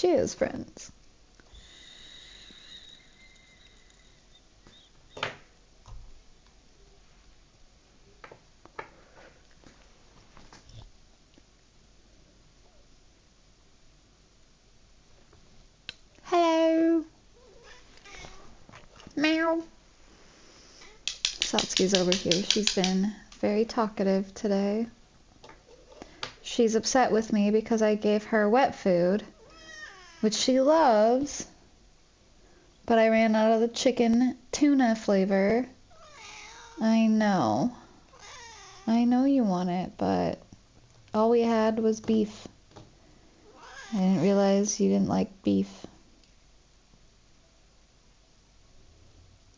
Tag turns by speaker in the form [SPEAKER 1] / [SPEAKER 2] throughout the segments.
[SPEAKER 1] Cheers, friends. Hello. Meow. Satsuki's over here. She's been very talkative today. She's upset with me because I gave her wet food, which she loves, but I ran out of the chicken tuna flavor. I know you want it, but all we had was beef. I didn't realize you didn't like beef.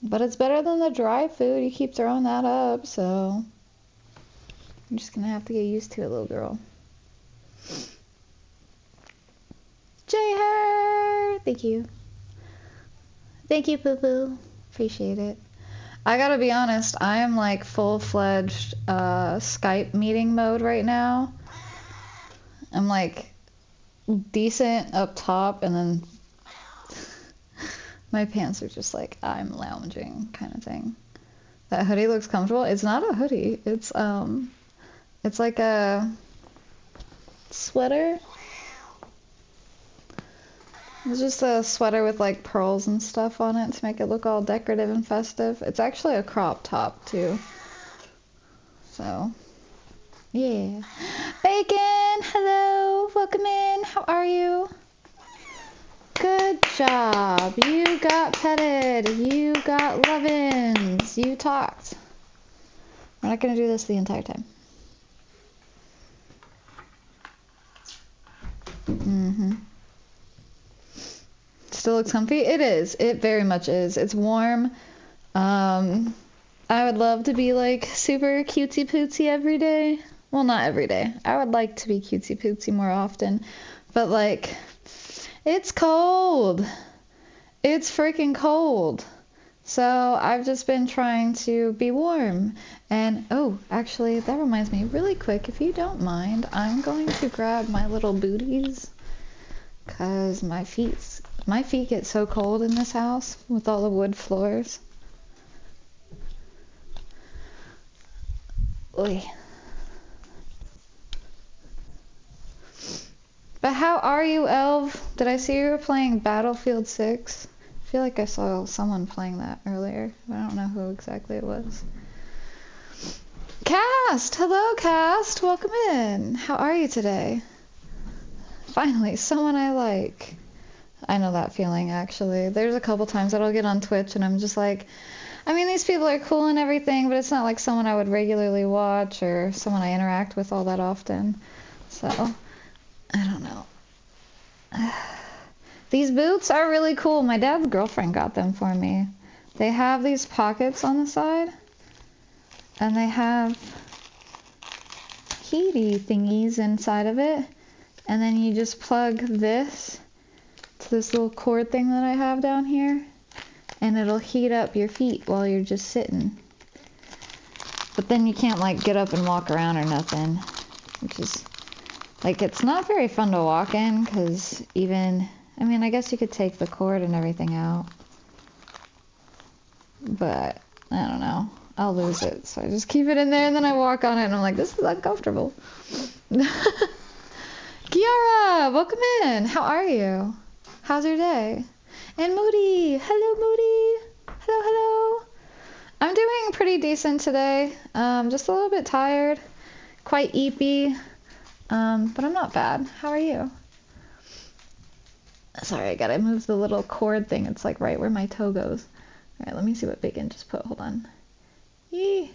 [SPEAKER 1] But it's better than the dry food. You keep throwing that up, so I'm just gonna have to get used to it, little girl. J-Her! Thank you. Thank you, Poo Poo. Appreciate it. I gotta be honest, I am like full-fledged Skype meeting mode right now. I'm like decent up top, and then my pants are just like I'm lounging kind of thing. That hoodie looks comfortable. It's not a hoodie. It's like a sweater. It's just a sweater with like pearls and stuff on it to make it look all decorative and festive. It's actually a crop top too. So, yeah. Bacon, hello, welcome in. How are you? Good job. You got petted. You got love-ins. You talked. We're not going to do this the entire time. Still looks comfy? It is. It very much is. It's warm. I would love to be like super cutesy pootsy every day. Well, not every day. I would like to be cutesy pootsy more often. But like, it's cold. It's freaking cold. So I've just been trying to be warm. And, oh, actually, that reminds me, really quick, if you don't mind, I'm going to grab my little booties. Because my feet get so cold in this house with all the wood floors. Oy. But how are you, Elv? Did I see you were playing Battlefield 6? I feel like I saw someone playing that earlier. I don't know who exactly it was. Cast! Hello, Cast! Welcome in. How are you today? Finally, someone I like. I know that feeling, actually. There's a couple times that I'll get on Twitch and I'm just like, I mean, these people are cool and everything, but it's not like someone I would regularly watch or someone I interact with all that often. So, I don't know. These boots are really cool. My dad's girlfriend got them for me. They have these pockets on the side, and they have heaty thingies inside of it, and then you just plug this to this little cord thing that I have down here, and it'll heat up your feet while you're just sitting. But then you can't like get up and walk around or nothing, which is like, it's not very fun to walk in, because even, I mean, I guess you could take the cord and everything out, but I don't know, I'll lose it, so I just keep it in there and then I walk on it and I'm like, this is uncomfortable. Kiara, welcome in. How are you? How's your day? And Moody, hello Moody. Hello, hello. I'm doing pretty decent today. Just a little bit tired, quite eepy. But I'm not bad. How are you? Sorry, I gotta move the little cord thing. It's like right where my toe goes. Alright, let me see what Bacon just put. Hold on. Yee.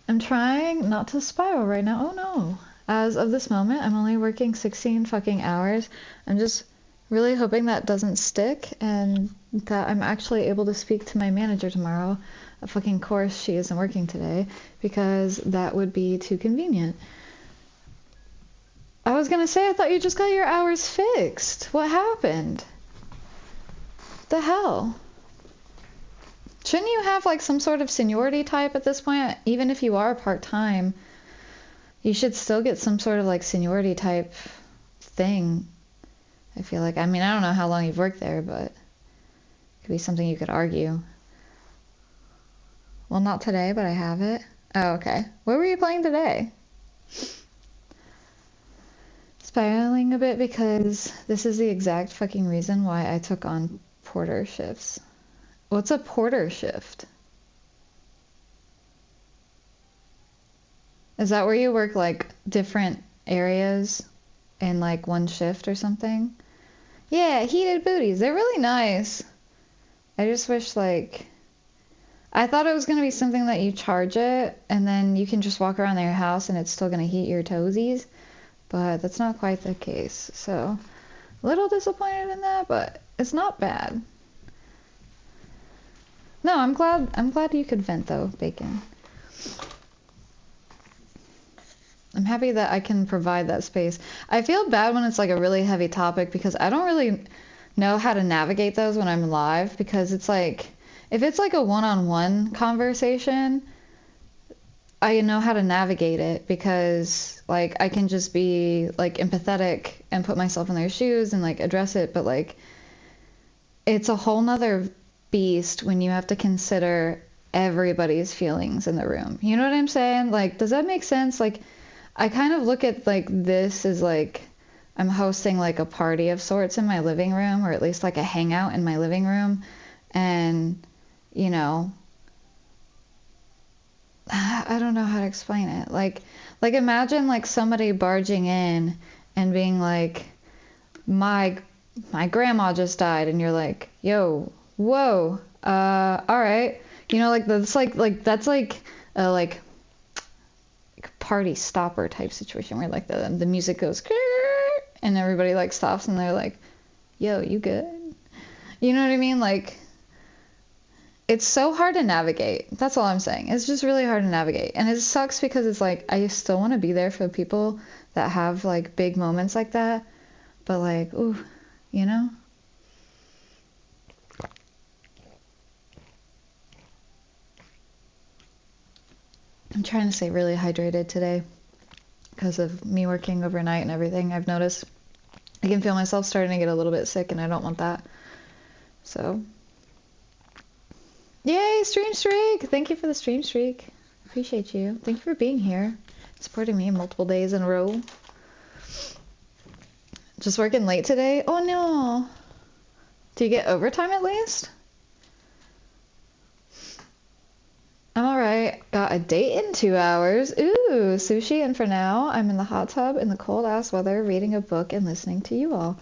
[SPEAKER 1] I'm trying not to spiral right now. Oh no. As of this moment, I'm only working 16 fucking hours. I'm just really hoping that doesn't stick and that I'm actually able to speak to my manager tomorrow. Of fucking course she isn't working today, because that would be too convenient. I was gonna say, I thought you just got your hours fixed. What happened? What the hell? Shouldn't you have like some sort of seniority type at this point? Even if you are part-time, you should still get some sort of like seniority type thing. I feel like, I mean, I don't know how long you've worked there, but it could be something you could argue. Well, not today, but I have it. Oh, okay. What were you playing today? Spiraling a bit because this is the exact fucking reason why I took on porter shifts. What's a porter shift? Is that where you work like different areas in like one shift or something? Yeah, heated booties. They're really nice. I just wish like I thought it was going to be something that you charge it and then you can just walk around your house and it's still going to heat your toesies, but that's not quite the case. So, a little disappointed in that, but it's not bad. No, I'm glad you could vent though, Bacon. I'm happy that I can provide that space. I feel bad when it's like a really heavy topic because I don't really know how to navigate those when I'm live, because it's like if it's like a one-on-one conversation, I know how to navigate it because like I can just be like empathetic and put myself in their shoes and like address it, but like it's a whole nother beast when you have to consider everybody's feelings in the room. You know what I'm saying? Like, does that make sense? Like, I kind of look at like this as like I'm hosting like a party of sorts in my living room, or at least like a hangout in my living room. And, you know, I don't know how to explain it. Like imagine like somebody barging in and being like, my grandma just died, and you're like, yo, whoa, all right. You know, like that's like a like party stopper type situation where like the music goes and everybody like stops and they're like, yo, you good? You know what I mean? Like, it's so hard to navigate. That's all I'm saying. It's just really hard to navigate. And it sucks because it's like I still want to be there for people that have like big moments like that. But like, ooh, you know? I'm trying to stay really hydrated today because of me working overnight and everything. I've noticed I can feel myself starting to get a little bit sick, and I don't want that. So, yay, stream streak! Thank you for the stream streak. Appreciate you. Thank you for being here, supporting me multiple days in a row. Just working late today? Oh no! Do you get overtime at least? I'm alright. Got a date in 2 hours. Ooh, sushi. And for now, I'm in the hot tub in the cold ass weather reading a book and listening to you all.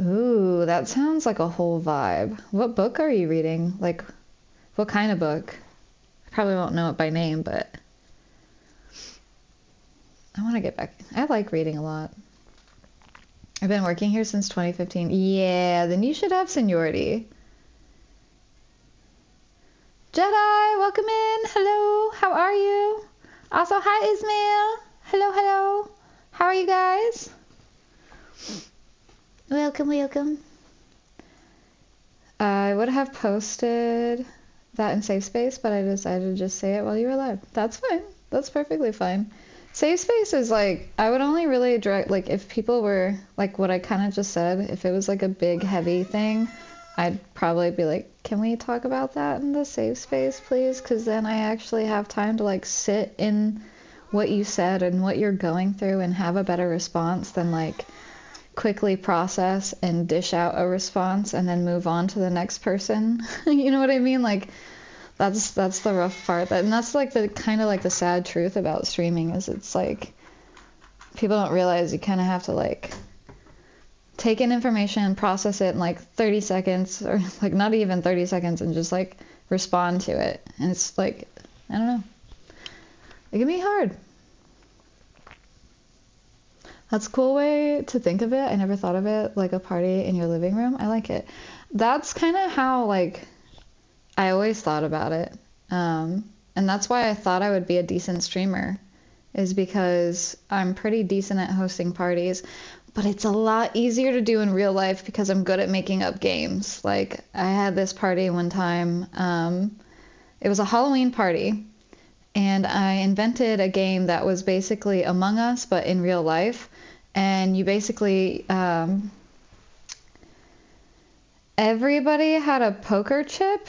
[SPEAKER 1] Ooh, that sounds like a whole vibe. What book are you reading? Like, what kind of book? I probably won't know it by name, but I want to get back. I like reading a lot. I've been working here since 2015. Yeah, then you should have seniority. Jedi, welcome in. Hello, how are you? Also, hi Ismail. Hello, hello. How are you guys? Welcome, welcome. I would have posted that in Safe Space, but I decided to just say it while you were live. That's fine. That's perfectly fine. Safe Space is like, I would only really direct, like if people were, like what I kind of just said, if it was like a big heavy thing, I'd probably be like, can we talk about that in the safe space, please? Because then I actually have time to like sit in what you said and what you're going through and have a better response than like quickly process and dish out a response and then move on to the next person. You know what I mean? Like that's the rough part. And that's like the kind of like the sad truth about streaming is it's like people don't realize you kind of have to like take in information, process it in like 30 seconds or like not even 30 seconds and just like respond to it. And it's like, I don't know. It can be hard. That's a cool way to think of it. I never thought of it like a party in your living room. I like it. That's kind of how like I always thought about it. And that's why I thought I would be a decent streamer, is because I'm pretty decent at hosting parties. But it's a lot easier to do in real life because I'm good at making up games. Like, I had this party one time. It was a Halloween party, and I invented a game that was basically Among Us, but in real life. And you basically, everybody had a poker chip,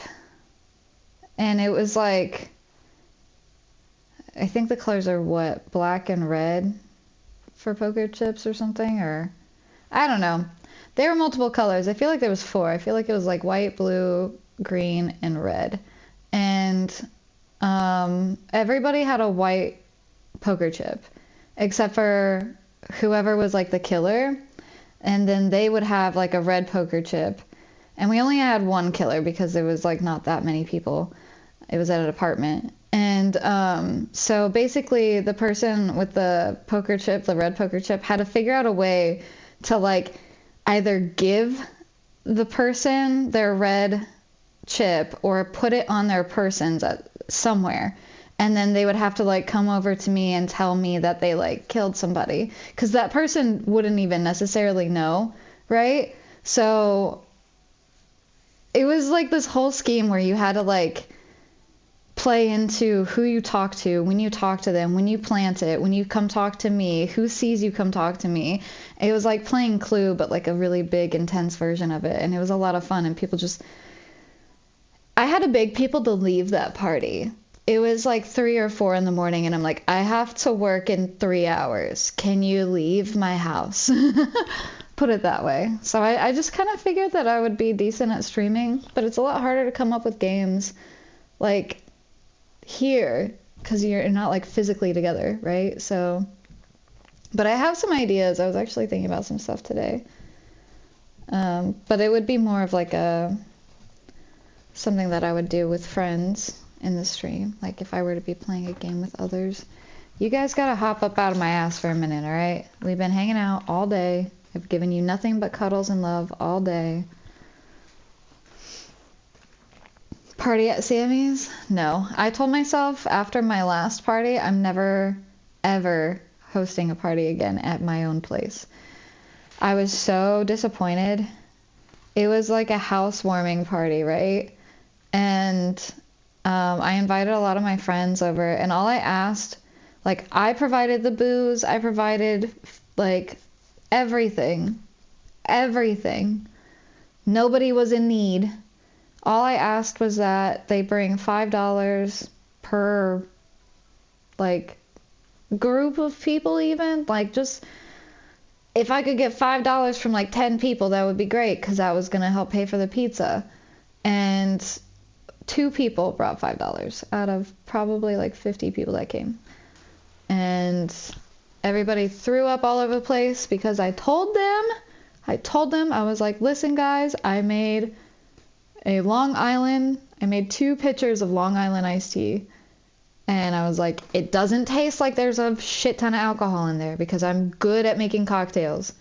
[SPEAKER 1] and it was like, I think the colors are what, black and red for poker chips or something, or I don't know. There were multiple colors. I feel like there was 4. I feel like it was like white, blue, green, and red. And everybody had a white poker chip, except for whoever was like the killer. And then they would have like a red poker chip. And we only had one killer because there was like not that many people. It was at an apartment. And so basically the person with the poker chip, the red poker chip, had to figure out a way to like either give the person their red chip or put it on their persons somewhere. And then they would have to like come over to me and tell me that they like killed somebody, because that person wouldn't even necessarily know, right? So it was like this whole scheme where you had to like play into who you talk to, when you talk to them, when you plant it, when you come talk to me, who sees you come talk to me. It was like playing Clue, but like a really big, intense version of it. And it was a lot of fun, and people just... I had to beg people to leave that party. It was like 3 or 4 in the morning, and I'm like, I have to work in 3 hours. Can you leave my house? Put it that way. So I just kind of figured that I would be decent at streaming, but it's a lot harder to come up with games like here, because you're not like physically together, right? So, but I have some ideas. I was actually thinking about some stuff today, but it would be more of like something that I would do with friends in the stream, like if I were to be playing a game with others. You guys gotta hop up out of my ass for a minute, all right? We've been hanging out all day. I've given you nothing but cuddles and love all day. Party at Sammy's? No. I told myself after my last party, I'm never, ever hosting a party again at my own place. I was so disappointed. It was like a housewarming party, right? And I invited a lot of my friends over, and all I asked, like, I provided the booze, I provided, like, everything. Nobody was in need. All I asked was that they bring $5 per, like, group of people even. Like, just, if I could get $5 from, like, 10 people, that would be great, because that was going to help pay for the pizza. And 2 people brought $5 out of probably, like, 50 people that came. And everybody threw up all over the place because I told them, I was like, listen, guys, I made a Long Island. I made 2 pitchers of Long Island iced tea. And I was like, it doesn't taste like there's a shit ton of alcohol in there because I'm good at making cocktails.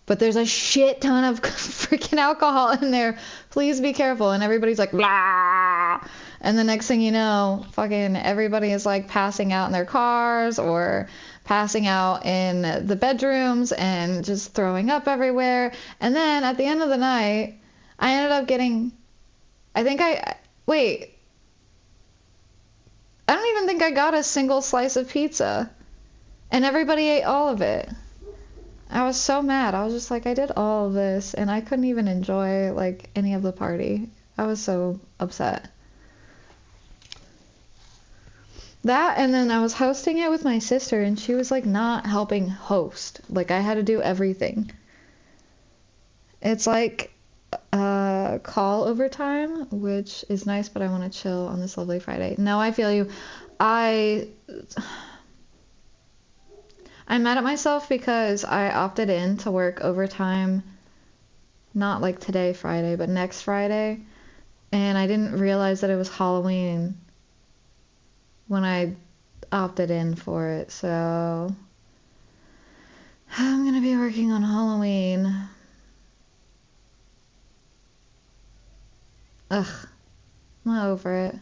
[SPEAKER 1] But there's a shit ton of freaking alcohol in there. Please be careful. And everybody's like, blah. And the next thing you know, fucking everybody is like passing out in their cars or passing out in the bedrooms and just throwing up everywhere. And then at the end of the night, I ended up getting, I don't even think I got a single slice of pizza. And everybody ate all of it. I was so mad. I was just like, I did all of this and I couldn't even enjoy like any of the party. I was so upset. That, and then I was hosting it with my sister and she was like not helping host. Like I had to do everything. It's like call overtime, which is nice, but I want to chill on this lovely Friday. No, I feel you. I'm mad at myself because I opted in to work overtime, not like today, Friday, but next Friday. And I didn't realize that it was Halloween when I opted in for it. So I'm going to be working on Halloween. Ugh, I'm over it.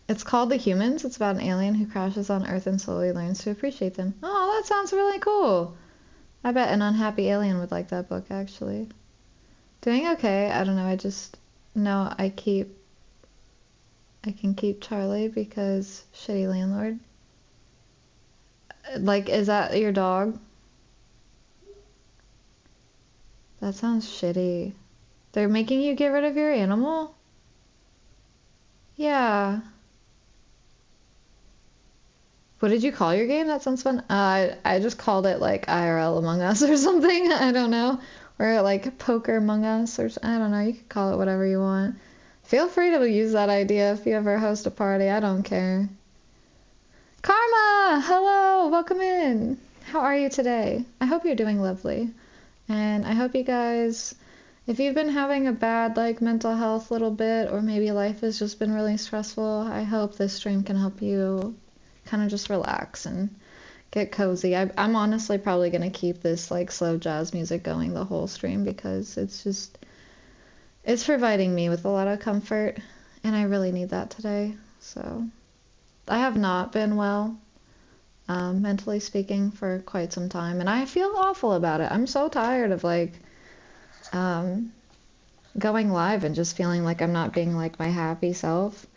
[SPEAKER 1] It's called The Humans. It's about an alien who crashes on Earth and slowly learns to appreciate them. Oh, that sounds really cool. I bet an unhappy alien would like that book, actually. Doing okay. I don't know. I just know I can keep Charlie because shitty landlord. Like, is that your dog? That sounds shitty. They're making you get rid of your animal? Yeah. What did you call your game? That sounds fun. I just called it like IRL Among Us or something. I don't know. Or like Poker Among Us or I don't know. You can call it whatever you want. Feel free to use that idea if you ever host a party. I don't care. Karma! Hello! Welcome in. How are you today? I hope you're doing lovely. And I hope you guys, if you've been having a bad like mental health little bit, or maybe life has just been really stressful, I hope this stream can help you kind of just relax and get cozy. I'm honestly probably going to keep this like slow jazz music going the whole stream because it's providing me with a lot of comfort and I really need that today. So I have not been well, mentally speaking, for quite some time and I feel awful about it. I'm so tired of like going live and just feeling like I'm not being like my happy self.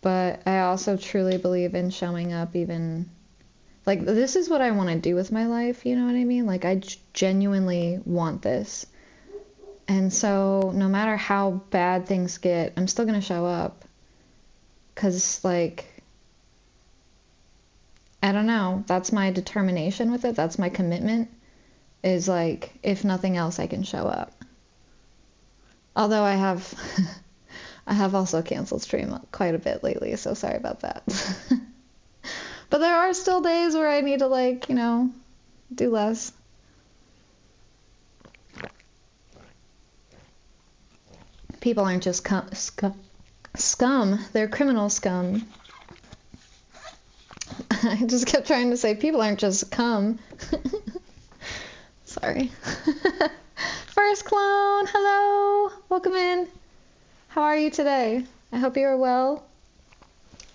[SPEAKER 1] But I also truly believe in showing up even, like, this is what I want to do with my life, you know what I mean? Like, I genuinely want this. And so, no matter how bad things get, I'm still going to show up. Because, like, I don't know, that's my determination with it, that's my commitment, is like, if nothing else, I can show up. Although I have... I have also canceled stream quite a bit lately, so sorry about that. But there are still days where I need to, like, you know, do less. People aren't just scum, they're criminal scum. I just kept trying to say people aren't just scum. Sorry. First clone, hello, welcome in. How are you today? I hope you are well.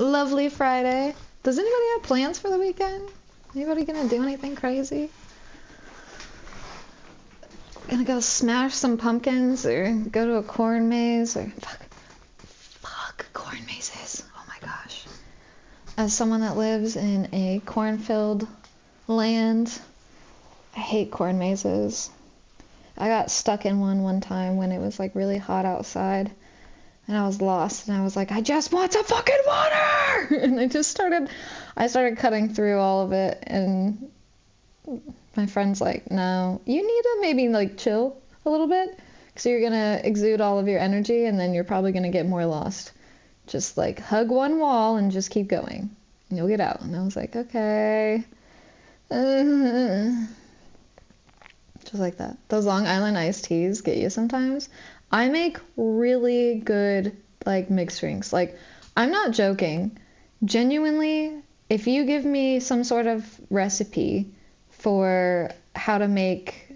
[SPEAKER 1] Lovely Friday. Does anybody have plans for the weekend? Anybody gonna do anything crazy? Gonna go smash some pumpkins or go to a corn maze or fuck corn mazes. Oh my gosh. As someone that lives in a corn-filled land, I hate corn mazes. I got stuck in one time when it was like really hot outside. And I was lost, and I was like, I just want some fucking water! And I started cutting through all of it, and my friend's like, no, you need to maybe, like, chill a little bit, because you're gonna exude all of your energy, and then you're probably gonna get more lost. Just, like, hug one wall and just keep going, and you'll get out. And I was like, okay. Just like that. Those Long Island iced teas get you sometimes. I make really good, like, mixed drinks. Like, I'm not joking. Genuinely, if you give me some sort of recipe for how to make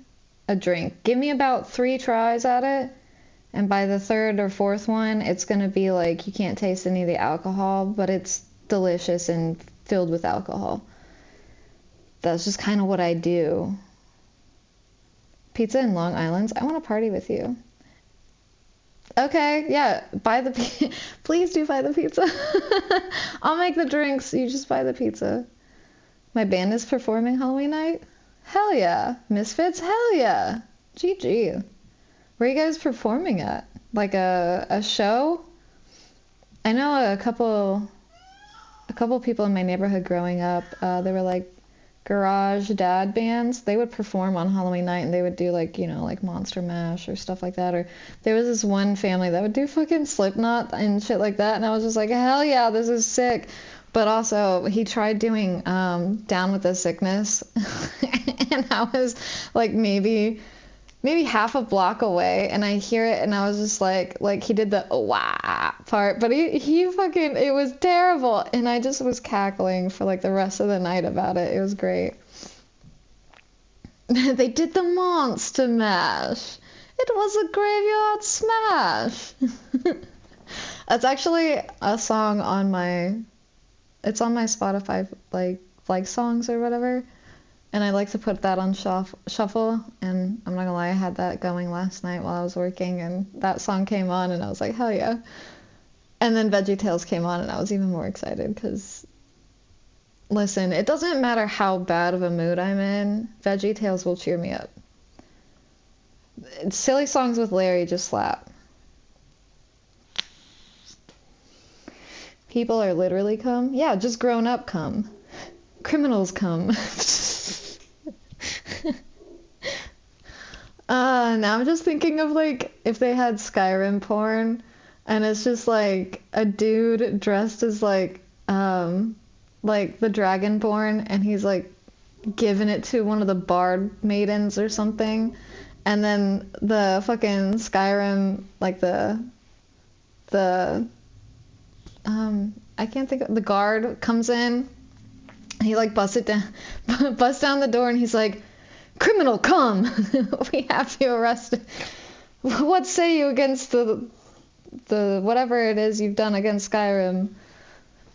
[SPEAKER 1] a drink, give me about 3 tries at it, and by the 3rd or 4th one, it's going to be like, you can't taste any of the alcohol, but it's delicious and filled with alcohol. That's just kind of what I do. Pizza in Long Island? I want to party with you. Okay, yeah, please do buy the pizza. I'll make the drinks, you just buy the pizza. My band is performing Halloween night? Hell yeah. Misfits? Hell yeah. GG. Where are you guys performing at? Like a show? I know a couple people in my neighborhood growing up, they were like garage dad bands. They would perform on Halloween night and they would do like, you know, like Monster Mash or stuff like that. Or there was this one family that would do fucking Slipknot and shit like that, and I was just like, hell yeah, this is sick. But also he tried doing Down with the Sickness and I was like maybe half a block away, and I hear it and I was just like he did the wah part, but he fucking, it was terrible, and I just was cackling for like the rest of the night about it. It was great. They did the Monster Mash. It was a graveyard smash. That's actually a song on it's on my Spotify like songs or whatever. And I like to put that on shuffle, and I'm not gonna lie, I had that going last night while I was working, and that song came on, and I was like, hell yeah. And then VeggieTales came on, and I was even more excited, because, listen, it doesn't matter how bad of a mood I'm in, VeggieTales will cheer me up. silly songs with Larry just slap. People are literally cum. Yeah, just grown up cum. Criminals cum. Now I'm just thinking of like if they had Skyrim porn and it's just like a dude dressed as like the Dragonborn and he's like giving it to one of the bard maidens or something, and then the fucking Skyrim like the I can't think of, the guard comes in, he like busts down the door and he's like, criminal, come! We have you arrested. What say you against the whatever it is you've done against Skyrim?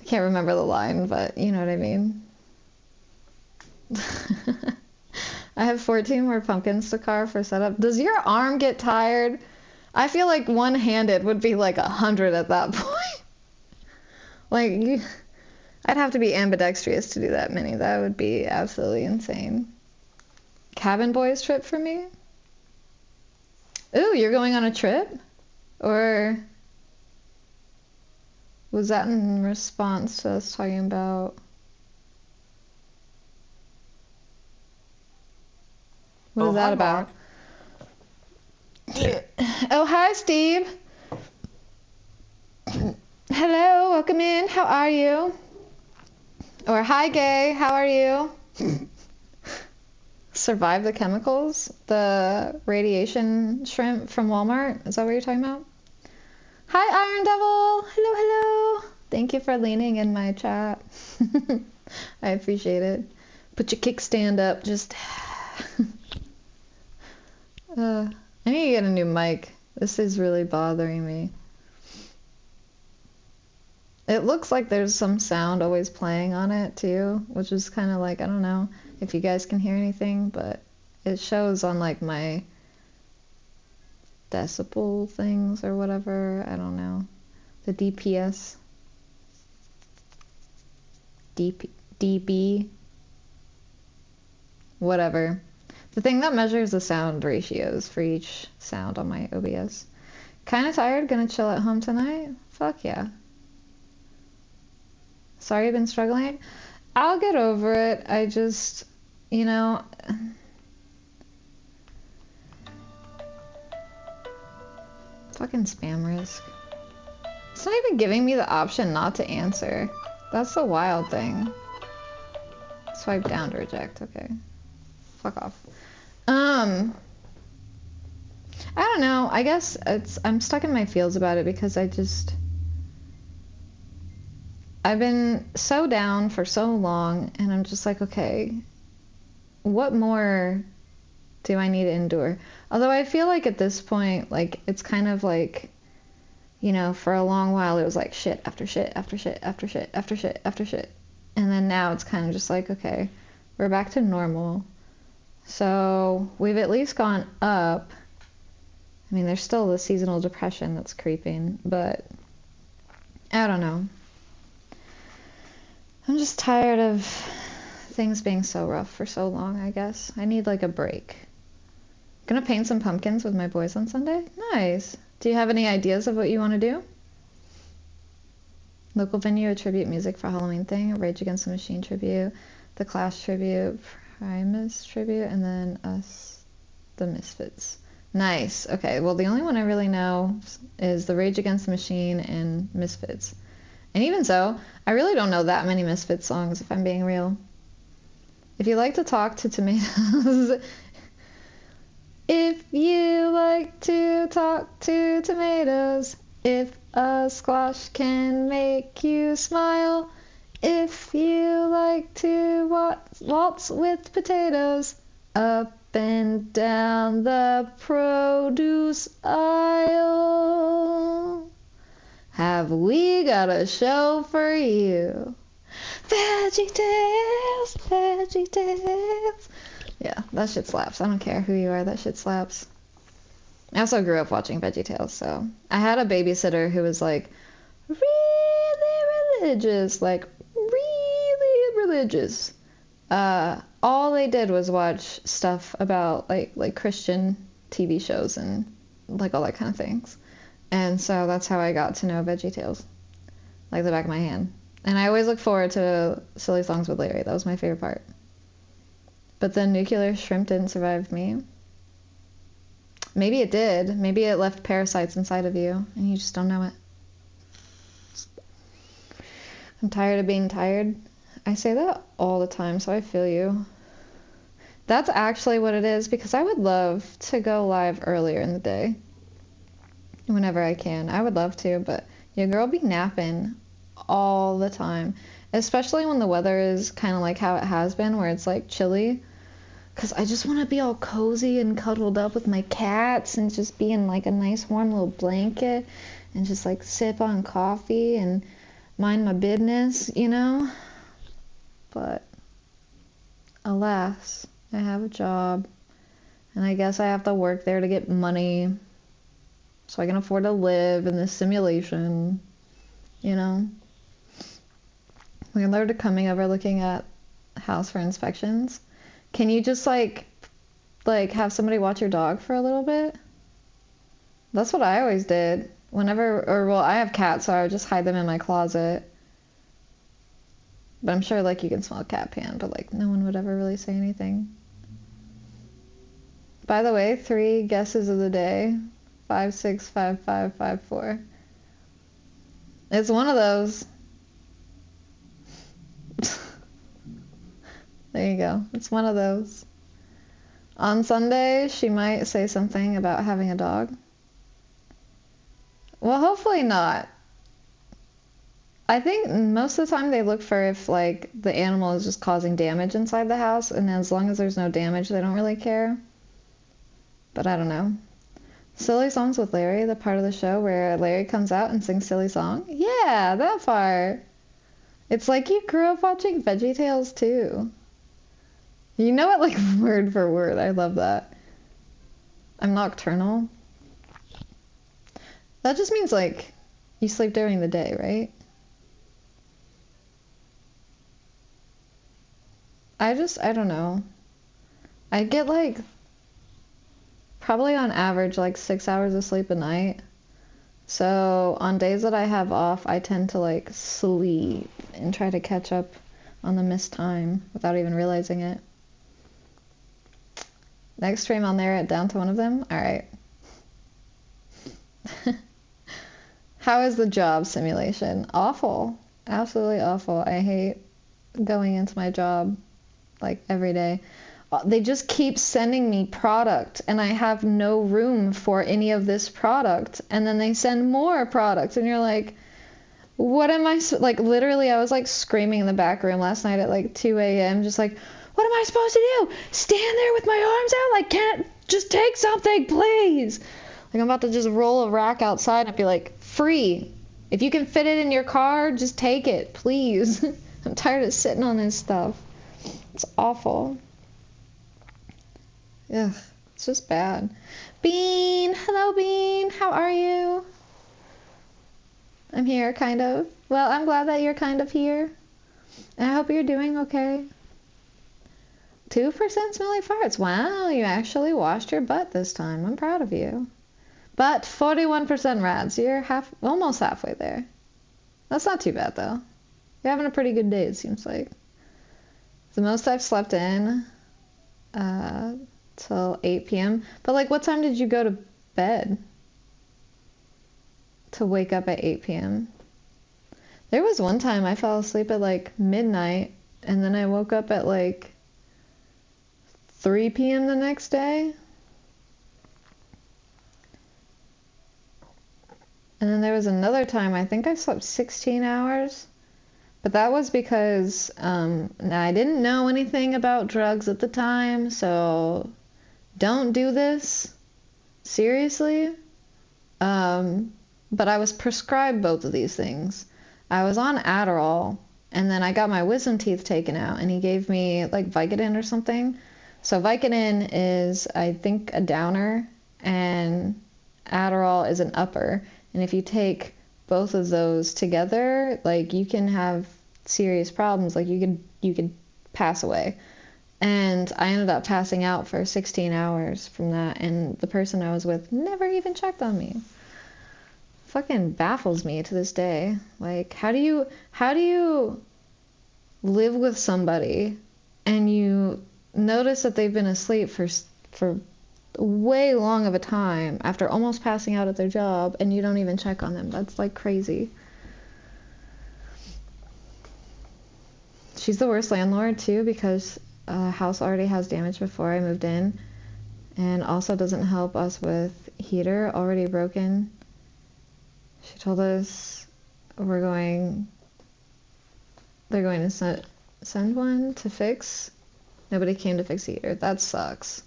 [SPEAKER 1] I can't remember the line, but you know what I mean. I have 14 more pumpkins to carve for setup. Does your arm get tired? I feel like one-handed would be like 100 at that point. Like, I'd have to be ambidextrous to do that many. That would be absolutely insane. Cabin boys trip for me? Ooh, you're going on a trip? Or was that in response to us talking about... What is that about? Oh, hi, Steve. Hello, welcome in. How are you? Or hi, gay. How are you? Survive the chemicals? The radiation shrimp from Walmart? Is that what you're talking about? Hi, Iron Devil. Hello, hello. Thank you for leaning in my chat. I appreciate it. Put your kickstand up. Just... I need to get a new mic. This is really bothering me. It looks like there's some sound always playing on it too, which is kind of like, I don't know if you guys can hear anything, but it shows on like my decibel things or whatever. I don't know. The DPS. dB. Whatever. The thing that measures the sound ratios for each sound on my OBS. Kinda tired, gonna chill at home tonight? Fuck yeah. Sorry I've been struggling. I'll get over it. I just, you know... Fucking spam risk. It's not even giving me the option not to answer. That's the wild thing. Swipe down to reject, okay. Fuck off. I don't know. I guess I'm stuck in my feels about it because I've been so down for so long and I'm just like, okay, what more do I need to endure? Although I feel like at this point, like, it's kind of like, you know, for a long while it was like shit after shit after shit after shit after shit after shit. And then now it's kind of just like, okay, we're back to normal. So we've at least gone up. I mean, there's still the seasonal depression that's creeping, but I don't know. I'm just tired of things being so rough for so long, I guess. I need like a break. Gonna paint some pumpkins with my boys on Sunday? Nice. Do you have any ideas of what you want to do? Local venue, a tribute music for Halloween thing, a Rage Against the Machine tribute, the Clash tribute, Primus tribute, and then us, the Misfits. Nice. Okay, well, the only one I really know is the Rage Against the Machine and Misfits. And even so, I really don't know that many Misfits songs, if I'm being real. If you like to talk to tomatoes... If you like to talk to tomatoes, if a squash can make you smile, if you like to waltz with potatoes, up and down the produce aisle, have we got a show for you. VeggieTales, VeggieTales. Yeah, that shit slaps. I don't care who you are, that shit slaps. I also grew up watching VeggieTales, so I had a babysitter who was like really religious, like really religious. All they did was watch stuff about like Christian TV shows and like all that kind of things. And so that's how I got to know VeggieTales, like the back of my hand. And I always look forward to Silly Songs with Larry. That was my favorite part. But the nuclear shrimp didn't survive me. Maybe it did. Maybe it left parasites inside of you, and you just don't know it. I'm tired of being tired. I say that all the time, so I feel you. That's actually what it is, because I would love to go live earlier in the day. Whenever I can. I would love to, but your girl be napping all the time. Especially when the weather is kind of like how it has been, where it's like chilly. Because I just want to be all cozy and cuddled up with my cats and just be in like a nice warm little blanket and just like sip on coffee and mind my business, you know? But alas, I have a job and I guess I have to work there to get money so I can afford to live in this simulation, you know? We learned coming over looking at house for inspections. Can you just like have somebody watch your dog for a little bit? That's what I always did. Well, I have cats, so I would just hide them in my closet. But I'm sure like you can smell cat pan, but like no one would ever really say anything. By the way, 3 guesses of the day. 5, 6, 5, 5, 5, 4. It's one of those. There you go. It's one of those. On Sunday, she might say something about having a dog. Well, hopefully not. I think most of the time they look for if like the animal is just causing damage inside the house, and as long as there's no damage, they don't really care. But I don't know. Silly Songs with Larry, the part of the show where Larry comes out and sings Silly Song? Yeah, that part. It's like you grew up watching VeggieTales too. You know it like word for word. I love that. I'm nocturnal. That just means like you sleep during the day, right? I don't know. I get like probably on average like 6 hours of sleep a night. So on days that I have off, I tend to like sleep and try to catch up on the missed time without even realizing it. Next stream I'll narrow it down to one of them. Alright. How is the job simulation? Awful. Absolutely awful. I hate going into my job like every day. They just keep sending me product and I have no room for any of this product. And then they send more product and you're like, what am I, like literally I was like screaming in the back room last night at like 2 a.m. just like, what am I supposed to do? Stand there with my arms out? Like, can't just take something, please? Like, I'm about to just roll a rack outside and be like, free. If you can fit it in your car, just take it, please. I'm tired of sitting on this stuff. It's awful. Ugh, it's just bad. Bean! Hello, Bean! How are you? I'm here, kind of. Well, I'm glad that you're kind of here. And I hope you're doing okay. 2% smelly farts. Wow, you actually washed your butt this time. I'm proud of you. But 41% rads. You're almost halfway there. That's not too bad, though. You're having a pretty good day, it seems like. The most I've slept in till 8 p.m. But, like, what time did you go to bed to wake up at 8 p.m.? There was one time I fell asleep at, like, midnight, and then I woke up at, like, 3 p.m. the next day. And then there was another time, I think I slept 16 hours. But that was because I didn't know anything about drugs at the time, so don't do this. Seriously. But I was prescribed both of these things. I was on Adderall, and then I got my wisdom teeth taken out, and he gave me like Vicodin or something. So Vicodin is, I think, a downer, and Adderall is an upper. And if you take both of those together, like you can have serious problems. Like you could pass away. And I ended up passing out for 16 hours from that, and the person I was with never even checked on me. Fucking baffles me to this day. Like, how do you live with somebody and you notice that they've been asleep for way long of a time after almost passing out at their job, and you don't even check on them? That's like crazy. She's the worst landlord too, because house already has damage before I moved in, and also doesn't help us with heater already broken. She told us they're going to send one to fix. Nobody came to fix the heater. That sucks.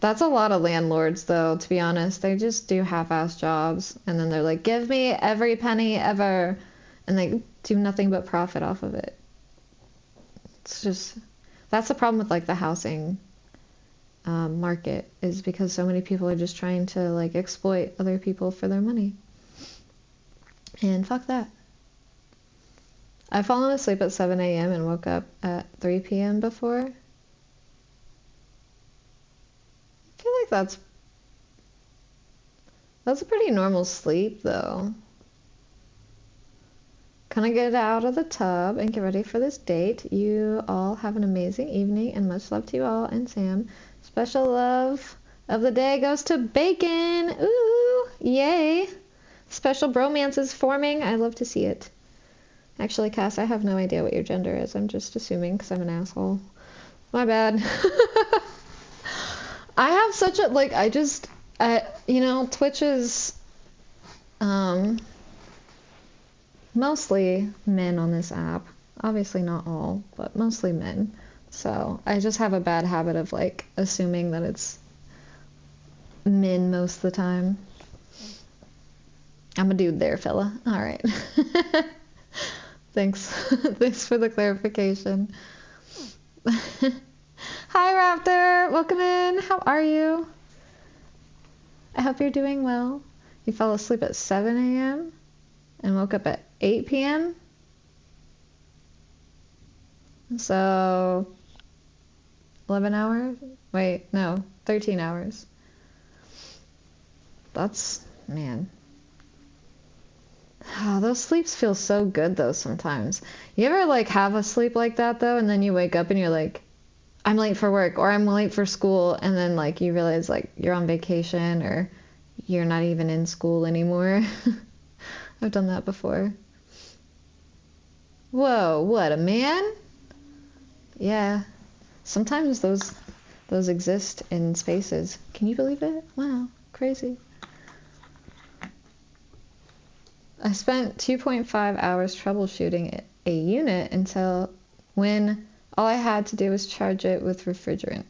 [SPEAKER 1] That's a lot of landlords though, to be honest. They just do half-ass jobs, and then they're like, give me every penny ever, and they do nothing but profit off of it. It's just, that's the problem with like the housing market, is because so many people are just trying to like exploit other people for their money. And fuck that. I've fallen asleep at 7 a.m. and woke up at 3 p.m. before. I feel like that's a pretty normal sleep though. Gonna get out of the tub and get ready for this date. You all have an amazing evening, and much love to you all. And Sam, special love of the day goes to bacon. Ooh, yay. Special bromance is forming. I love to see it. Actually, Cass, I have no idea what your gender is. I'm just assuming because I'm an asshole. My bad. I have such a, like, Twitch is, mostly men on this app. Obviously not all, but mostly men. So I just have a bad habit of like assuming that it's men most of the time. I'm a dude there, fella. All right. Thanks. Thanks for the clarification. Hi, Raptor. Welcome in. How are you? I hope you're doing well. You fell asleep at 7 a.m. and woke up at 8 p.m. So 11 hours? Wait, no, 13 hours. That's, man. Oh, those sleeps feel so good though sometimes. You ever like have a sleep like that though, and then you wake up and you're like, I'm late for work or I'm late for school, and then like you realize like you're on vacation or you're not even in school anymore. I've done that before. Whoa, what, a man? Yeah. Sometimes those exist in spaces. Can you believe it? Wow, crazy. I spent 2.5 hours troubleshooting a unit until when all I had to do was charge it with refrigerant.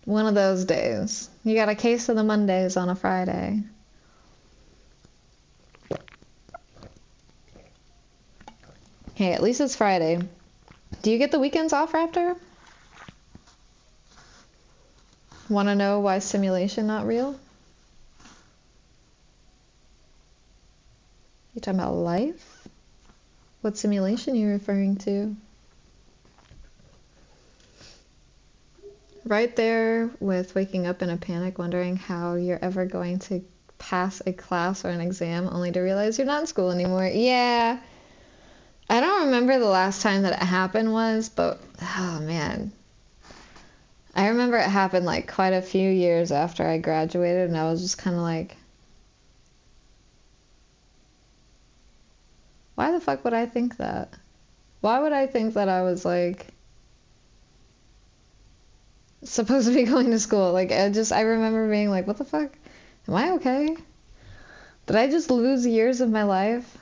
[SPEAKER 1] One of those days. You got a case of the Mondays on a Friday. Hey, at least it's Friday. Do you get the weekends off, Raptor? Want to know why simulation not real? You talking about life? What simulation are you referring to? Right there with waking up in a panic, wondering how you're ever going to pass a class or an exam, only to realize you're not in school anymore. Yeah. I don't remember the last time that it happened was, but, oh man. I remember it happened like quite a few years after I graduated, and I was just kind of like, why the fuck would I think that? Why would I think that I was like supposed to be going to school? Like I remember being like, what the fuck? Am I okay? Did I just lose years of my life?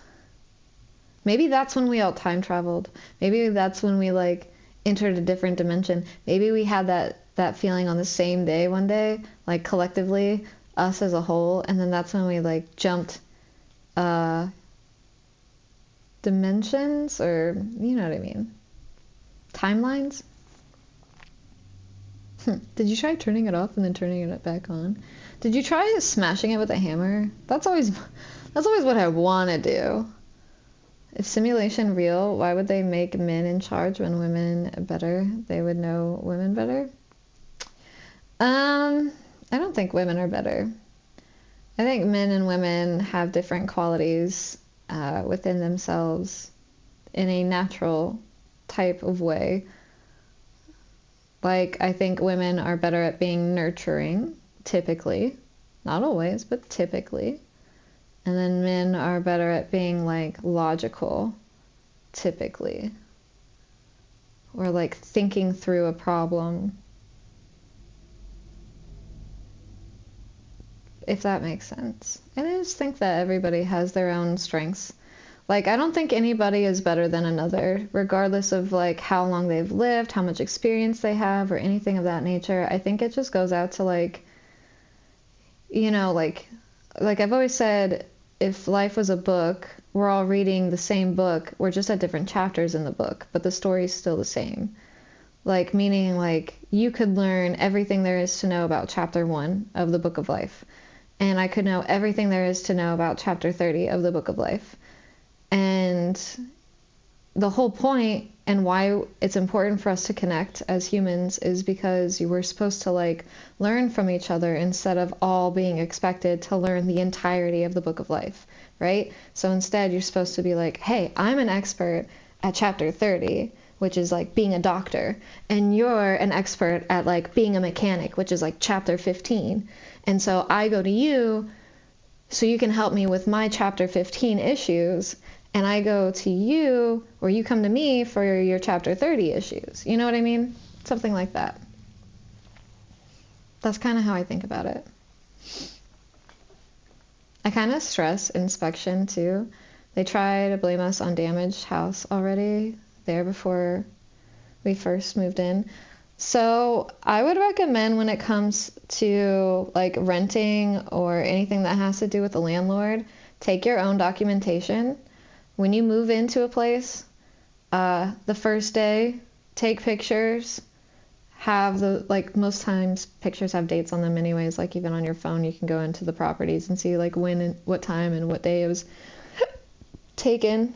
[SPEAKER 1] Maybe that's when we all time traveled. Maybe that's when we like entered a different dimension. Maybe we had that feeling on the same day one day, like collectively, us as a whole, and then that's when we like jumped dimensions, or you know what I mean, timelines. Did you try turning it off and then turning it back on? Did you try smashing it with a hammer? That's always what I want to do, Is simulation real? Why would they make men in charge when women better? They would know women better? I don't think women are better. I think men and women have different qualities within themselves in a natural type of way. Like, I think women are better at being nurturing, typically. Not always, but typically. And then men are better at being, like, logical, typically. Or, like, thinking through a problem. If that makes sense. And I just think that everybody has their own strengths. Like, I don't think anybody is better than another, regardless of, like, how long they've lived, how much experience they have, or anything of that nature. I think it just goes out to, like, you know, like I've always said, if life was a book, we're all reading the same book. We're just at different chapters in the book, but the story's still the same. Like, meaning, like, you could learn everything there is to know about chapter 1 of the Book of Life. And I could know everything there is to know about chapter 30 of the Book of Life. And the whole point and why it's important for us to connect as humans is because we're supposed to, like, learn from each other instead of all being expected to learn the entirety of the Book of Life, right? So instead, you're supposed to be like, hey, I'm an expert at chapter 30, which is like being a doctor, and you're an expert at, like, being a mechanic, which is like chapter 15. And so I go to you so you can help me with my chapter 15 issues, and I go to you, or you come to me for your chapter 30 issues. You know what I mean? Something like that. That's kind of how I think about it. I kind of stress inspection too. They try to blame us on damaged house already there before we first moved in. So I would recommend, when it comes to, like, renting or anything that has to do with the landlord, take your own documentation. When you move into a place, the first day, take pictures. Have the, like, most times pictures have dates on them anyways. Like, even on your phone, you can go into the properties and see, like, when and what time and what day it was taken.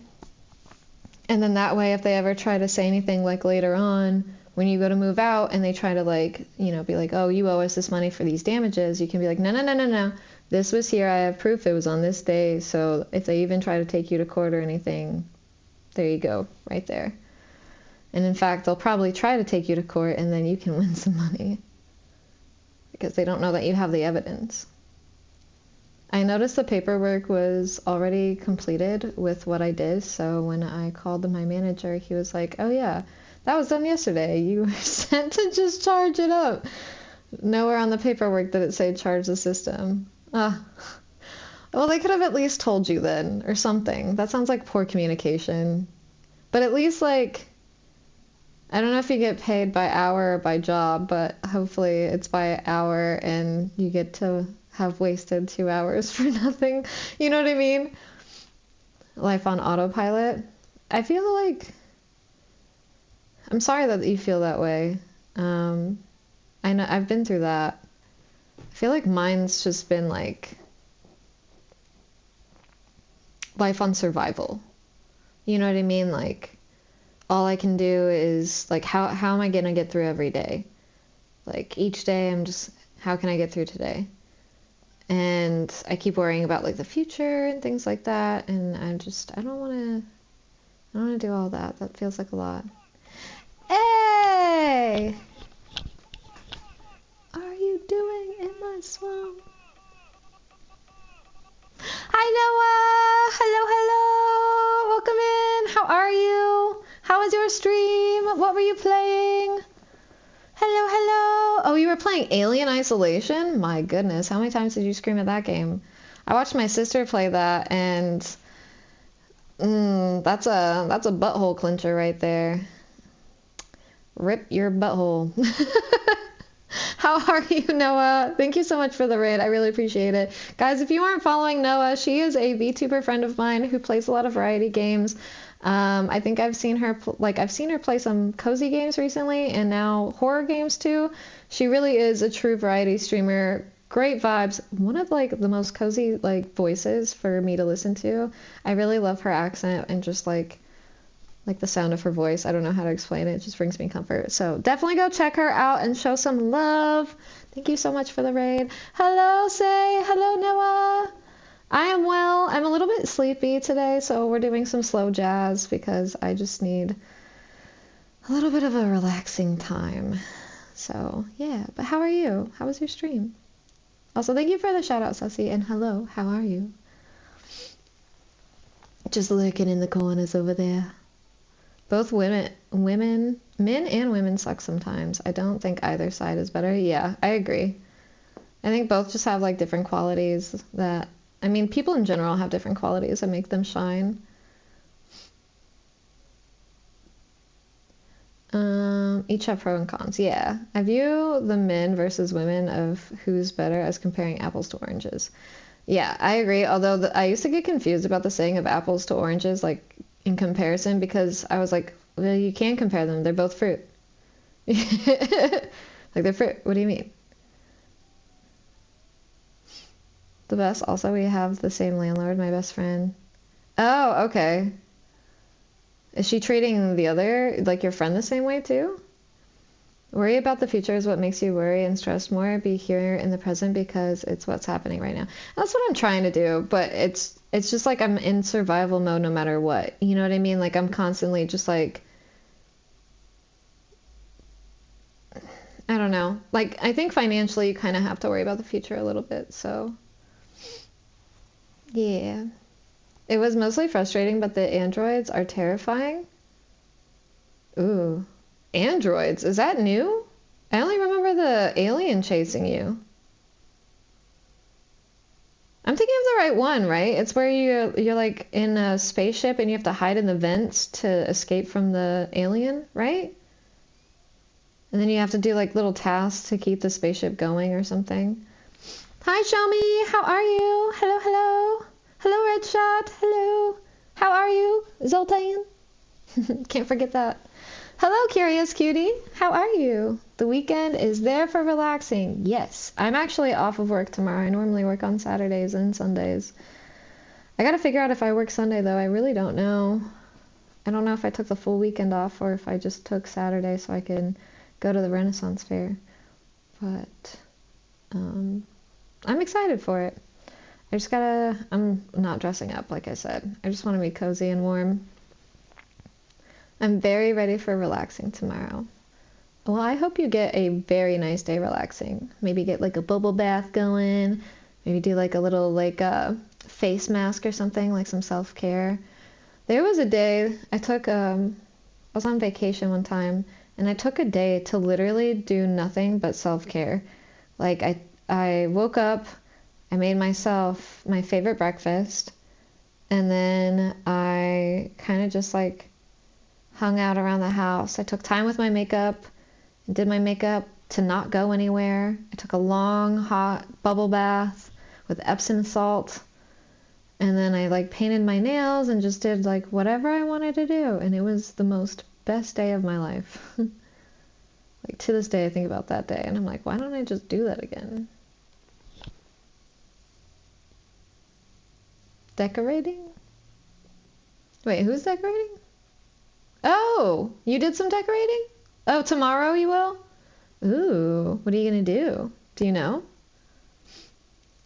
[SPEAKER 1] And then that way, if they ever try to say anything, like, later on, when you go to move out and they try to, like, you know, be like, oh, you owe us this money for these damages, you can be like, no. This was here. I have proof it was on this day. So if they even try to take you to court or anything, there you go, right there. And in fact, they'll probably try to take you to court, and then you can win some money because they don't know that you have the evidence. I noticed the paperwork was already completed with what I did. So when I called my manager, he was like, oh yeah, that was done yesterday. You were sent to just charge it up. Nowhere on the paperwork did it say charge the system. Well, they could have at least told you then, or something. That sounds like poor communication. But at least, like, I don't know if you get paid by hour or by job, but hopefully it's by hour and you get to have wasted 2 hours for nothing. You know what I mean? Life on autopilot. I feel like, I'm sorry that you feel that way. I know I've been through that. I feel like mine's just been, like, life on survival. You know what I mean? Like, all I can do is, like, how am I gonna get through every day? Like, each day I'm just, how can I get through today? And I keep worrying about, like, the future and things like that, and I don't want to do all that. That feels like a lot. Hey! Are you doing in my swamp? Hi, Noah! Hello! Welcome in! How are you? How was your stream? What were you playing? Hello! Oh, you were playing Alien Isolation? My goodness, how many times did you scream at that game? I watched my sister play that, and that's a butthole clincher right there. Rip your butthole. How are you, Noah? Thank you so much for the raid. I really appreciate it. Guys, if you aren't following Noah, she is a VTuber friend of mine who plays a lot of variety games. I think I've seen her play some cozy games recently, and now horror games too. She really is a true variety streamer. great vibes. One of like the most cozy like voices for me to listen to. I really love her accent and just like the sound of her voice. I don't know how to explain it. It just brings me comfort. So definitely go check her out and show some love. Thank you so much for the raid. Hello, Say. Hello, Noah. I am well. I'm a little bit sleepy today, so we're doing some slow jazz because I just need a little bit of a relaxing time. So, yeah. But how are you? How was your stream? Also, thank you for the shout out, Sussy. And hello, how are you? Just lurking in the corners over there. Both men and women suck sometimes. I don't think either side is better. Yeah, I agree. I think both just have like different qualities that, I mean, people in general have different qualities that make them shine. Each have pros and cons. Yeah, I view the men versus women of who's better as comparing apples to oranges. Yeah, I agree. Although I used to get confused about the saying of apples to oranges, like in comparison, because I was like, well, you can't compare them. They're both fruit. Like they're fruit. What do you mean? The best. Also, we have the same landlord, my best friend. Oh, okay. Is she treating the other, like your friend, the same way too? Worry about the future is what makes you worry and stress more. Be here in the present because it's what's happening right now. That's what I'm trying to do, but it's just like I'm in survival mode no matter what. You know what I mean? Like I'm constantly just like, I don't know. Like I think financially you kind of have to worry about the future a little bit. So yeah. It was mostly frustrating, but the androids are terrifying. Ooh. Androids? Is that new? I only remember the alien chasing you. I'm thinking of the right one, right? It's where you're like in a spaceship and you have to hide in the vents to escape from the alien, right? And then you have to do like little tasks to keep the spaceship going or something. Hi, Shomi. How are you? Hello, hello. Hello, Redshot. Hello. How are you? Zoltan. Can't forget that. Hello, Curious Cutie. How are you? The weekend is there for relaxing. Yes. I'm actually off of work tomorrow. I normally work on Saturdays and Sundays. I gotta figure out if I work Sunday, though. I really don't know. I don't know if I took the full weekend off or if I just took Saturday so I could go to the Renaissance Fair. But I'm excited for it. I'm not dressing up, like I said. I just want to be cozy and warm. I'm very ready for relaxing tomorrow. Well, I hope you get a very nice day relaxing. Maybe get like a bubble bath going. Maybe do like a little like face mask or something, like some self-care. There was a day I took, I was on vacation one time, and I took a day to literally do nothing but self-care. Like I woke up, I made myself my favorite breakfast, and then I kind of just like hung out around the house. I took time with my makeup and did my makeup to not go anywhere. I took a long, hot bubble bath with Epsom salt. And then I like painted my nails and just did like whatever I wanted to do. And it was the most best day of my life. Like to this day, I think about that day and I'm like, why don't I just do that again? Decorating? Wait, who's decorating? Oh, you did some decorating? Oh, tomorrow you will? Ooh, what are you gonna do? Do you know?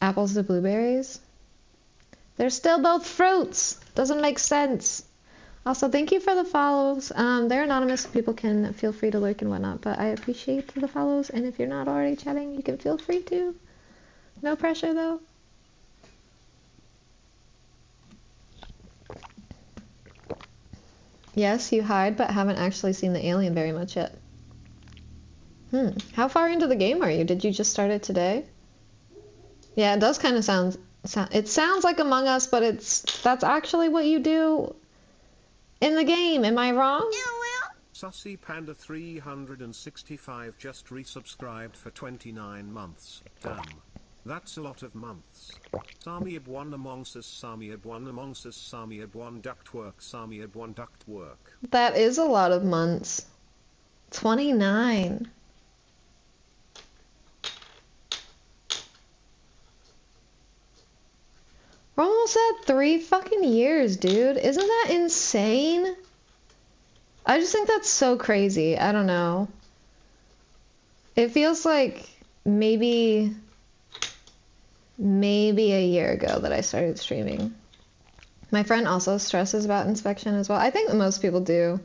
[SPEAKER 1] Apples to blueberries? They're still both fruits. Doesn't make sense. Also, thank you for the follows. They're anonymous. People can feel free to lurk and whatnot, but I appreciate the follows. And if you're not already chatting, you can feel free to. No pressure, though. Yes, you hide, but haven't actually seen the alien very much yet. How far into the game are you? Did you just start it today? Yeah, it does kind of sound. It sounds like Among Us, but that's actually what you do in the game. Am I wrong?
[SPEAKER 2] Sussy Panda 365 just resubscribed for 29 months. Damn. That's a lot of months. Samiab 1 amongst us, Samiab 1 amongst us, Samiab 1 ductwork, Samiab 1 ductwork.
[SPEAKER 1] That is a lot of months. 29. We're almost at 3 fucking years, dude. Isn't that insane? I just think that's so crazy. I don't know. It feels like maybe a year ago that I started streaming. My friend also stresses about inspection as well. I think most people do.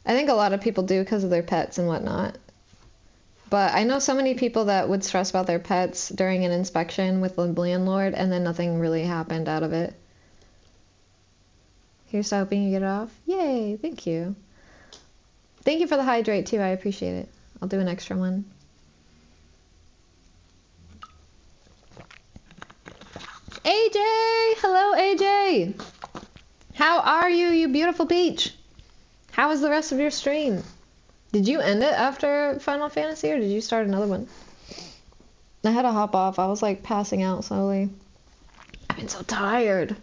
[SPEAKER 1] I think a lot of people do because of their pets and whatnot. But I know so many people that would stress about their pets during an inspection with the landlord, and then nothing really happened out of it. Here's hoping you get it off. Yay, thank you. Thank you for the hydrate too, I appreciate it. I'll do an extra one. AJ! Hello, AJ! How are you, you beautiful peach? How was the rest of your stream? Did you end it after Final Fantasy, or did you start another one? I had to hop off. I was like passing out slowly. I've been so tired.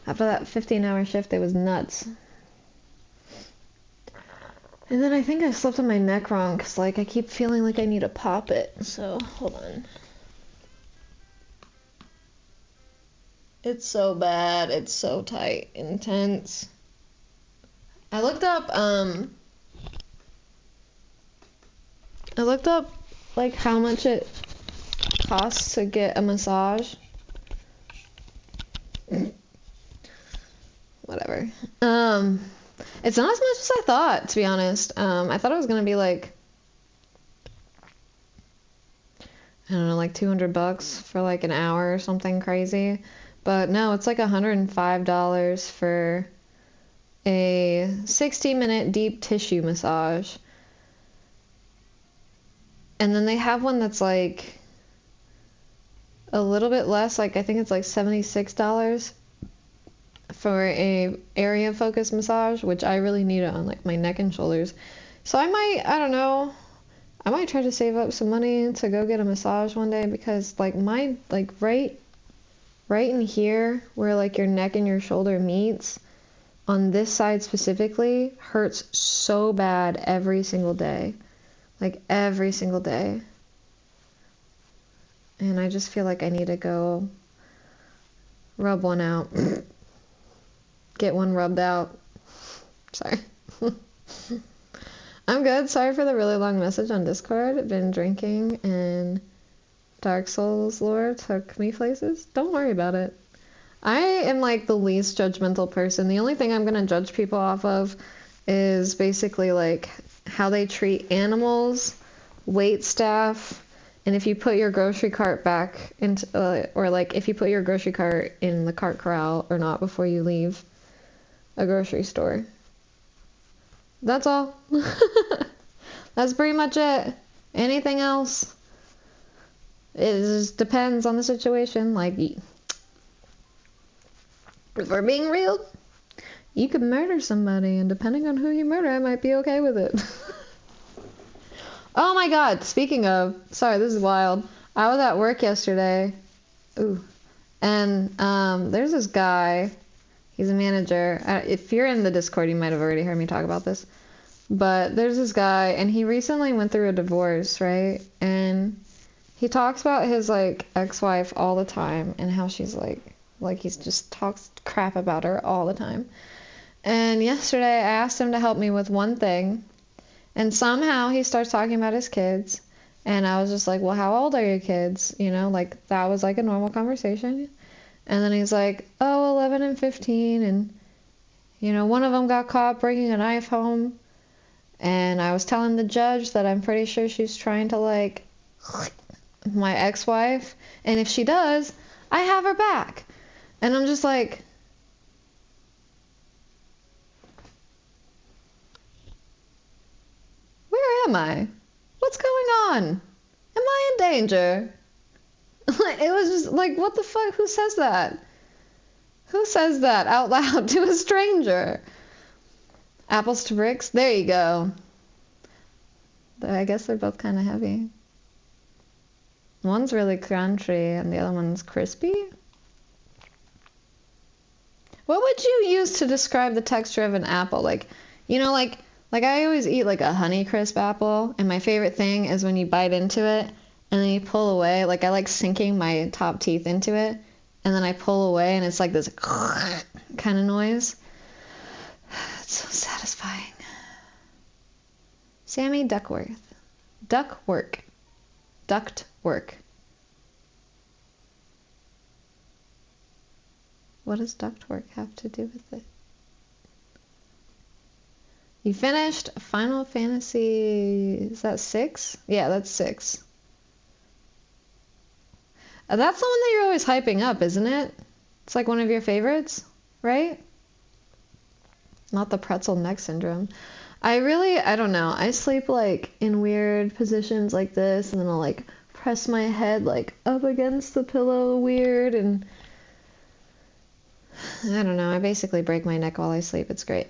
[SPEAKER 1] After that 15-hour shift, it was nuts. And then I think I slept on my neck wrong, because like I keep feeling like I need to pop it. So, hold on. It's so bad. It's so tight. Intense. I looked up like how much it costs to get a massage. Whatever. It's not as much as I thought, to be honest. I thought it was gonna be like, I don't know, like $200 for like an hour or something crazy. But no, it's like $105 for a 60-minute deep tissue massage. And then they have one that's like a little bit less, like I think it's like $76 for a area focused massage, which I really need it on like my neck and shoulders. So I don't know, I might try to save up some money to go get a massage one day, because like my, like right in here where like your neck and your shoulder meets, on this side specifically, hurts so bad every single day. Like every single day. And I just feel like I need to go rub one out. Get one rubbed out. Sorry. I'm good. Sorry for the really long message on Discord. I've been drinking and Dark Souls lore took me places. Don't worry about it. I am like the least judgmental person. The only thing I'm going to judge people off of is basically like how they treat animals, wait staff, and if you put your grocery cart back into, or like if you put your grocery cart in the cart corral or not before you leave a grocery store. That's all. That's pretty much it. Anything else? It just depends on the situation. Like, if we're being real, you could murder somebody, and depending on who you murder, I might be okay with it. Oh my god, speaking of, sorry, this is wild. I was at work yesterday. Ooh. And there's this guy. He's a manager. If you're in the Discord, you might have already heard me talk about this. But there's this guy, and he recently went through a divorce, right? And he talks about his, like, ex-wife all the time, and how she's, like he's just talks crap about her all the time. And yesterday I asked him to help me with one thing, and somehow he starts talking about his kids, and I was just like, well, how old are your kids? You know, like, that was like a normal conversation. And then he's like, oh, 11 and 15, and, you know, one of them got caught bringing a knife home, and I was telling the judge that I'm pretty sure she's trying to, like, my ex-wife, and if she does, I have her back. And I'm just like, where am I? What's going on? Am I in danger? It was just like, what the fuck? Who says that? Who says that out loud to a stranger? Apples to bricks? There you go. I guess they're both kind of heavy. One's really crunchy and the other one's crispy. What would you use to describe the texture of an apple? Like, you know, like I always eat like a Honeycrisp apple, and my favorite thing is when you bite into it and then you pull away. Like, I like sinking my top teeth into it, and then I pull away and it's like this kind of noise. It's so satisfying. Sammy Duckworth. Duckwork. Ductwork. What does ductwork have to do with it? You finished Final Fantasy, is that 6? Yeah, that's 6. That's the one that you're always hyping up, isn't it? It's like one of your favorites, right? Not the pretzel neck syndrome. I don't know. I sleep like in weird positions like this, and then I'll like press my head like up against the pillow weird, and I don't know. I basically break my neck while I sleep. It's great.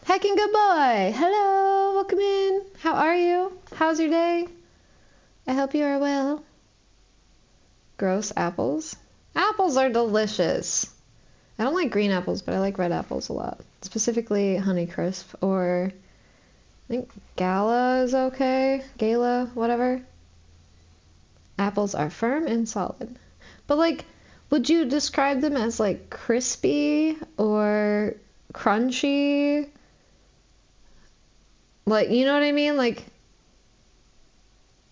[SPEAKER 1] Heckin' good boy! Hello! Welcome in! How are you? How's your day? I hope you are well. Gross apples. Apples are delicious. I don't like green apples, but I like red apples a lot. Specifically Honeycrisp, or I think Gala is okay. Gala, whatever. Apples are firm and solid. But like, would you describe them as like crispy or crunchy? Like, you know what I mean? Like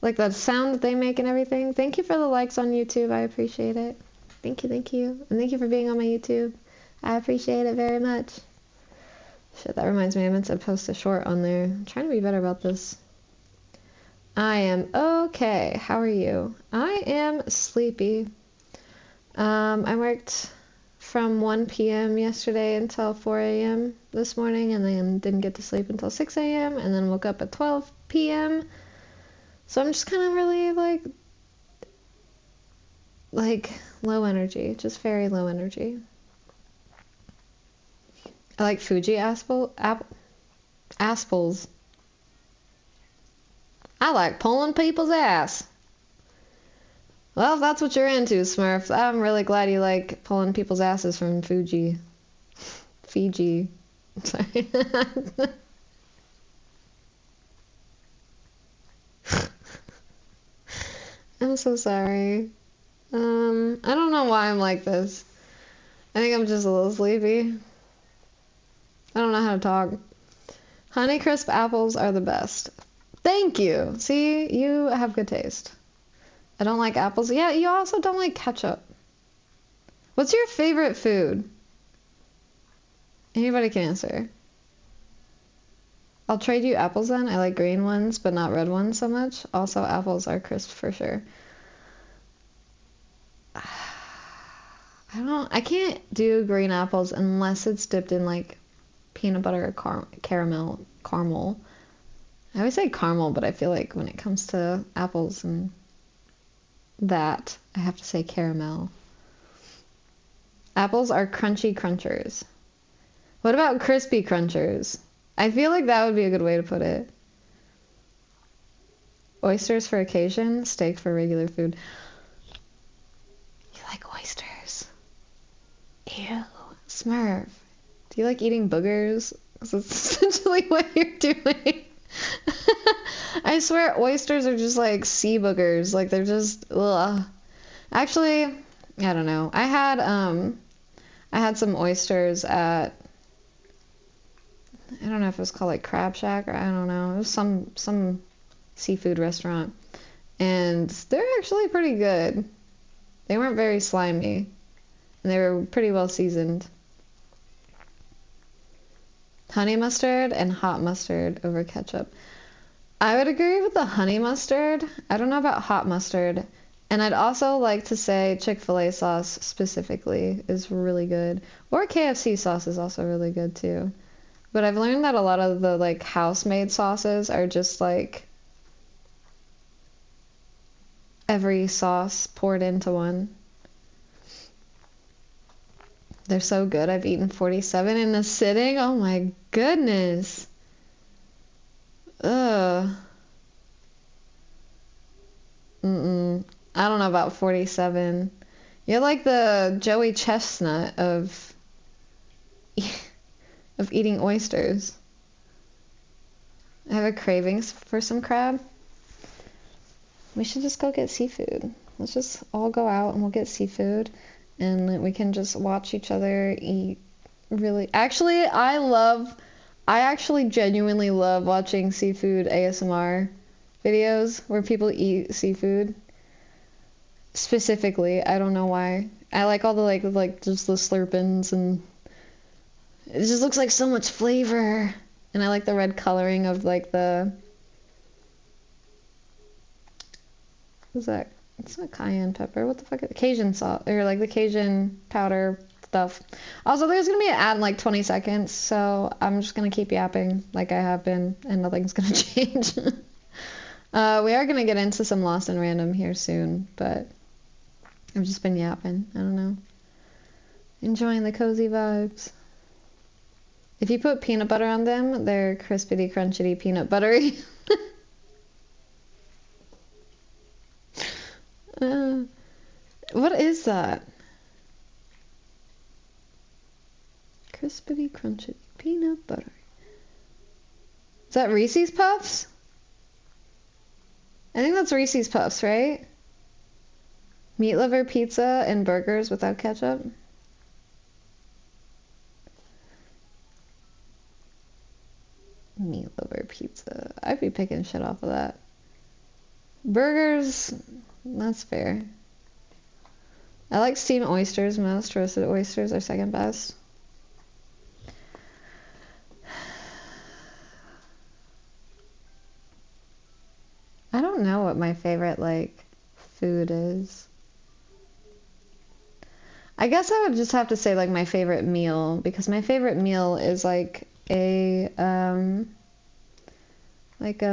[SPEAKER 1] the sound that they make and everything. Thank you for the likes on YouTube. I appreciate it. Thank you, thank you. And thank you for being on my YouTube. I appreciate it very much. Shit, that reminds me, I meant to post a short on there. I'm trying to be better about this. I am okay. How are you? I am sleepy. I worked from 1 p.m. yesterday until 4 a.m. this morning, and then didn't get to sleep until 6 a.m., and then woke up at 12 p.m. So I'm just kind of really like low energy, just very low energy. I like Fuji aspals. I like pulling people's ass. Well, if that's what you're into, Smurf, I'm really glad you like pulling people's asses from Fuji. Fiji. Sorry. I'm so sorry. I don't know why I'm like this. I think I'm just a little sleepy. I don't know how to talk. Honeycrisp apples are the best. Thank you. See, you have good taste. I don't like apples. Yeah, you also don't like ketchup. What's your favorite food? Anybody can answer. I'll trade you apples then. I like green ones, but not red ones so much. Also, apples are crisp for sure. I can't do green apples unless it's dipped in like peanut butter or caramel. I always say caramel, but I feel like when it comes to apples and that, I have to say caramel. Apples are crunchy crunchers. What about crispy crunchers? I feel like that would be a good way to put it. Oysters for occasion, steak for regular food. You like oysters? Ew. Smurf. Do you like eating boogers? Because that's essentially what you're doing. I swear oysters are just like sea boogers. Like they're just, ugh. Actually, I don't know. I had some oysters at, I don't know if it was called like Crab Shack or I don't know. It was some seafood restaurant. And they're actually pretty good. They weren't very slimy. And they were pretty well seasoned. Honey mustard and hot mustard over ketchup. I would agree with the honey mustard. I don't know about hot mustard. And I'd also like to say Chick-fil-A sauce specifically is really good. Or KFC sauce is also really good too. But I've learned that a lot of the like house-made sauces are just like every sauce poured into one. They're so good. I've eaten 47 in a sitting. Oh my goodness. Ugh. I don't know about 47. You're like the Joey Chestnut of eating oysters. I have a cravings for some crab. We should just go get seafood. Let's just all go out and we'll get seafood. and we can just watch each other eat. Really, actually, I actually genuinely love watching seafood ASMR videos where people eat seafood. Specifically, I don't know why. I like all the like just the slurpins, and it just looks like so much flavor. And I like the red coloring of like the, what's that? It's not cayenne pepper. What the fuck is it? Cajun salt, or like the Cajun powder stuff. Also, there's gonna be an ad in like 20 seconds, so I'm just gonna keep yapping like I have been, and nothing's gonna change. We are gonna get into some Lost and Random here soon, but I've just been yapping. I don't know. Enjoying the cozy vibes. If you put peanut butter on them, they're crispity, crunchity, peanut buttery. What is that? Crispity, crunchy, peanut butter. Is that Reese's Puffs? I think that's Reese's Puffs, right? Meat liver pizza and burgers without ketchup. Meat liver pizza. I'd be picking shit off of that. Burgers, that's fair. I like steamed oysters most. Roasted oysters are second best. I don't know what my favorite, like, food is. I guess I would just have to say, like, my favorite meal, because my favorite meal is, like, a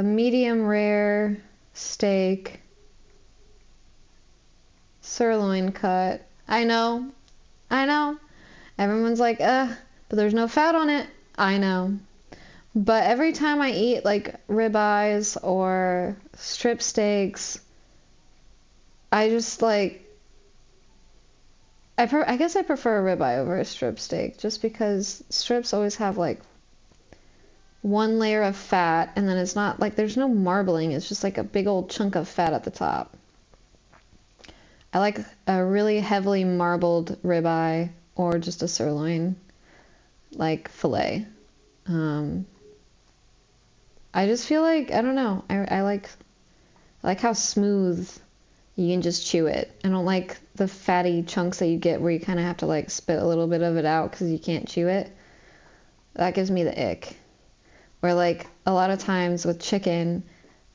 [SPEAKER 1] medium rare steak, sirloin cut. I know. Everyone's like, but there's no fat on it. I know. But every time I eat like ribeyes or strip steaks, I just like, I guess I prefer a ribeye over a strip steak, just because strips always have like one layer of fat, and then it's not like, there's no marbling, it's just like a big old chunk of fat at the top. I like a really heavily marbled ribeye or just a sirloin, like fillet. I just feel like, I don't know, I like how smooth you can just chew it. I don't like the fatty chunks that you get where you kind of have to like spit a little bit of it out because you can't chew it. That gives me the ick. Or like a lot of times with chicken,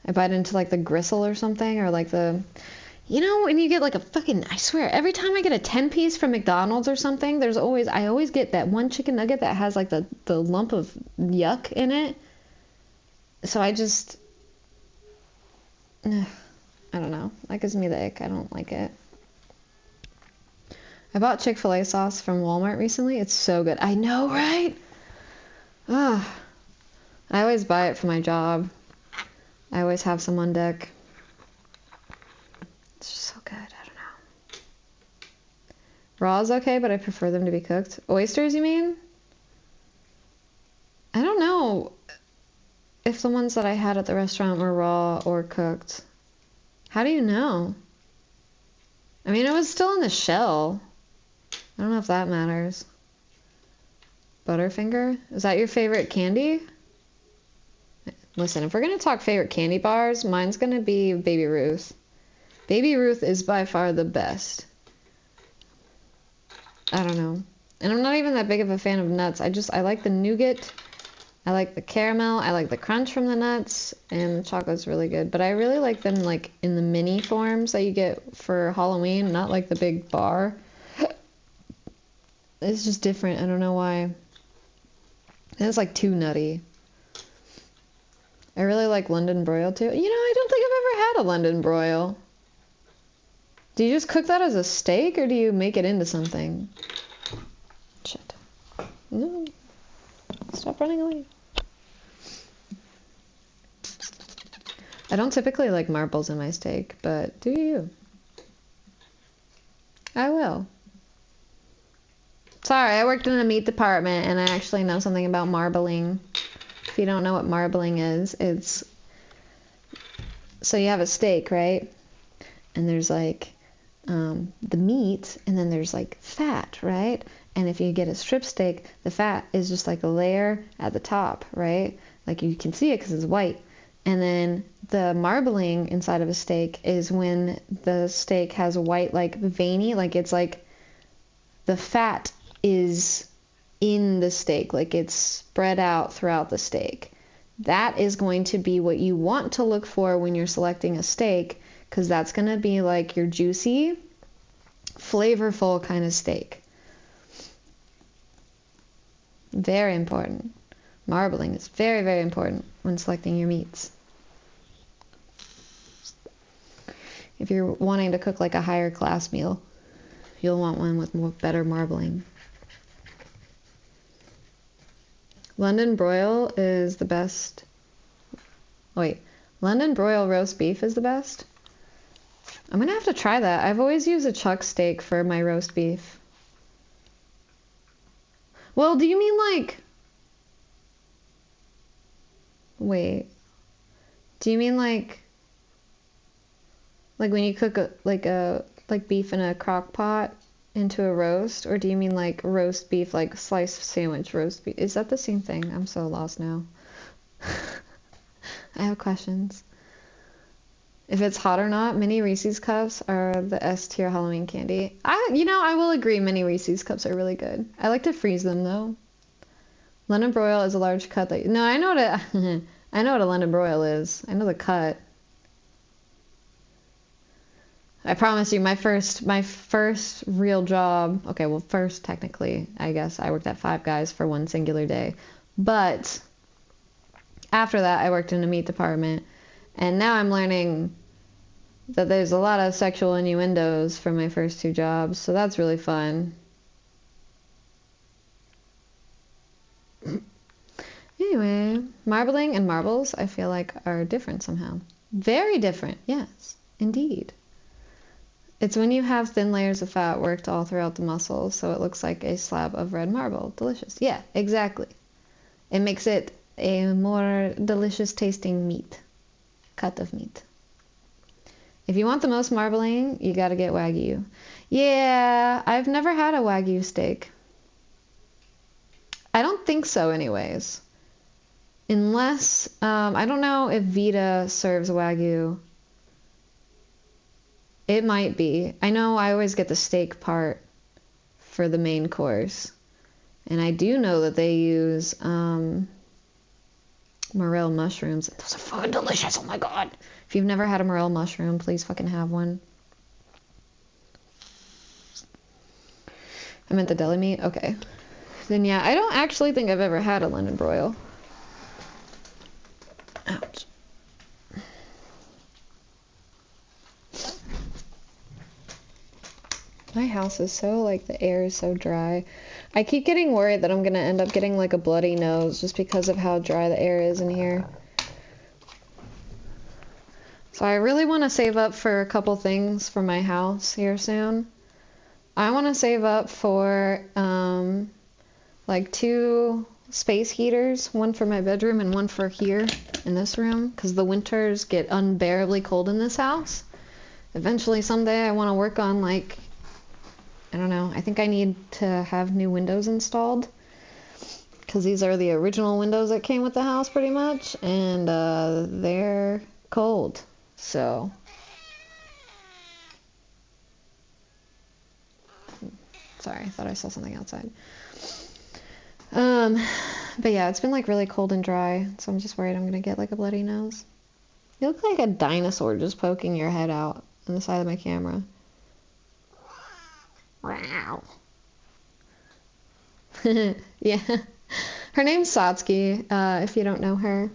[SPEAKER 1] I bite into like the gristle or something, or like the, you know, when you get like a fucking, I swear, every time I get a 10-piece from McDonald's or something, I always get that one chicken nugget that has like the lump of yuck in it. So I just, I don't know. That gives me the ick. I don't like it. I bought Chick-fil-A sauce from Walmart recently. It's so good. I know, right? Ugh. I always buy it for my job. I always have some on deck. It's just so good. I don't know. Raw is okay, but I prefer them to be cooked. Oysters, you mean? I don't know if the ones that I had at the restaurant were raw or cooked. How do you know? I mean, it was still in the shell. I don't know if that matters. Butterfinger? Is that your favorite candy? Listen, if we're going to talk favorite candy bars, mine's going to be Baby Ruth. Baby Ruth is by far the best. I don't know. And I'm not even that big of a fan of nuts. I like the nougat. I like the caramel. I like the crunch from the nuts. And the chocolate's really good. But I really like them like in the mini forms that you get for Halloween, not like the big bar. It's just different. I don't know why. And it's like too nutty. I really like London broil too. You know, I don't think I've ever had a London broil. Do you just cook that as a steak, or do you make it into something? Shit. No. Stop running away. I don't typically like marbles in my steak, but do you? I will. Sorry, I worked in the meat department, and I actually know something about marbling. If you don't know what marbling is, it's, so you have a steak, right? And there's like the meat, and then there's like fat, right? And if you get a strip steak, the fat is just like a layer at the top, right? Like you can see it because it's white. And then the marbling inside of a steak is when the steak has a white, like veiny, like it's like the fat is in the steak, like it's spread out throughout the steak. That is going to be what you want to look for when you're selecting a steak, because that's going to be like your juicy, flavorful kind of steak. Very important. Marbling is very, very important when selecting your meats. If you're wanting to cook like a higher class meal, you'll want one with better marbling. London broil is the best. Wait, London broil roast beef is the best? I'm gonna have to try that. I've always used a chuck steak for my roast beef. Well, do you mean like... Wait. Do you mean like when you cook like beef in a crock pot into a roast, or do you mean like roast beef, like sliced sandwich roast beef? Is that the same thing? I'm so lost now. I have questions. If it's hot or not, mini Reese's Cups are the S tier Halloween candy. I will agree, mini Reese's Cups are really good. I like to freeze them though. London broil is a large cut that... No, I know what a London broil is. I know the cut. I promise you, my first real job... Okay, well, first, technically, I guess, I worked at Five Guys for one singular day. But after that, I worked in the meat department. And now I'm learning that there's a lot of sexual innuendos from my first two jobs. So that's really fun. Anyway, marbling and marbles, I feel like, are different somehow. Very different, yes, indeed. It's when you have thin layers of fat worked all throughout the muscles, so it looks like a slab of red marble. Delicious. Yeah, exactly. It makes it a more delicious tasting meat. Cut of meat. If you want the most marbling, you gotta get Wagyu. Yeah, I've never had a Wagyu steak. I don't think so anyways. Unless, I don't know if Vita serves Wagyu. It might be. I know I always get the steak part for the main course. And I do know that they use morel mushrooms. Those are fucking delicious. Oh my god. If you've never had a morel mushroom, please fucking have one. I meant the deli meat? Okay. Then yeah, I don't actually think I've ever had a London broil. Ouch. My house is so, like, the air is so dry. I keep getting worried that I'm gonna end up getting, like, a bloody nose just because of how dry the air is in here. So I really want to save up for a couple things for my house here soon. I want to save up for, like, 2 space heaters, one for my bedroom and one for here in this room, because the winters get unbearably cold in this house. Eventually, someday, I want to work on, like, I don't know, I think I need to have new windows installed, because these are the original windows that came with the house pretty much, and they're cold, so... Sorry, I thought I saw something outside. But yeah, it's been like really cold and dry, so I'm just worried I'm gonna get like a bloody nose. You look like a dinosaur just poking your head out on the side of my camera. Wow. Yeah. Her name's Satsuki, if you don't know her.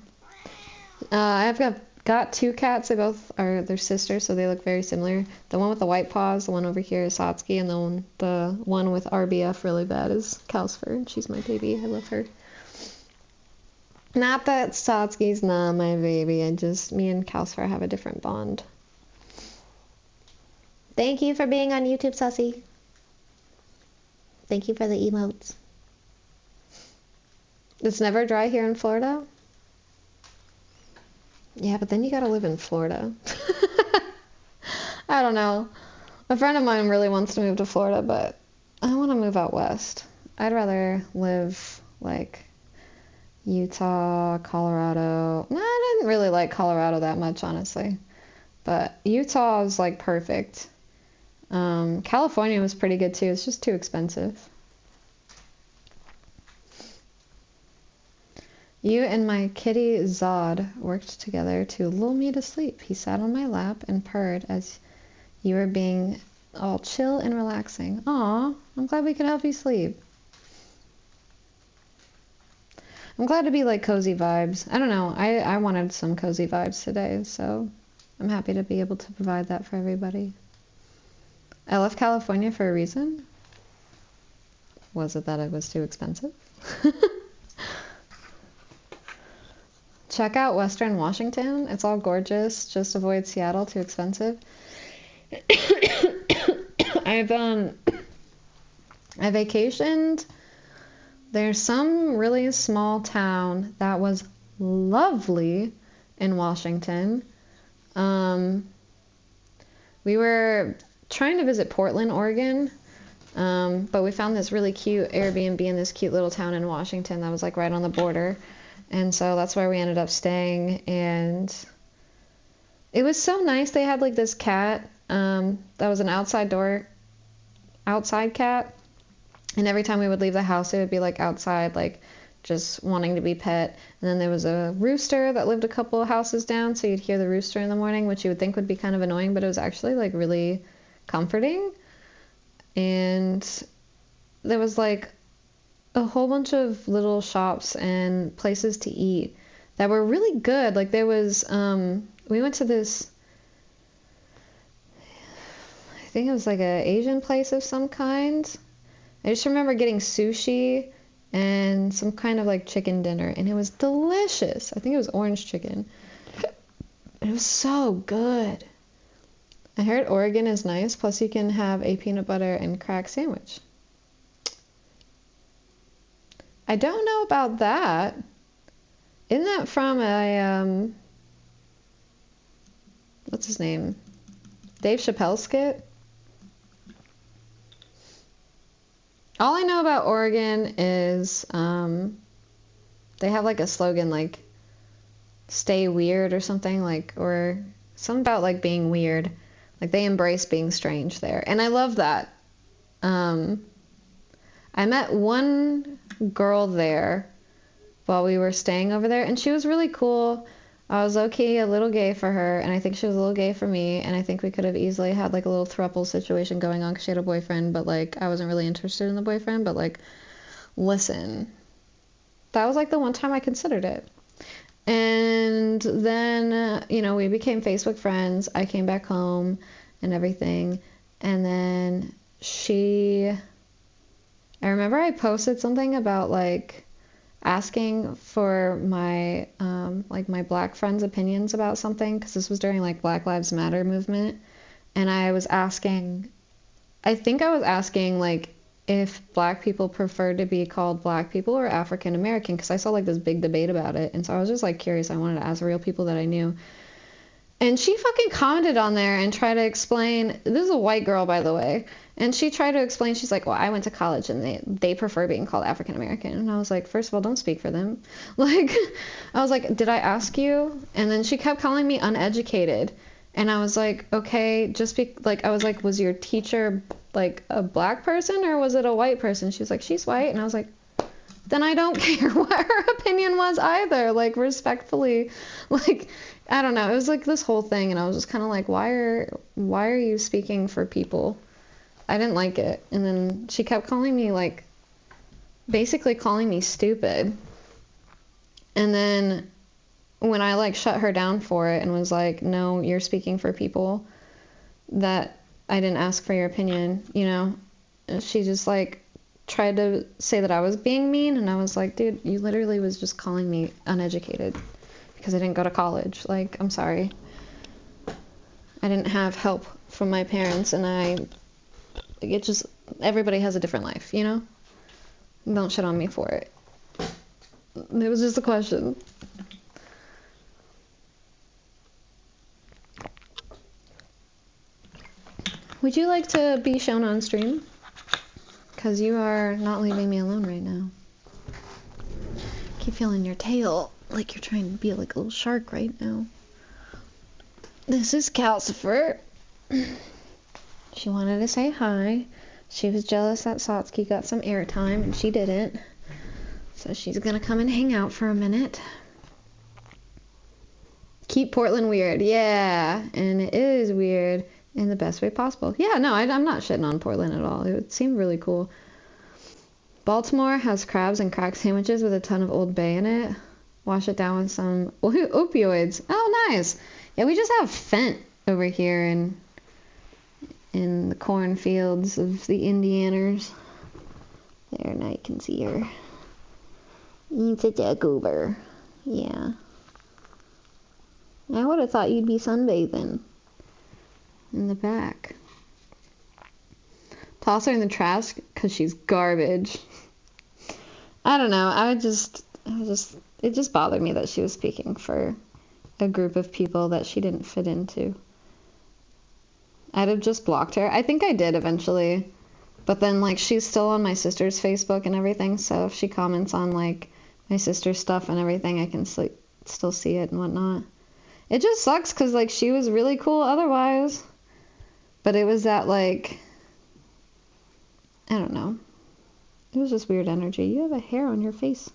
[SPEAKER 1] I've got 2 cats. They're sisters, so they look very similar. The one with the white paws, the one over here is Satsuki, and the one with RBF really bad is Calcifer. She's my baby. I love her. Not that Satsuki's not my baby. Me and Calcifer have a different bond. Thank you for being on YouTube, Sussy. Thank you for the emotes. It's never dry here in Florida? Yeah, but then you gotta live in Florida. I don't know. A friend of mine really wants to move to Florida, but I want to move out west. I'd rather live like Utah, Colorado. No, I didn't really like Colorado that much, honestly. But Utah was like perfect. California was pretty good too. It's just too expensive. You and my kitty Zod worked together to lull me to sleep. He sat on my lap and purred as you were being all chill and relaxing. Aw, I'm glad we could help you sleep. I'm glad to be like cozy vibes. I don't know. I wanted some cozy vibes today, so I'm happy to be able to provide that for everybody. I left California for a reason. Was it that it was too expensive? Check out Western Washington. It's all gorgeous. Just avoid Seattle, too expensive. I vacationed. There's some really small town that was lovely in Washington. We were trying to visit Portland, Oregon, but we found this really cute Airbnb in this cute little town in Washington that was like right on the border. And so that's where we ended up staying. And it was so nice. They had like this cat that was an outside cat. And every time we would leave the house, it would be like outside, like just wanting to be pet. And then there was a rooster that lived a couple of houses down. So you'd hear the rooster in the morning, which you would think would be kind of annoying, but it was actually like really comforting. And there was like a whole bunch of little shops and places to eat that were really good. Like there was, we went to this, I think it was like an Asian place of some kind. I just remember getting sushi and some kind of like chicken dinner, and it was delicious. I think it was orange chicken. It was so good. I heard Oregon is nice, plus you can have a peanut butter and crack sandwich. I don't know about that. Isn't that from a, what's his name? Dave Chappelle skit? All I know about Oregon is they have like a slogan like stay weird or something, like, or something about like being weird. Like they embrace being strange there. And I love that. I met one girl there while we were staying over there, and she was really cool. I was low-key a little gay for her, and I think she was a little gay for me, and I think we could have easily had like a little throuple situation going on because she had a boyfriend, but like I wasn't really interested in the boyfriend. But like, listen, that was like the one time I considered it. And then, we became Facebook friends. I came back home and everything, and then I remember I posted something about like asking for my my black friends' opinions about something, because this was during like Black Lives Matter movement, and I think I was asking like if black people prefer to be called black people or African American, because I saw like this big debate about it, and so I was just like curious. I wanted to ask real people that I knew. And she fucking commented on there and tried to explain. This is a white girl, by the way. And she tried to explain. She's like, well, I went to college and they prefer being called African American. And I was like, first of all, don't speak for them. Like, I was like, did I ask you? And then she kept calling me uneducated. And I was like, okay, I was like, was your teacher like a black person or was it a white person? She was like, she's white. And I was like, then I don't care what her opinion was either. Like, respectfully, like, I don't know. It was like this whole thing, and I was just kind of like, why are you speaking for people? I didn't like it. And then she kept calling me like, basically calling me stupid. And then when I like shut her down for it and was like, no, you're speaking for people, that I didn't ask for your opinion, and she just like tried to say that I was being mean, and I was like, dude, you literally was just calling me uneducated because I didn't go to college. Like, I'm sorry. I didn't have help from my parents, and everybody has a different life, Don't shit on me for it. It was just a question.
[SPEAKER 3] Would you like to be shown on stream? Because you are not leaving me alone right now. Keep feeling your tail like you're trying to be like a little shark right now. This is Calcifer. She wanted to say hi. She was jealous that Satsuki got some airtime and she didn't. So she's gonna come and hang out for a minute. Keep Portland weird. Yeah, and it is weird in the best way possible. Yeah, no, I'm not shitting on Portland at all. It seemed really cool. Baltimore has crabs and crack sandwiches with a ton of Old Bay in it. Wash it down with some opioids. Oh, nice. Yeah, we just have Fent over here in the cornfields of the Indianers. There, now you can see her. It's a goober. Yeah. I would have thought you'd be sunbathing in the back. Toss her in the trash because she's garbage. I don't know. It just bothered me that she was speaking for a group of people that she didn't fit into. I'd have just blocked her. I think I did eventually. But then, like, she's still on my sister's Facebook and everything, so if she comments on, like, my sister's stuff and everything, I can still see it and whatnot. It just sucks because, like, she was really cool otherwise. But it was that, like, I don't know. It was just weird energy. You have a hair on your face.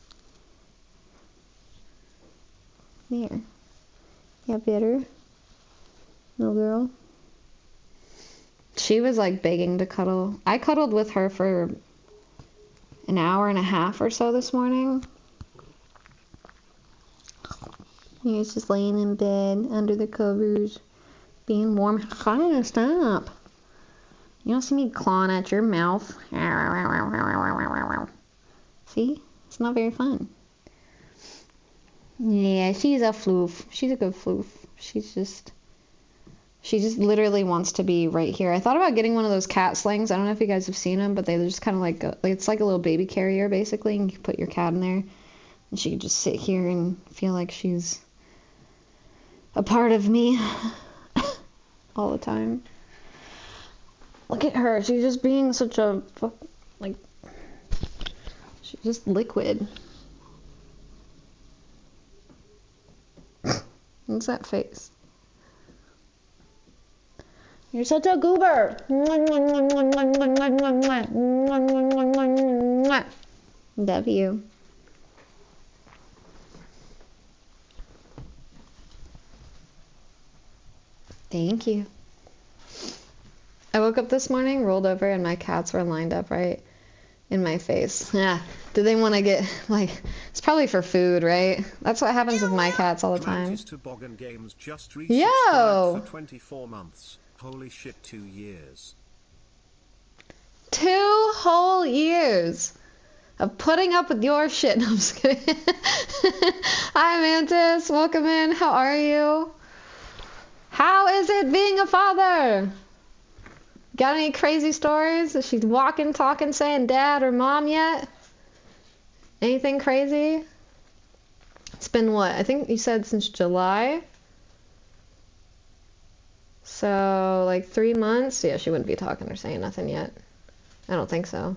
[SPEAKER 3] There. Yeah, better. No, girl. She was, like, begging to cuddle. I cuddled with her for an hour and a half or so this morning. He was just laying in bed under the covers, being warm. Stop. You don't see me clawing at your mouth. See? It's not very fun. Yeah, she's a floof. She's a good floof. She just literally wants to be right here. I thought about getting one of those cat slings. I don't know if you guys have seen them, but they just kind of like, it's like a little baby carrier basically, and you can put your cat in there. And she could just sit here and feel like she's a part of me all the time. Look at her. She's just being such a, like, she's just liquid. What's that face? You're such a goober. Love you. Thank you. I woke up this morning, rolled over, and my cats were lined up right in my face. Yeah. Do they want to get, like, it's probably for food, right? That's what happens with my cats all the time. Yo!
[SPEAKER 2] For 24 months. Holy shit, 2 years.
[SPEAKER 1] 2 whole years of putting up with your shit. No, I'm just kidding. Hi, Mantis. Welcome in. How are you? How is it being a father? Got any crazy stories? Is she walking, talking, saying dad or mom yet? Anything crazy? It's been what? I think you said since July. So, like 3 months? Yeah, she wouldn't be talking or saying nothing yet. I don't think so.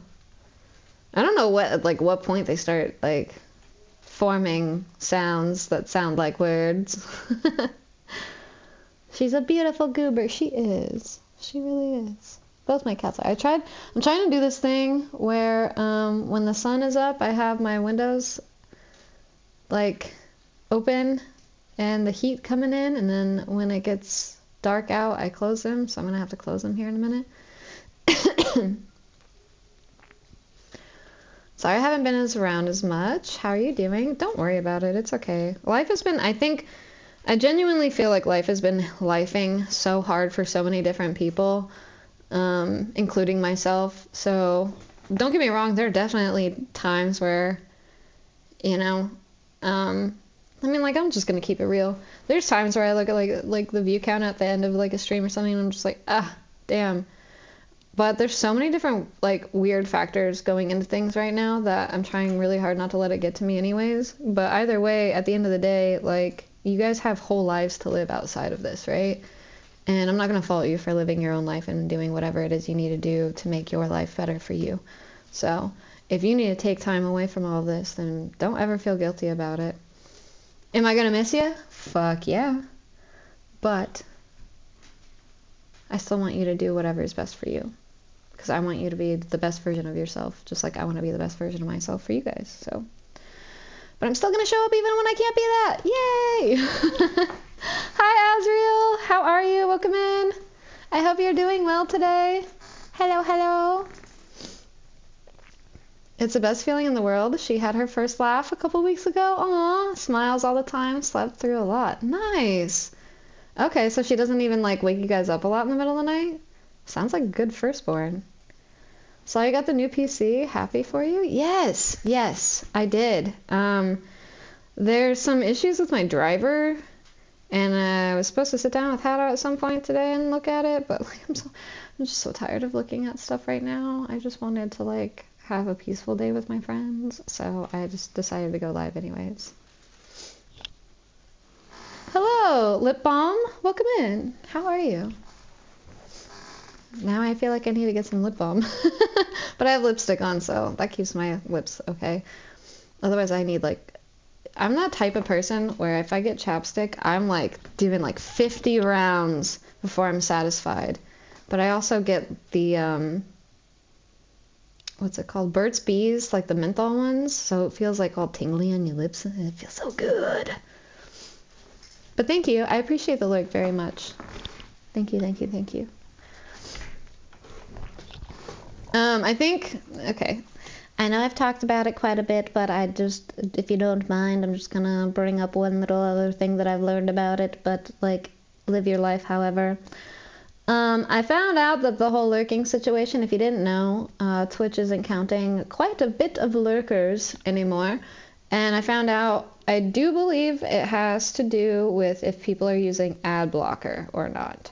[SPEAKER 1] I don't know what point they start, like, forming sounds that sound like words. She's a beautiful goober. She is. She really is. Both my cats are. I'm trying to do this thing where when the sun is up, I have my windows like open and the heat coming in, and then when it gets dark out, I close them. So I'm gonna have to close them here in a minute. Sorry I haven't been around as much. How are you doing? Don't worry about it. It's okay. Life has been, I genuinely feel like life has been lifing so hard for so many different people, including myself. So don't get me wrong, there are definitely times where, I'm just going to keep it real. There's times where I look at like the view count at the end of like a stream or something, and I'm just like, damn. But there's so many different like weird factors going into things right now that I'm trying really hard not to let it get to me anyways. But either way, at the end of the day, like, you guys have whole lives to live outside of this, right?
[SPEAKER 3] And I'm not going to fault you for living your own life and doing whatever it is you need to do to make your life better for you. So if you need to take time away from all of this, then don't ever feel guilty about it. Am I going to miss you? Fuck yeah. But I still want you to do whatever is best for you. Because I want you to be the best version of yourself, just like I want to be the best version of myself for you guys. So, but I'm still going to show up even when I can't be that. Yay! Hi, Azriel. How are you? Welcome in. I hope you're doing well today. Hello, hello. It's the best feeling in the world. She had her first laugh a couple weeks ago. Aw, smiles all the time. Slept through a lot. Nice. Okay, so she doesn't even like wake you guys up a lot in the middle of the night? Sounds like a good firstborn. So you got the new PC. Happy for you? Yes, I did. There's some issues with my driver, and I was supposed to sit down with Hato at some point today and look at it, but like I'm just so tired of looking at stuff right now. I just wanted to like have a peaceful day with my friends, so I just decided to go live anyways. Hello, Lip Balm. Welcome in. How are you? Now I feel like I need to get some lip balm. But I have lipstick on, so that keeps my lips okay. Otherwise, I need like... I'm that type of person where if I get chapstick, I'm like doing like 50 rounds before I'm satisfied. But I also get the... what's it called? Burt's Bees, like the menthol ones. So it feels like all tingly on your lips. And it feels so good. But thank you. I appreciate the lurk very much. Thank you. I think, okay, I know I've talked about it quite a bit, but I just, if you don't mind, I'm just gonna bring up one little other thing that I've learned about it, but like, live your life however. I found out that the whole lurking situation, if you didn't know, Twitch isn't counting quite a bit of lurkers anymore, and I found out, I do believe it has to do with if people are using ad blocker or not,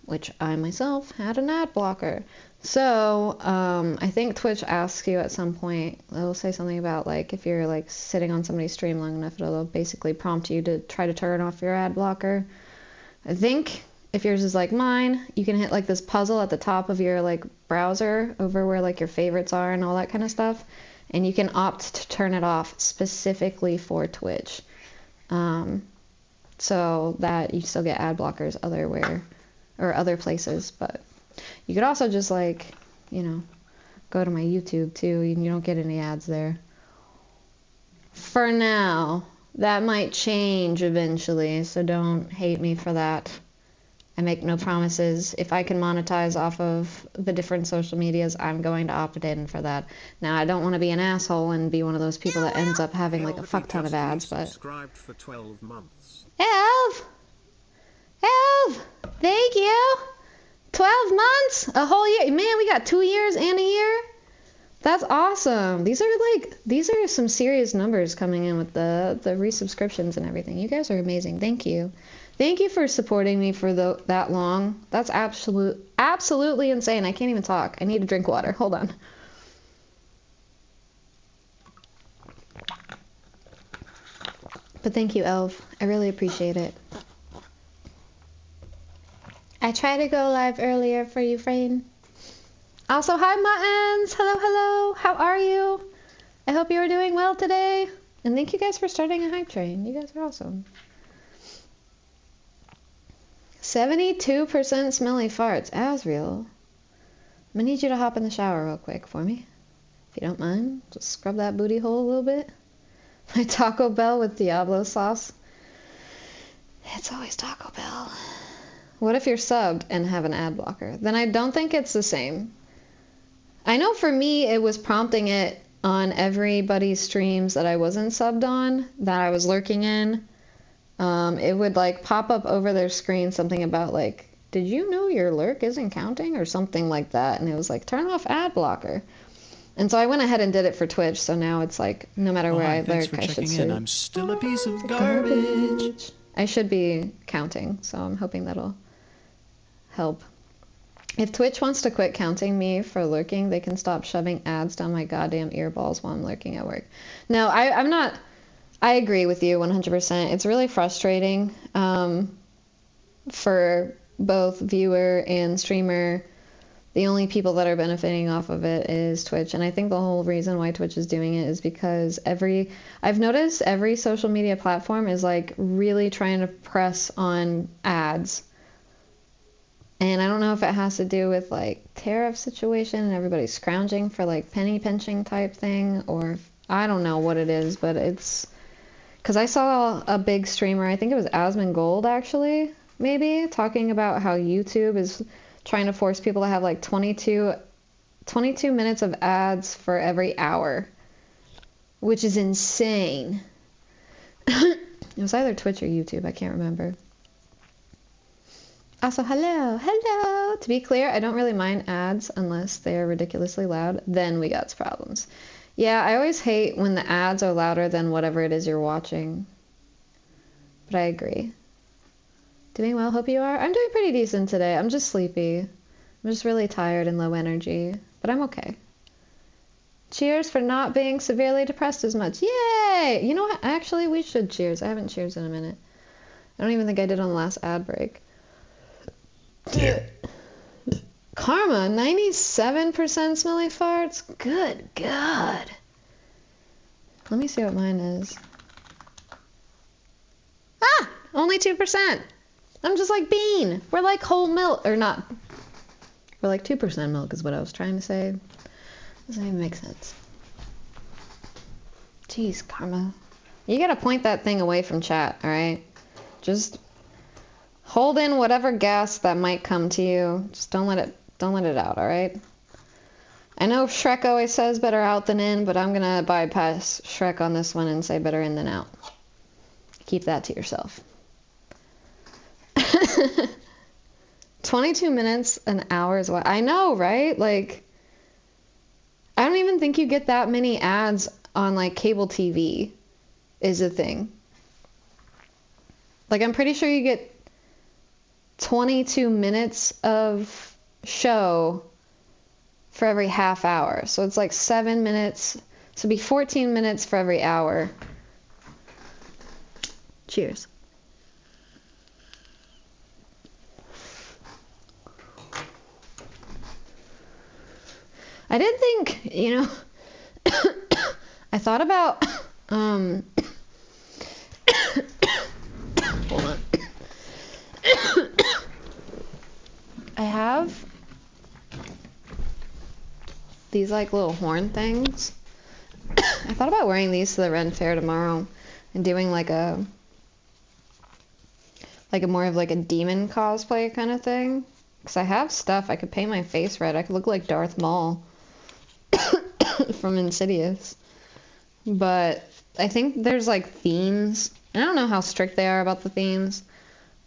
[SPEAKER 3] which I myself had an ad blocker. So, I think Twitch asks you at some point, it'll say something about like if you're like sitting on somebody's stream long enough, it'll basically prompt you to try to turn off your ad blocker. I think if yours is like mine, you can hit like this puzzle at the top of your like browser over where like your favorites are and all that kind of stuff, and you can opt to turn it off specifically for Twitch, so that you still get ad blockers other places, but you could also just like, you know, go to my YouTube too, and you don't get any ads there. For now. That might change eventually, so don't hate me for that. I make no promises. If I can monetize off of the different social medias, I'm going to opt in for that. Now, I don't want to be an asshole and be one of those people that ends up having like a fuck ton of ads, but...
[SPEAKER 2] For 12 months.
[SPEAKER 3] Elv! Thank you! 12 months? A whole year? Man, we got 2 years and a year? That's awesome. These are some serious numbers coming in with the resubscriptions and everything. You guys are amazing. Thank you. Thank you for supporting me for that long. That's absolutely insane. I can't even talk. I need to drink water. Hold on. But thank you, Elv. I really appreciate it. I tried to go live earlier for you, Frayne. Also, hi, Muttons. Hello. How are you? I hope you are doing well today. And thank you guys for starting a hype train. You guys are awesome. 72% smelly farts. Asriel. I'm gonna need you to hop in the shower real quick for me. If you don't mind. Just scrub that booty hole a little bit. My Taco Bell with Diablo sauce. It's always Taco Bell. What if you're subbed and have an ad blocker? Then I don't think it's the same. I know for me it was prompting it on everybody's streams that I wasn't subbed on, that I was lurking in. It would like pop up over their screen something about like, did you know your lurk isn't counting or something like that? And it was like, turn off ad blocker. And so I went ahead and did it for Twitch, so now it's like, no matter where I lurk, I should see.
[SPEAKER 4] I'm still a piece of garbage.
[SPEAKER 3] I should be counting, so I'm hoping that'll help. If Twitch wants to quit counting me for lurking, they can stop shoving ads down my goddamn earballs while I'm lurking at work. No, I'm not... I agree with you 100%. It's really frustrating. for both viewer and streamer. The only people that are benefiting off of it is Twitch. And I think the whole reason why Twitch is doing it is because I've noticed every social media platform is like really trying to press on ads. And I don't know if it has to do with like tariff situation and everybody's scrounging for like penny pinching type thing, or I don't know what it is, but it's because I saw a big streamer, I think it was Asmongold actually, maybe, talking about how YouTube is trying to force people to have like 22 minutes of ads for every hour, which is insane. It was either Twitch or YouTube, I can't remember. Also, hello. To be clear, I don't really mind ads unless they are ridiculously loud. Then we got problems. Yeah, I always hate when the ads are louder than whatever it is you're watching. But I agree. Doing well, hope you are. I'm doing pretty decent today. I'm just sleepy. I'm just really tired and low energy. But I'm okay. Cheers for not being severely depressed as much. Yay! You know what? Actually, we should cheers. I haven't cheers in a minute. I don't even think I did on the last ad break. Karma, 97% smelly farts? Good God. Let me see what mine is. Ah! Only 2%. I'm just like Bean. We're like whole milk. Or not. We're like 2% milk is what I was trying to say. Doesn't even make sense. Jeez, Karma. You gotta point that thing away from chat, alright? Just hold in whatever gas that might come to you. Just don't let it out, alright? I know Shrek always says better out than in, but I'm gonna bypass Shrek on this one and say better in than out. Keep that to yourself. 22 minutes an hour is what I know, right? Like, I don't even think you get that many ads on like cable TV is a thing. Like, I'm pretty sure you get 22 minutes of show for every half hour. So it's like 7 minutes. So it'd be 14 minutes for every hour. Cheers. I did think, I thought about, hold on. I have these like little horn things. I thought about wearing these to the Ren Fair tomorrow and doing like a more of like a demon cosplay kind of thing. Because I have stuff. I could paint my face red. I could look like Darth Maul from Insidious. But I think there's like themes. And I don't know how strict they are about the themes.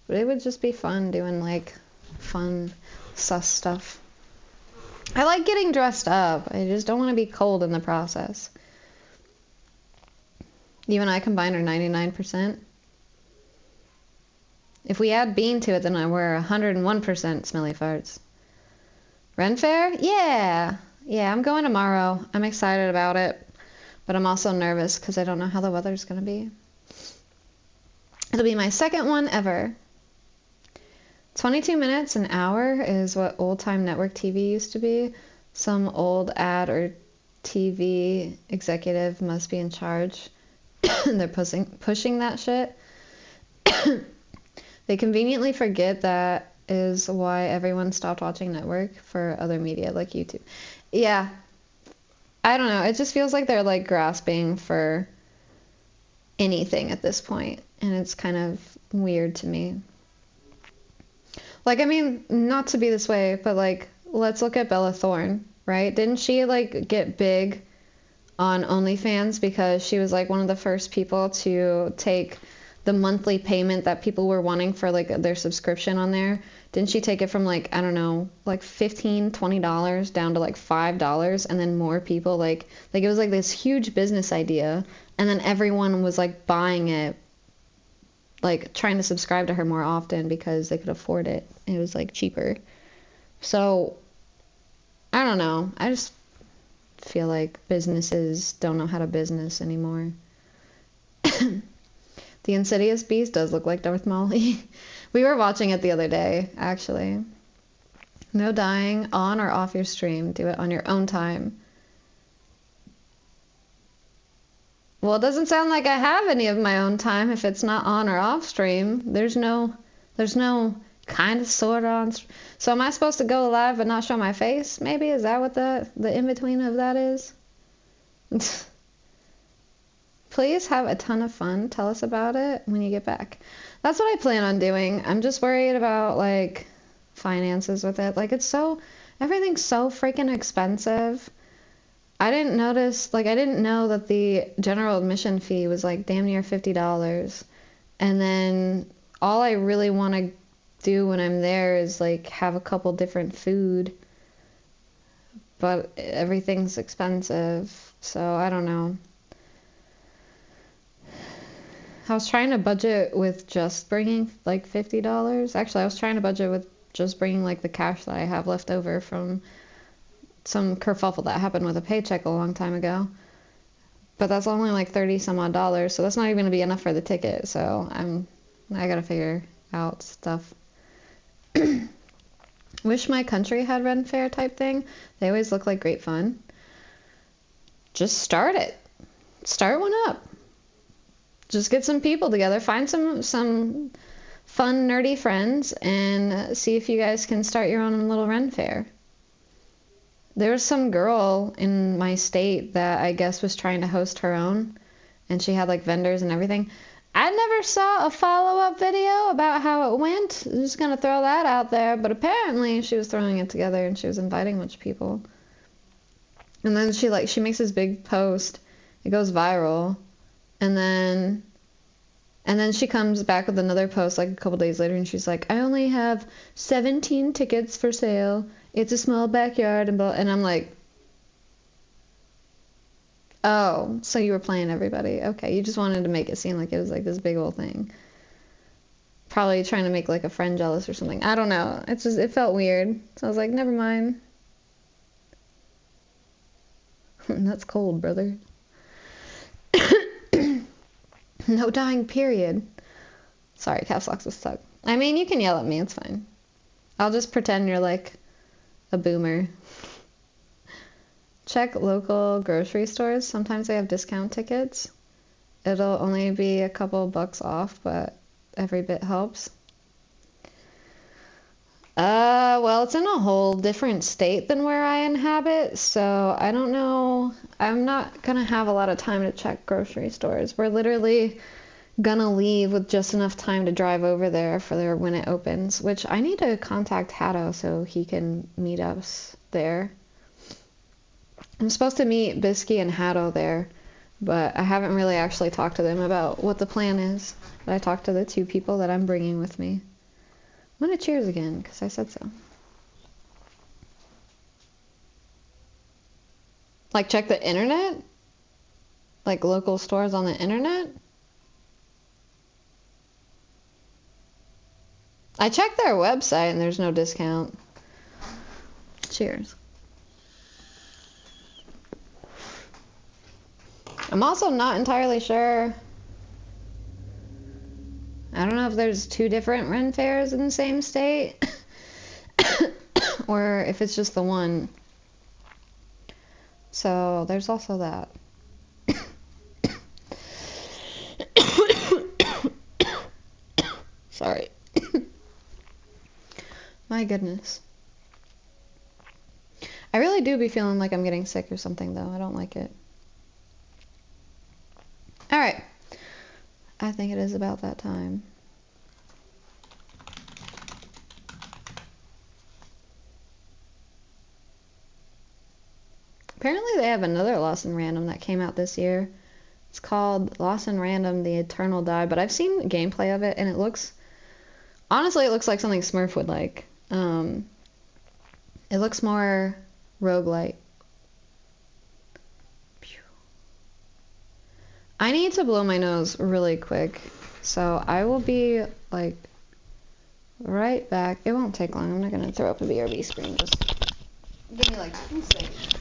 [SPEAKER 3] But it would just be fun doing like fun sus stuff. I like getting dressed up. I just don't want to be cold in the process. You and I combined are 99%. If we add Bean to it, then we're 101% smelly farts. Ren Fair? Yeah. Yeah, I'm going tomorrow. I'm excited about it. But I'm also nervous because I don't know how the weather's going to be. It'll be my second one ever. 22 minutes an hour is what old-time network TV used to be. Some old ad or TV executive must be in charge. They're pushing that shit. They conveniently forget that is why everyone stopped watching network for other media like YouTube. Yeah. I don't know. It just feels like they're like grasping for anything at this point. And it's kind of weird to me. Like, I mean, not to be this way, but like, let's look at Bella Thorne, right? Didn't she like get big on OnlyFans because she was like one of the first people to take the monthly payment that people were wanting for like their subscription on there? Didn't she take it from like, I don't know, like $15, $20 down to like $5, and then more people like it was like this huge business idea, and then everyone was like buying it, like trying to subscribe to her more often because they could afford it. It was like cheaper. So I don't know. I just feel like businesses don't know how to business anymore. The Insidious Beast does look like Darth Maul. We were watching it the other day, actually. No dying on or off your stream. Do it on your own time. Well, it doesn't sound like I have any of my own time if it's not on or off stream. There's no kind of sort on. So am I supposed to go live but not show my face? Maybe is that what the in between of that is? Please have a ton of fun. Tell us about it when you get back. That's what I plan on doing. I'm just worried about like finances with it. Like everything's so freaking expensive. I didn't know that the general admission fee was like damn near $50. And then all I really want to do when I'm there is like have a couple different food. But everything's expensive. So I don't know. I was trying to budget with just bringing like $50. Actually, I was trying to budget with just bringing like the cash that I have left over from some kerfuffle that happened with a paycheck a long time ago. But that's only like 30 some odd dollars, so that's not even going to be enough for the ticket. So I got to figure out stuff. Wish my country had Ren Fair type thing. They always look like great fun. Just start it. Start one up. Just get some people together, find some fun nerdy friends, and see if you guys can start your own little Ren Fair. There was some girl in my state that I guess was trying to host her own, and she had like vendors and everything. I never saw a follow-up video about how it went. I'm just gonna throw that out there, but apparently she was throwing it together and she was inviting a bunch of people. And then she makes this big post. It goes viral. And then she comes back with another post like a couple days later, and she's like, I only have 17 tickets for sale. It's a small backyard, and I'm like, oh, so you were playing everybody. Okay, you just wanted to make it seem like it was like this big old thing. Probably trying to make like a friend jealous or something. I don't know. It felt weird. So I was like, never mind. That's cold, brother. No dying, period. Sorry, caps locks was stuck. I mean, you can yell at me, it's fine. I'll just pretend you're like a boomer. Check local grocery stores. Sometimes they have discount tickets. It'll only be a couple bucks off, but every bit helps. Well, it's in a whole different state than where I inhabit, so I don't know. I'm not gonna have a lot of time to check grocery stores. We're literally gonna leave with just enough time to drive over there for when it opens, which I need to contact Hatto so he can meet us there. I'm supposed to meet Bisky and Hatto there, but I haven't really actually talked to them about what the plan is. But I talked to the two people that I'm bringing with me. I'm gonna cheers again, because I said so. Like, check the internet? Like, local stores on the internet? I checked their website, and there's no discount. Cheers. I'm also not entirely sure. I don't know if there's two different Ren fairs in the same state. Or if it's just the one. So there's also that. Sorry. My goodness. I really do be feeling like I'm getting sick or something, though. I don't like it. Alright. I think it is about that time. Apparently they have another Lost in Random that came out this year. It's called Lost in Random: The Eternal Die, but I've seen gameplay of it, and it looks like something Smurf would like. It looks more roguelite. I need to blow my nose really quick, so I will be like right back. It won't take long. I'm not gonna throw up a BRB screen. Just give me like 2 seconds.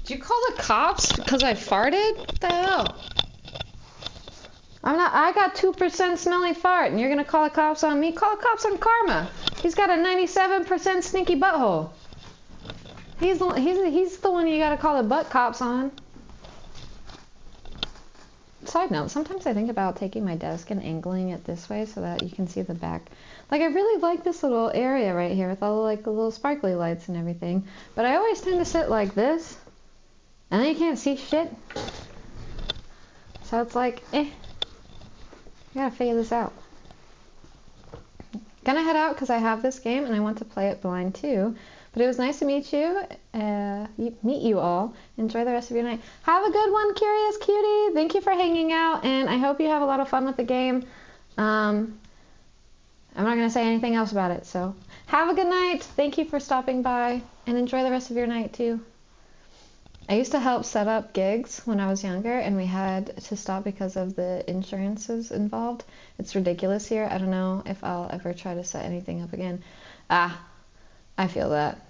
[SPEAKER 3] Did you call the cops because I farted? What the hell? I got 2% smelly fart, and you're gonna call the cops on me? Call the cops on Karma. He's got a 97% stinky butthole. He's the one you gotta call the butt cops on. Side note, sometimes I think about taking my desk and angling it this way so that you can see the back. Like, I really like this little area right here with all like the little sparkly lights and everything. But I always tend to sit like this, and then you can't see shit. So it's like, I gotta figure this out. Gonna head out because I have this game and I want to play it blind too. But it was nice to meet you. Meet you all. Enjoy the rest of your night. Have a good one, Curious Cutie. Thank you for hanging out, and I hope you have a lot of fun with the game. I'm not gonna say anything else about it. So have a good night. Thank you for stopping by, and enjoy the rest of your night too. I used to help set up gigs when I was younger, and we had to stop because of the insurances involved. It's ridiculous here. I don't know if I'll ever try to set anything up again. I feel that.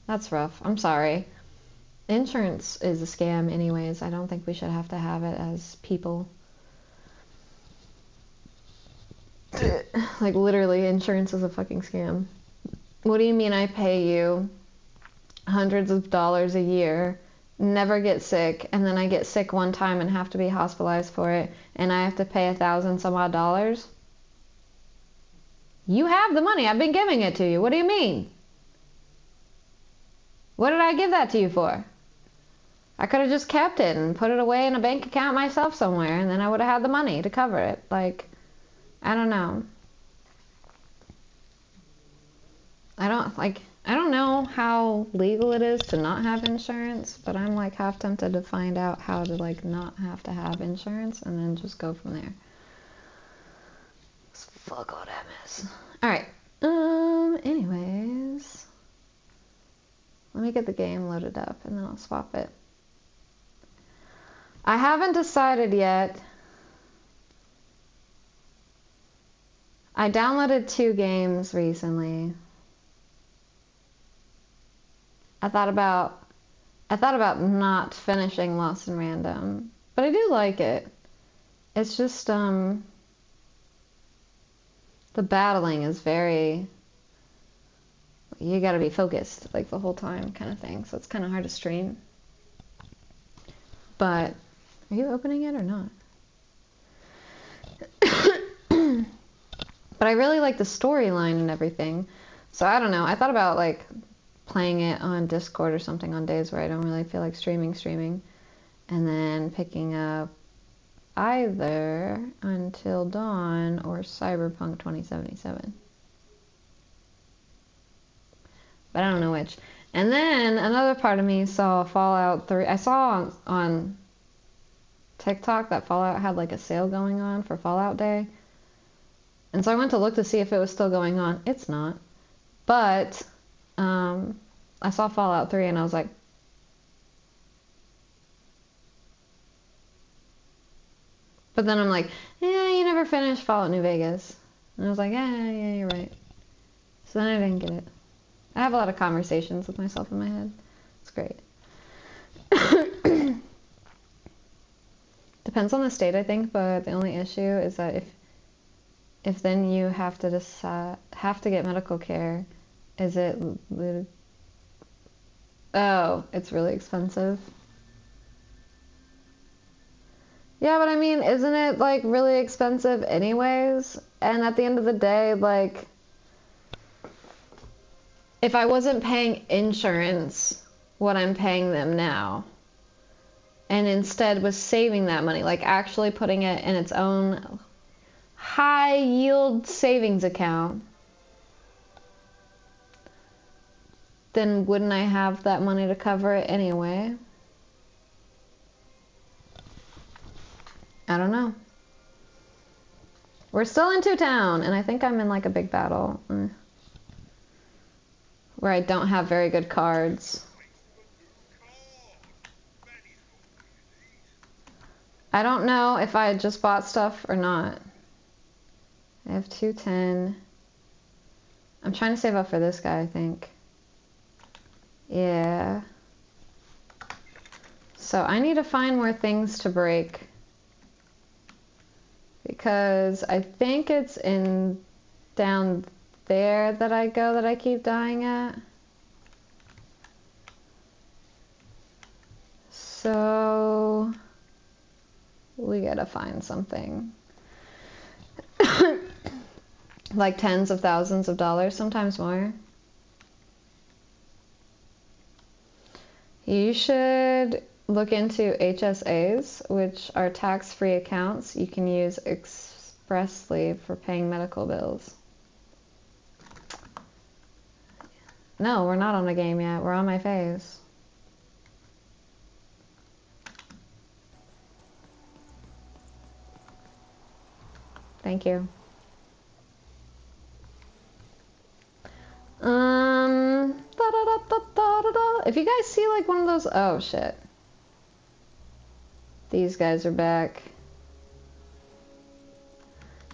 [SPEAKER 3] That's rough. I'm sorry. Insurance is a scam anyways. I don't think we should have to have it as people. Like, literally, insurance is a fucking scam. What do you mean I pay you hundreds of dollars a year, never get sick, and then I get sick one time and have to be hospitalized for it, and I have to pay $1,000 some odd dollars? You have the money. I've been giving it to you. What do you mean? What did I give that to you for? I could have just kept it and put it away in a bank account myself somewhere, and then I would have had the money to cover it. Like, I don't know. I don't know how legal it is to not have insurance, but I'm like half tempted to find out how to like not have to have insurance and then just go from there. Fuck all that mess. Alright. Anyways. Let me get the game loaded up and then I'll swap it. I haven't decided yet. I downloaded 2 games recently. I thought about not finishing Lost in Random, but I do like it. It's just the battling is very, you gotta be focused like the whole time kind of thing, so it's kind of hard to stream. But are you opening it or not? But I really like the storyline and everything, so I don't know. I thought about like playing it on Discord or something on days where I don't really feel like streaming, and then picking up either Until Dawn or Cyberpunk 2077. But I don't know which. And then another part of me saw Fallout 3. I saw on TikTok that Fallout had like a sale going on for Fallout Day. And so I went to look to see if it was still going on. It's not. But I saw Fallout 3 and I was like, but then I'm like, yeah, you never finished Fallout New Vegas. And I was like, yeah, you're right. So then I didn't get it. I have a lot of conversations with myself in my head. It's great. Depends on the state, I think, but the only issue is that if then you have to get medical care, is it? Oh, it's really expensive. Yeah, but I mean, isn't it like really expensive anyways? And at the end of the day, like, if I wasn't paying insurance what I'm paying them now, and instead was saving that money, like actually putting it in its own high yield savings account, then wouldn't I have that money to cover it anyway? I don't know. We're still in Two-Town, and I think I'm in like a big battle where I don't have very good cards. I don't know if I had just bought stuff or not. I have 210. I'm trying to save up for this guy, I think. Yeah. So I need to find more things to break. Because I think it's in down there that I go that I keep dying at. So we gotta find something. Like tens of thousands of dollars, sometimes more. You should look into HSAs, which are tax-free accounts you can use expressly for paying medical bills. No, we're not on the game yet. We're on my phase. Thank you. If you guys see like one of those, oh shit. These guys are back.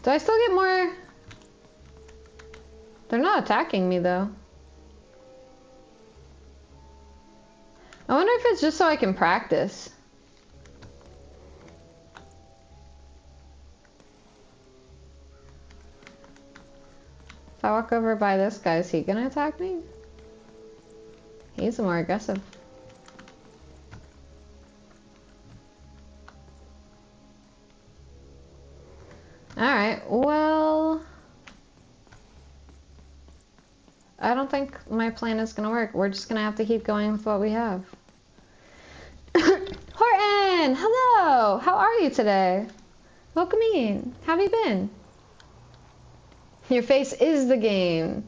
[SPEAKER 3] Do I still get more? They're not attacking me though. I wonder if it's just so I can practice. If I walk over by this guy, is he gonna attack me? He's more aggressive. Alright, well... I don't think my plan is gonna work. We're just gonna have to keep going with what we have. Horton! Hello! How are you today? Welcome in. How have you been? Your face is the game.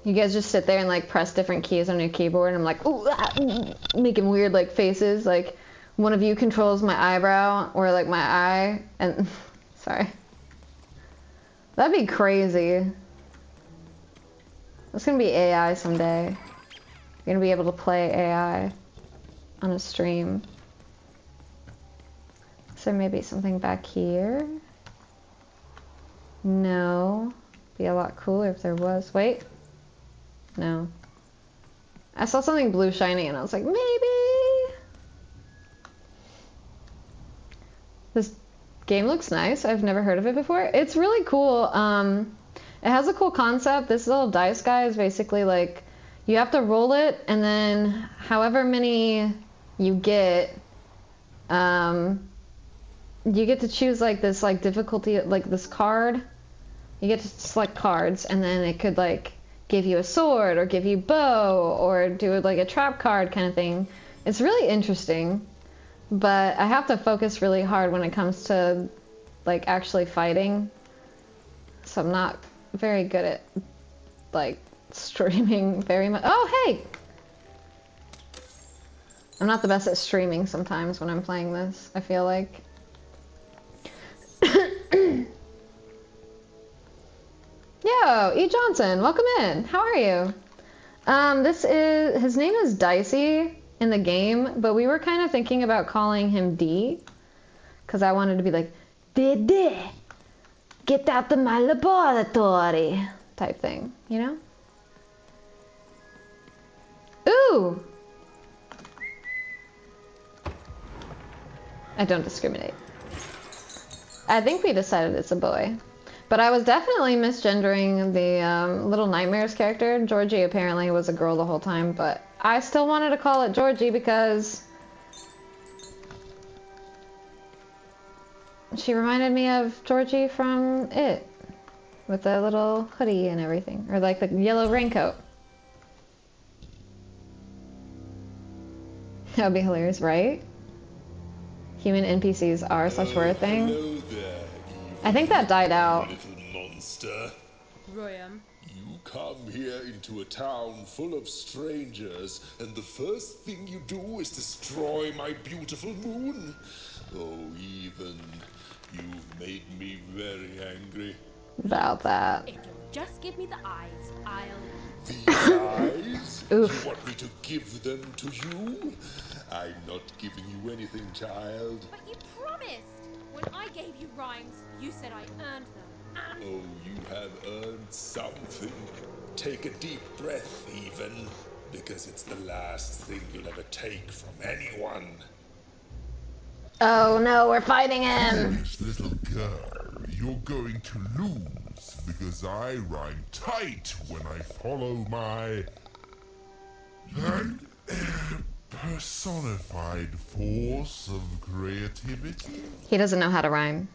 [SPEAKER 3] You guys just sit there and like press different keys on your keyboard and I'm like, ooh, ah, making weird like faces. Like one of you controls my eyebrow or like my eye and sorry. That'd be crazy. It's gonna be AI someday. You're gonna be able to play AI on a stream. Is there maybe something back here? No. Be a lot cooler if there was. Wait. No. I saw something blue shiny and I was like, maybe. This game looks nice. I've never heard of it before. It's really cool. It has a cool concept. This little dice guy is basically like, you have to roll it and then however many you get, you get to choose like this like difficulty, like this card. You get to select cards and then it could like give you a sword or give you bow or do like a trap card kind of thing. It's really interesting, but I have to focus really hard when it comes to like actually fighting. So I'm not very good at like streaming very much. Oh, hey! I'm not the best at streaming sometimes when I'm playing this, I feel like. Yo, E. Johnson, welcome in. How are you? His name is Dicey in the game, but we were kind of thinking about calling him D, because I wanted to be like, D, get out of my laboratory, type thing, you know? Ooh! I don't discriminate. I think we decided it's a boy. But I was definitely misgendering the Little Nightmares character. Georgie apparently was a girl the whole time, but I still wanted to call it Georgie because she reminded me of Georgie from It, with the little hoodie and everything, or like the yellow raincoat. That would be hilarious, right? Human NPCs are such a thing.
[SPEAKER 5] Hello there,
[SPEAKER 3] I think that died out.
[SPEAKER 5] little monster.
[SPEAKER 6] Royam.
[SPEAKER 5] You come here into a town full of strangers, and the first thing you do is destroy my beautiful moon. Oh, even. You've made me very angry.
[SPEAKER 3] About that.
[SPEAKER 6] If you'll just give me the eyes, I'll...
[SPEAKER 5] These eyes?
[SPEAKER 3] Oof.
[SPEAKER 5] You want me to give them to you? I'm not giving you anything, child.
[SPEAKER 6] But you promised! When I gave you rhymes, you said I earned them. And
[SPEAKER 5] Oh, you have earned something. Take a deep breath, even. because it's the last thing you'll ever take from anyone.
[SPEAKER 3] Oh no, we're fighting him!
[SPEAKER 5] Foolish little girl, you're going to lose because I rhyme tight when I follow my personified force of creativity.
[SPEAKER 3] He doesn't know how to rhyme.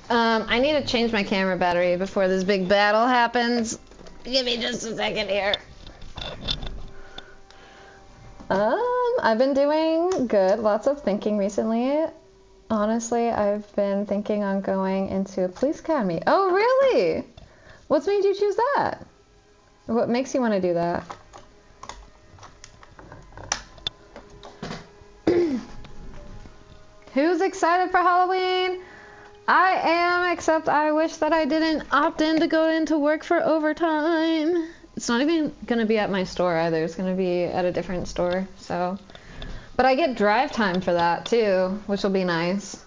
[SPEAKER 3] I need to change my camera battery before this big battle happens. Give me just a second here. I've been doing good. Lots of thinking recently. Honestly, I've been thinking on going into a police academy. Oh, really? What's made you choose that? What makes you want to do that? Who's excited for Halloween? I am, except I wish that I didn't opt in to go into work for overtime. It's not even going to be at my store either. It's going to be at a different store. So, but I get drive time for that too, which will be nice.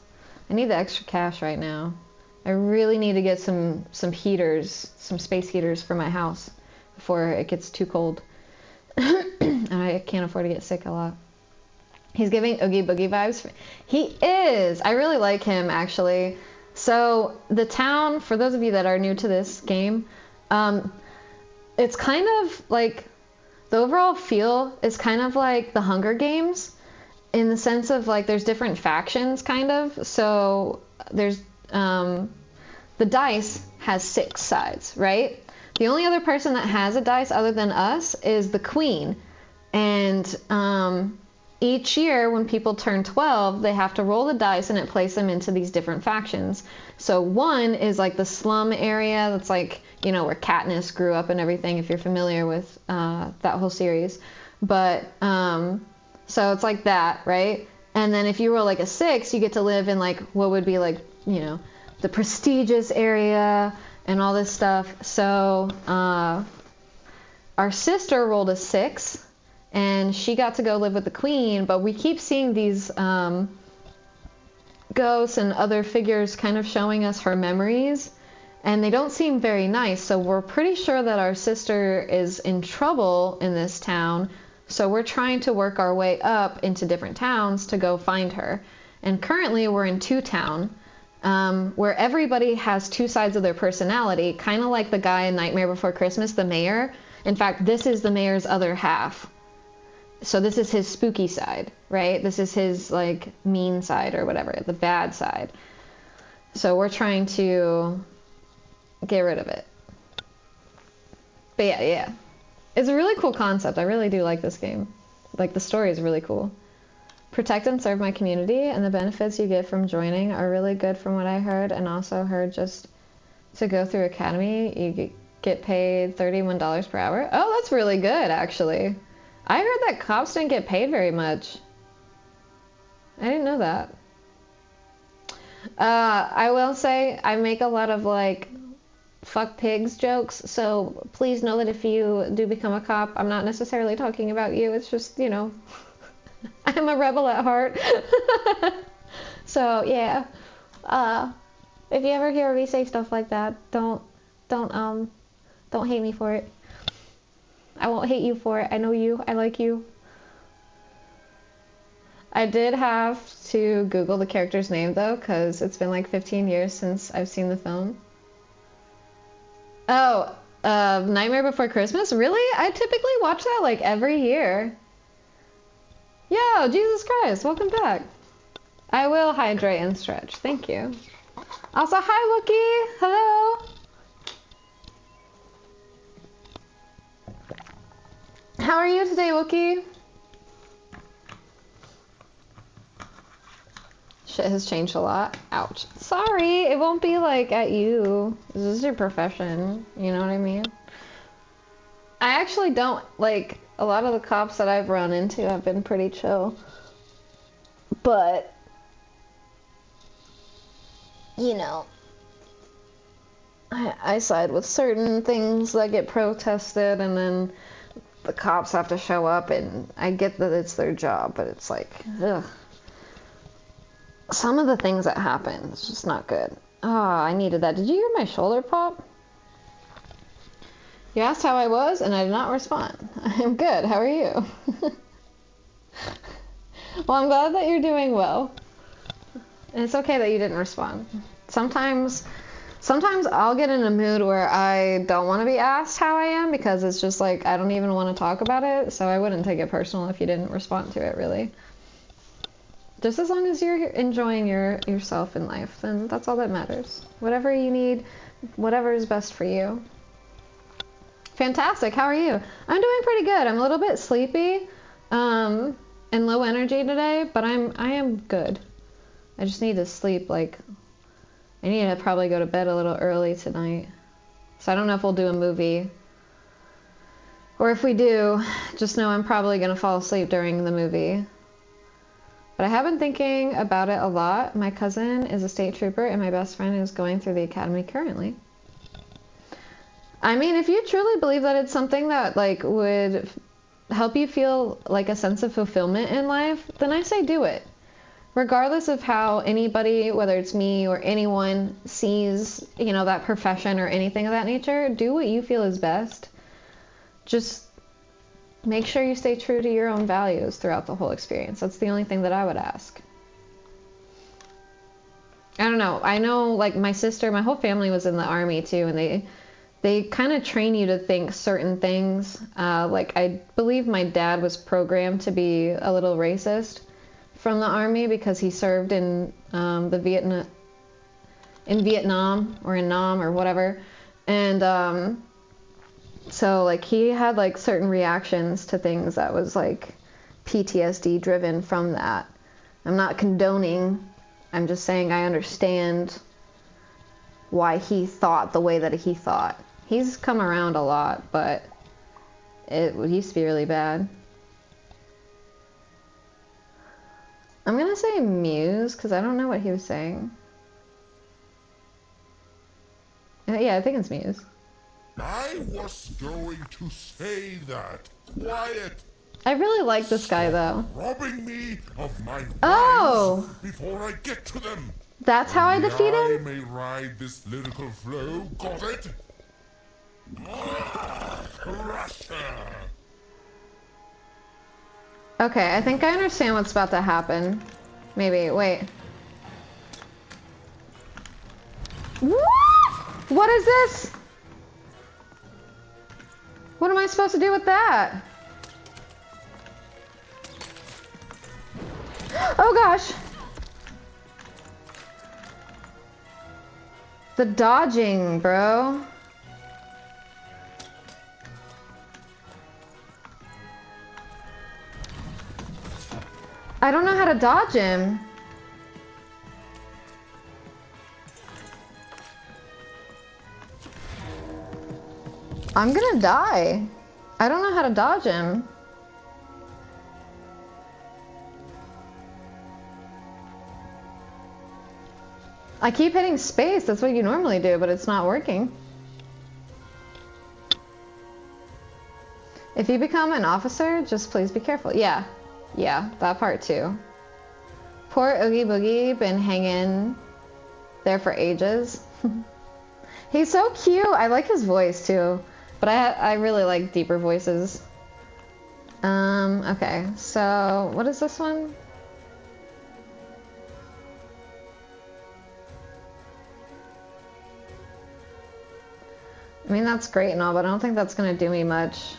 [SPEAKER 3] I need the extra cash right now. I really need to get some heaters, some space heaters for my house before it gets too cold. And I can't afford to get sick a lot. He's giving Oogie Boogie vibes. He is. I really like him, actually. So the town, for those of you that are new to this game, it's kind of like, the overall feel is kind of like the Hunger Games in the sense of like there's different factions, kind of. So there's, the dice has 6 sides, right? The only other person that has a dice other than us is the queen. And each year when people turn 12, they have to roll the dice and it places them into these different factions. So 1 is like the slum area. That's like, you know, where Katniss grew up and everything, if you're familiar with that whole series. But so it's like that, right? And then if you roll like a 6, you get to live in like what would be like, you know, the prestigious area and all this stuff. So our sister rolled a 6. And she got to go live with the queen, but we keep seeing these ghosts and other figures kind of showing us her memories, and they don't seem very nice, so we're pretty sure that our sister is in trouble in this town, so we're trying to work our way up into different towns to go find her. And currently we're in 2 town, where everybody has 2 sides of their personality, kind of like the guy in Nightmare Before Christmas, the mayor. In fact, this is the mayor's other half. So this is his spooky side, right? This is his like mean side or whatever, the bad side. So we're trying to get rid of it. But yeah. It's a really cool concept. I really do like this game. Like the story is really cool. Protect and serve my community, and the benefits you get from joining are really good from what I heard, and also heard just to go through Academy, you get paid $31 per hour. Oh, that's really good, actually. I heard that cops didn't get paid very much. I didn't know that. I will say I make a lot of like fuck pigs jokes, so please know that if you do become a cop, I'm not necessarily talking about you. It's just, you know, I'm a rebel at heart. So yeah, if you ever hear me say stuff like that, don't hate me for it. I won't hate you for it. I know you. I like you. I did have to Google the character's name, though, because it's been like 15 years since I've seen the film. Oh, Nightmare Before Christmas? Really? I typically watch that like every year. Yo, Jesus Christ, welcome back. I will hydrate and stretch. Thank you. Also, hi, Wookie. Hello. How are you today, Wookie? Shit has changed a lot. Ouch. Sorry, it won't be like at you. This is your profession. You know what I mean? I actually don't, like, a lot of the cops that I've run into have been pretty chill. But, you know, I side with certain things that get protested, and then the cops have to show up, and I get that it's their job, but it's like, ugh. Some of the things that happen, it's just not good. Oh, I needed that. Did you hear my shoulder pop? You asked how I was, and I did not respond. I'm good. How are you? Well, I'm glad that you're doing well. And it's okay that you didn't respond. Sometimes I'll get in a mood where I don't want to be asked how I am because it's just like I don't even want to talk about it, so I wouldn't take it personal if you didn't respond to it, really. Just as long as you're enjoying yourself in life, then that's all that matters. Whatever you need, whatever is best for you. Fantastic. How are you? I'm doing pretty good. I'm a little bit sleepy, and low energy today, but I am good. I just need to sleep. Like, I need to probably go to bed a little early tonight. So I don't know if we'll do a movie, or if we do, just know I'm probably gonna fall asleep during the movie. But I have been thinking about it a lot. My cousin is a state trooper, and my best friend is going through the academy currently. I mean, if you truly believe that it's something that like would help you feel like a sense of fulfillment in life, then I say do it. Regardless of how anybody, whether it's me or anyone, sees, that profession or anything of that nature, do what you feel is best. Just make sure you stay true to your own values throughout the whole experience. That's the only thing that I would ask. I don't know. I know, like, my sister, my whole family was in the Army too, and they kind of train you to think certain things. Like, I believe my dad was programmed to be a little racist from the Army because he served in Vietnam or in Nam or whatever. And so, like, he had, like, certain reactions to things that was, like, PTSD driven from that. I'm not condoning. I'm just saying I understand why he thought the way that he thought. He's come around a lot, but it used to be really bad. I'm gonna say Muse, because I don't know what he was saying. Yeah, I think it's Muse.
[SPEAKER 5] I was going to say that. Quiet!
[SPEAKER 3] I really like this guy, though.
[SPEAKER 5] Robbing me of my
[SPEAKER 3] Oh!
[SPEAKER 5] rhymes before I get to them.
[SPEAKER 3] That's how I
[SPEAKER 5] Only
[SPEAKER 3] defeat
[SPEAKER 5] I
[SPEAKER 3] him?
[SPEAKER 5] may ride this lyrical flow. Got it? Crusher!
[SPEAKER 3] Okay, I think I understand what's about to happen. Maybe, wait. What? What is this? What am I supposed to do with that? Oh gosh! The dodging, bro. I don't know how to dodge him. I'm gonna die. I don't know how to dodge him. I keep hitting space, that's what you normally do, but it's not working. If you become an officer, just please be careful. Yeah, that part too. Poor Oogie Boogie, been hanging there for ages. He's so cute. I like his voice too, but I really like deeper voices. Okay, so what is this one? I mean, that's great and all, but I don't think that's gonna do me much.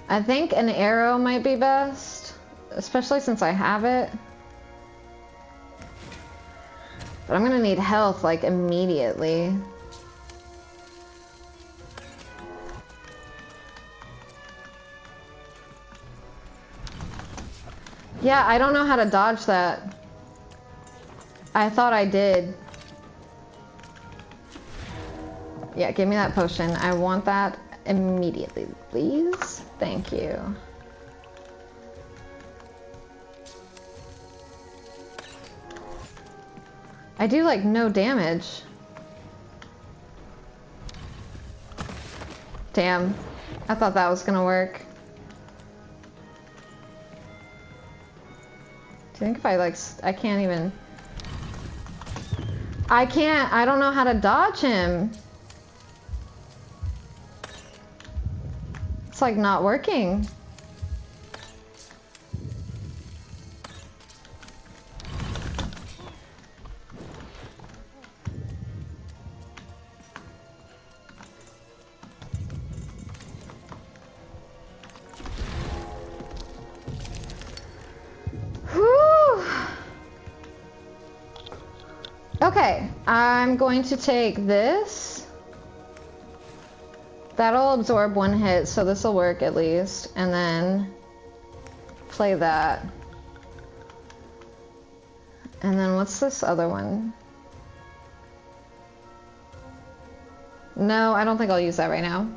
[SPEAKER 3] I think an arrow might be best, especially since I have it. But I'm gonna need health, like, immediately. Yeah, I don't know how to dodge that. I thought I did. Yeah, give me that potion. I want that immediately, please. Thank you. I do, like, no damage. Damn. I thought that was gonna work. Do you think if I, like, I can't even... I can't, I don't know how to dodge him. It's like not working. Whew. Okay, I'm going to take this. That'll absorb one hit, so this will work at least. And then play that. And then what's this other one? No, I don't think I'll use that right now.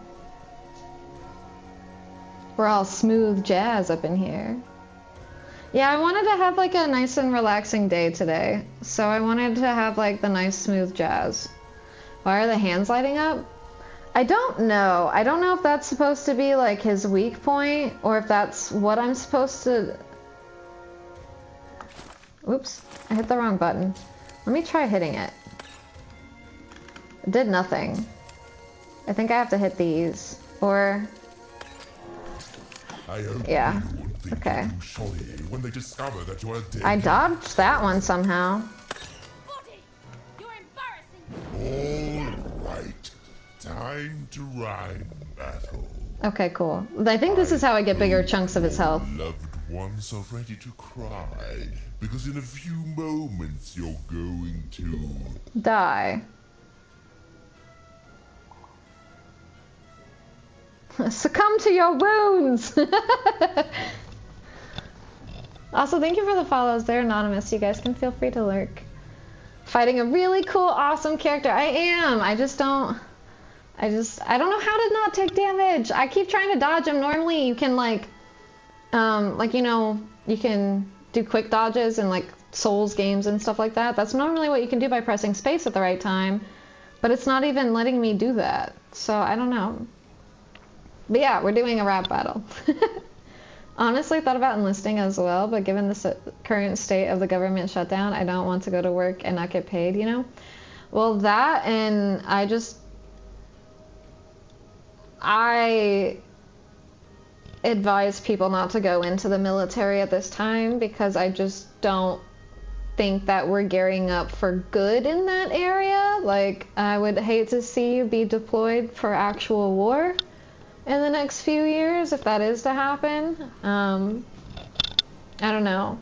[SPEAKER 3] We're all smooth jazz up in here. Yeah, I wanted to have like a nice and relaxing day today. So I wanted to have like the nice smooth jazz. Why are the hands lighting up? I don't know. I don't know if that's supposed to be like his weak point or if that's what I'm supposed to... Oops, I hit the wrong button. Let me try hitting it. It did nothing. I think I have to hit these. Or... Yeah. Okay.
[SPEAKER 5] When they discover that you are dead.
[SPEAKER 3] I dodged that one somehow.
[SPEAKER 6] Body! You're embarrassing!
[SPEAKER 5] All right. Time to rhyme battle.
[SPEAKER 3] Okay, cool. I think this is how I get bigger chunks of his health.
[SPEAKER 5] Loved ones are ready to cry because in a few moments you're going to
[SPEAKER 3] Die. Succumb to your wounds! Also, thank you for the follows. They're anonymous. You guys can feel free to lurk. Fighting a really cool, awesome character. I am. I don't know how to not take damage. I keep trying to dodge him. Normally you can you can do quick dodges in like Souls games and stuff like that. That's normally what you can do by pressing space at the right time. But it's not even letting me do that. So I don't know. But yeah, we're doing a rap battle. Honestly, thought about enlisting as well, but given the current state of the government shutdown, I don't want to go to work and not get paid, you know? Well, that, and I advise people not to go into the military at this time because I just don't think that we're gearing up for good in that area. Like, I would hate to see you be deployed for actual war in the next few years, if that is to happen. I don't know.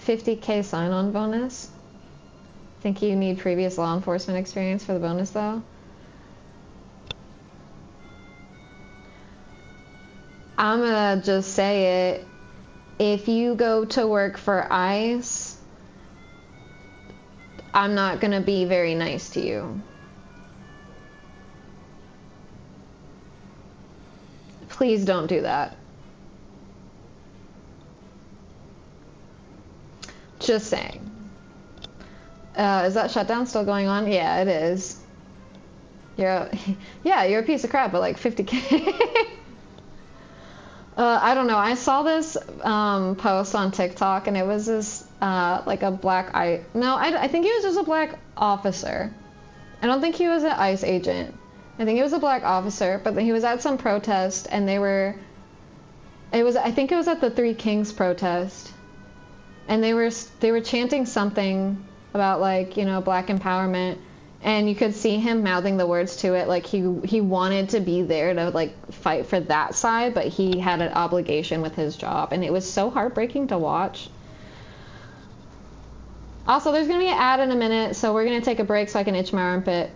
[SPEAKER 3] 50k sign-on bonus. Think you need previous law enforcement experience for the bonus, though? I'm gonna just say it. If you go to work for ICE, I'm not gonna be very nice to you. Please don't do that. Just saying. Is that shutdown still going on? Yeah, it is. You're a piece of crap, but like 50k. I don't know. I saw this post on TikTok, and it was this like a black I think he was just a black officer. I don't think he was an ICE agent. I think it was a black officer, but he was at some protest, and I think it was at the Three Kings protest, and they were chanting something about like, you know, black empowerment, and you could see him mouthing the words to it, like he wanted to be there to like fight for that side, but he had an obligation with his job, and it was so heartbreaking to watch. Also, there's gonna be an ad in a minute, so we're gonna take a break so I can itch my armpit.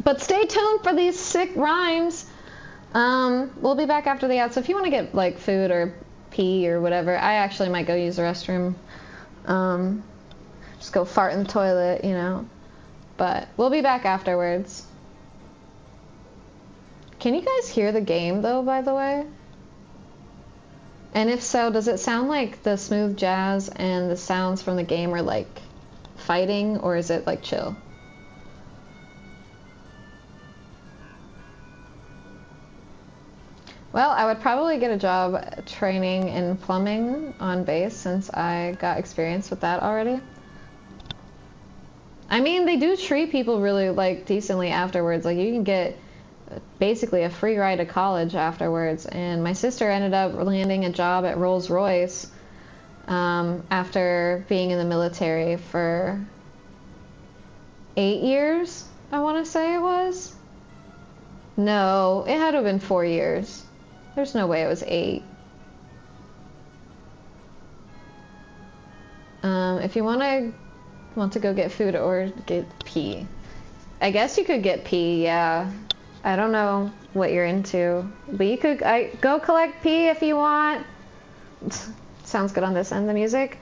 [SPEAKER 3] But stay tuned for these sick rhymes. We'll be back after the ad. So if you want to get like food or pee or whatever, I actually might go use the restroom. Just go fart in the toilet, you know. But we'll be back afterwards. Can you guys hear the game though, by the way? And if so, does it sound like the smooth jazz and the sounds from the game are like fighting, or is it like chill? Well, I would probably get a job training in plumbing on base since I got experience with that already. I mean, they do treat people really like decently afterwards. Like you can get basically a free ride to college afterwards. And my sister ended up landing a job at Rolls-Royce after being in the military for 8 years, I want to say it was. No, it had to have been 4 years. There's no way it was 8. If you want to go get food or get pee. I guess you could get pee, yeah. I don't know what you're into, but you could go collect pee if you want. Sounds good on this end. The music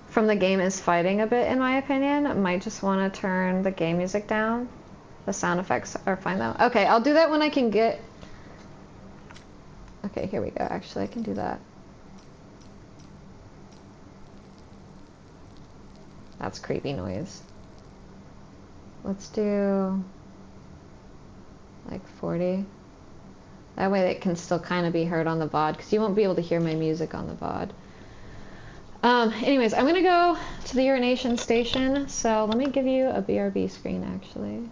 [SPEAKER 3] from the game is fighting a bit, in my opinion. I might just want to turn the game music down. The sound effects are fine though. Okay, I'll do that when I can get... Okay, here we go. Actually, I can do that. That's creepy noise. Let's do like 40. That way it can still kind of be heard on the VOD, because you won't be able to hear my music on the VOD. Anyways, I'm gonna go to the urination station, so let me give you a BRB screen actually.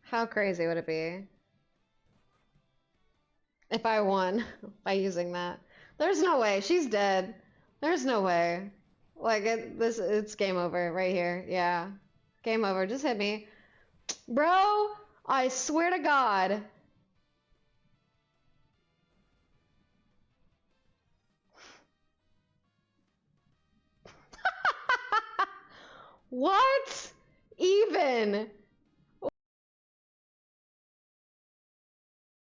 [SPEAKER 3] How crazy would it be if I won by using that? There's no way. She's dead. There's no way. Like, it's game over right here. Yeah. Game over. Just hit me. Bro, I swear to God. What? Even?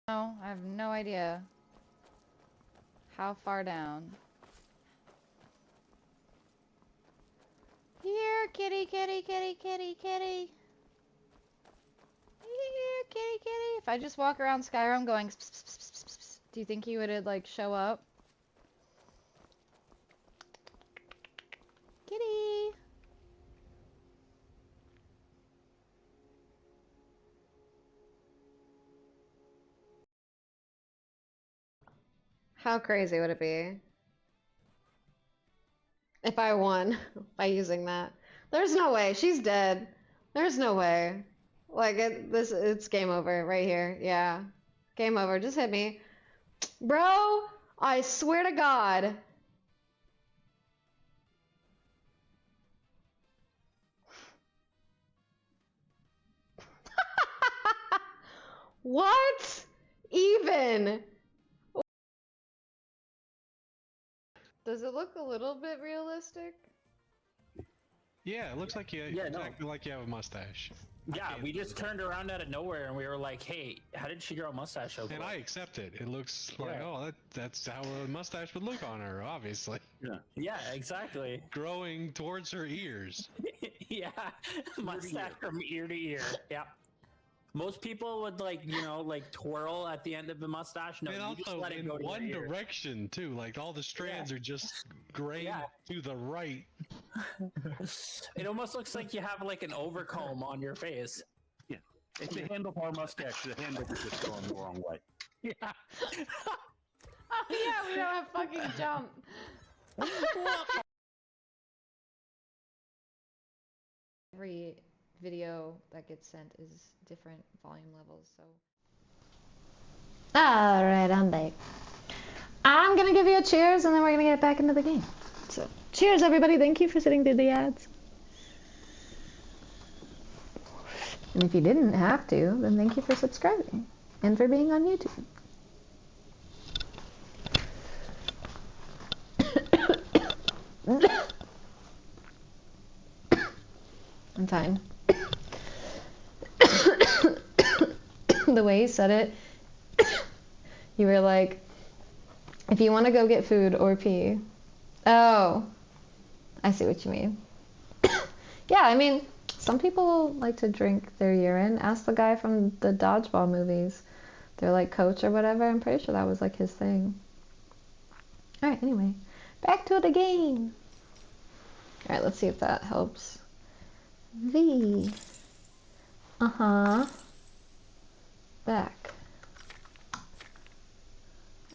[SPEAKER 1] No, I have no idea. How far down? Here, kitty, kitty, kitty, kitty, kitty. Here, kitty, kitty. If I just walk around Skyrim going, pss, pss, pss, pss, pss, pss, do you think he would like show up? Kitty.
[SPEAKER 3] How crazy would it be if I won by using that? There's no way. She's dead. There's no way. Like, it's game over right here. Yeah. Game over. Just hit me. Bro, I swear to God. What? Even? Does it look a little bit realistic?
[SPEAKER 7] Yeah, it looks like you
[SPEAKER 8] Yeah, no.
[SPEAKER 7] exactly like you have a mustache.
[SPEAKER 8] Yeah, we just turned around out of nowhere and we were like, hey, how did she grow a mustache over?
[SPEAKER 7] And I accept it. It looks like, oh, that's how a mustache would look on her, obviously.
[SPEAKER 8] Yeah, exactly.
[SPEAKER 7] Growing towards her ears.
[SPEAKER 8] Yeah, mustache from ear to ear. Yeah. Most people would like twirl at the end of the mustache. No,
[SPEAKER 7] And
[SPEAKER 8] you just
[SPEAKER 7] also
[SPEAKER 8] let it
[SPEAKER 7] in
[SPEAKER 8] go to
[SPEAKER 7] one
[SPEAKER 8] your ear.
[SPEAKER 7] direction too. Like all the strands are just graying to the right.
[SPEAKER 8] It almost looks like you have like an overcomb on your face.
[SPEAKER 9] Yeah, it's a handlebar mustache. The handle is just going the wrong way.
[SPEAKER 8] Yeah.
[SPEAKER 1] Oh yeah, we don't have fucking jump. Every video that gets sent is different volume levels, so.
[SPEAKER 3] Alright, I'm back. I'm gonna give you a cheers and then we're gonna get back into the game. So, cheers everybody, thank you for sitting through the ads. And if you didn't have to, then thank you for subscribing and for being on YouTube. I'm fine. The way you said it, you were like, if you want to go get food or pee. Oh, I see what you mean. Yeah, I mean, some people like to drink their urine. Ask the guy from the dodgeball movies. They're like coach or whatever. I'm pretty sure that was like his thing. Alright, anyway. Back to the game. Alright, let's see if that helps. V. Uh-huh. Back.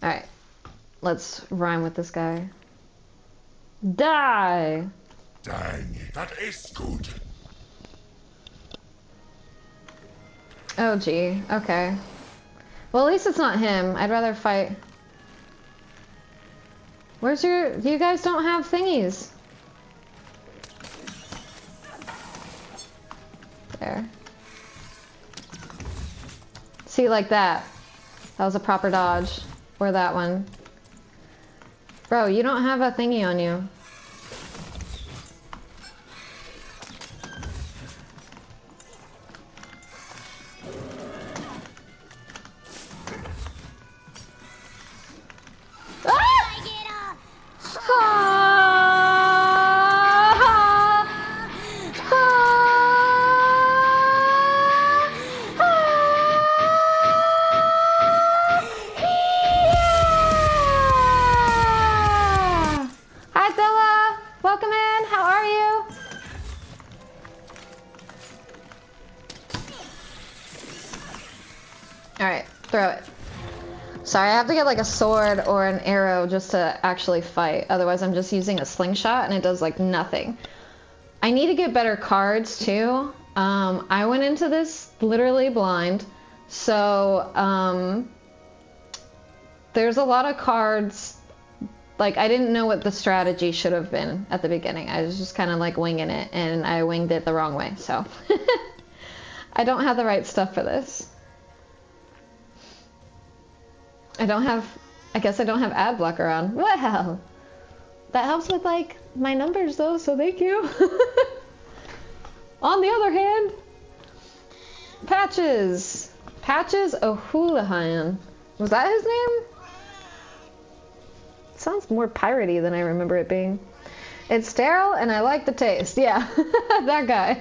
[SPEAKER 3] Alright. Let's rhyme with this guy. Die!
[SPEAKER 5] Dang, that is good.
[SPEAKER 3] Oh, gee. Okay. Well, at least it's not him. I'd rather fight... Where's your... You guys don't have thingies. There. See, like that. That was a proper dodge. Or that one. Bro, you don't have a thingy on you. Sorry, I have to get like a sword or an arrow just to actually fight. Otherwise, I'm just using a slingshot and it does like nothing. I need to get better cards too. I went into this literally blind. So, there's a lot of cards. Like, I didn't know what the strategy should have been at the beginning. I was just kind of like winging it and I winged it the wrong way. So, I don't have the right stuff for this. I guess I don't have ad blocker on. Well, that helps with like my numbers though, so thank you. On the other hand, Patches O'Houlihan. Was that his name? It sounds more piratey than I remember it being. It's sterile and I like the taste. Yeah, that guy.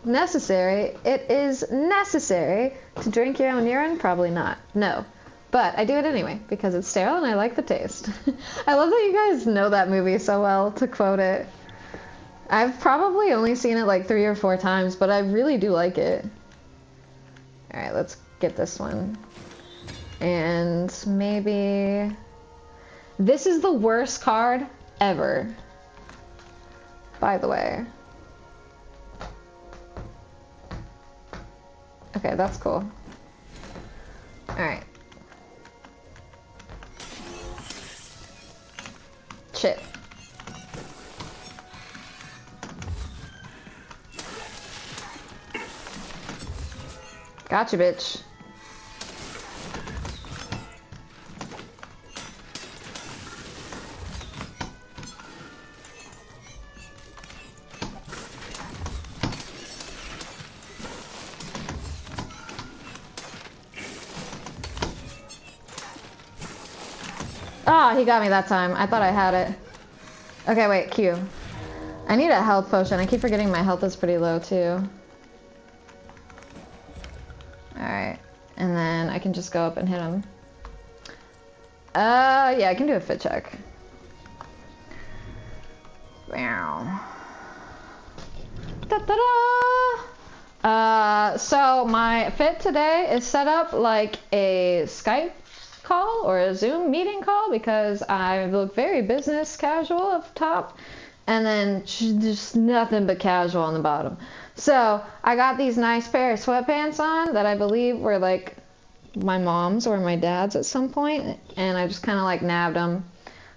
[SPEAKER 3] Necessary. It is necessary to drink your own urine? Probably not. No. But I do it anyway because it's sterile and I like the taste. I love that you guys know that movie so well to quote it. I've probably only seen it like 3 or 4 times, but I really do like it. Alright, let's get this one. And maybe... This is the worst card ever. By the way. Okay, that's cool. Alright. Shit. Gotcha, bitch. Ah, he got me that time. I thought I had it. Okay, wait, Q. I need a health potion. I keep forgetting my health is pretty low, too. Alright. And then I can just go up and hit him. Yeah, I can do a fit check. Wow. Da-da-da! So my fit today is set up like a Skype call or a Zoom meeting call because I look very business casual up top and then just nothing but casual on the bottom. So I got these nice pair of sweatpants on that I believe were like my mom's or my dad's at some point, and I just kind of like nabbed them.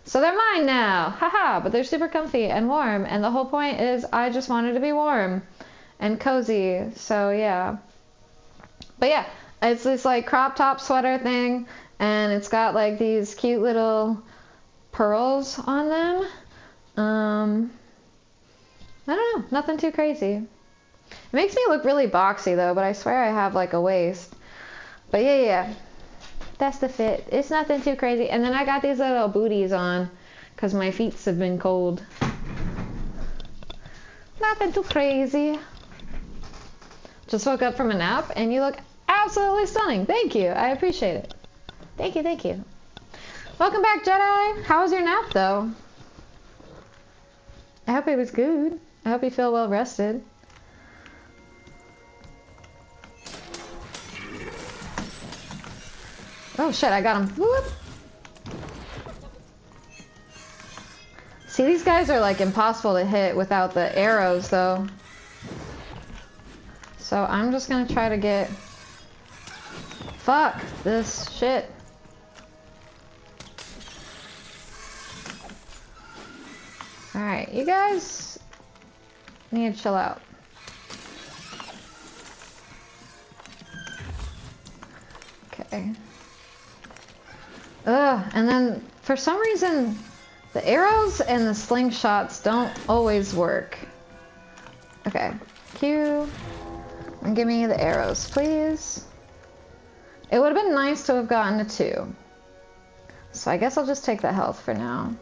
[SPEAKER 3] So they're mine now, haha, but they're super comfy and warm, and the whole point is I just wanted to be warm and cozy, so yeah. But yeah, it's this like crop top sweater thing, and it's got like these cute little pearls on them. I don't know, nothing too crazy. It makes me look really boxy though, but I swear I have like a waist. But yeah, that's the fit. It's nothing too crazy. And then I got these little booties on because my feet have been cold. Nothing too crazy. Just woke up from a nap and you look absolutely stunning. Thank you. I appreciate it. Thank you, thank you. Welcome back, Jedi. How was your nap though?
[SPEAKER 1] I hope it was good. I hope you feel well rested. Oh shit, I got him. Whoop. See, these guys are like impossible to hit without the arrows though. So I'm just gonna try to get... Fuck this shit. Alright, you guys need to chill out. Okay. Ugh, and then for some reason the arrows and the slingshots don't always work. Okay, Q. And give me the arrows, please. It would have been nice to have gotten a 2. So I guess I'll just take the health for now.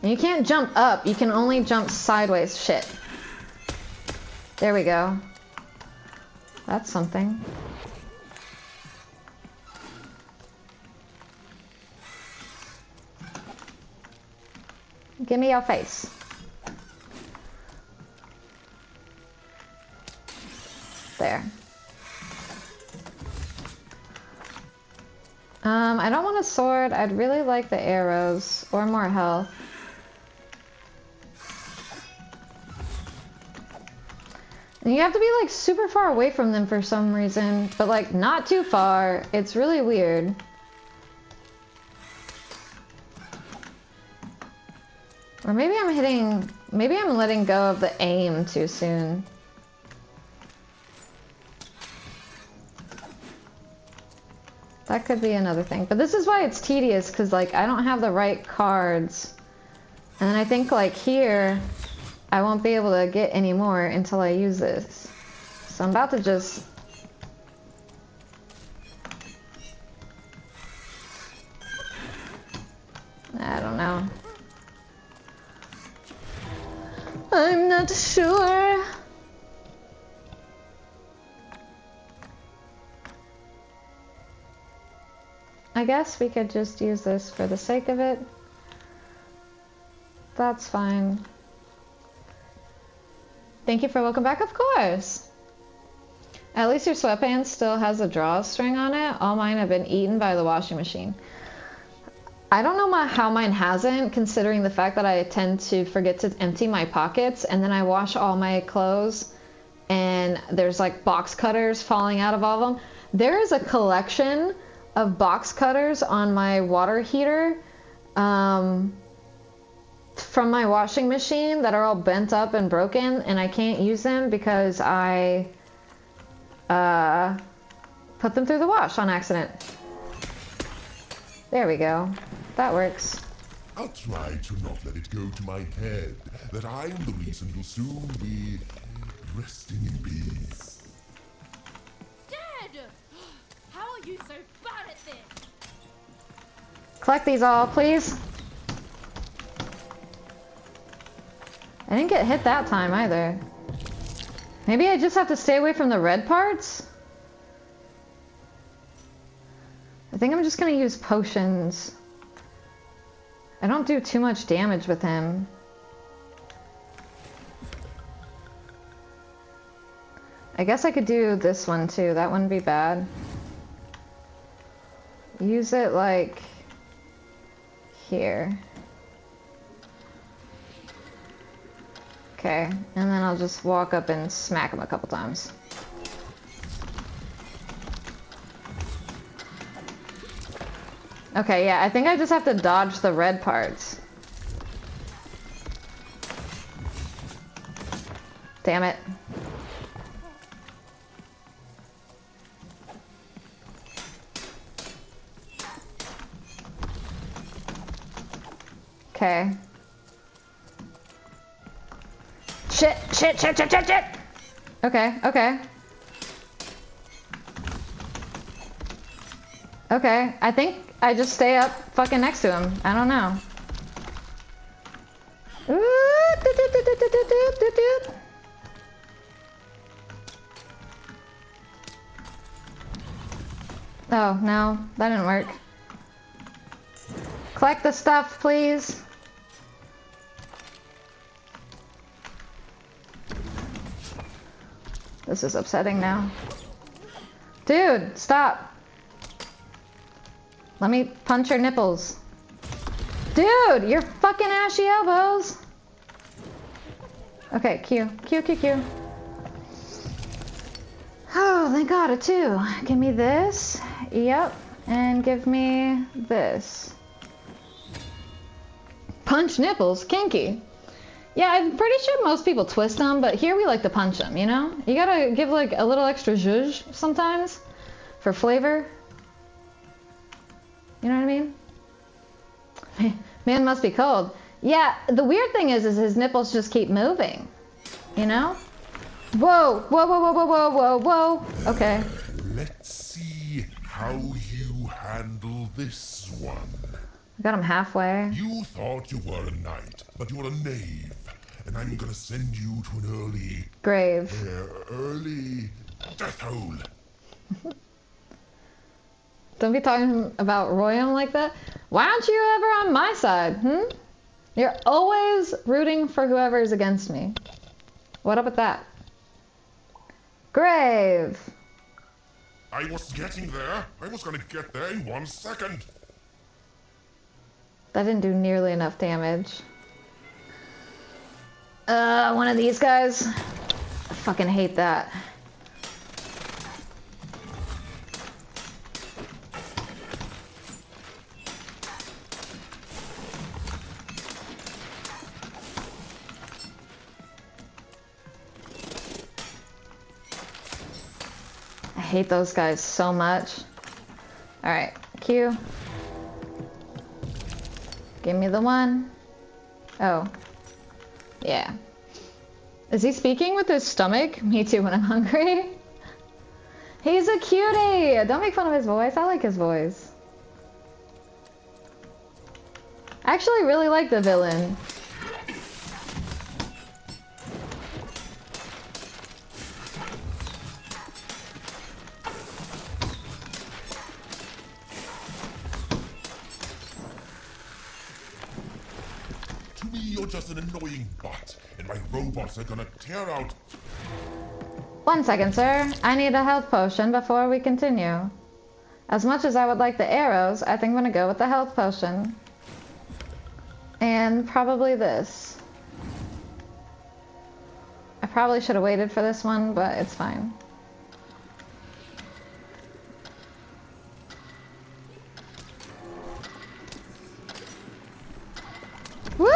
[SPEAKER 1] And you can't jump up, you can only jump sideways. Shit. There we go. That's something. Give me your face. There. I don't want a sword. I'd really like the arrows or more health. And you have to be like super far away from them for some reason, but like not too far. It's really weird. Or maybe I'm letting go of the aim too soon. That could be another thing. But this is why it's tedious, because like I don't have the right cards. And I think like here, I won't be able to get any more until I use this. So I'm about to just... I don't know. I'm not sure. I guess we could just use this for the sake of it. That's fine. Thank you for welcome back, of course. At least your sweatpants still has a drawstring on it. All mine have been eaten by the washing machine. I don't know how mine hasn't, considering the fact that I tend to forget to empty my pockets, and then I wash all my clothes and there's like box cutters falling out of all of them. There is a collection of box cutters on my water heater from my washing machine that are all bent up and broken, and I can't use them because I put them through the wash on accident. There we go. That works.
[SPEAKER 5] I'll try to not let it go to my head that I'm the reason you'll soon be resting in peace.
[SPEAKER 6] Dad! How are you so bad at this?
[SPEAKER 1] Collect these all, please. I didn't get hit that time either. Maybe I just have to stay away from the red parts? I think I'm just gonna use potions. I don't do too much damage with him. I guess I could do this one too. That wouldn't be bad. Use it like here. Okay, and then I'll just walk up and smack him a couple times. Okay, yeah, I think I just have to dodge the red parts. Damn it. Okay. Shit, shit, shit, shit, shit, shit! Okay, okay. Okay, I think I just stay up fucking next to him. I don't know. Oh, no, that didn't work. Collect the stuff, please. This is upsetting now. Dude, stop. Let me punch your nipples. Dude, your fucking ashy elbows. Okay, Q. Q, Q, Q. Oh, thank God, a 2. Give me this. Yep. And give me this. Punch nipples? Kinky. Yeah, I'm pretty sure most people twist them, but here we like to punch them, you know? You gotta give like a little extra zhuzh sometimes for flavor. You know what I mean? Man must be cold. Yeah, the weird thing is his nipples just keep moving. You know? Whoa, whoa, whoa, whoa, whoa, whoa, whoa, whoa. Okay.
[SPEAKER 5] Let's see how you handle this one.
[SPEAKER 1] I got him halfway.
[SPEAKER 5] You thought you were a knight, but you're a knave. And I'm gonna send you to an
[SPEAKER 1] grave.
[SPEAKER 5] Early death hole.
[SPEAKER 1] Don't be talking about Royum like that. Why aren't you ever on my side, You're always rooting for whoever's against me. What up with that? Grave.
[SPEAKER 5] I was getting there. I was gonna get there in 1 second.
[SPEAKER 1] That didn't do nearly enough damage. One of these guys. I fucking hate that. I hate those guys so much. Alright, Q. Give me the 1. Oh. Yeah. Is he speaking with his stomach? Me too when I'm hungry. He's a cutie! Don't make fun of his voice. I like his voice. I actually really like the villain.
[SPEAKER 5] To me, you're just an annoying bot, and my robots are gonna tear out.
[SPEAKER 1] 1 second, sir. I need a health potion before we continue. As much as I would like the arrows, I think I'm gonna go with the health potion. And probably this. I probably should have waited for this one, but it's fine. Woo!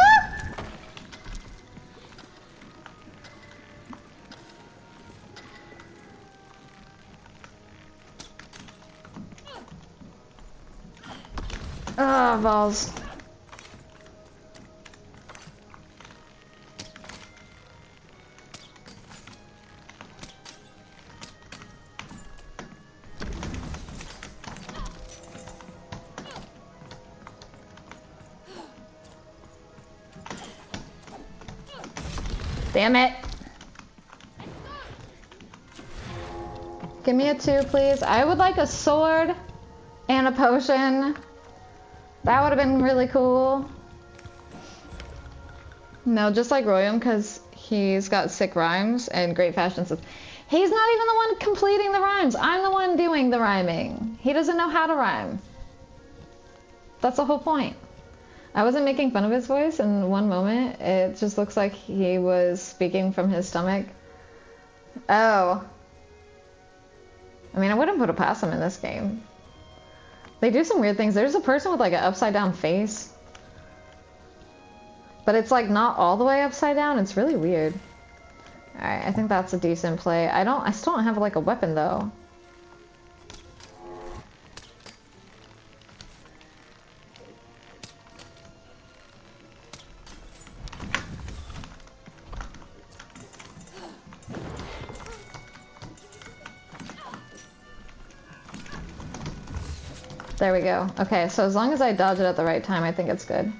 [SPEAKER 1] Oh, balls. Damn it. Give me a 2, please. I would like a sword and a potion. That would have been really cool. No, just like Royum, because he's got sick rhymes and great fashion sense. He's not even the one completing the rhymes. I'm the one doing the rhyming. He doesn't know how to rhyme. That's the whole point. I wasn't making fun of his voice in one moment. It just looks like he was speaking from his stomach. Oh. I mean, I wouldn't put it past him in this game. They do some weird things. There's a person with like an upside down face. But it's like not all the way upside down. It's really weird. Alright, I think that's a decent play. I still don't have like a weapon though. There we go. Okay, so as long as I dodge it at the right time, I think it's good.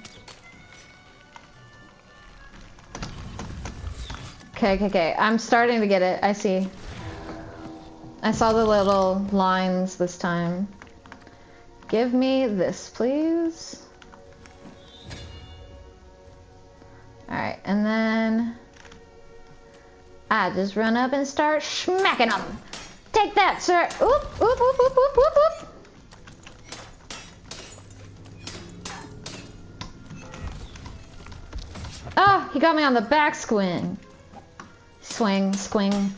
[SPEAKER 1] Okay. I'm starting to get it. I see. I saw the little lines this time. Give me this, please. Alright, and then I just run up and start smacking them. Take that, sir. Oop, oop, oop, oop, oop, oop, oop. Oh, he got me on the back swing. Swing, swing.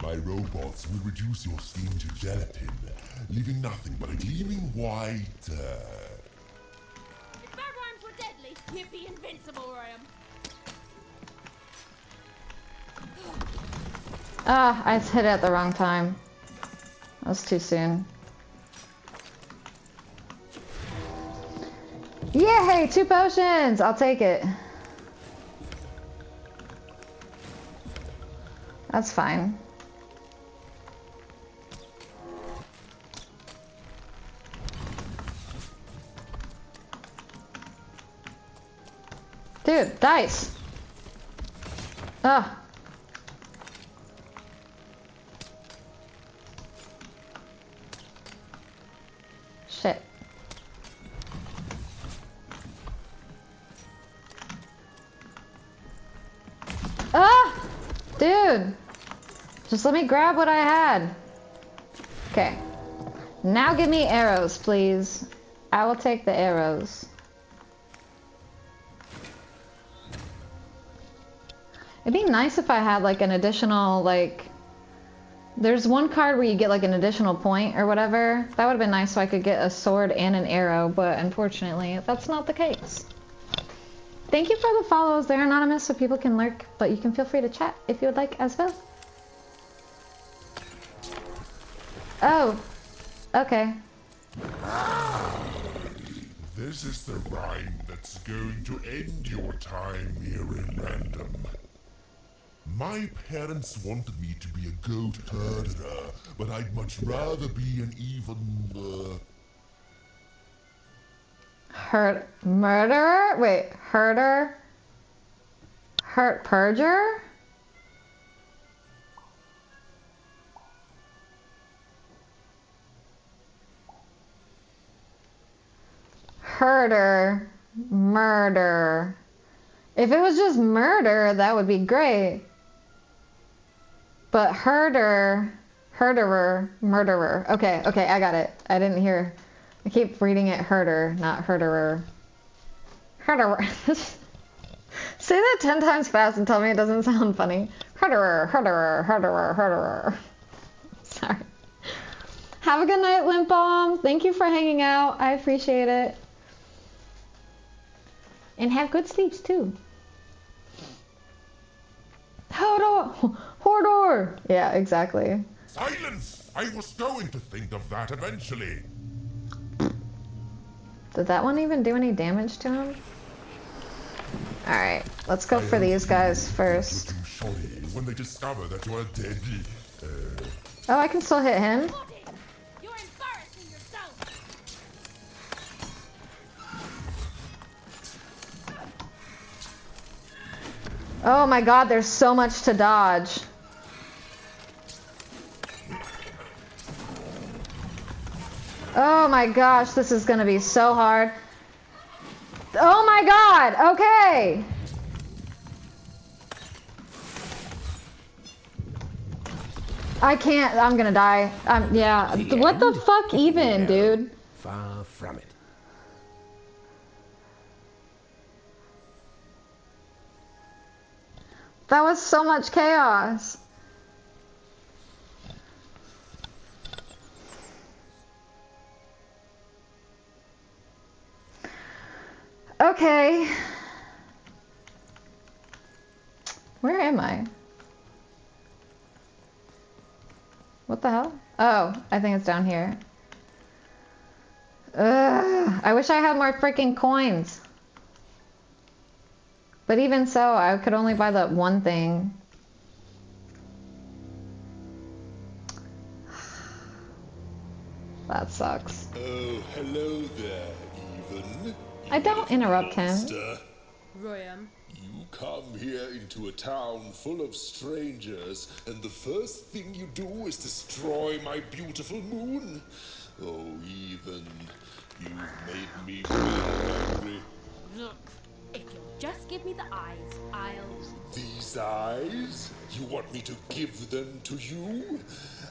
[SPEAKER 5] My robots will reduce your skin to gelatin, leaving nothing but a gleaming white,
[SPEAKER 6] If bad rhymes were deadly, you'd be invincible, Royam.
[SPEAKER 1] Ah, I hit it at the wrong time. That was too soon. Yay! 2 potions! I'll take it. That's fine. Dude, dice! Ugh. Shit. Ah! Dude! Just let me grab what I had. Okay. Now give me arrows, please. I will take the arrows. It'd be nice if I had like an additional, like... There's one card where you get like an additional point or whatever. That would have been nice so I could get a sword and an arrow, but unfortunately, that's not the case. Thank you for the follows. They're anonymous so people can lurk, but you can feel free to chat if you would like as well. Oh, okay.
[SPEAKER 5] This is the rhyme that's going to end your time here in Random. My parents wanted me to be a goat herder, but I'd much rather be an even,
[SPEAKER 1] Murderer? Wait, herder? Purger? Herder. Murder. If it was just murder, that would be great. But herderer, murderer. Okay, I got it. I didn't hear. I keep reading it herder, not herderer. Herderer. Say that 10 times fast and tell me it doesn't sound funny. Herderer. Sorry. Have a good night, Limp Bomb. Thank you for hanging out. I appreciate it. And have good sleeps too. Hodor! Yeah, exactly.
[SPEAKER 5] Silence! I was going to think of that eventually.
[SPEAKER 1] Did that one even do any damage to him? Alright, let's go for these guys first.
[SPEAKER 5] Too shoddy when they discover that you are dead.
[SPEAKER 1] Oh, I can still hit him.
[SPEAKER 6] You're embarrassing yourself.
[SPEAKER 1] Oh my god, there's so much to dodge. Oh my gosh, this is gonna be so hard. Oh my god, okay. I can't, I'm gonna die. Yeah, what the fuck even, dude?
[SPEAKER 10] Far from it.
[SPEAKER 1] That was so much chaos. Okay. Where am I? What the hell? Oh, I think it's down here. Ugh, I wish I had more freaking coins. But even so, I could only buy that one thing. That sucks.
[SPEAKER 5] Oh, hello there, Even.
[SPEAKER 1] I don't interrupt him.
[SPEAKER 5] Monster.
[SPEAKER 6] Royam.
[SPEAKER 5] You come here into a town full of strangers, and the first thing you do is destroy my beautiful moon. Oh, Even, even. You've made me very angry.
[SPEAKER 6] Look, if you'll just give me the eyes, I'll...
[SPEAKER 5] These eyes? You want me to give them to you?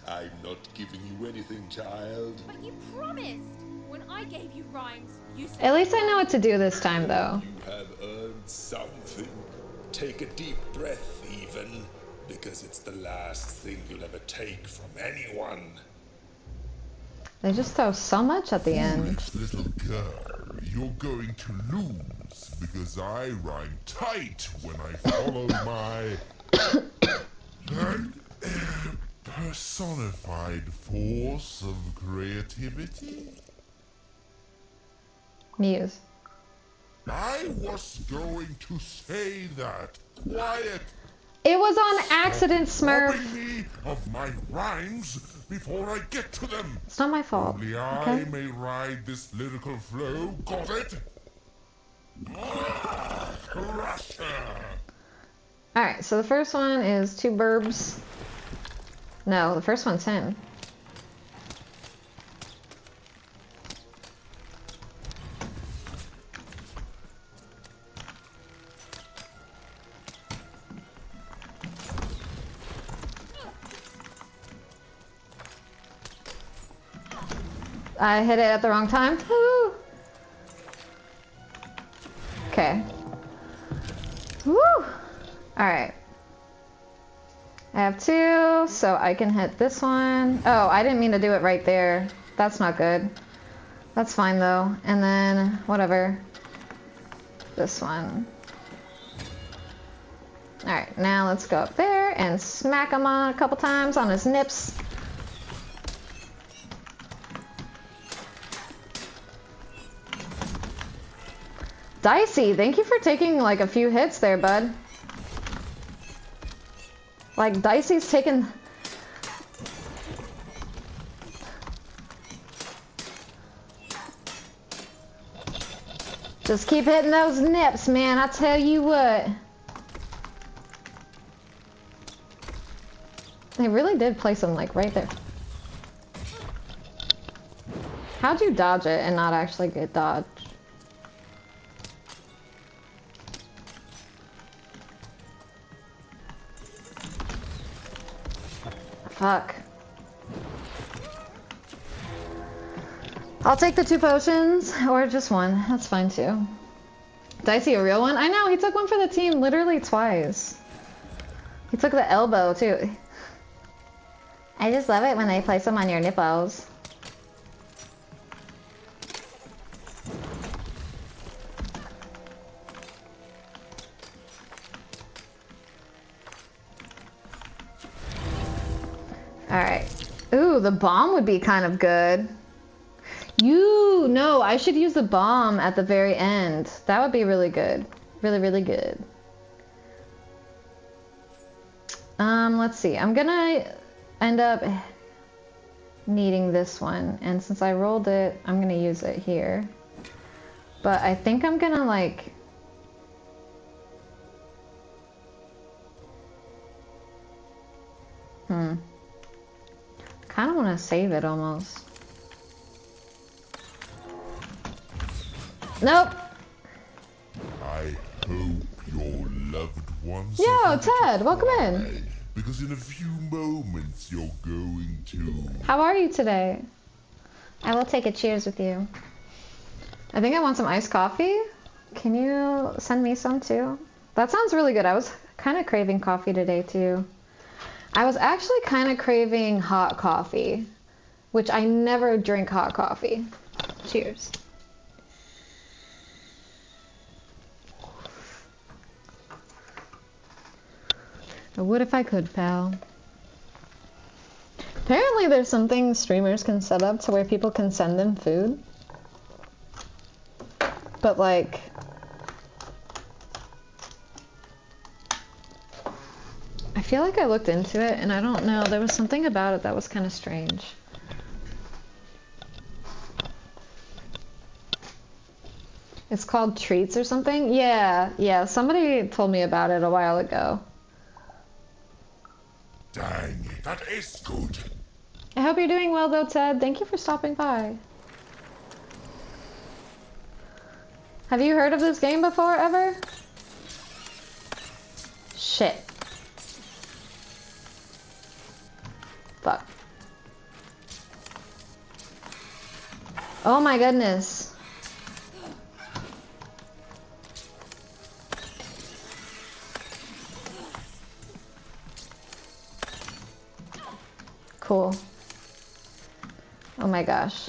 [SPEAKER 5] I'm not giving you anything, child.
[SPEAKER 6] But you promised! When I gave you rhymes, you said...
[SPEAKER 3] At least I know what to do this time, though.
[SPEAKER 5] You have earned something. Take a deep breath, even, because it's the last thing you'll ever take from anyone.
[SPEAKER 3] They just throw so much at the end.
[SPEAKER 5] Foolish little girl, you're going to lose, because I rhyme tight when I follow my personified force of creativity.
[SPEAKER 3] Muse.
[SPEAKER 5] I was going to say that. Quiet.
[SPEAKER 3] It was on accident, Smurf.
[SPEAKER 5] Robbing me of my rhymes before I get to them.
[SPEAKER 3] It's not my fault.
[SPEAKER 5] Only
[SPEAKER 3] Okay?
[SPEAKER 5] I may ride this lyrical flow. Got it? Crusher.
[SPEAKER 3] Alright, so the first one is 2 burbs. No, the first one's him. I hit it at the wrong time. Woo! Okay. Woo! Alright. I have 2, so I can hit this one. Oh, I didn't mean to do it right there. That's not good. That's fine though. And then, whatever. This one. Alright, now let's go up there and smack him on a couple times on his nips. Dicey, thank you for taking like a few hits there, bud. Like, Dicey's taking... Just keep hitting those nips, man, I tell you what. They really did place him like right there. How'd you dodge it and not actually get dodged? Fuck. I'll take the 2 potions, or just 1. That's fine too. Dicey a real one? I know, he took one for the team literally twice. He took the elbow too. I just love it when they place them on your nipples. Alright. Ooh, the bomb would be kind of good. No, I should use the bomb at the very end. That would be really good. Really, really good. Let's see. I'm gonna end up needing this one. And since I rolled it, I'm gonna use it here. But I think I'm gonna like... kind of want to save it almost. Nope.
[SPEAKER 5] I hope your loved ones.
[SPEAKER 3] Yo, Ted, welcome in.
[SPEAKER 5] Because in a few moments you're going to.
[SPEAKER 3] How are you today? I will take a cheers with you. I think I want some iced coffee. Can you send me some too? That sounds really good. I was kind of craving coffee today too. I was actually kind of craving hot coffee, which I never drink hot coffee. Cheers. I would if I could, pal. Apparently there's something streamers can set up to where people can send them food. But like... I feel like I looked into it and I don't know, there was something about it that was kind of strange. It's called Treats or something? Yeah, somebody told me about it a while ago.
[SPEAKER 5] Dang, that is good.
[SPEAKER 3] I hope you're doing well though, Ted. Thank you for stopping by. Have you heard of this game before, ever? Shit. Fuck. Oh my goodness. Cool. Oh my gosh.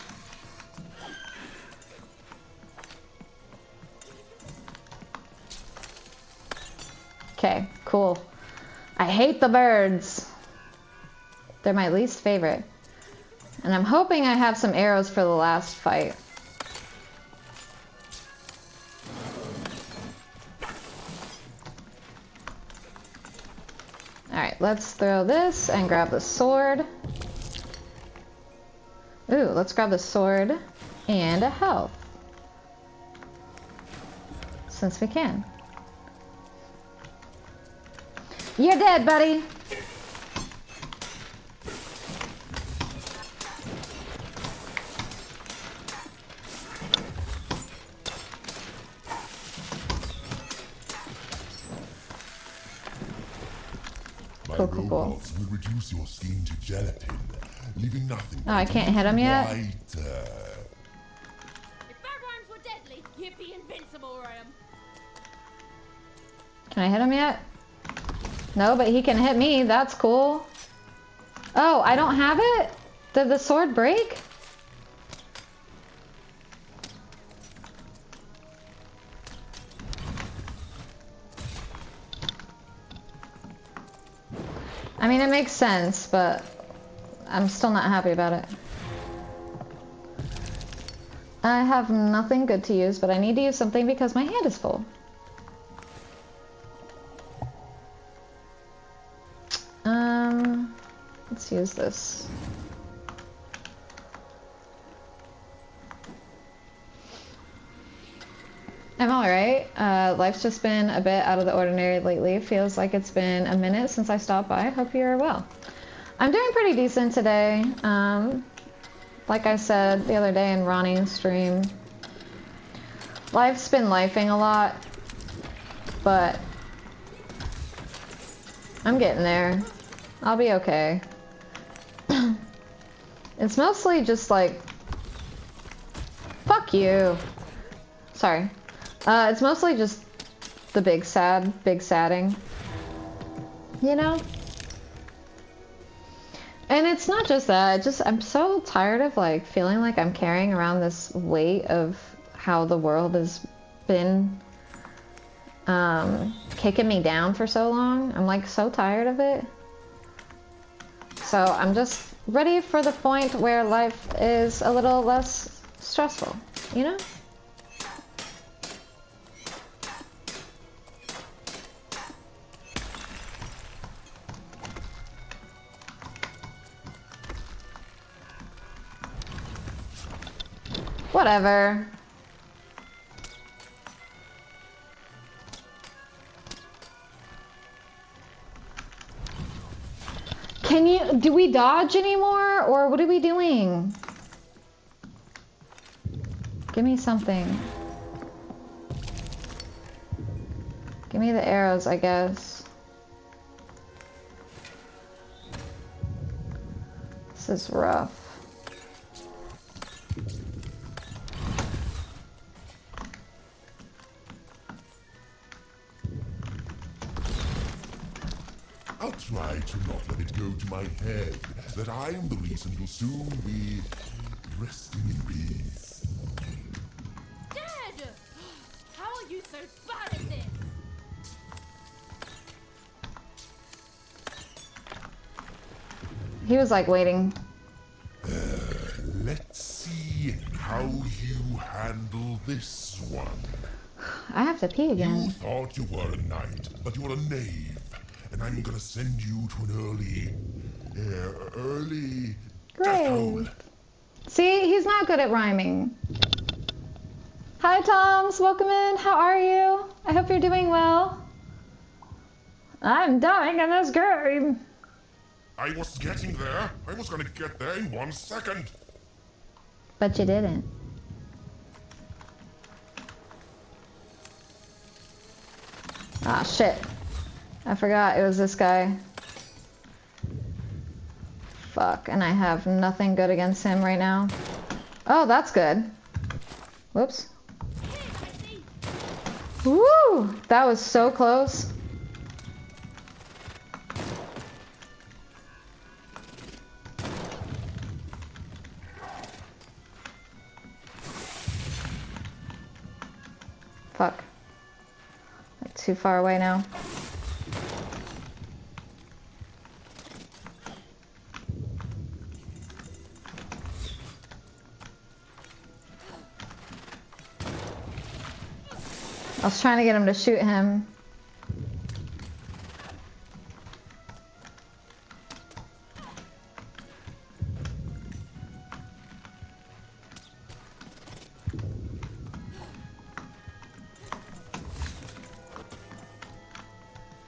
[SPEAKER 3] Okay, cool. I hate the birds. They're my least favorite. And I'm hoping I have some arrows for the last fight. Alright, let's throw this and grab the sword. Ooh, let's grab the sword and a health. Since we can. You're dead, buddy!
[SPEAKER 5] My
[SPEAKER 3] Cool, cool, cool.
[SPEAKER 5] robots will reduce your skin to gelatin, leaving nothing.
[SPEAKER 3] Oh, I can't hit him yet?
[SPEAKER 6] If bad rhymes were deadly, you'd be invincible, Graham.
[SPEAKER 3] Can I hit him yet? No, but he can hit me. That's cool. Oh, I don't have it? Did the sword break? I mean, it makes sense, but I'm still not happy about it. I have nothing good to use, but I need to use something because my hand is full. Let's use this. I'm alright. Life's just been a bit out of the ordinary lately. Feels like it's been a minute since I stopped by. Hope you're well. I'm doing pretty decent today. Like I said the other day in Ronnie's stream, life's been lifing a lot, but I'm getting there. I'll be okay. It's mostly just like, fuck you. Sorry. It's mostly just the big sadding. You know? And it's not just that, I'm so tired of like feeling like I'm carrying around this weight of how the world has been kicking me down for so long. I'm like so tired of it. So I'm just ready for the point where life is a little less stressful, you know? Whatever. Do we dodge anymore, or what are we doing? Give me something. Give me the arrows, I guess. This is rough.
[SPEAKER 5] I'll try to not let it go to my head that I am the reason you'll soon be resting in peace.
[SPEAKER 6] Dad! How are you so bad at this?
[SPEAKER 3] He was like waiting.
[SPEAKER 5] Let's see how you handle this one.
[SPEAKER 3] I have to pee
[SPEAKER 5] You
[SPEAKER 3] again.
[SPEAKER 5] thought you were a knight, but you're a knave. And I'm gonna send you to an early death hole.
[SPEAKER 3] Great. See, he's not good at rhyming. Hi, Toms. Welcome in. How are you? I hope you're doing well. I'm dying in this game.
[SPEAKER 5] I was getting there. I was gonna get there in 1 second.
[SPEAKER 3] But you didn't.
[SPEAKER 1] Ah, shit. I forgot it was this guy. Fuck, and I have nothing good against him right now. Oh, that's good. Whoops. Woo! That was so close. Fuck. Like too far away now. I was trying to get him to shoot him.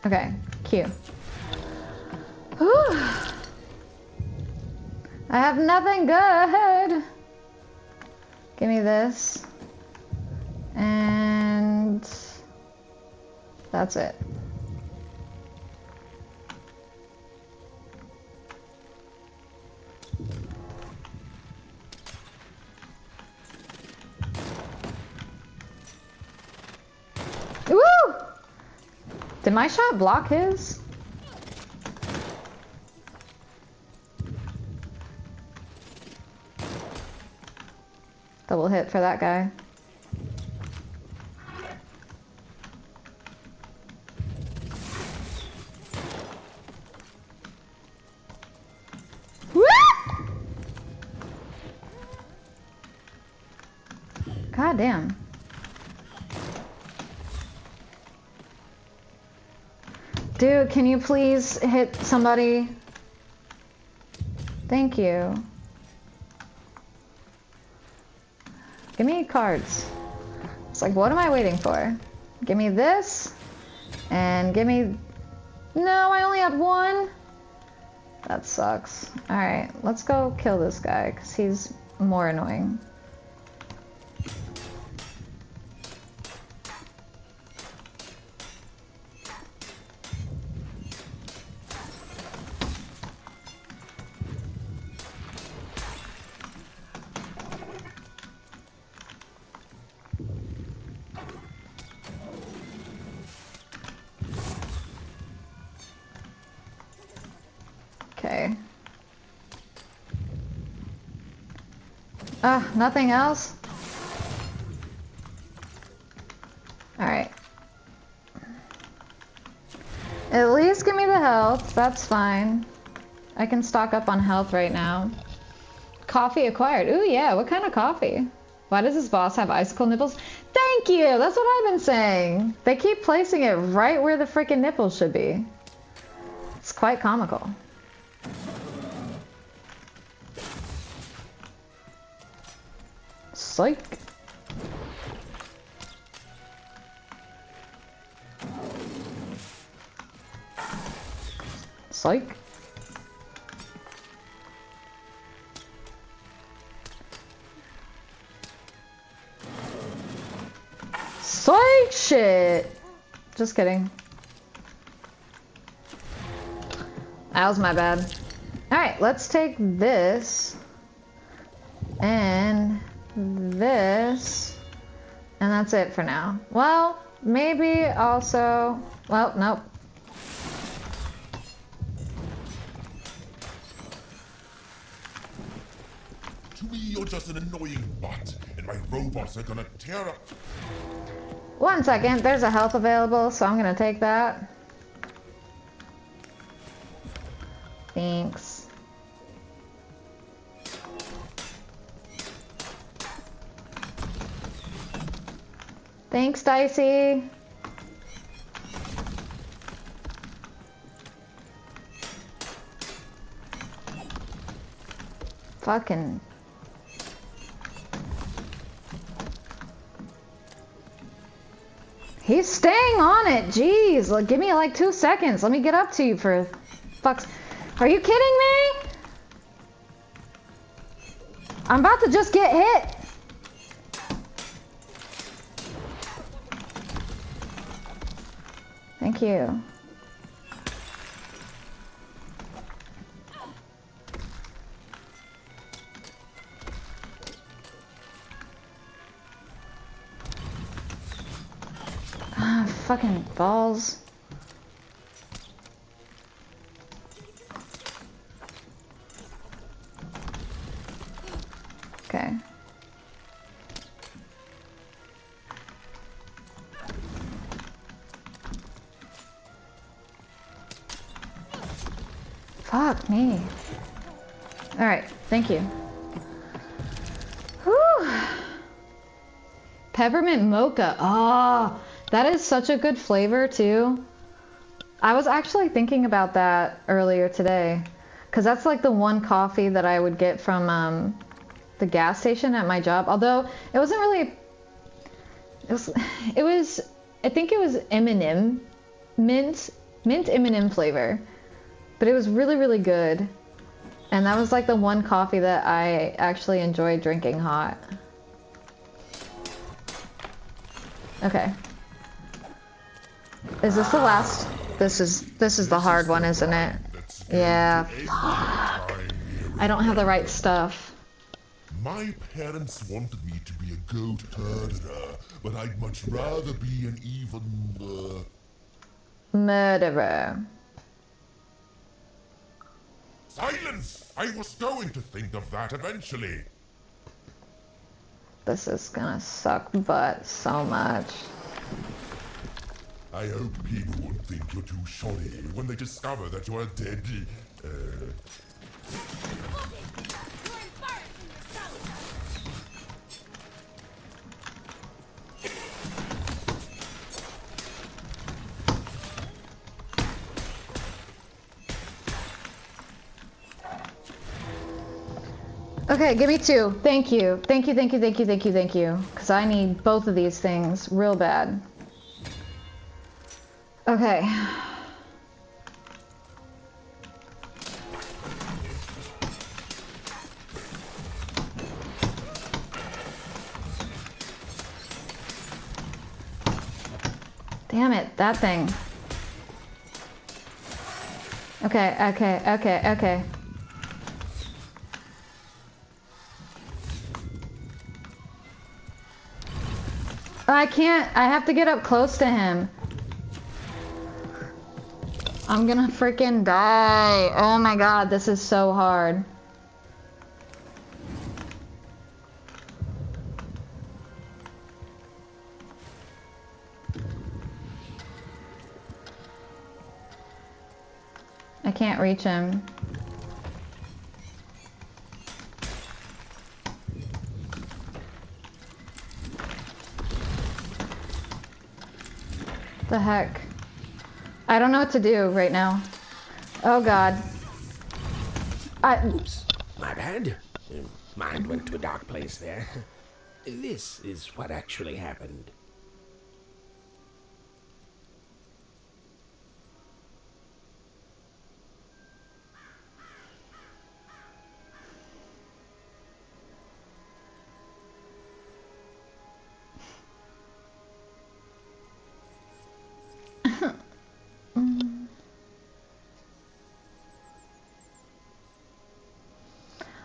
[SPEAKER 1] Okay, Q. Whew. I have nothing good. Give me this. And that's it. Woo! Did my shot block his? Double hit for that guy. Woo! God damn. Dude, can you please hit somebody? Thank you. Give me cards. It's like, what am I waiting for? Give me this, and give me... No, I only had one? That sucks. Alright, let's go kill this guy, because he's more annoying. Okay. Nothing else? Alright. At least give me the health, that's fine. I can stock up on health right now. Coffee acquired. Ooh yeah, what kind of coffee? Why does this boss have icicle nipples? Thank you, that's what I've been saying. They keep placing it right where the freaking nipples should be. It's quite comical. Psych. Psych. Psych shit. Just kidding. That was my bad. Alright, let's take this. And this, and that's it for now. Well, maybe also, well, nope.
[SPEAKER 5] To me, you're just an annoying bot, and my robots are gonna tear up.
[SPEAKER 1] 1 second, there's a health available, so I'm gonna take that. Thanks. Thanks, Dicey. Fucking. He's staying on it. Jeez, like, give me like 2 seconds. Let me get up to you for fucks. Are you kidding me? I'm about to just get hit. Thank you. Ah, fucking balls. Okay. Fuck me. Alright, thank you. Whew. Peppermint mocha. Ah, that is such a good flavor too. I was actually thinking about that earlier today. Because that's like the one coffee that I would get from the gas station at my job. Although it wasn't really... It was I think it was M&M. Mint M&M flavor. But it was really, really good. And that was like the one coffee that I actually enjoyed drinking hot. Okay. Is this the last? This is the hard one, isn't it? Yeah. Fuck. I don't have the right stuff.
[SPEAKER 5] My parents wanted me to be a goat herder, but I'd much rather be an even...
[SPEAKER 1] Murderer.
[SPEAKER 5] Silence! I was going to think of that eventually.
[SPEAKER 1] This is gonna suck butt so much.
[SPEAKER 5] I hope people won't think you're too shoddy when they discover that you're a dead...
[SPEAKER 1] Okay, give me two. Thank you. Thank you, thank you, thank you, thank you, thank you. Because I need both of these things real bad. Okay. Damn it, that thing. Okay, okay, okay, okay. I can't, I have to get up close to him. I'm gonna freaking die. Oh my god, this is so hard. I can't reach him. The heck? I don't know what to do right now. Oh god.
[SPEAKER 10] Oops, my bad. Mind went to a dark place there. This is what actually happened.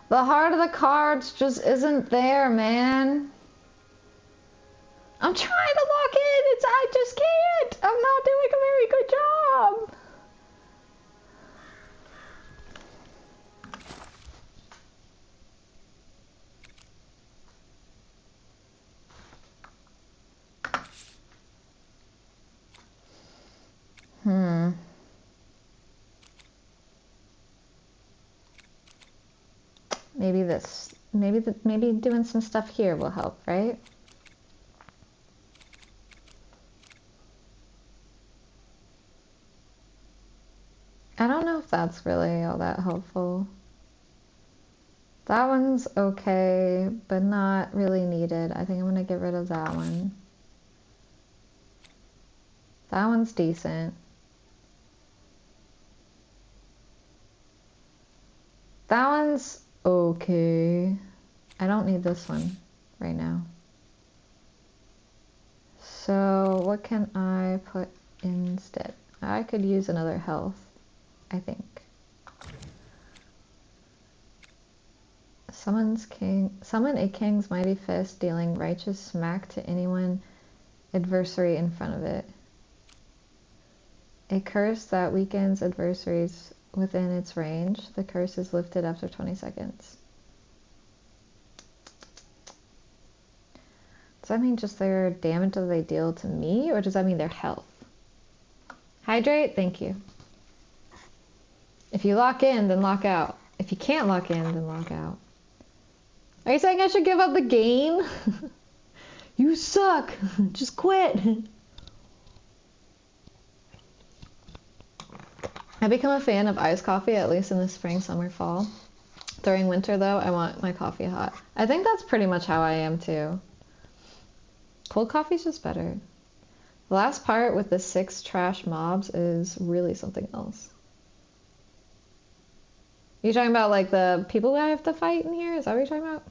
[SPEAKER 1] The heart of the cards just isn't there, man. I'm trying to lock in. I just can't. I'm not doing a very good job. Maybe this, maybe doing some stuff here will help, right? I don't know if that's really all that helpful. That one's okay, but not really needed. I think I'm gonna get rid of that one. That one's decent. That one's okay. I don't need this one right now. So what can I put instead?
[SPEAKER 3] I could use another health, I think. Summon a king's mighty fist, dealing righteous smack to anyone adversary in front of it. A curse that weakens adversaries within its range. The curse is lifted after 20 seconds. Does that mean just their damage that they deal to me, or does that mean their health? Hydrate? Thank you. If you lock in, then lock out. If you can't lock in, then lock out. Are you saying I should give up the game? You suck! Just quit! I become a fan of iced coffee, at least in the spring, summer, fall. During winter, though, I want my coffee hot. I think that's pretty much how I am, too. Cold coffee's just better. The last part with the 6 trash mobs is really something else. You talking about, like, the people that I have to fight in here? Is that what you're talking about?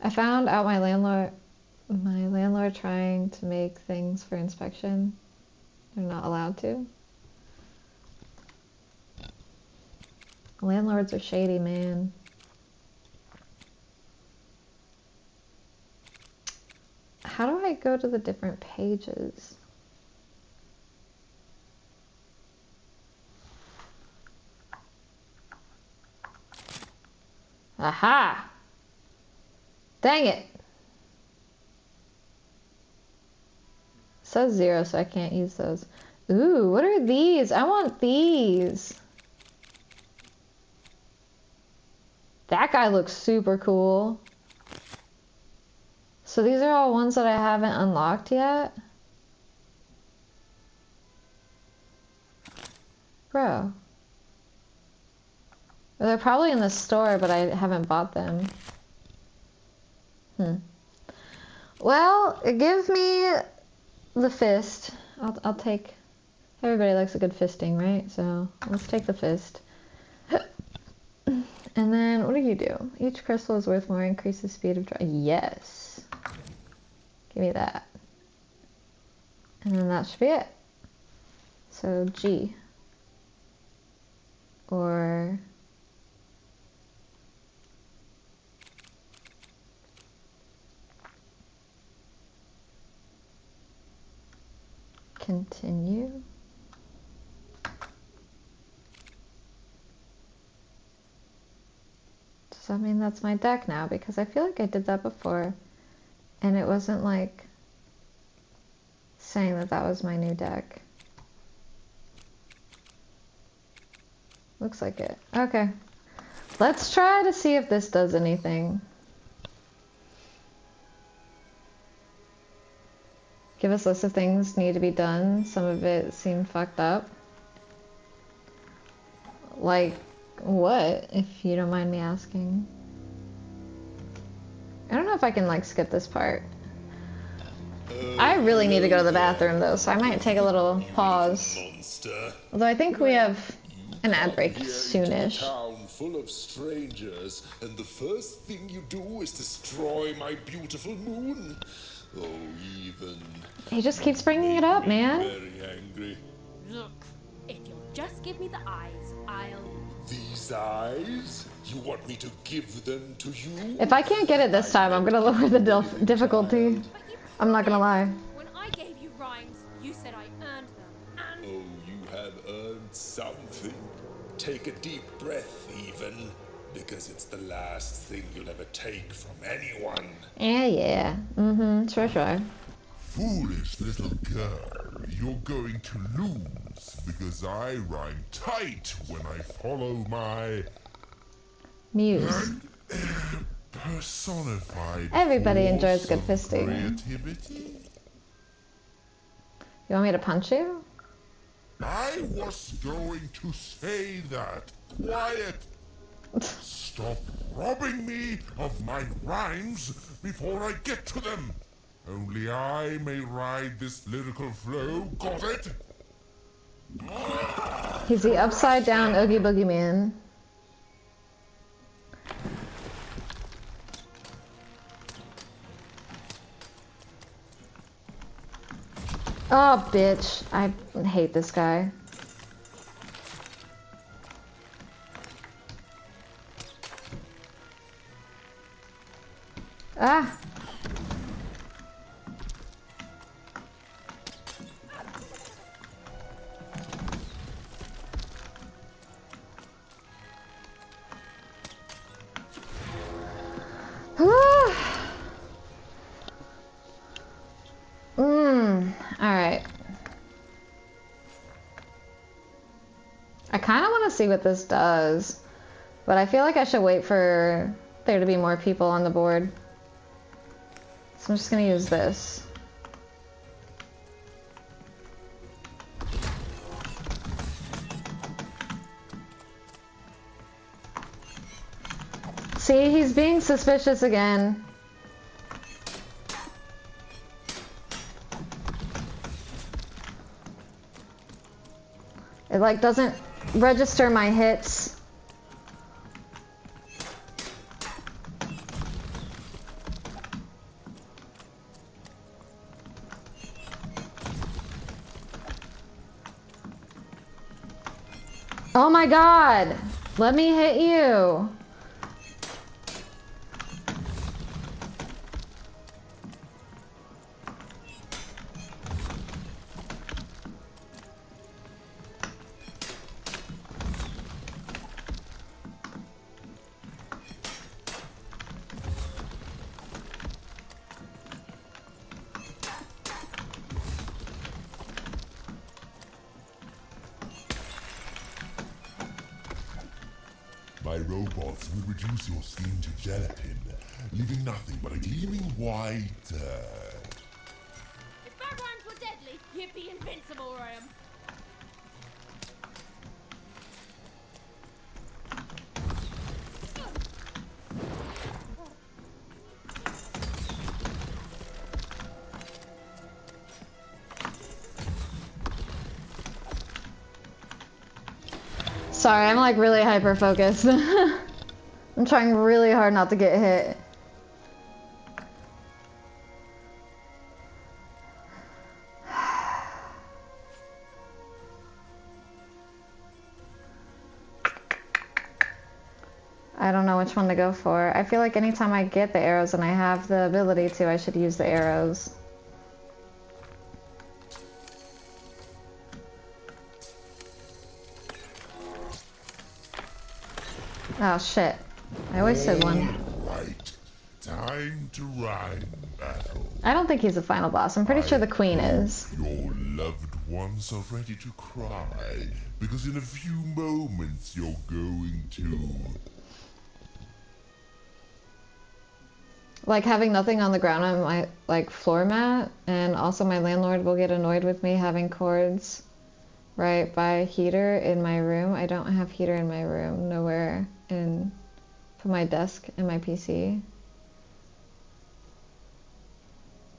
[SPEAKER 3] I found out my landlord trying to make things for inspection. They're not allowed to. Landlords are shady, man. How do I go to the different pages? Aha! Dang it! It says 0, so I can't use those. Ooh, what are these? I want these! That guy looks super cool. So these are all ones that I haven't unlocked yet? Bro. Well, they're probably in the store, but I haven't bought them. Well, give me the fist. I'll take... Everybody likes a good fisting, right? So let's take the fist. And then, what do you do? Each crystal is worth more, increases speed of draw. Yes. Give me that. And then that should be it. So G. Or... continue. Does that mean that's my deck now? Because I feel like I did that before and it wasn't like saying that that was my new deck. Looks like it. Okay. Let's try to see if this does anything. Give us lists of things need to be done. Some of it seemed fucked up. Like what, if you don't mind me asking? I don't know if I can like skip this part. I really need to go to the bathroom though, so I might take a little pause. Although I think we have an ad break soonish.
[SPEAKER 5] Town full of strangers, and the first thing you do is destroy my beautiful moon. Oh, even.
[SPEAKER 3] He just keeps bringing it up, man.
[SPEAKER 5] Very angry.
[SPEAKER 6] Look, if you'll just give me the eyes, I'll...
[SPEAKER 5] These eyes? You want me to give them to you?
[SPEAKER 3] If I can't get it this time, I'm gonna lower the difficulty. I'm not gonna lie.
[SPEAKER 6] When I gave you rhymes, you said I earned them, and...
[SPEAKER 5] Oh, you have earned something. Take a deep breath, even, because it's the last thing you'll ever take from anyone.
[SPEAKER 3] Yeah. Sure.
[SPEAKER 5] Foolish little girl, you're going to lose, because I rhyme tight when I follow my...
[SPEAKER 3] Muse.
[SPEAKER 5] personified...
[SPEAKER 3] Everybody enjoys good fisting.
[SPEAKER 5] Creativity?
[SPEAKER 3] You want me to punch you?
[SPEAKER 5] I was going to say that. Quiet! Stop robbing me of my rhymes before I get to them. Only I may ride this lyrical flow, got it?
[SPEAKER 3] He's the upside down Oogie Boogie Man. Oh, bitch. I hate this guy. Ah! Alright. I kind of want to see what this does, but I feel like I should wait for there to be more people on the board. So I'm just gonna use this. See, he's being suspicious again. It like doesn't register my hits. Oh my god! Let me hit you!
[SPEAKER 5] My robots will reduce your skin to gelatin, leaving nothing but a gleaming white.
[SPEAKER 6] If bad rhymes were deadly, you'd be invincible, Ryan.
[SPEAKER 3] Sorry, I'm like really hyper focused. I'm trying really hard not to get hit. I don't know which one to go for. I feel like anytime I get the arrows and I have the ability to, I should use the arrows. Oh shit. I wasted one.
[SPEAKER 5] Right. Time to rhyme battle.
[SPEAKER 3] I don't think he's the final boss. I'm pretty sure the queen is.
[SPEAKER 5] Your loved ones are ready to cry, because in a few moments you're going to...
[SPEAKER 3] Like having nothing on the ground on my like floor mat, and also my landlord will get annoyed with me having cords right by a heater in my room. I don't have heater in my room, nowhere in for my desk and my PC.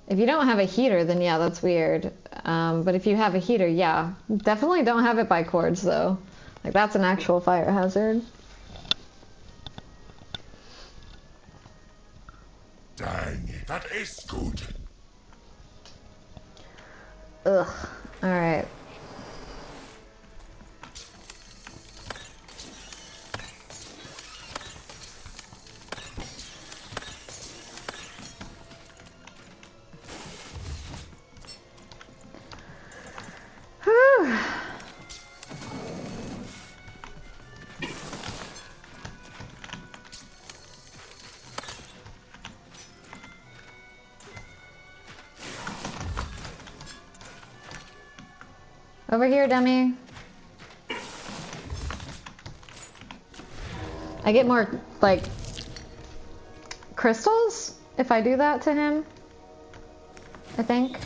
[SPEAKER 3] If you don't have a heater, then yeah, that's weird. But if you have a heater, yeah, definitely don't have it by cords though. Like that's an actual fire hazard.
[SPEAKER 5] Dang, that is good.
[SPEAKER 3] Ugh. All right. Whew. Over here, dummy. I get more, like, crystals if I do that to him, I think.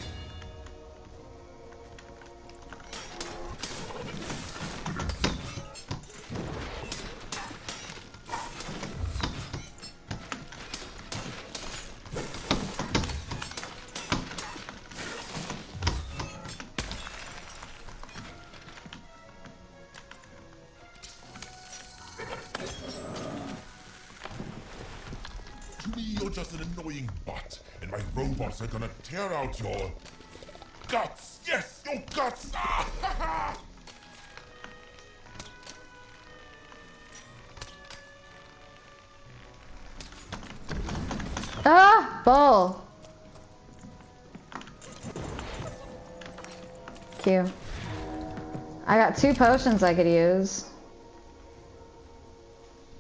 [SPEAKER 5] To me, you're just an annoying butt, and my robots are gonna tear out your... guts! Yes, your guts!
[SPEAKER 1] Ah! Bull! Q. I got 2 potions I could use.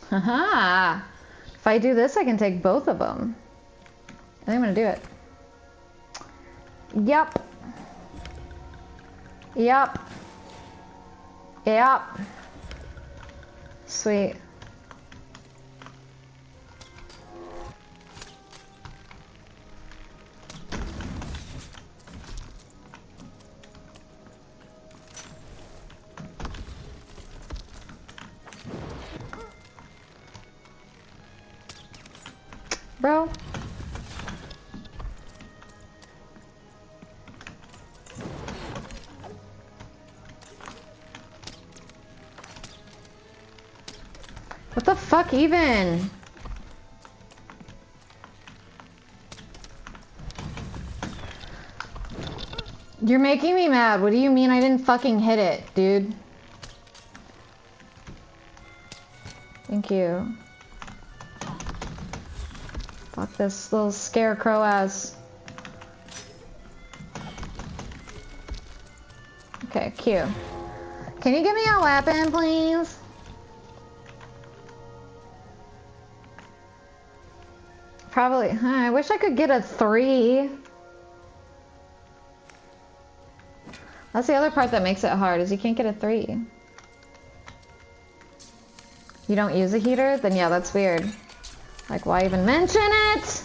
[SPEAKER 1] Haha! If I do this, I can take both of them. I think I'm gonna do it. Yep. Yep. Yep. Sweet. Bro. What the fuck even? You're making me mad. What do you mean I didn't fucking hit it, dude? Thank you. Fuck this little scarecrow ass. Okay, Q. Can you give me a weapon, please? Probably. I wish I could get a 3. That's the other part that makes it hard, is you can't get a 3. You don't use a heater? Then yeah, that's weird. Like, why even mention it?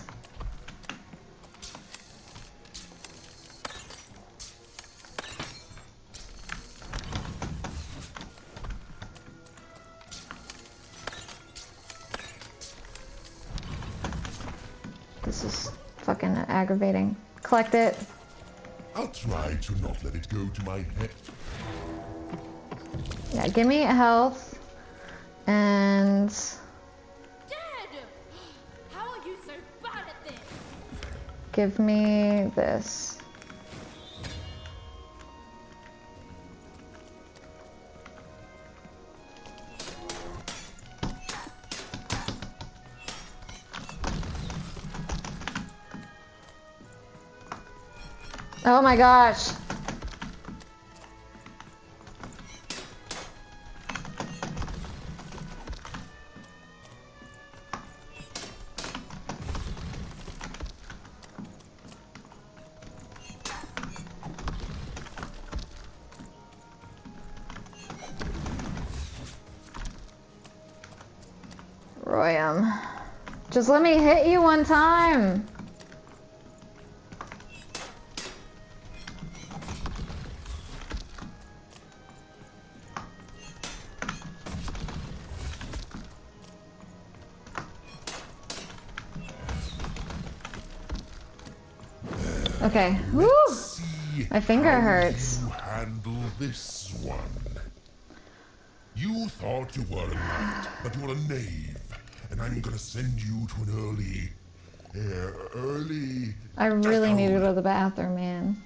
[SPEAKER 1] This is fucking aggravating. Collect it.
[SPEAKER 5] I'll try to not let it go to my head.
[SPEAKER 1] Yeah, give me health. And...
[SPEAKER 6] Dad! How are you so bad at this?
[SPEAKER 1] give me this. Oh my gosh. Royam. Just let me hit you one time. Okay. Woo! My finger hurts.
[SPEAKER 5] You handle this one. You thought you were a knight, but you're a knave, and I'm gonna send you to an early.
[SPEAKER 1] I really need to go to the bathroom, man.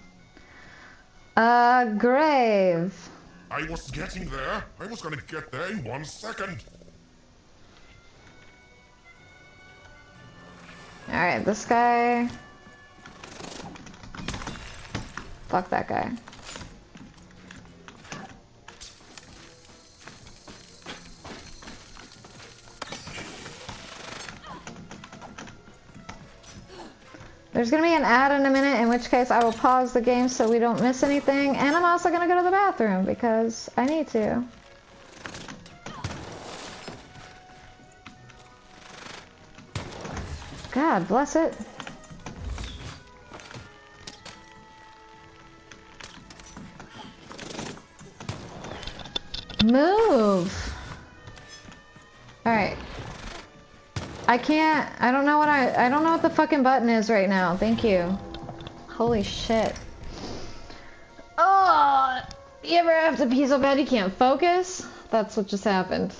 [SPEAKER 1] Grave.
[SPEAKER 5] I was getting there. I was gonna get there in 1 second.
[SPEAKER 1] Alright, this guy. Fuck that guy. There's gonna be an ad in a minute, in which case I will pause the game so we don't miss anything, and I'm also gonna go to the bathroom because I need to. God bless it. Move. Alright. I can't, I don't know what the fucking button is right now. Thank you. Holy shit. Oh, you ever have to pee so bad you can't focus? That's what just happened.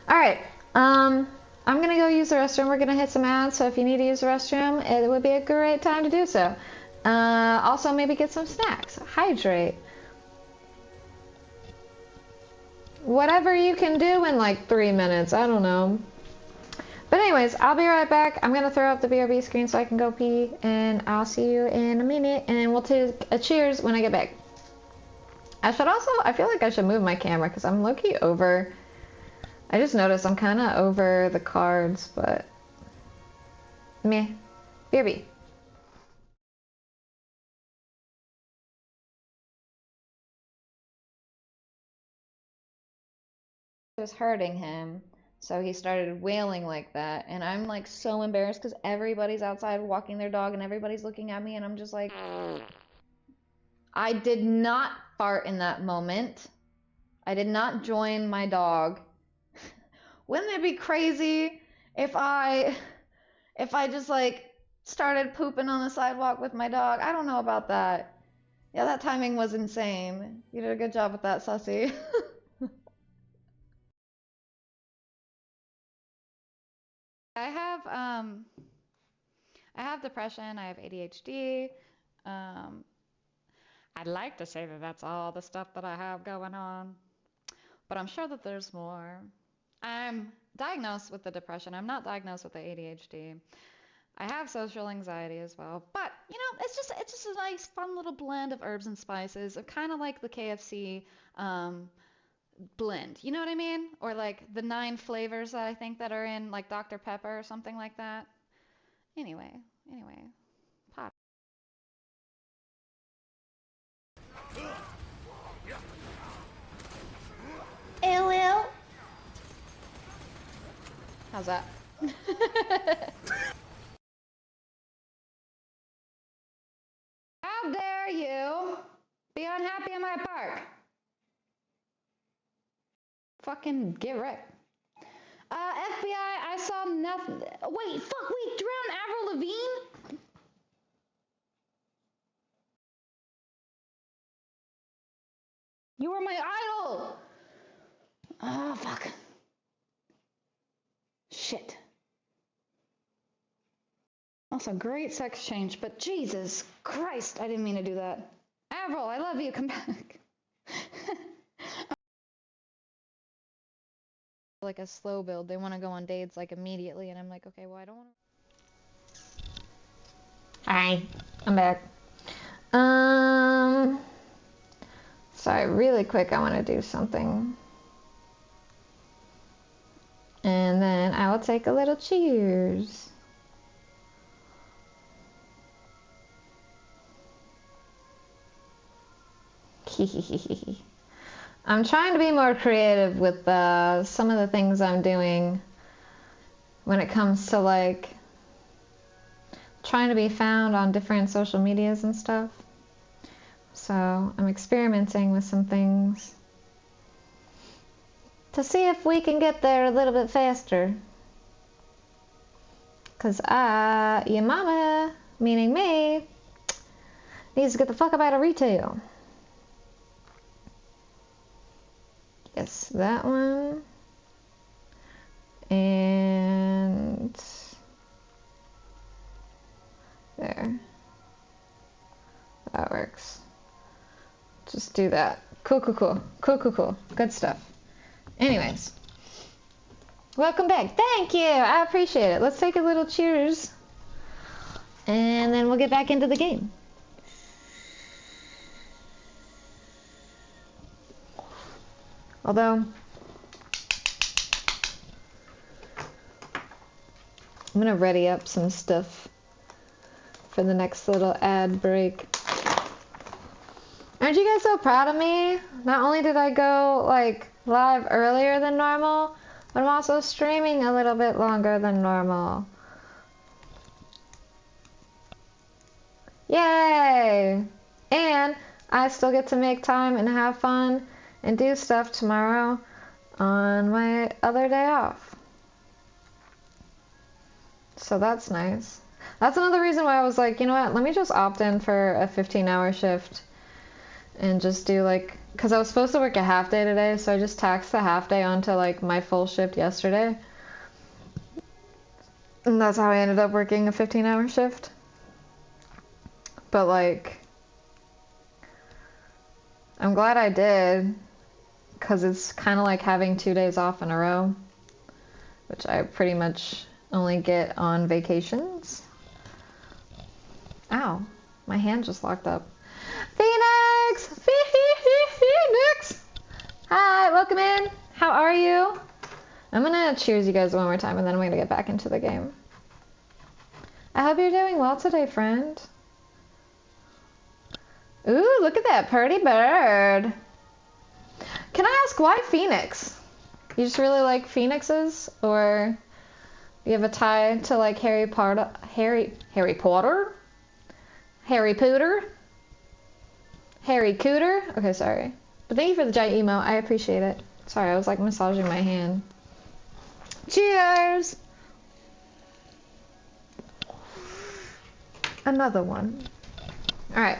[SPEAKER 1] Alright, I'm gonna go use the restroom. We're gonna hit some ads, so if you need to use the restroom, it would be a great time to do so.
[SPEAKER 3] Also, maybe get some snacks. Hydrate. Whatever you can do in like 3 minutes. I don't know. But anyways, I'll be right back. I'm going to throw up the BRB screen so I can go pee. And I'll see you in a minute. And we'll take a cheers when I get back. I feel like I should move my camera because I'm low-key over. I just noticed I'm kind of over the cards, but meh. BRB. It was hurting him, so he started wailing like that, and I'm like so embarrassed because everybody's outside walking their dog and everybody's looking at me, and I'm just like, I did not fart in that moment. I did not join my dog. Wouldn't it be crazy if I just like started pooping on the sidewalk with my dog? I don't know about that. Yeah, that timing was insane. You did a good job with that, Sussy. I have depression, I have ADHD. I'd like to say that that's all the stuff that I have going on, but I'm sure that there's more. I'm diagnosed with the depression. I'm not diagnosed with the ADHD. I have social anxiety as well, but you know, it's just a nice, fun little blend of herbs and spices, kind of like the KFC blend. You know what I mean? Or like the 9 flavors that I think that are in like Dr. Pepper or something like that. Anyway, pop. Ew. How's that? How dare you be unhappy in my park? Fucking get wrecked. FBI, I saw nothing. Wait, fuck, we drowned Avril Lavigne? You were my idol! Oh, fuck. Shit. Also, great sex change, but Jesus Christ, I didn't mean to do that. Avril, I love you, come back. Like a slow build, they want to go on dates like immediately, and I'm like, okay, well, I don't want to. Hi, I'm back. Sorry, really quick, I want to do something. And then I will take a little cheers. I'm trying to be more creative with some of the things I'm doing when it comes to like trying to be found on different social medias and stuff. So I'm experimenting with some things to see if we can get there a little bit faster. Cause your mama, meaning me, needs to get the fuck up out of retail. Yes, that one. And there. That works. Just do that. Cool. Good stuff. Anyways. Welcome back. Thank you. I appreciate it. Let's take a little cheers. And then we'll get back into the game. Although, I'm going to ready up some stuff for the next little ad break. Aren't you guys so proud of me? Not only did I go like live earlier than normal, but I'm also streaming a little bit longer than normal. Yay! And I still get to make time and have fun and do stuff tomorrow on my other day off. So that's nice. That's another reason why I was like, you know what, let me just opt in for a 15-hour shift and just do like, because I was supposed to work a half day today, so I just taxed the half day onto like my full shift yesterday. And that's how I ended up working a 15-hour shift. but like, I'm glad I did, because it's kind of like having 2 days off in a row, which I pretty much only get on vacations. Ow, my hand just locked up. Phoenix! Phoenix! Hi, welcome in. How are you? I'm gonna cheers you guys one more time and then I'm gonna get back into the game. I hope you're doing well today, friend. Ooh, look at that pretty bird. Can I ask why Phoenix? You just really like phoenixes, or you have a tie to like Harry Potter? Harry Potter? Harry Pooter? Harry Cooter? Okay, sorry. But thank you for the giant emo. I appreciate it. Sorry, I was like massaging my hand. Cheers! Another one. Alright.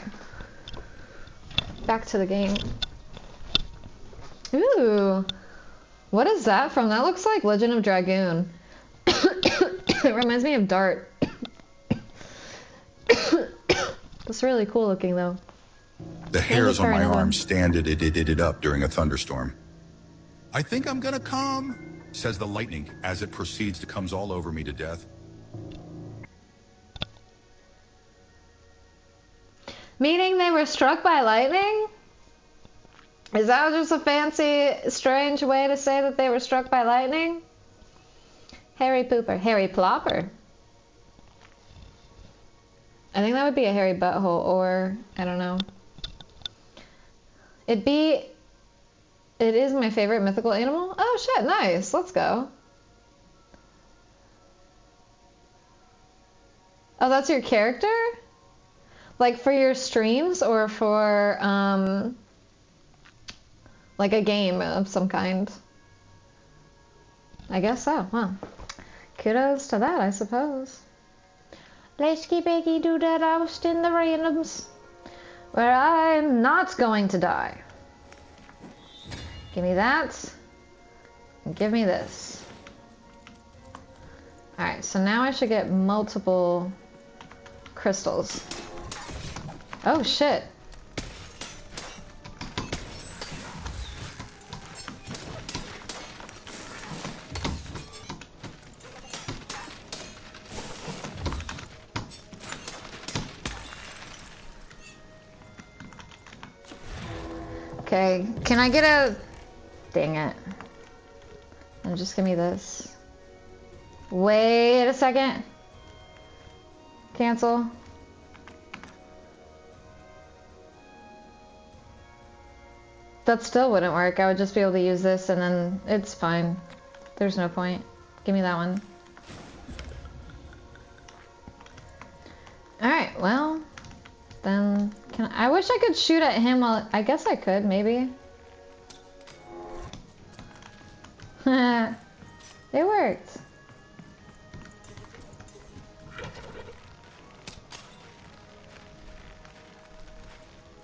[SPEAKER 3] Back to the game. Ooh. What is that from? That looks like Legend of Dragoon. It reminds me of Dart. That's really cool looking though.
[SPEAKER 11] The hairs on my arm stand it up during a thunderstorm. I think I'm gonna come, says the lightning as it proceeds to comes all over me to death.
[SPEAKER 3] Meaning they were struck by lightning? Is that just a fancy, strange way to say that they were struck by lightning? Harry Pooper. Harry Plopper. I think that would be a hairy butthole, or I don't know. It is my favorite mythical animal. Oh shit, nice. Let's go. Oh, that's your character? Like for your streams or for like a game of some kind? I guess so. Well, kudos to that, I suppose. Let's keep Iggy do that oust in the randoms, where I'm not going to die. Give me that. And give me this. Alright, so now I should get multiple crystals. Oh shit. Okay, can I get a... Dang it. And just give me this. Wait a second. Cancel. That still wouldn't work. I would just be able to use this and then it's fine. There's no point. Give me that one. Alright, well... Then, I wish I could shoot at him while... I guess I could, maybe. It worked.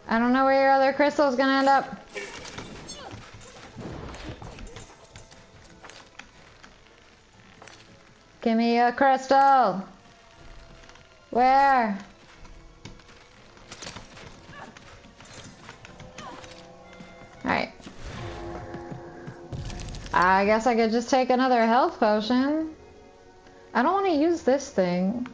[SPEAKER 3] I don't know where your other crystal is gonna end up. Give me a crystal. Where? Alright. I guess I could just take another health potion. I don't want to use this thing.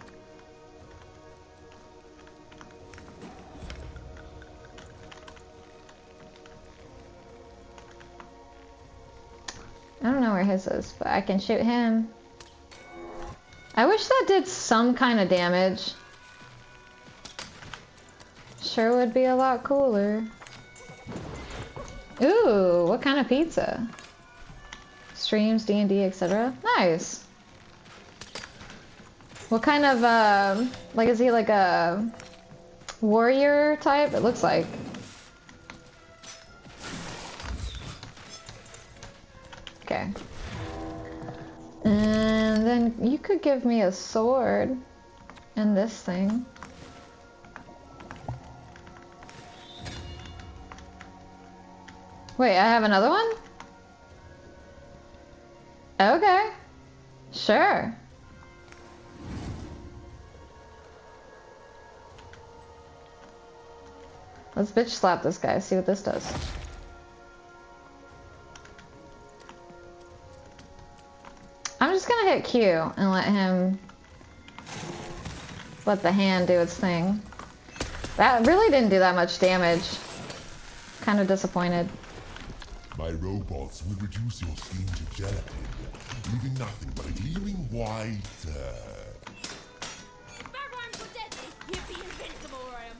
[SPEAKER 3] I don't know where his is, but I can shoot him. I wish that did some kind of damage. Sure would be a lot cooler. Ooh, what kind of pizza? Streams, D&D, etc. Nice. What kind of, like, is he like a warrior type? It looks like. Okay. And then you could give me a sword and this thing. Wait, I have another one? Okay. Sure.
[SPEAKER 1] Let's bitch slap this guy, see what this does. I'm just gonna hit Q and let the hand do its thing. That really didn't do that much damage. Kind of disappointed.
[SPEAKER 5] My robots will reduce your skin to gelatin, leaving nothing but a gleaming white.
[SPEAKER 6] Bad rhymes were deadly. You'd be invincible, Ryan.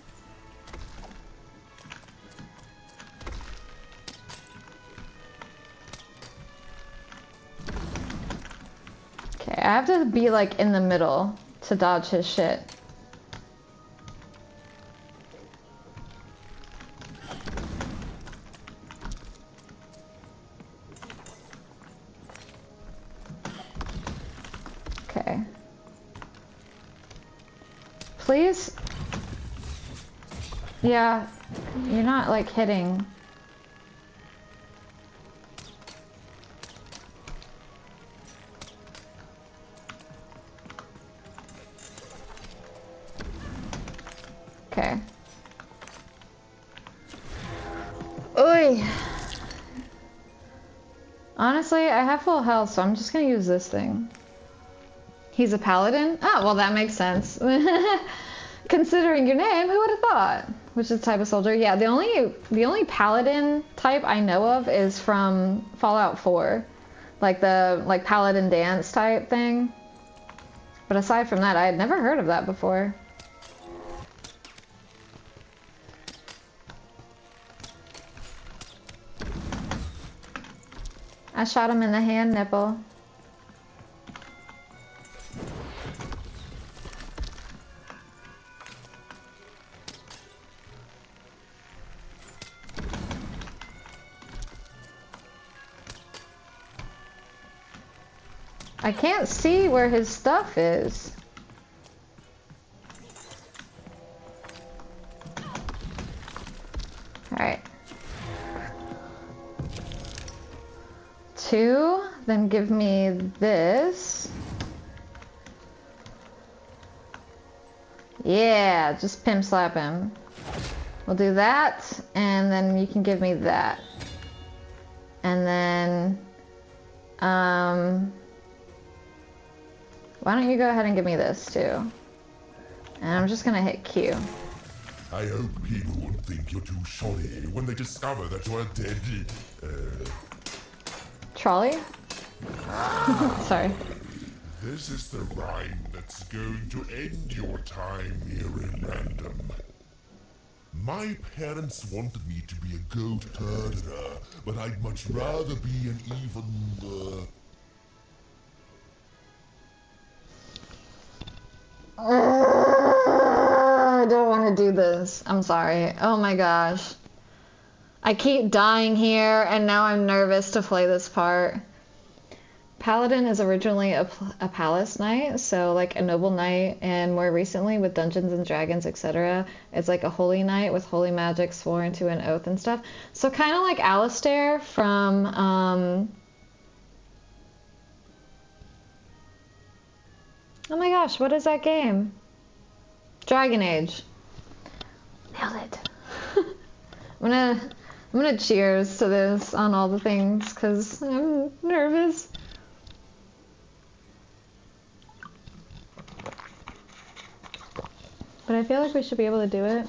[SPEAKER 1] Okay, I have to be like in the middle to dodge his shit. Okay. Please? Yeah, you're not like hitting. Okay. Oi! Honestly, I have full health, so I'm just gonna use this thing. He's a paladin? Oh, well that makes sense. Considering your name, who would have thought? Which is the type of soldier? Yeah, the only paladin type I know of is from Fallout 4. Like the paladin dance type thing. But aside from that, I had never heard of that before. I shot him in the hand nipple. I can't see where his stuff is. Alright. 2, then give me this. Yeah, just pimp slap him. We'll do that, and then you can give me that. And then, why don't you go ahead and give me this too? And I'm just gonna hit Q.
[SPEAKER 5] I hope people won't think you're too shoddy when they discover that you're a dead,
[SPEAKER 1] Trolley? Sorry.
[SPEAKER 5] This is the rhyme that's going to end your time here in Random. My parents wanted me to be a goat herder, but I'd much rather be an even,
[SPEAKER 1] I don't want to do this. I'm sorry. Oh my gosh. I keep dying here, and now I'm nervous to play this part. Paladin is originally a palace knight, so like a noble knight, and more recently with Dungeons and Dragons, etc., it's like a holy knight with holy magic sworn to an oath and stuff. So kind of like Alistair from oh my gosh, what is that game? Dragon Age. Nailed it. I'm gonna cheers to this on all the things because I'm nervous. But I feel like we should be able to do it.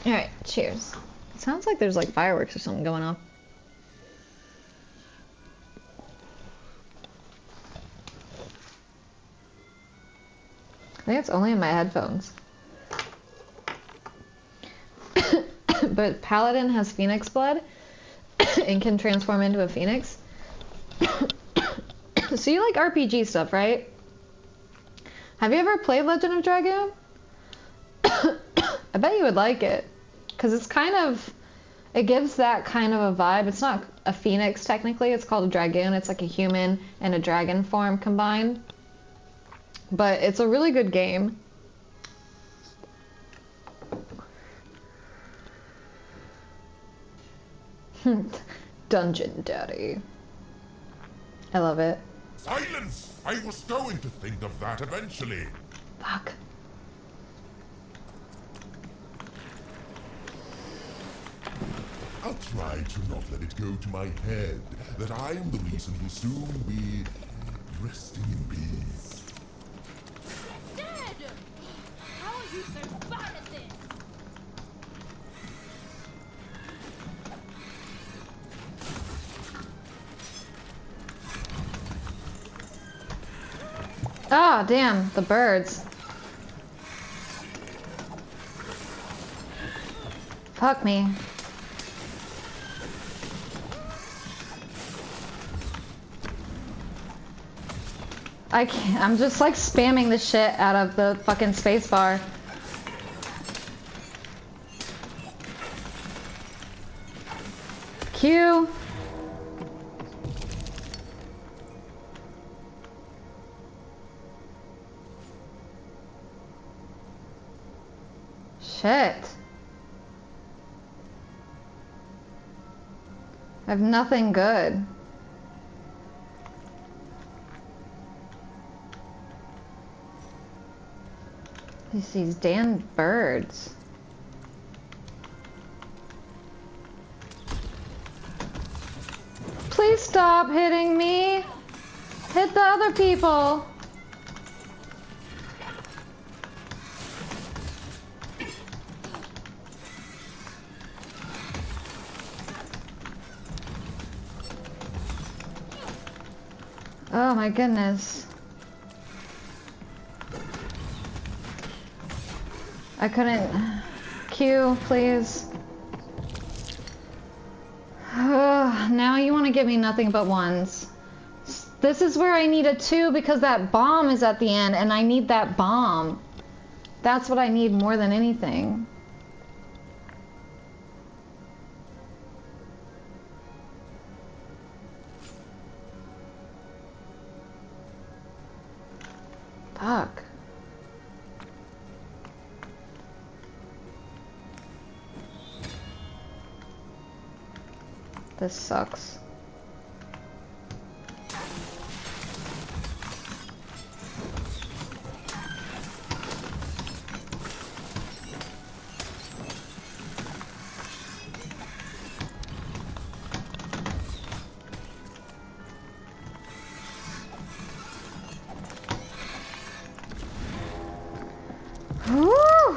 [SPEAKER 1] Alright, cheers. It sounds like there's like fireworks or something going on. I think it's only in my headphones. But Paladin has phoenix blood and can transform into a phoenix. So you like RPG stuff, right? Have you ever played Legend of Dragoon? I bet you would like it. Because it's kind of... It gives that kind of a vibe. It's not a phoenix, technically. It's called a dragoon. It's like a human and a dragon form combined. But it's a really good game. Dungeon Daddy. I love it.
[SPEAKER 5] Silence! I was going to think of that eventually.
[SPEAKER 1] Fuck.
[SPEAKER 5] I'll try to not let it go to my head that I am the reason you'll soon be resting in peace.
[SPEAKER 6] Dead! How are you so bad at this?
[SPEAKER 3] Oh, damn, the birds. Fuck me. I can't, I'm just like spamming the shit out of the fucking spacebar. Q. Shit. I have nothing good. These damn birds. Please stop hitting me. Hit the other people. Oh my goodness. I couldn't. Q, please. Now you want to give me nothing but ones. This is where I need a 2 because that bomb is at the end and I need that bomb. That's what I need more than anything. Fuck. This sucks. Woo!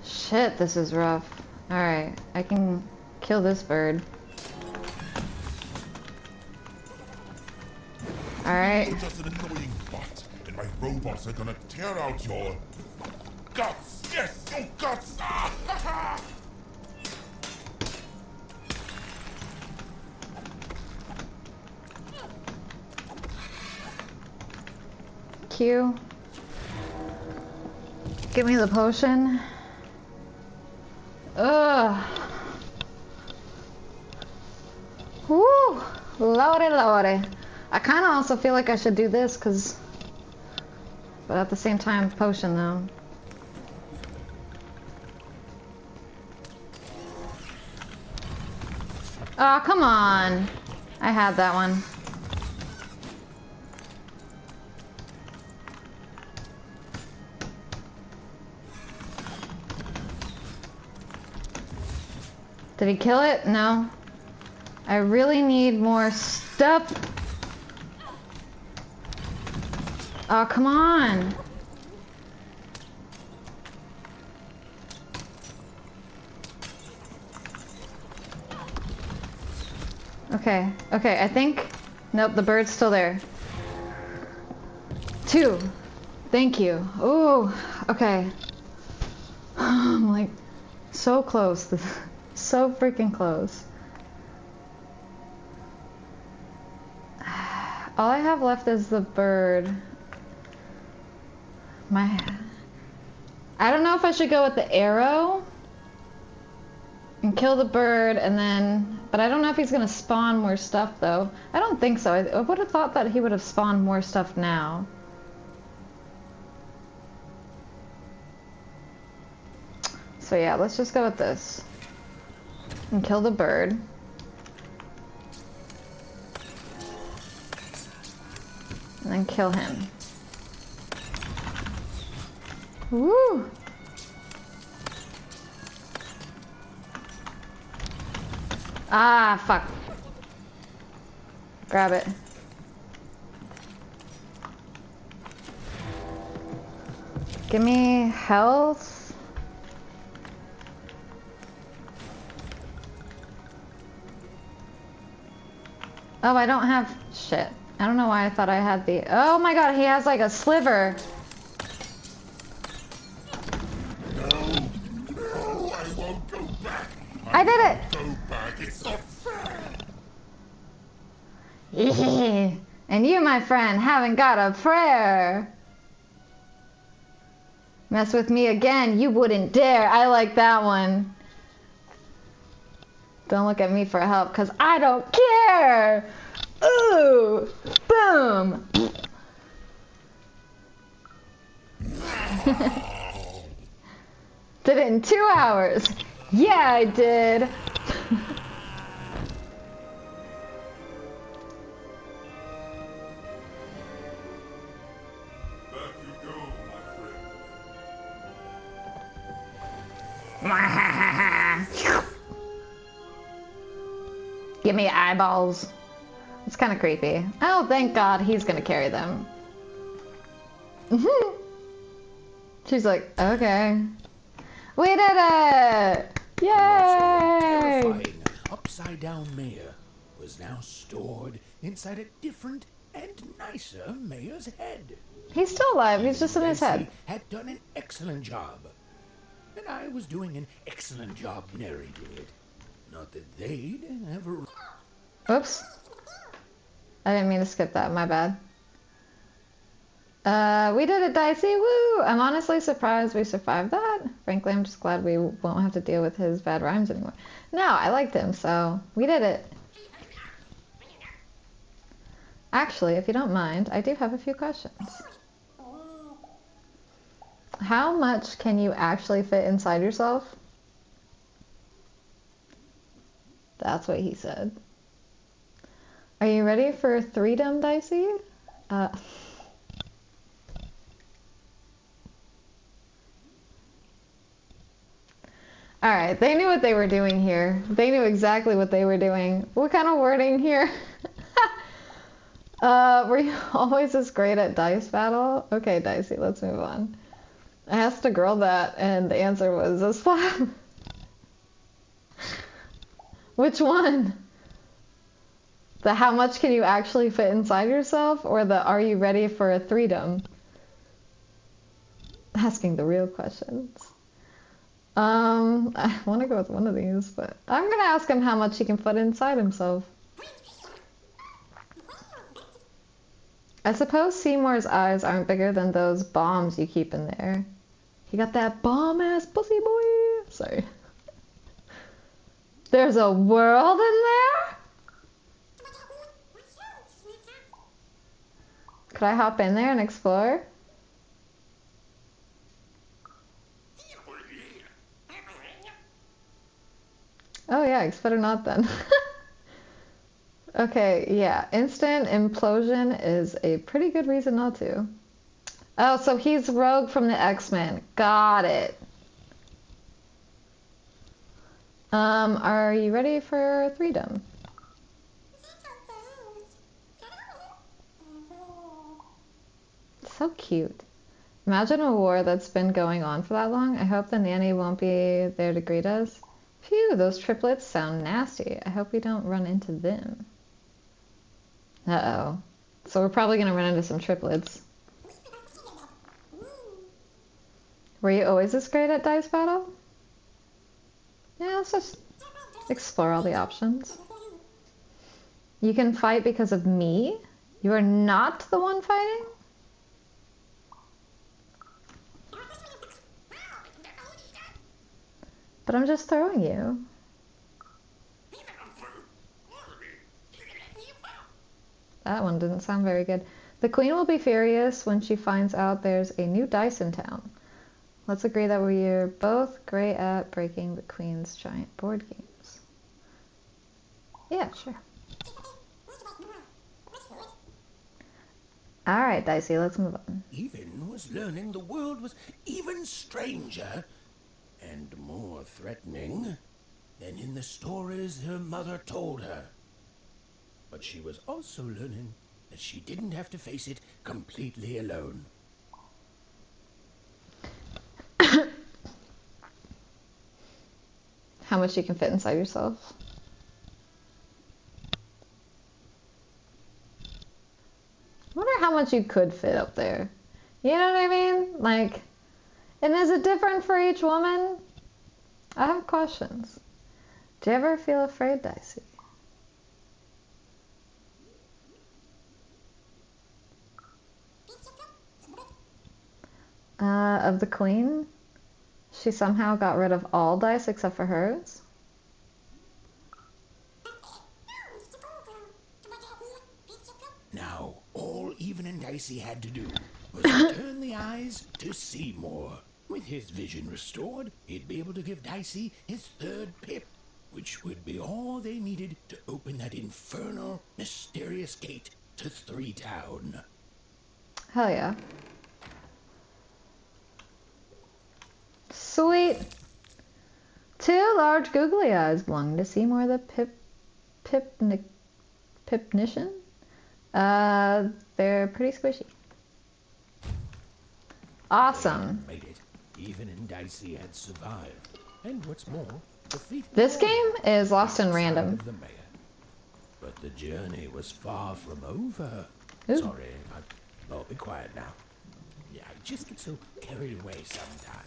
[SPEAKER 3] Shit, this is rough. Alright, I can kill this bird. Alright.
[SPEAKER 5] You're just an annoying bot, and my robots are gonna tear out your guts. Yes, your guts. Ah, ha, ha.
[SPEAKER 3] Q. Give me the potion. Ugh. Woo! Lordy, lordy. I kind of also feel like I should do this, cause... But at the same time, potion though. Oh, come on. I had that one. Did he kill it? No. I really need more stuff. Oh, come on. Okay, okay, I think... Nope, the bird's still there. 2. Thank you. Ooh, okay. I'm like, so close. So freaking close. All I have left is the bird. I don't know if I should go with the arrow and kill the bird and then... But I don't know if he's gonna spawn more stuff though. I don't think so. I would have thought that he would have spawned more stuff now. So yeah, let's just go with this. And kill the bird. And then kill him.
[SPEAKER 1] Woo! Ah, fuck. Grab it. Give me health. Oh, I don't have shit. I don't know why I thought I had the... Oh my god, he has like a sliver.
[SPEAKER 5] No, I won't go back.
[SPEAKER 1] I did it!
[SPEAKER 5] Go back. It's not fair.
[SPEAKER 1] And you, my friend, haven't got a prayer. Mess with me again, you wouldn't dare. I like that one. Don't look at me for help, because I don't care. Ooh, boom. Did it in 2 hours. Yeah, I did.
[SPEAKER 5] Back you go, my friend.
[SPEAKER 1] Give me eyeballs. It's kind of creepy. Oh, thank God he's gonna carry them. She's like, okay. We did it! Yay!
[SPEAKER 10] Terrifying upside-down mayor was now stored inside a different and nicer mayor's head.
[SPEAKER 1] He's still alive, he's just in his head.
[SPEAKER 10] Had done an excellent job. And I was doing an excellent job narrating it. Not that they'd ever...
[SPEAKER 1] Oops. I didn't mean to skip that, my bad. We did it, Dicey, woo! I'm honestly surprised we survived that. Frankly, I'm just glad we won't have to deal with his bad rhymes anymore. No, I liked him, so we did it. Actually, if you don't mind, I do have a few questions. How much can you actually fit inside yourself? That's what he said. Are you ready for 3-dom, Dicey? Alright, they knew what they were doing here. They knew exactly what they were doing. What kind of wording here? Were you always this great at dice battle? Okay, Dicey, let's move on. I asked a girl that, and the answer was a slap. Which one? The how much can you actually fit inside yourself, or the are you ready for a 3-dom? Asking the real questions. I want to go with one of these, but I'm going to ask him how much he can fit inside himself. I suppose Seymour's eyes aren't bigger than those bombs you keep in there. You got that bomb-ass pussy boy. Sorry. There's a world in there? Could I hop in there and explore? Oh yeah, it's better not then. Okay, yeah, instant implosion is a pretty good reason not to. Oh, so he's Rogue from the X-Men. Got it. Are you ready for 3-dom? So cute. Imagine a war that's been going on for that long. I hope the nanny won't be there to greet us. Phew, those triplets sound nasty. I hope we don't run into them. Uh-oh. So we're probably going to run into some triplets. Were you always this great at dice battle? Yeah, let's just explore all the options. You can fight because of me? You are not the one fighting? But I'm just throwing you. That one didn't sound very good. The queen will be furious when she finds out there's a new dice in town. Let's agree that we're both great at breaking the queen's giant board games. Yeah, sure. All right, Dicey, let's move on.
[SPEAKER 10] Even was learning the world was even stranger and more threatening than in the stories her mother told her. But she was also learning that she didn't have to face it completely alone.
[SPEAKER 1] How much you can fit inside yourself. I wonder how much you could fit up there. You know what I mean? Like, and is it different for each woman? I have questions. Do you ever feel afraid, Dicey? Of the queen? She somehow got rid of all dice except for hers?
[SPEAKER 10] Now, all Even and Dicey had to do was turn the eyes to see more. With his vision restored, he'd be able to give Dicey his third pip, which would be all they needed to open that infernal, mysterious gate to Three Town.
[SPEAKER 1] Hell yeah. Sweet. Two large googly eyes belong to see more of the pipnician. They're pretty squishy. Awesome.
[SPEAKER 10] Made it. Even and Dicey had survived. And what's more, defeated
[SPEAKER 1] This game is lost in random.
[SPEAKER 10] the mayor. But the journey was far from over.
[SPEAKER 1] Ooh.
[SPEAKER 10] Sorry, I'll be quiet now. Yeah, I just get so carried away sometimes.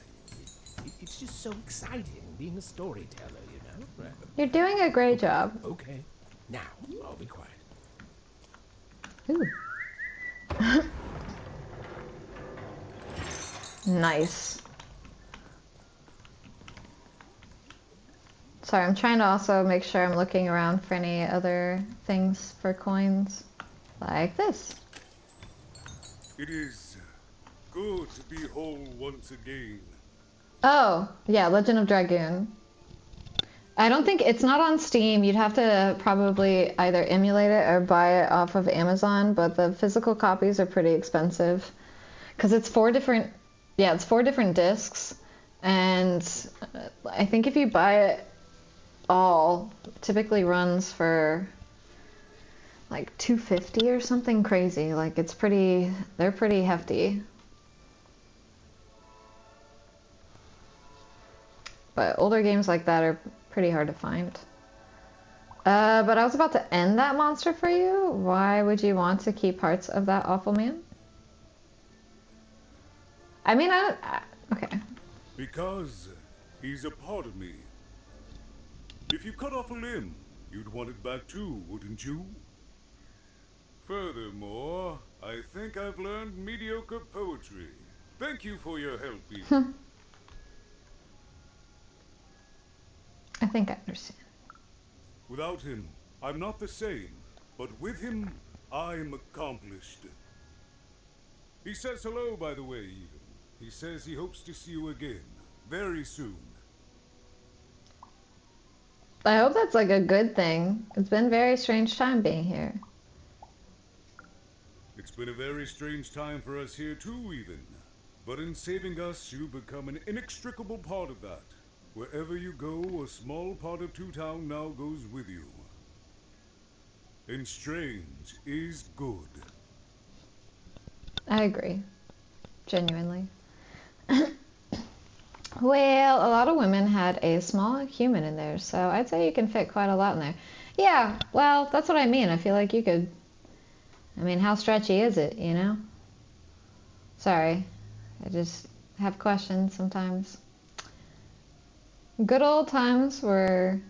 [SPEAKER 10] It's just so exciting being a storyteller, you know? Right.
[SPEAKER 1] You're doing a great job.
[SPEAKER 10] Okay, now I'll be quiet.
[SPEAKER 1] Ooh. Nice. Sorry, I'm trying to also make sure I'm looking around for any other things for coins. Like this.
[SPEAKER 5] It is good to be whole once again.
[SPEAKER 1] Oh, yeah, Legend of Dragoon. I don't think it's not on Steam. You'd have to probably either emulate it or buy it off of Amazon, but the physical copies are pretty expensive because it's four different discs, and I think if you buy it all, typically runs for like $250 or something crazy. Like they're pretty hefty. But older games like that are pretty hard to find. But I was about to end that monster for you. Why would you want to keep parts of that awful man? I mean, okay.
[SPEAKER 5] Because he's a part of me. If you cut off a limb, you'd want it back too, wouldn't you? Furthermore, I think I've learned mediocre poetry. Thank you for your help, Ethan.
[SPEAKER 1] I think I understand.
[SPEAKER 5] Without him, I'm not the same. But with him, I'm accomplished. He says hello, by the way, Ethan. He says he hopes to see you again, very soon.
[SPEAKER 1] I hope that's like a good thing. It's been a very strange time being here.
[SPEAKER 5] It's been a very strange time for us here too, Ethan. But in saving us, you become an inextricable part of that. Wherever you go, a small part of Two Town now goes with you. And strange is good.
[SPEAKER 1] I agree. Genuinely. Well, a lot of women had a small human in there, so I'd say you can fit quite a lot in there. Yeah, well, that's what I mean. I feel like you could... I mean, how stretchy is it, you know? Sorry. I just have questions sometimes. Good old times where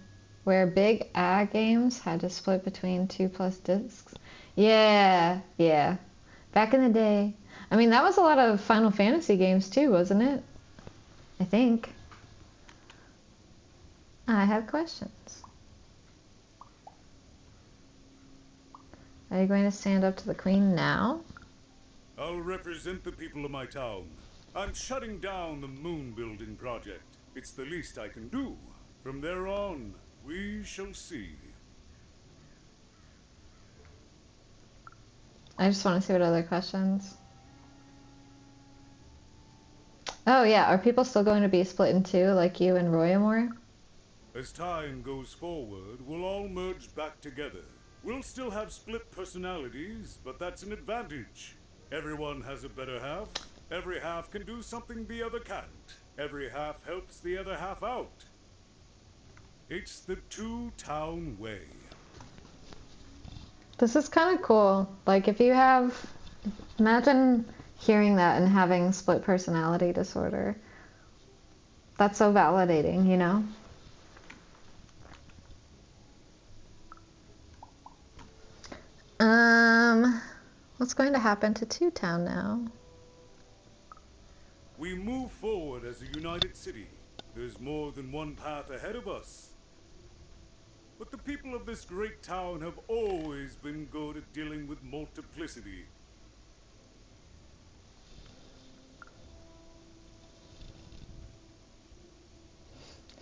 [SPEAKER 1] big A games had to split between 2+ discs. Yeah. Back in the day. I mean, that was a lot of Final Fantasy games too, wasn't it? I think. I have questions. Are you going to stand up to the Queen now?
[SPEAKER 5] I'll represent the people of my town. I'm shutting down the moon building project. It's the least I can do. From there on, we shall see.
[SPEAKER 3] I just want to see what other questions. Oh yeah, are people still going to be split in two like you and Royamore?
[SPEAKER 12] As time goes forward, we'll all merge back together. We'll still have split personalities, but that's an advantage. Everyone has a better half. Every half can do something the other can't. Every half helps the other half out. It's the two-town way.
[SPEAKER 3] This is kind of cool. Like if you have, imagine hearing that and having split personality disorder. That's so validating, you know? What's going to happen to Two Town now?
[SPEAKER 12] We move forward as a united city. There's more than one path ahead of us. But the people of this great town have always been good at dealing with multiplicity.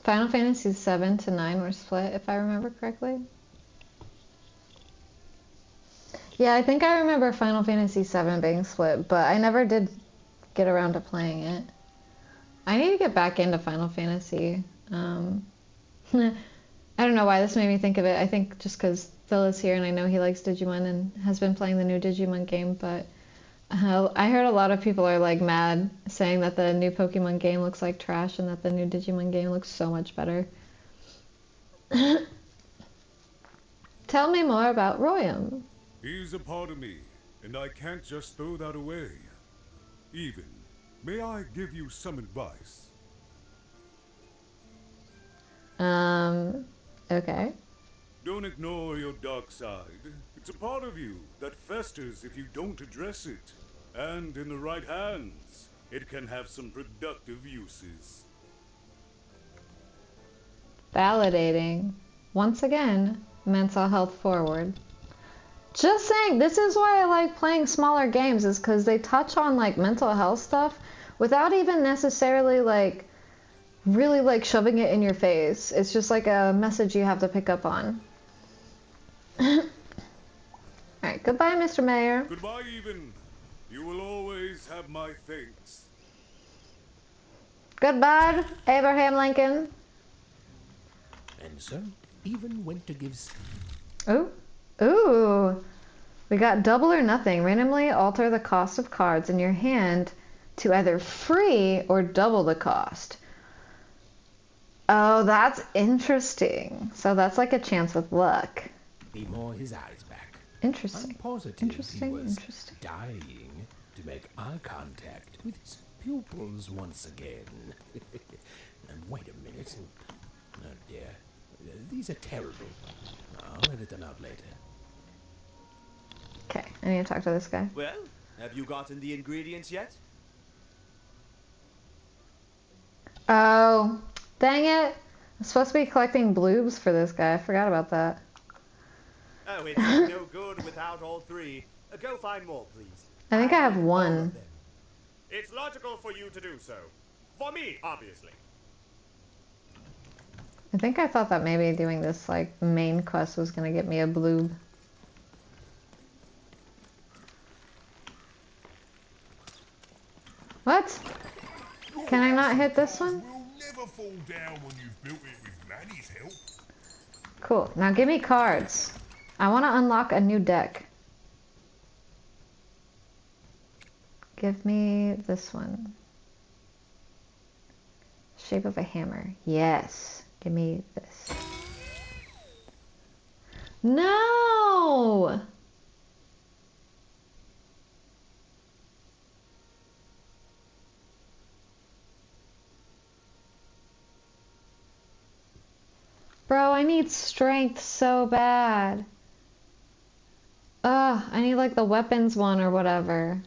[SPEAKER 3] Final Fantasy 7 to 9 were split, if I remember correctly. Yeah, I think I remember Final Fantasy 7 being split, but I never did get around to playing it. I need to get back into Final Fantasy. I don't know why this made me think of it. I think just because Phil is here and I know he likes Digimon and has been playing the new Digimon game, but I heard a lot of people are like mad saying that the new Pokemon game looks like trash and that the new Digimon game looks so much better. Tell me more about Royam.
[SPEAKER 12] He's a part of me, and I can't just throw that away. Even, may I give you some advice?
[SPEAKER 3] Okay.
[SPEAKER 12] Don't ignore your dark side. It's a part of you that festers if you don't address it. And in the right hands, it can have some productive uses.
[SPEAKER 3] Validating. Once again, mental health forward. Just saying, this is why I like playing smaller games, is because they touch on like mental health stuff without even necessarily like really like shoving it in your face. It's just like a message you have to pick up on. Alright, goodbye, Mr. Mayor.
[SPEAKER 12] Goodbye, Even. You will always have my thanks.
[SPEAKER 3] Goodbye, Abraham Lincoln.
[SPEAKER 10] And so, Even went to give...
[SPEAKER 3] Ooh. We got double or nothing. Randomly alter the cost of cards in your hand to either free or double the cost. Oh, that's interesting. So that's like a chance with luck.
[SPEAKER 10] He wore his eyes back.
[SPEAKER 3] Interesting.
[SPEAKER 10] I'm positive he was dying to make eye contact with his pupils once again. And wait a minute. Oh dear. These are terrible. I'll edit them out later.
[SPEAKER 3] Okay, I need to talk to this guy.
[SPEAKER 13] Well, have you gotten the ingredients yet?
[SPEAKER 3] Oh, dang it. I'm supposed to be collecting bloobs for this guy. I forgot about that.
[SPEAKER 13] Oh, it's no good without all three. Go find more, please.
[SPEAKER 3] I think I have one.
[SPEAKER 13] It's logical for you to do so. For me, obviously.
[SPEAKER 3] I think I thought that maybe doing this like main quest was gonna get me a bloob. What? Can I not hit this one?
[SPEAKER 5] Never fall down when you've built it with Manny's help.
[SPEAKER 3] Cool. Now give me cards. I want to unlock a new deck. Give me this one. Shape of a hammer. Yes. Give me this. No! Bro, I need strength so bad. Ugh, I need like the weapons one or whatever.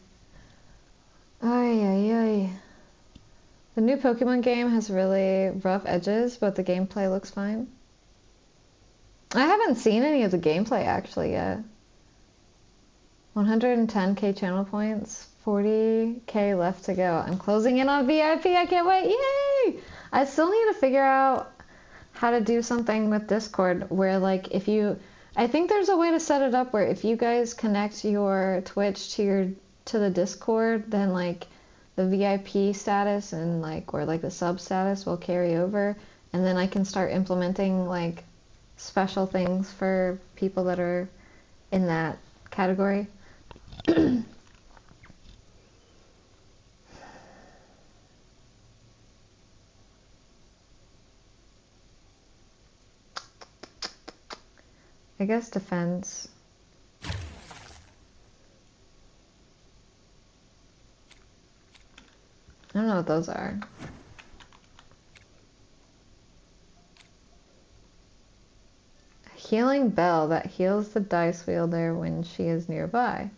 [SPEAKER 3] Ay, ay, ay. The new Pokemon game has really rough edges, but the gameplay looks fine. I haven't seen any of the gameplay actually yet. 110k channel points, 40k left to go. I'm closing in on VIP, I can't wait, yay! I still need to figure out how to do something with Discord where like if you I think there's a way to set it up where if you guys connect your Twitch to the Discord, then like the VIP status and like or like the sub status will carry over, and then I can start implementing like special things for people that are in that category. I guess defense. I don't know what those are. A healing bell that heals the dice wielder when she is nearby.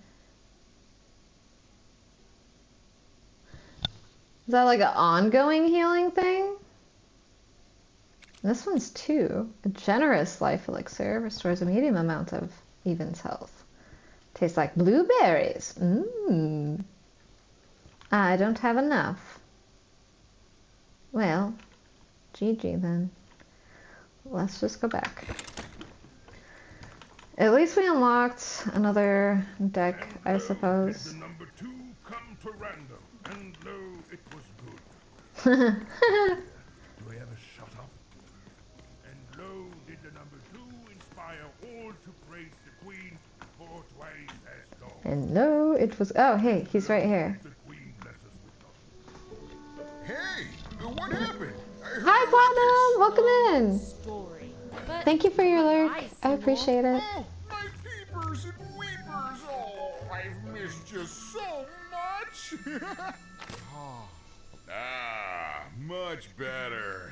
[SPEAKER 3] Is that like an ongoing healing thing? This one's 2. A generous life elixir restores a medium amount of Even's health. Tastes like blueberries. Mmm. I don't have enough. Well, GG then. Let's just go back. At least we unlocked another deck, I suppose.
[SPEAKER 5] Did the number 2 come to random, and lo, it was good. Do we ever shut up? And lo, did the number 2 inspire all to praise the queen for twice as long.
[SPEAKER 3] And no, it was... Oh, hey, he's right here.
[SPEAKER 5] Hey, what happened?
[SPEAKER 3] Hi, Platinum! Welcome in!
[SPEAKER 6] Story.
[SPEAKER 3] Thank you for your lurk. I appreciate it.
[SPEAKER 5] Oh, my peepers and weepers! Oh, I've missed you so much! Much better.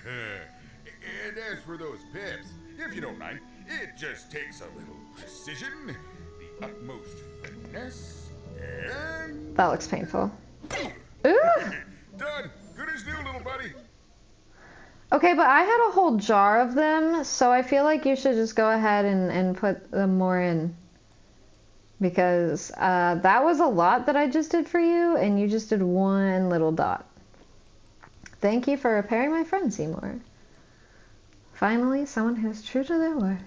[SPEAKER 5] And as for those pips, if you don't mind, it just takes a little precision, the utmost finesse, and...
[SPEAKER 3] That looks painful. Ooh!
[SPEAKER 5] Done! Good as new, little buddy!
[SPEAKER 3] Okay, but I had a whole jar of them, so I feel like you should just go ahead and put them more in. Because that was a lot that I just did for you, and you just did one little dot. Thank you for repairing my friend, Seymour. Finally, someone who's true to their word.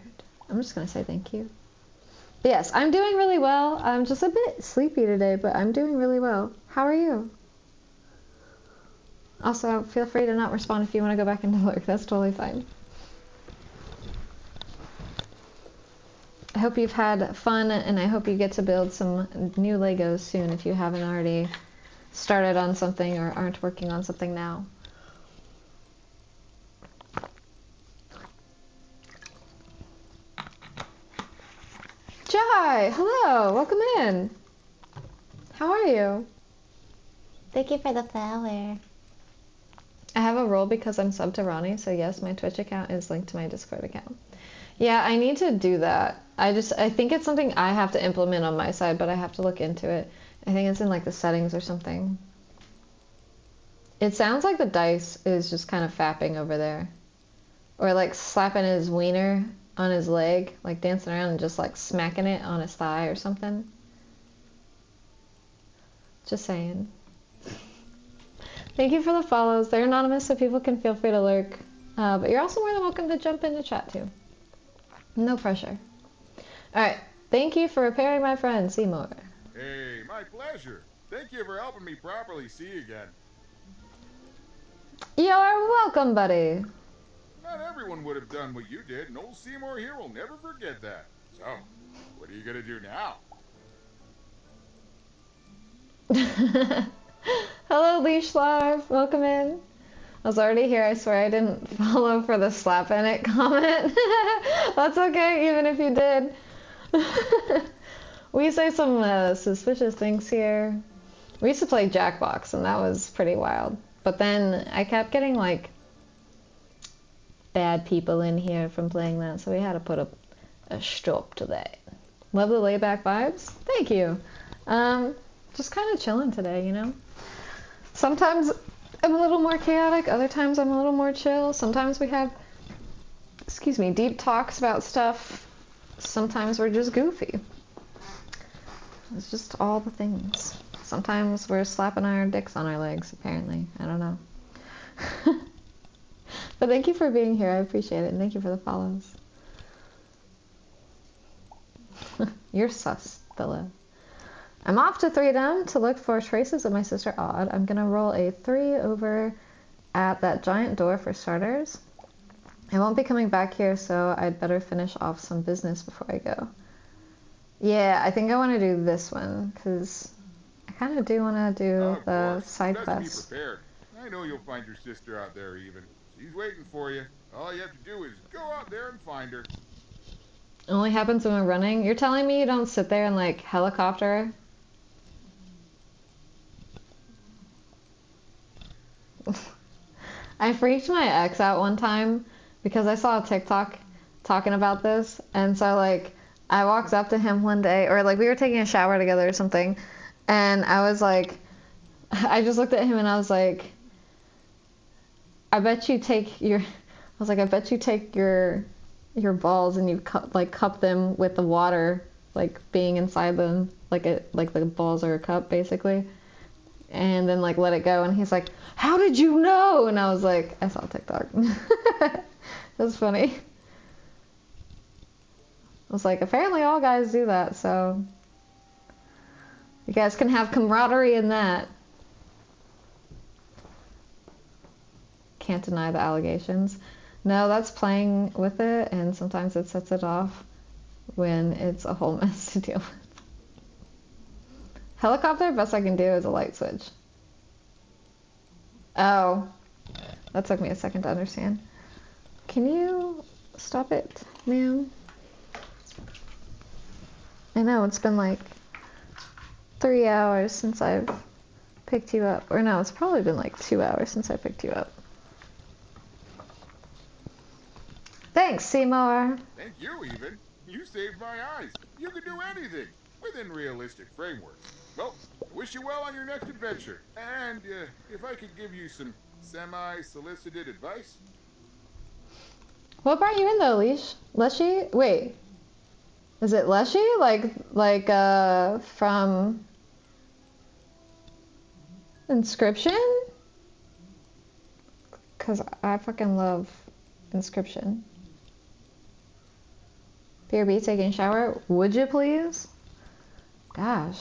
[SPEAKER 3] I'm just going to say thank you. But yes, I'm doing really well. I'm just a bit sleepy today, but I'm doing really well. How are you? Also, feel free to not respond if you want to go back into lurk. That's totally fine. I hope you've had fun, and I hope you get to build some new Legos soon if you haven't already started on something or aren't working on something now. Jai, hello, welcome in. How are you? Thank you for the flower. I have a role because I'm subbed to Ronnie, so yes, my Twitch account is linked to my Discord account. Yeah, I need to do that. I think it's something I have to implement on my side, but I have to look into it. I think it's in like the settings or something. It sounds like the dice is just kind of fapping over there. Or like slapping his wiener on his leg, like dancing around and just like smacking it on his thigh or something. Just saying. Thank you for the follows. They're anonymous, so people can feel free to lurk. But you're also more than welcome to jump into chat too. No pressure. Alright, thank you for repairing my friend, Seymour.
[SPEAKER 5] Hey, my pleasure. Thank you for helping me properly see again.
[SPEAKER 3] You are welcome, buddy.
[SPEAKER 5] Not everyone would have done what you did, and old Seymour here will never forget that. So, what are you gonna do now?
[SPEAKER 3] Hello, Leash Live. Welcome in. I was already here. I swear I didn't follow for the slap in it comment. That's okay, even if you did. We say some suspicious things here. We used to play Jackbox, and that was pretty wild. But then I kept getting, like, bad people in here from playing that, so we had to put a stop to that. Love the layback vibes. Thank you. Just kind of chilling today, you know? Sometimes I'm a little more chaotic, other times I'm a little more chill. Sometimes we have, deep talks about stuff. Sometimes we're just goofy. It's just all the things. Sometimes we're slapping our dicks on our legs, apparently. I don't know. But thank you for being here. I appreciate it. And thank you for the follows. You're sus, Bella. I'm off to 3 to look for traces of my sister Odd. I'm gonna roll a 3 over at that giant door for starters. I won't be coming back here, so I'd better finish off some business before I go. Yeah, I think I want to do this one, because I kind of do want to do the side
[SPEAKER 14] Best to be
[SPEAKER 3] quest.
[SPEAKER 14] prepared. I know you'll find your sister out there even. She's waiting for you. All you have to do is go out there and find her.
[SPEAKER 3] Only happens when we're running? You're telling me you don't sit there and, like, helicopter? I freaked my ex out one time because I saw a TikTok talking about this, and so, like, I walked up to him one day, or, like, we were taking a shower together or something, and I was like, I just looked at him and I was like, I bet you take your balls and you cup them with the water, like, being inside them, like the balls are a cup, basically, and then, like, let it go. And he's like, how did you know? And I was like, I saw TikTok. It was funny. I was like, apparently all guys do that, so you guys can have camaraderie in that. Can't deny the allegations. No, that's playing with it, and sometimes it sets it off when it's a whole mess to deal with. Helicopter, best I can do is a light switch. Oh, that took me a second to understand. Can you stop it, ma'am? I know, it's been like 3 hours since I've picked you up. Or no, it's probably been like 2 hours since I picked you up. Thanks, Seymour.
[SPEAKER 14] Thank you, even. You saved my eyes. You can do anything within realistic frameworks. Well, I wish you well on your next adventure. And if I could give you some semi-solicited advice.
[SPEAKER 3] What brought you in though, Leash? Leshy? Wait. Is it Leshy? Like from Inscription? Cause I fucking love Inscription. BRB taking a shower? Would you please? Gosh.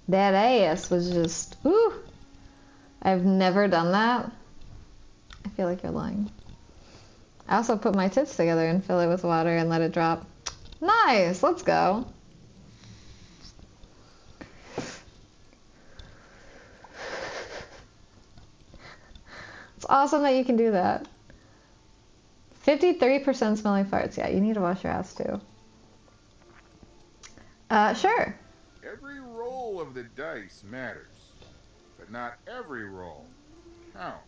[SPEAKER 3] That ass was just, ooh. I've never done that. I feel like you're lying. I also put my tits together and fill it with water and let it drop. Nice, let's go. It's awesome that you can do that. 53% smelly farts. Yeah, you need to wash your ass too. Sure.
[SPEAKER 14] Every roll of the dice matters, but not every roll counts.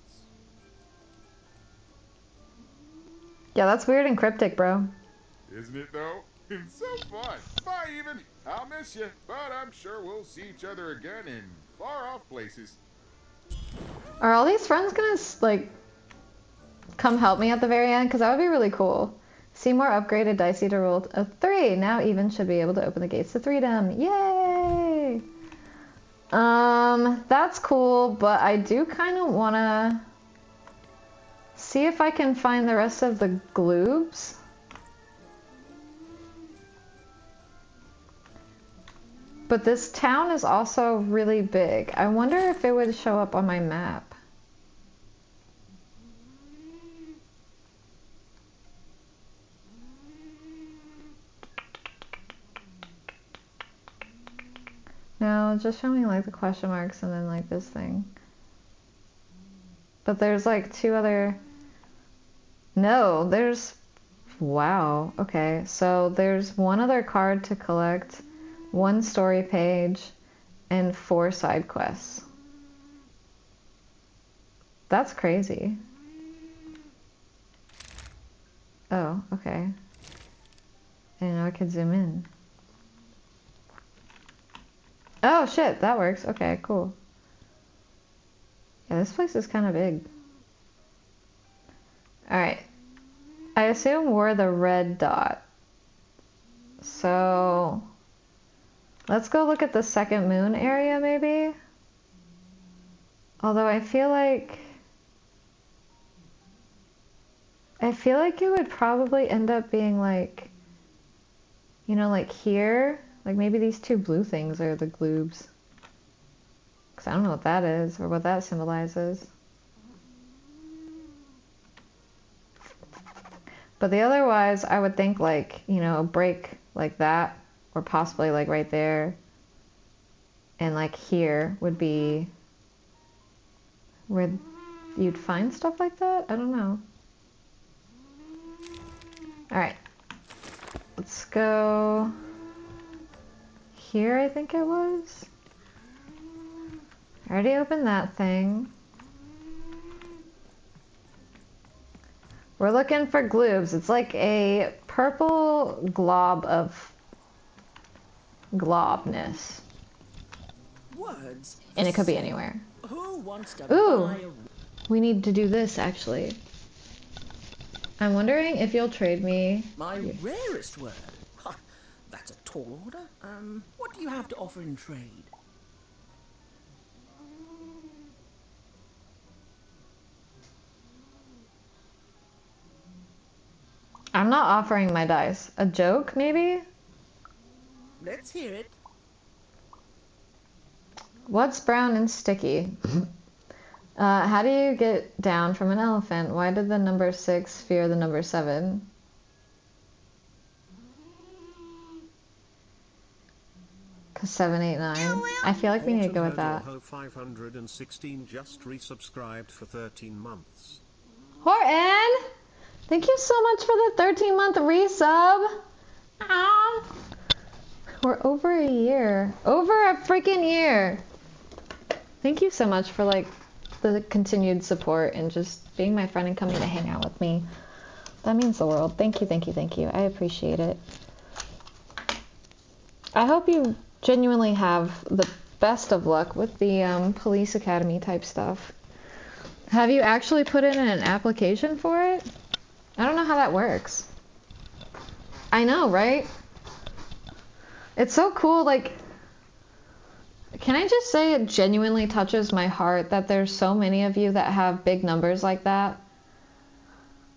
[SPEAKER 3] Yeah, that's weird and cryptic, bro.
[SPEAKER 14] Isn't it though? It's so fun. Bye, even. I'll miss you, but I'm sure we'll see each other again in far-off places.
[SPEAKER 3] Are all these friends gonna, like, come help me at the very end? Because that would be really cool. Seymour upgraded Dicey to roll a 3. Now even should be able to open the gates to 3dom. Yay! That's cool, but I do kind of want to see if I can find the rest of the gloobs. But this town is also really big. I wonder if it would show up on my map. No, just show me like the question marks and then like this thing. But there's like 2 other... No, there's... Wow, okay. So there's 1 other card to collect, 1 story page, and 4 side quests. That's crazy. Oh, okay. And now I can zoom in. Oh shit, that works. Okay, cool. Yeah, this place is kind of big. Alright. I assume we're the red dot. So let's go look at the second moon area maybe. Although I feel like it would probably end up being like You know, like here, like maybe these two blue things are the gloobs. Because I don't know what that is or what that symbolizes. But the otherwise, I would think like, you know, a break like that, or possibly like right there, and like here would be where you'd find stuff like that? I don't know. Alright. Let's go here, I think it was. I already opened that thing. We're looking for gloobs. It's like a purple glob of globness.
[SPEAKER 15] Words.
[SPEAKER 3] And it could be anywhere.
[SPEAKER 15] Who wants to
[SPEAKER 3] Ooh!
[SPEAKER 15] buy a...
[SPEAKER 3] We need to do this, actually. I'm wondering if you'll trade me...
[SPEAKER 15] My rarest word. Ha, that's a tall order. What do you have to offer in trade?
[SPEAKER 3] I'm not offering my dice. A joke, maybe?
[SPEAKER 15] Let's hear it.
[SPEAKER 3] What's brown and sticky? How do you get down from an elephant? Why did the number 6 fear the number 7? Cause 7, 8, 9. I feel like we need to go with that.
[SPEAKER 2] 516 just resubscribed for 13 months.
[SPEAKER 3] Horton! Thank you so much for the 13-month resub. Ow. We're over a year. Over a freaking year. Thank you so much for like the continued support and just being my friend and coming to hang out with me. That means the world. Thank you, thank you, thank you. I appreciate it. I hope you genuinely have the best of luck with the police academy type stuff. Have you actually put in an application for it? I don't know how that works. I know, right? It's so cool, like, can I just say it genuinely touches my heart that there's so many of you that have big numbers like that?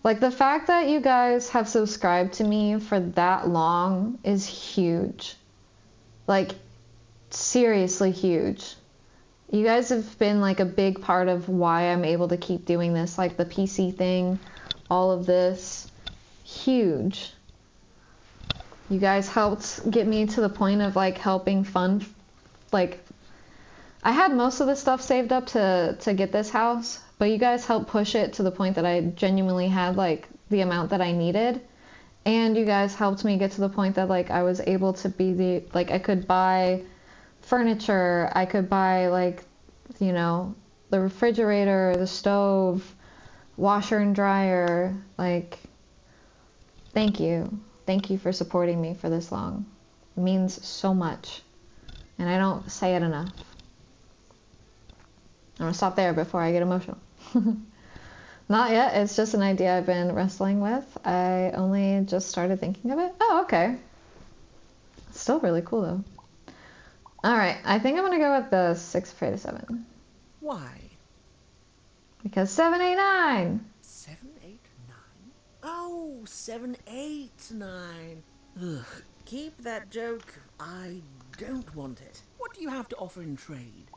[SPEAKER 3] Like, the fact that you guys have subscribed to me for that long is huge. Like, seriously huge. You guys have been, like, a big part of why I'm able to keep doing this, like the PC thing, all of this. Huge. You guys helped get me to the point of like helping fund, like, I had most of the stuff saved up to get this house, but you guys helped push it to the point that I genuinely had like the amount that I needed, and you guys helped me get to the point that like I was able to be the, like, I could buy furniture, I could buy like, you know, the refrigerator, the stove, washer and dryer, like, thank you. Thank you for supporting me for this long. It means so much. And I don't say it enough. I'm gonna stop there before I get emotional. Not yet, it's just an idea I've been wrestling with. I only just started thinking of it. Oh, okay. It's still really cool though. Alright, I think I'm gonna go with the 6 afraid of 7.
[SPEAKER 15] Why?
[SPEAKER 3] Because 7, 8, 9!
[SPEAKER 15] 7, 8, 9? Oh, 7, 8, 9. Ugh, keep that joke. I don't want it. What do you have to offer in trade?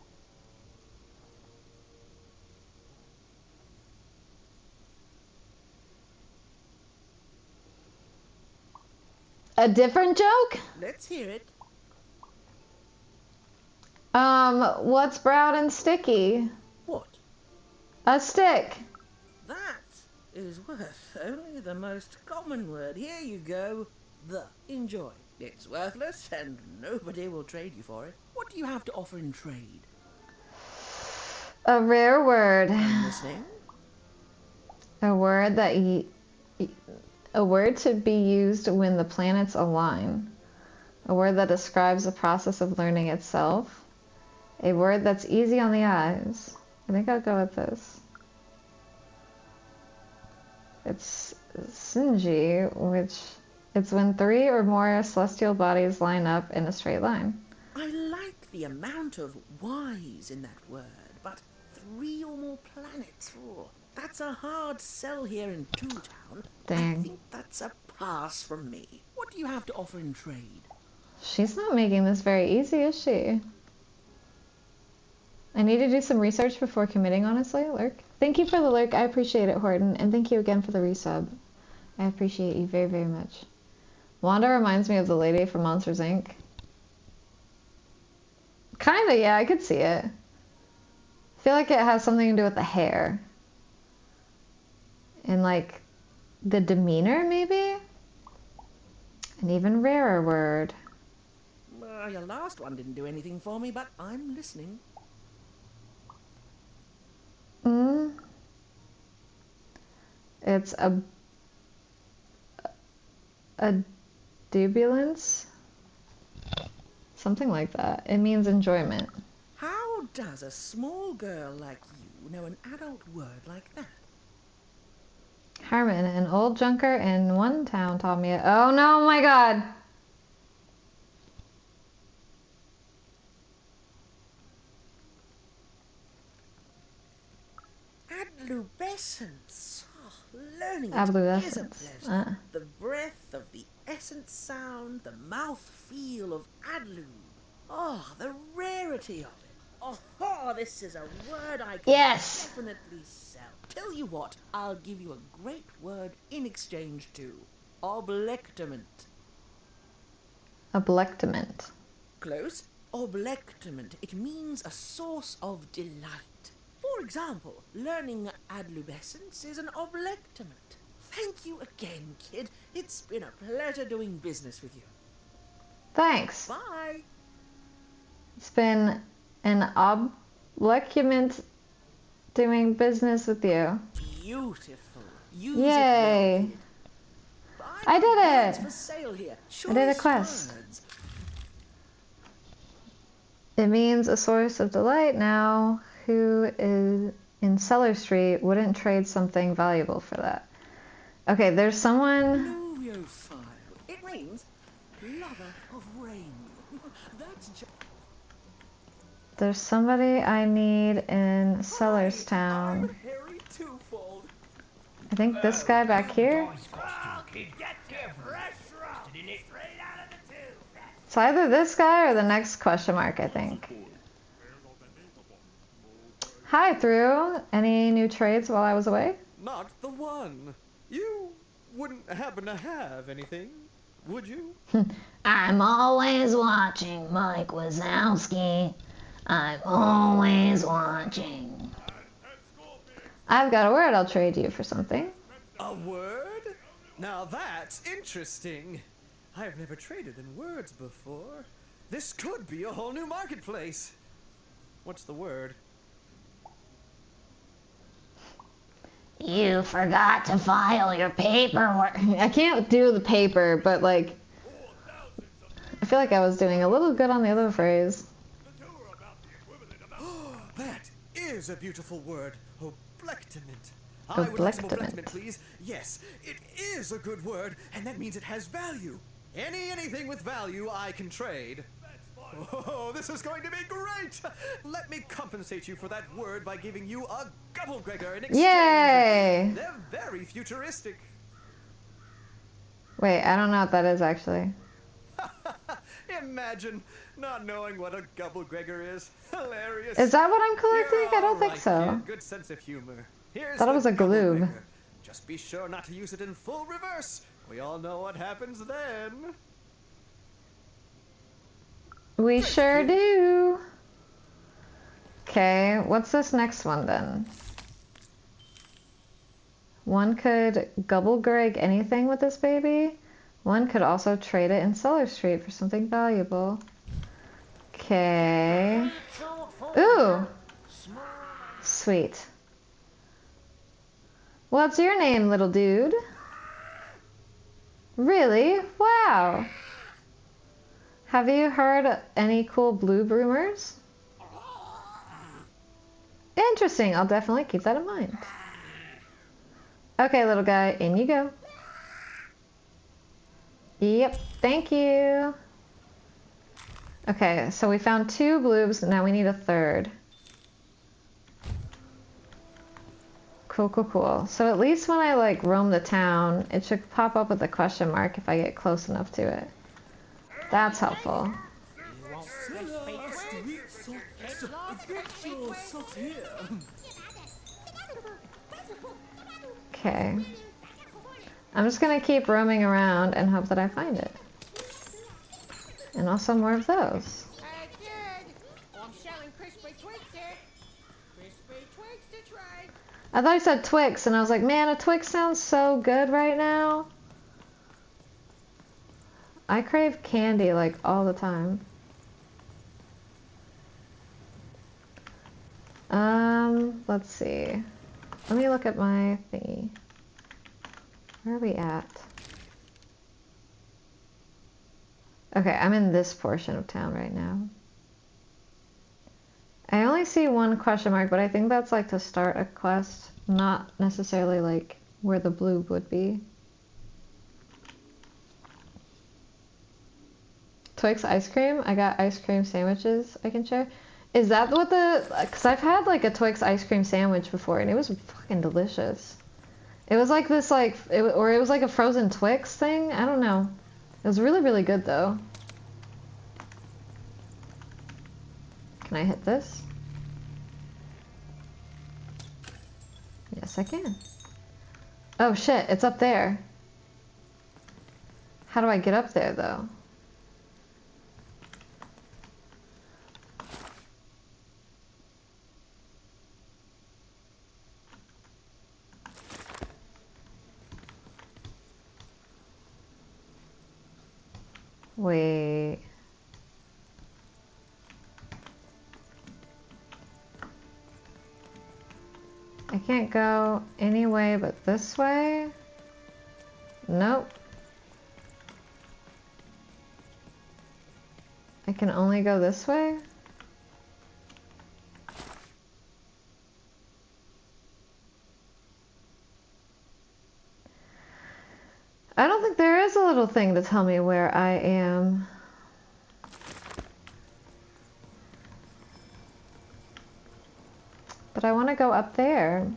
[SPEAKER 3] A different joke?
[SPEAKER 15] Let's hear it.
[SPEAKER 3] What's brown and sticky?
[SPEAKER 15] What?
[SPEAKER 3] A stick.
[SPEAKER 15] That is worth only the most common word. Here you go. The. Enjoy. It's worthless and nobody will trade you for it. What do you have to offer in trade?
[SPEAKER 3] A rare word.
[SPEAKER 15] I'm listening.
[SPEAKER 3] A word that a word to be used when the planets align. A word that describes the process of learning itself. A word that's easy on the eyes. I think I'll go with this. It's Sinji, which it's when 3 or more celestial bodies line up in a straight line.
[SPEAKER 15] I like the amount of Y's in that word, but 3 or more planets. Oh, That's a hard sell here in Two Town.
[SPEAKER 3] Dang.
[SPEAKER 15] I think that's a pass from me. What do you have to offer in trade?
[SPEAKER 3] She's not making this very easy, is she? I need to do some research before committing, honestly. Lurk. Thank you for the lurk. I appreciate it, Horton. And thank you again for the resub. I appreciate you very, very much. Wanda reminds me of the lady from Monsters, Inc. Kinda, yeah, I could see it. I feel like it has something to do with the hair. And, like, the demeanor, maybe? An even rarer word.
[SPEAKER 15] Your last one didn't do anything for me, but I'm listening.
[SPEAKER 3] It's a dubulance? Something like that. It means enjoyment.
[SPEAKER 15] How does a small girl like you know an adult word like that?
[SPEAKER 3] Harmon, an old junker in one town taught me it. Oh no, my god!
[SPEAKER 15] Adlubescence. Oh, learning it is a
[SPEAKER 3] Adlubescence.
[SPEAKER 15] pleasure. The breath of the essence sound, the mouth feel of adlub. Oh, the rarity of it. Oh, this is a word I can definitely sell. Tell you what, I'll give you a great word in exchange too. Oblectament.
[SPEAKER 3] Oblectament.
[SPEAKER 15] Close. Oblectament. It means a source of delight. For example, learning adlubescence is an oblectament. Thank you again, kid. It's been a pleasure doing business with you.
[SPEAKER 3] Thanks.
[SPEAKER 15] Bye.
[SPEAKER 3] It's been an oblectament doing business with you.
[SPEAKER 15] Beautiful. Use
[SPEAKER 3] Yay.
[SPEAKER 15] it well,
[SPEAKER 3] I did
[SPEAKER 15] words
[SPEAKER 3] it.
[SPEAKER 15] For sale here.
[SPEAKER 3] I did a
[SPEAKER 15] Choice
[SPEAKER 3] quest.
[SPEAKER 15] words.
[SPEAKER 3] It means a source of delight now. Who is in Cellar Street wouldn't trade something valuable for that. Okay, there's someone.
[SPEAKER 15] Luophile. It means lover of rain. That's just...
[SPEAKER 3] There's somebody I need in Sellerstown.
[SPEAKER 15] Harry Twofold.
[SPEAKER 3] I think this guy back here. It's either this guy or the next question mark, I think. Hi, Thru. Any new trades while I was away?
[SPEAKER 16] Not the one. You wouldn't happen to have anything, would you?
[SPEAKER 17] I'm always watching, Mike Wazowski. I'm always watching.
[SPEAKER 3] I've got a word. I'll trade you for something.
[SPEAKER 16] A word? Now that's interesting. I've never traded in words before. This could be a whole new marketplace. What's the word?
[SPEAKER 17] You forgot to file your paperwork.
[SPEAKER 3] I can't do the paper, but like, I feel like I was doing a little good on the other phrase.
[SPEAKER 16] That is a beautiful word. Oblectament. I would like some oblectament, please. Yes, it is a good word, and that means it has value. Anything with value I can trade. Oh, this is going to be great! Let me compensate you for that word by giving you a Gubblegregor in exchange.
[SPEAKER 3] Yay!
[SPEAKER 16] They're very futuristic.
[SPEAKER 3] Wait, I don't know what that is actually.
[SPEAKER 16] Imagine not knowing what a Gubblegregor is. Hilarious.
[SPEAKER 3] Is that what I'm collecting? I don't think so.
[SPEAKER 16] Kid. Good sense of humor. Here's
[SPEAKER 3] Thought it was a gloob.
[SPEAKER 16] Gubblegregor. Just be sure not to use it in full reverse. We all know what happens then.
[SPEAKER 3] We sure do. Okay, what's this next one then? One could Gubblegreg anything with this baby. One could also trade it in Cellar Street for something valuable. Okay. Ooh! Sweet. What's your name, little dude? Really? Wow. Have you heard any cool blue rumors? Interesting. I'll definitely keep that in mind. Okay, little guy, in you go. Yep, thank you. Okay, so we found 2 bloobs, now we need a 3rd. Cool, cool, cool. So at least when I like roam the town, it should pop up with a question mark if I get close enough to it. That's helpful. Okay. I'm just gonna keep roaming around and hope that I find it. And also more of those.
[SPEAKER 6] I'm selling crispy Twix here. Crispy Twix to try.
[SPEAKER 3] I thought I said Twix, and I was like, man, a Twix sounds so good right now. I crave candy like all the time. Let's see. Let me look at my thingy. Where are we at? Okay, I'm in this portion of town right now. I only see one question mark, but I think that's like to start a quest, not necessarily like where the blue would be. Twix ice cream? I got ice cream sandwiches I can share. Is that what the... Because I've had like a Twix ice cream sandwich before and it was fucking delicious. It was like this like... it was like a frozen Twix thing? I don't know. It was really, really good though. Can I hit this? Yes, I can. Oh shit, it's up there. How do I get up there though? Wait. I can't go any way but this way? Nope. I can only go this way? I don't think there is a little thing to tell me where I am. But I want to go up there.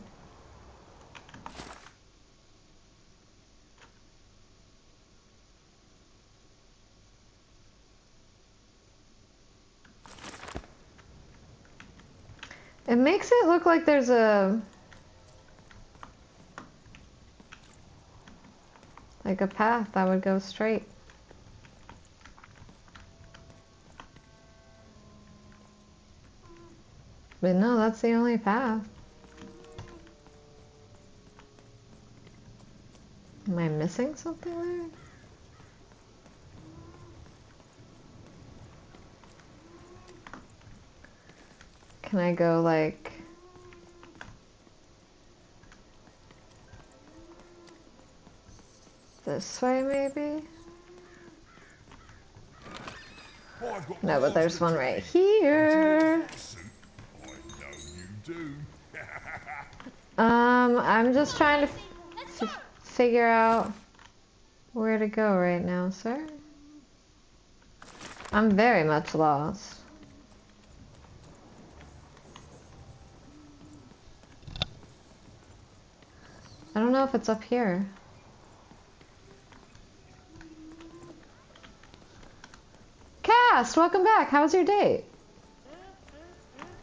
[SPEAKER 3] It makes it look like there's a... like a path that would go straight. But no, that's the only path. Am I missing something there? Can I go like... this way maybe? No, but there's one right here. I'm just trying to figure out where to go right now, sir. I'm very much lost. I don't know if it's up here. Cast, welcome back. How was your date?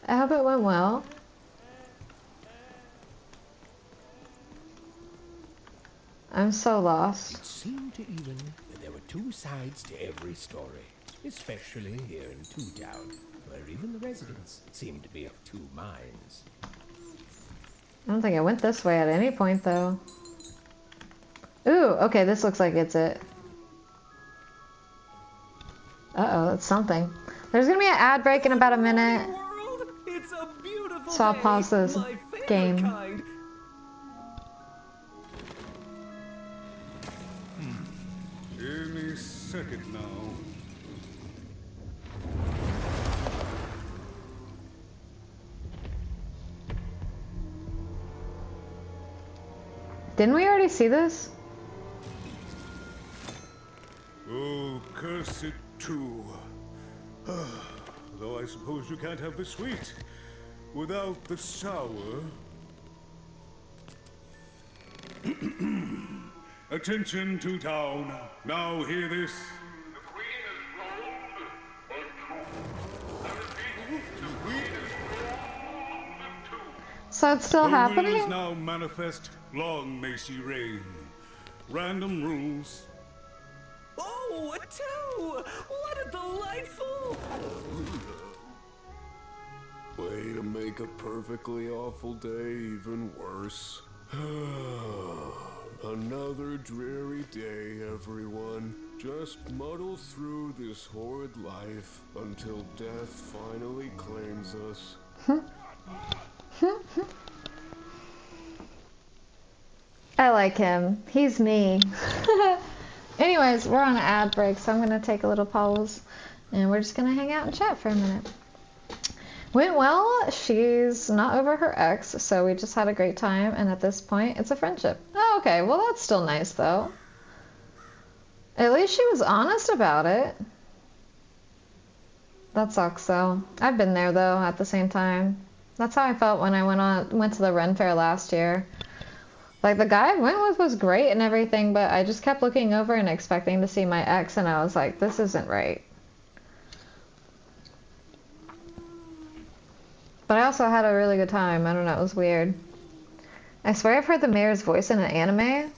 [SPEAKER 3] I hope it went well. I'm so lost.
[SPEAKER 10] It seemed to even that there were two sides to every story, especially here in Two Town, where even the residents seemed to be of two minds.
[SPEAKER 3] I don't think I went this way at any point, though. Ooh, okay, this looks like it's it. Uh-oh, that's something. There's gonna be an ad break in about a minute.
[SPEAKER 16] It's a beautiful
[SPEAKER 3] So I'll pause this game.
[SPEAKER 16] Kind.
[SPEAKER 12] Any second now.
[SPEAKER 3] Didn't we already see this?
[SPEAKER 12] Oh, cursed two. Though I suppose you can't have the sweet without the sour. Attention to town. Now hear this.
[SPEAKER 1] So it's still
[SPEAKER 12] The will
[SPEAKER 1] happening?
[SPEAKER 12] is now manifest. Long may she reign. Random rules.
[SPEAKER 15] Oh, a two! What a delightful...
[SPEAKER 18] Way to make a perfectly awful day even worse. Another dreary day, everyone. Just muddle through this horrid life until death finally claims us.
[SPEAKER 1] I like him. He's me. Anyways, we're on an ad break, so I'm going to take a little pause. And we're just going to hang out and chat for a minute. Went well. She's not over her ex, so we just had a great time. And at this point, it's a friendship. Oh, okay. Well, that's still nice, though. At least she was honest about it. That sucks, though. I've been there, though, at the same time. That's how I felt when I went to the Ren Fair last year. Like, the guy I went with was great and everything, but I just kept looking over and expecting to see my ex, and I was like, this isn't right. But I also had a really good time. I don't know, it was weird. I swear I've heard the mayor's voice in an anime.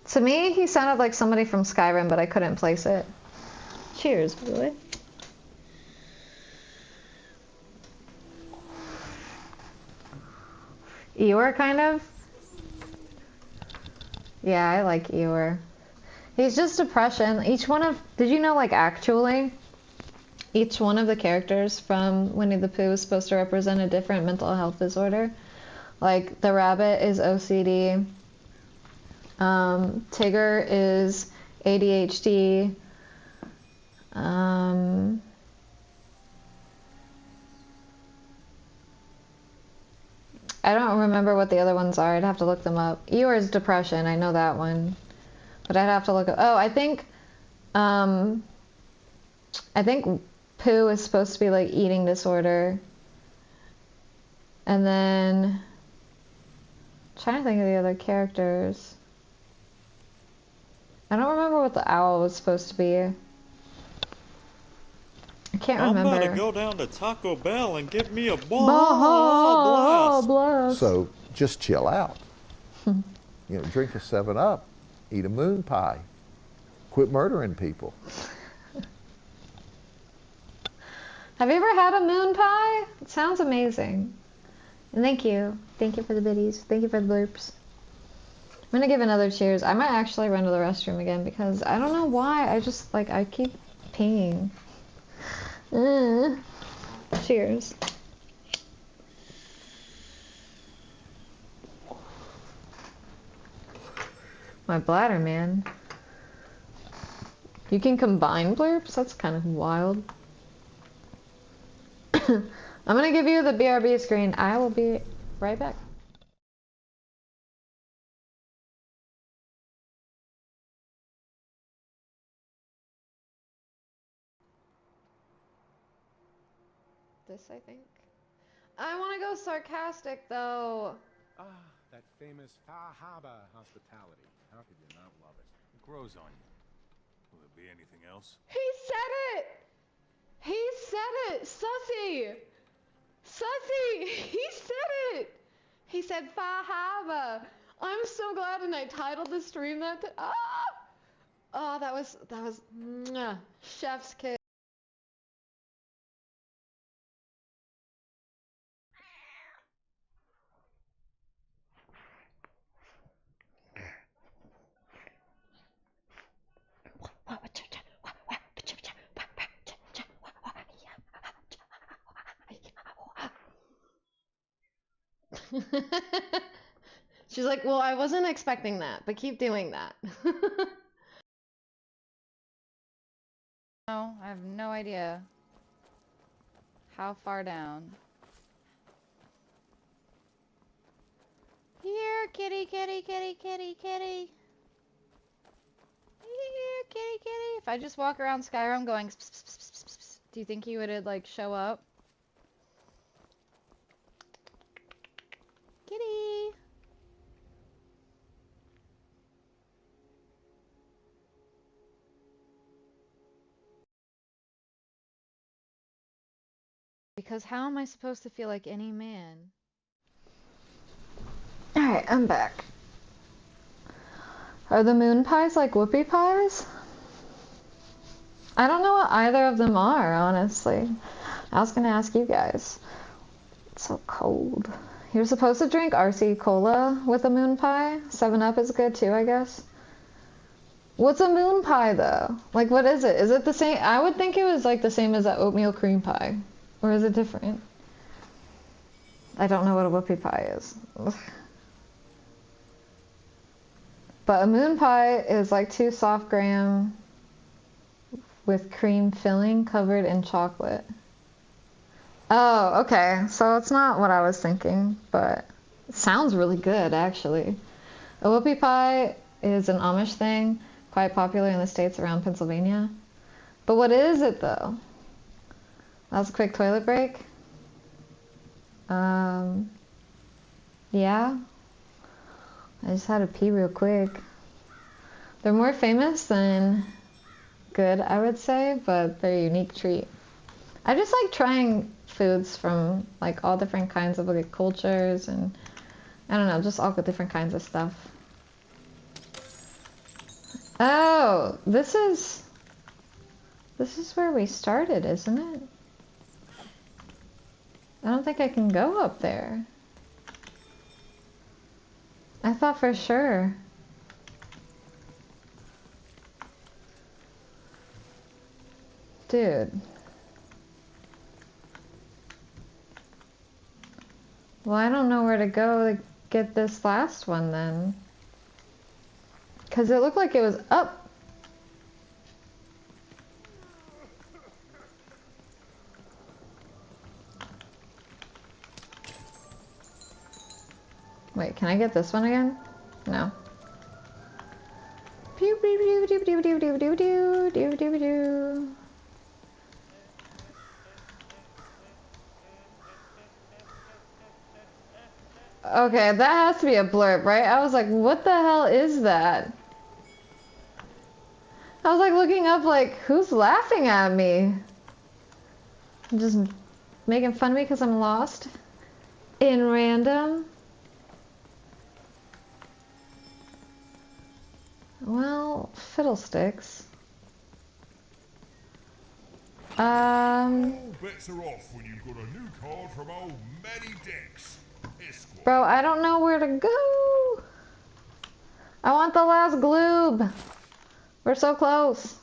[SPEAKER 1] To me, he sounded like somebody from Skyrim, but I couldn't place it. Cheers, by the way. Eeyore, kind of? Yeah, I like Eeyore. He's just depression. Each one of... Did you know, like, actually, each one of the characters from Winnie the Pooh is supposed to represent a different mental health disorder? Like, the rabbit is OCD. Tigger is ADHD. I don't remember what the other ones are. I'd have to look them up. Eeyore is depression. I know that one. But I'd have to look up... Oh, I think Pooh is supposed to be like eating disorder. And then... I'm trying to think of the other characters. I don't remember what the owl was supposed to be. I can't remember.
[SPEAKER 19] I'm about to go down to Taco Bell and get me a ball blast.
[SPEAKER 20] So just chill out. Drink a 7-Up, eat a moon pie, quit murdering people.
[SPEAKER 1] Have you ever had a moon pie? It sounds amazing. And thank you. Thank you for the biddies. Thank you for the blurps. I'm gonna give another cheers. I might actually run to the restroom again because I don't know why. I keep peeing. Cheers. My bladder, man. You can combine blurps? That's kind of wild. I'm gonna give you the BRB screen. I will be right back. This, I think. I want to go sarcastic, though.
[SPEAKER 21] Ah, that famous Far Harbor hospitality. How could you not love it? It grows on you. Will there be anything else?
[SPEAKER 1] He said it! He said it! Sussy! Sussy! He said it! He said Far Harbor. I'm so glad, and I titled the stream that. Oh, that was mwah, chef's kiss. She's like, well, I wasn't expecting that, but keep doing that. No, I have no idea how far down. Here, kitty, kitty, kitty, kitty, kitty. Here, kitty, kitty. If I just walk around Skyrim going, do you think he would like show up? Kitty. because how am I supposed to feel like any man?
[SPEAKER 3] Alright, I'm back. Are the moon pies like whoopie pies? I don't know what either of them are, honestly. I was gonna ask you guys. It's so cold. You're supposed to drink RC Cola with a moon pie. 7-Up is good too, I guess. What's a moon pie though? Like, what is it? Is it the same? I would think it was like the same as an oatmeal cream pie. Or is it different? I don't know what a whoopie pie is. But a moon pie is like 2 soft graham with cream filling covered in chocolate. Oh, okay. So it's not what I was thinking, but it sounds really good, actually. A whoopie pie is an Amish thing, quite popular in the states around Pennsylvania. But what is it, though? That was a quick toilet break. Yeah. I just had to pee real quick. They're more famous than good, I would say, but they're a unique treat. I just like trying foods from like all different kinds of like cultures and I don't know, just all the different kinds of stuff. Oh, this is where we started, isn't it? I don't think I can go up there. I thought for sure. Dude. Well, I don't know where to go to get this last one then. Because it looked like it was up. Wait, can I get this one again? No. Pew pew pew pew pew pew pew pew pew pew pew pew. Okay, that has to be a blurb, right? I was like, what the hell is that? I was like looking up like, who's laughing at me? Just making fun of me because I'm lost in random. Well, fiddlesticks.
[SPEAKER 5] All bets are off when you've got a new card from old Manny Dex. Esquire.
[SPEAKER 3] Bro, I don't know where to go. I want the last gloob. We're so close.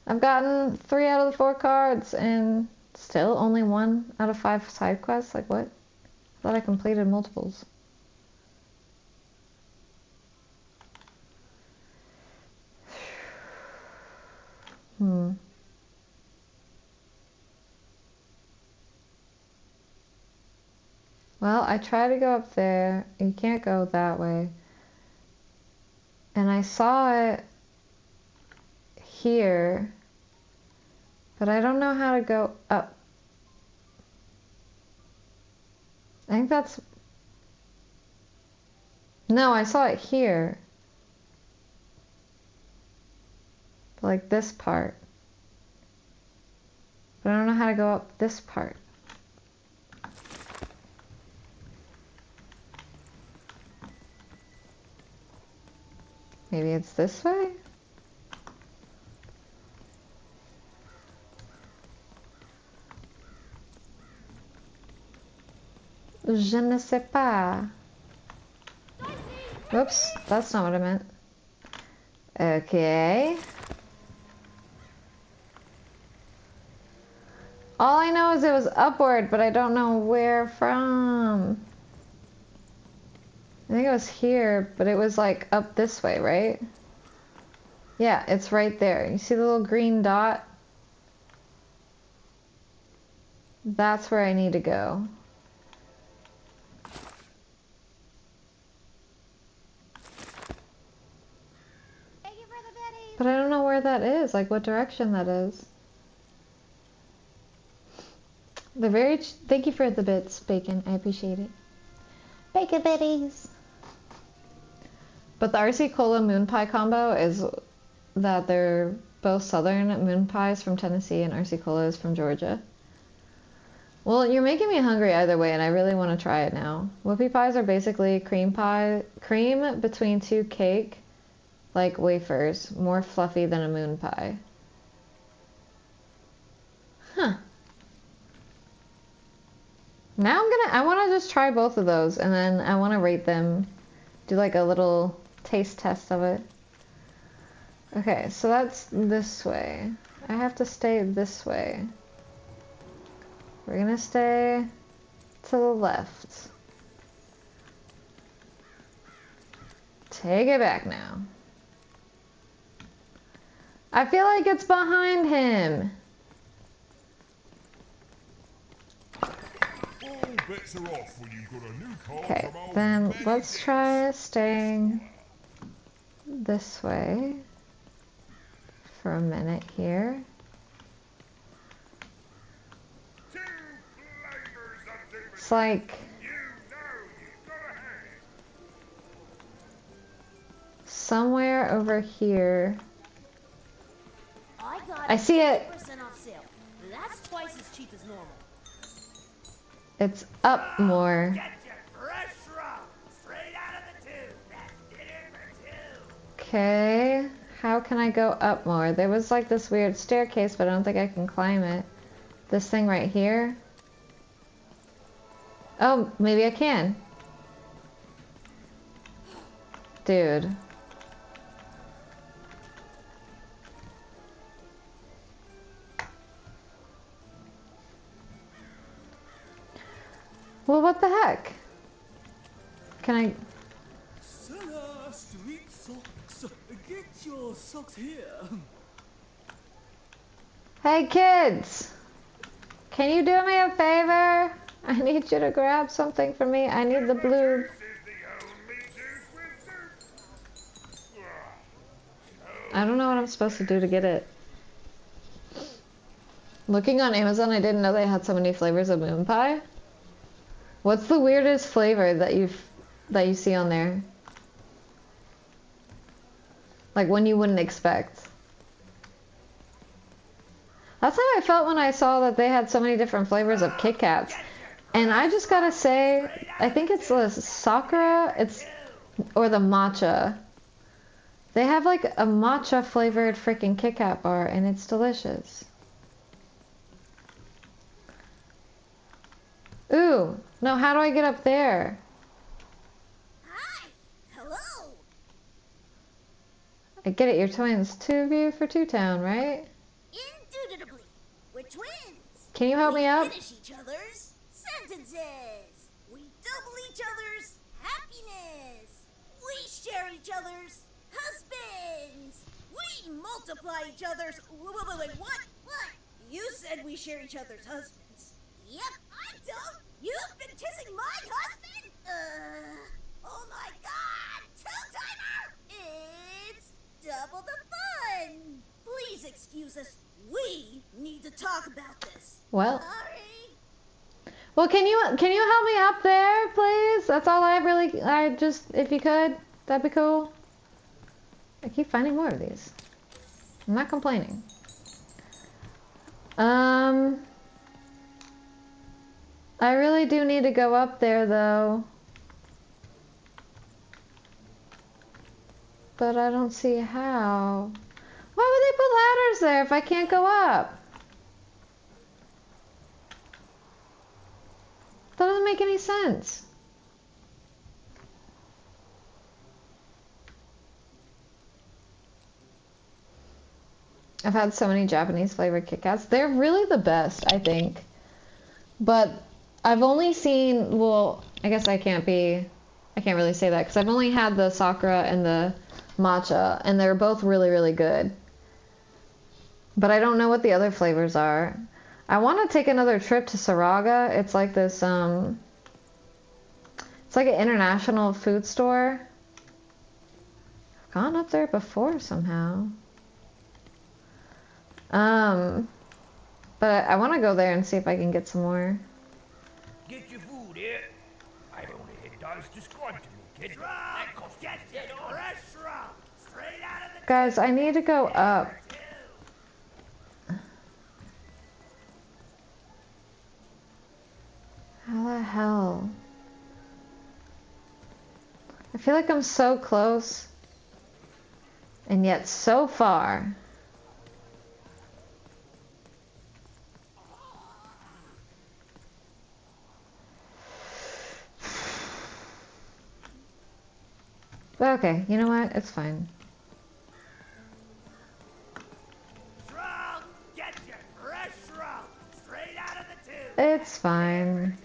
[SPEAKER 3] I've gotten 3 out of the 4 cards and still only 1 out of 5 side quests. Like what? I thought I completed multiples. Well, I tried to go up there. You can't go that way. And I saw it here, but I don't know how to go up. I think that's... No, I saw it here. Like this part. But I don't know how to go up this part. Maybe it's this way? Je ne sais pas. Whoops, that's not what I meant. Okay. All I know is it was upward, but I don't know where from. I think it was here, but it was like up this way, right? Yeah, it's right there. You see the little green dot? That's where I need to go. But I don't know where that is, like what direction that is. They're very... Thank you for the bits, Bacon. I appreciate it. Bacon bitties! But the RC Cola Moon Pie combo is that they're both southern moon pies from Tennessee and RC Cola is from Georgia. Well, you're making me hungry either way, and I really want to try it now. Whoopie pies are basically cream between two cake, like wafers, more fluffy than a moon pie. Huh. Now I want to just try both of those, and then I want to rate them, do like a little taste test of it. Okay, so that's this way. I have to stay this way. We're gonna stay to the left. Take it back now. I feel like it's behind him. Okay, then let's try staying this way for a minute here. It's like somewhere over here. I see it.
[SPEAKER 6] Off sale. That's twice as cheap as normal.
[SPEAKER 3] It's up more. Okay, how can I go up more? There was like this weird staircase, but I don't think I can climb it. This thing right here. Oh, maybe I can. Dude. Well, what the heck? Can I...
[SPEAKER 4] Seller, street socks. Get your socks here.
[SPEAKER 3] Hey kids! Can you do me a favor? I need you to grab something for me. I need the blue... I don't know what I'm supposed to do to get it. Looking on Amazon, I didn't know they had so many flavors of moon pie. What's the weirdest flavor that you see on there? Like one you wouldn't expect. That's how I felt when I saw that they had so many different flavors of Kit Kats. And I just gotta say, I think it's the Sakura, or the matcha. They have like a matcha flavored freaking Kit Kat bar, and it's delicious. Ooh, no, how do I get up there?
[SPEAKER 6] Hi. Hello.
[SPEAKER 3] I get it, you're twins. Two of you for Two Town, right?
[SPEAKER 6] Indubitably. We're twins.
[SPEAKER 3] Can you help me up?
[SPEAKER 6] We finish each other's sentences. We double each other's happiness. We share each other's husbands. We multiply each other's... Wait, what? What? You said we share each other's husbands. Yep, I don't. You've been kissing my husband? Oh my god! Two-timer! It's double the fun. Please excuse us. We need to talk about this.
[SPEAKER 3] Well.
[SPEAKER 6] Sorry.
[SPEAKER 3] Well, can you help me up there, please? That's all I just, if you could, that'd be cool. I keep finding more of these. I'm not complaining. I really do need to go up there, though. But I don't see how. Why would they put ladders there if I can't go up? That doesn't make any sense. I've had so many Japanese flavored Kit Kats. They're really the best, I think. But I've only seen, well, I guess I can't really say that because I've only had the Sakura and the matcha, and they're both really, really good. But I don't know what the other flavors are. I want to take another trip to Saraga. It's like this, it's like an international food store. I've gone up there before somehow. But I want to go there and see if I can get some more.
[SPEAKER 10] Get your food here. I only hit does describe to me, kid.
[SPEAKER 3] Guys, I need to go up. hell? I feel like I'm so close and yet so far. But okay, you know what? It's fine.
[SPEAKER 6] Shrug, get your fresh shrug, straight out of the tube.
[SPEAKER 3] It's fine.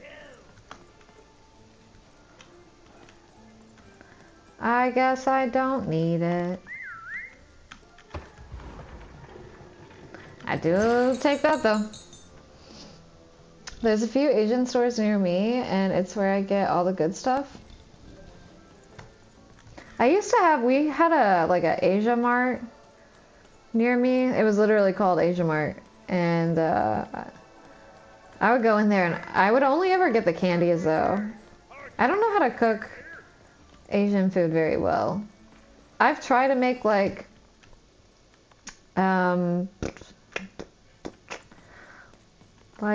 [SPEAKER 3] I guess I don't need it. I do take that though. There's a few Asian stores near me, and it's where I get all the good stuff. We had a Asia Mart near me. It was literally called Asia Mart, and I would go in there, and I would only ever get the candies though. I don't know how to cook Asian food very well. I've tried to make like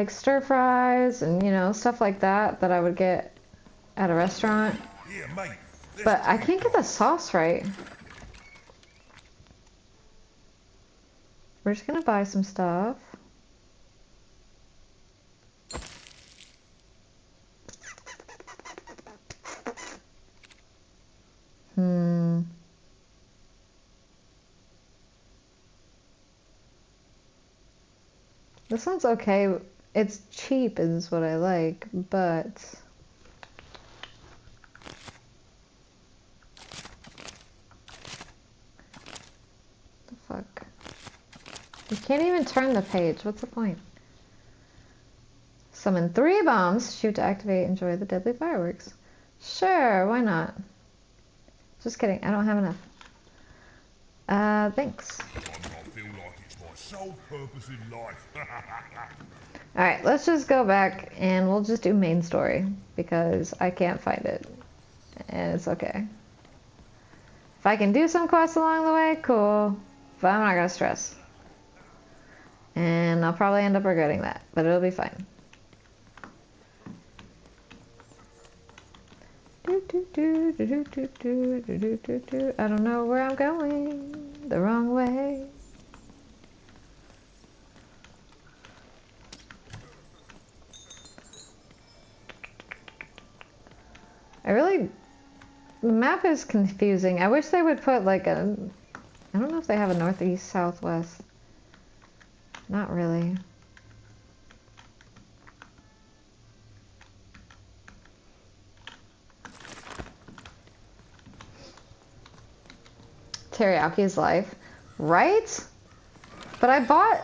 [SPEAKER 3] stir fries and stuff like that I would get at a restaurant.
[SPEAKER 5] Yeah, mate.
[SPEAKER 3] But I can't get the sauce right. We're just gonna buy some stuff. This one's okay. It's cheap is what I like, but the fuck? You can't even turn the page. What's the point? Summon 3 bombs. Shoot to activate. Enjoy the deadly fireworks. Sure, why not? Just kidding. I don't have enough. Thanks.
[SPEAKER 5] I feel like it's my sole purpose in life.
[SPEAKER 3] Alright, let's just go back and we'll just do main story because I can't find it. And it's okay. If I can do some quests along the way, cool. But I'm not gonna stress. And I'll probably end up regretting that, but it'll be fine. I don't know where I'm going. The wrong way. The map is confusing. I wish they would put like I don't know if they have a northeast, southwest. Not really. Teriyaki life, right? But I bought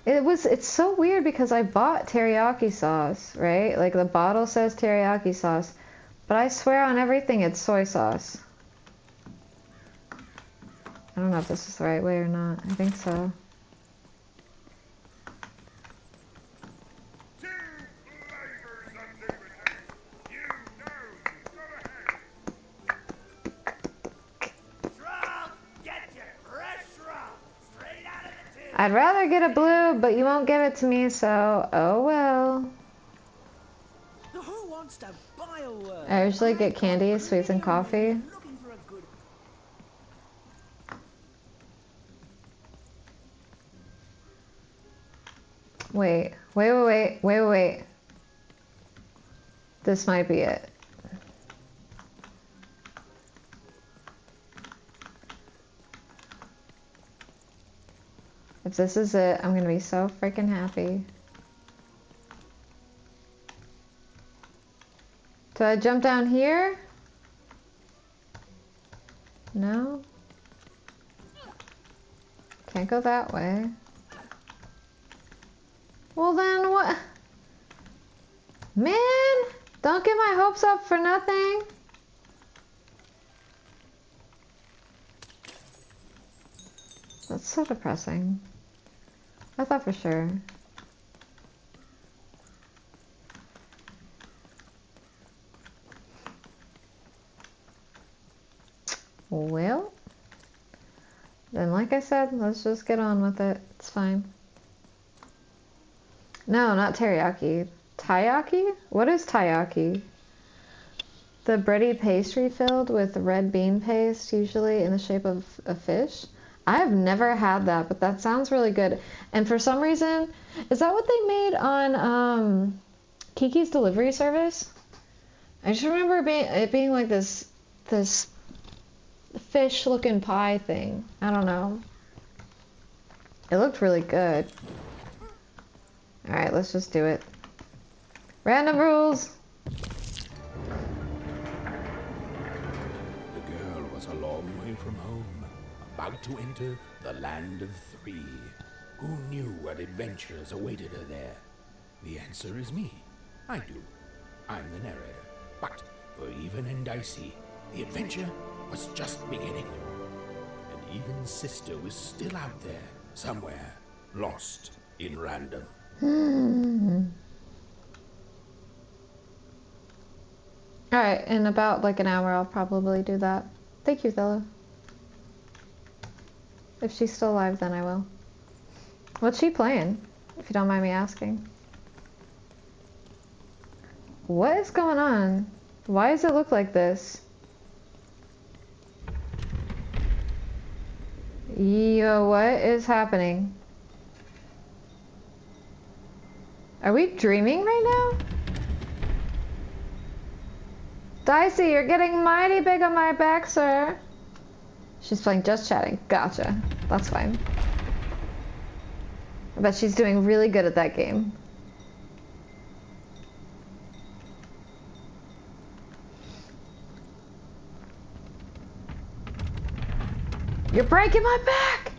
[SPEAKER 3] it's so weird because I bought teriyaki sauce, right? Like the bottle says teriyaki sauce, but I swear on everything it's soy sauce. I don't know if this is the right way or not. I think so. I'd rather get a blue, but you won't give it to me, so oh well.
[SPEAKER 15] Who wants to buy a word?
[SPEAKER 3] I usually get candy, sweets, and coffee. Wait. This might be it. If this is it, I'm gonna be so freaking happy. Do I jump down here? No? Can't go that way. Well then what? Man, don't get my hopes up for nothing. That's so depressing. I thought for sure. Well, then like I said, let's just get on with it. It's fine. No, not teriyaki. Taiyaki? What is taiyaki? The bready pastry filled with red bean paste, usually in the shape of a fish. I have never had that, but that sounds really good. And for some reason, is that what they made on Kiki's Delivery Service? I just remember it being like this fish-looking pie thing. I don't know. It looked really good. All right, let's just do it. Random rules.
[SPEAKER 10] The girl was a long way from home, about to enter the land of three. Who knew what adventures awaited her there? The answer is me. I do. I'm the narrator. But for Even and Dicey, the adventure was just beginning. And Even's sister was still out there, somewhere, lost in random.
[SPEAKER 3] Alright, in about like an hour I'll probably do that. Thank you, Thilla. If she's still alive, then I will. What's she playing, if you don't mind me asking? What is going on? Why does it look like this? Yo, what is happening? Are we dreaming right now? Dicey, you're getting mighty big on my back, sir. She's playing Just Chatting. Gotcha. That's fine. I bet she's doing really good at that game. You're breaking my back!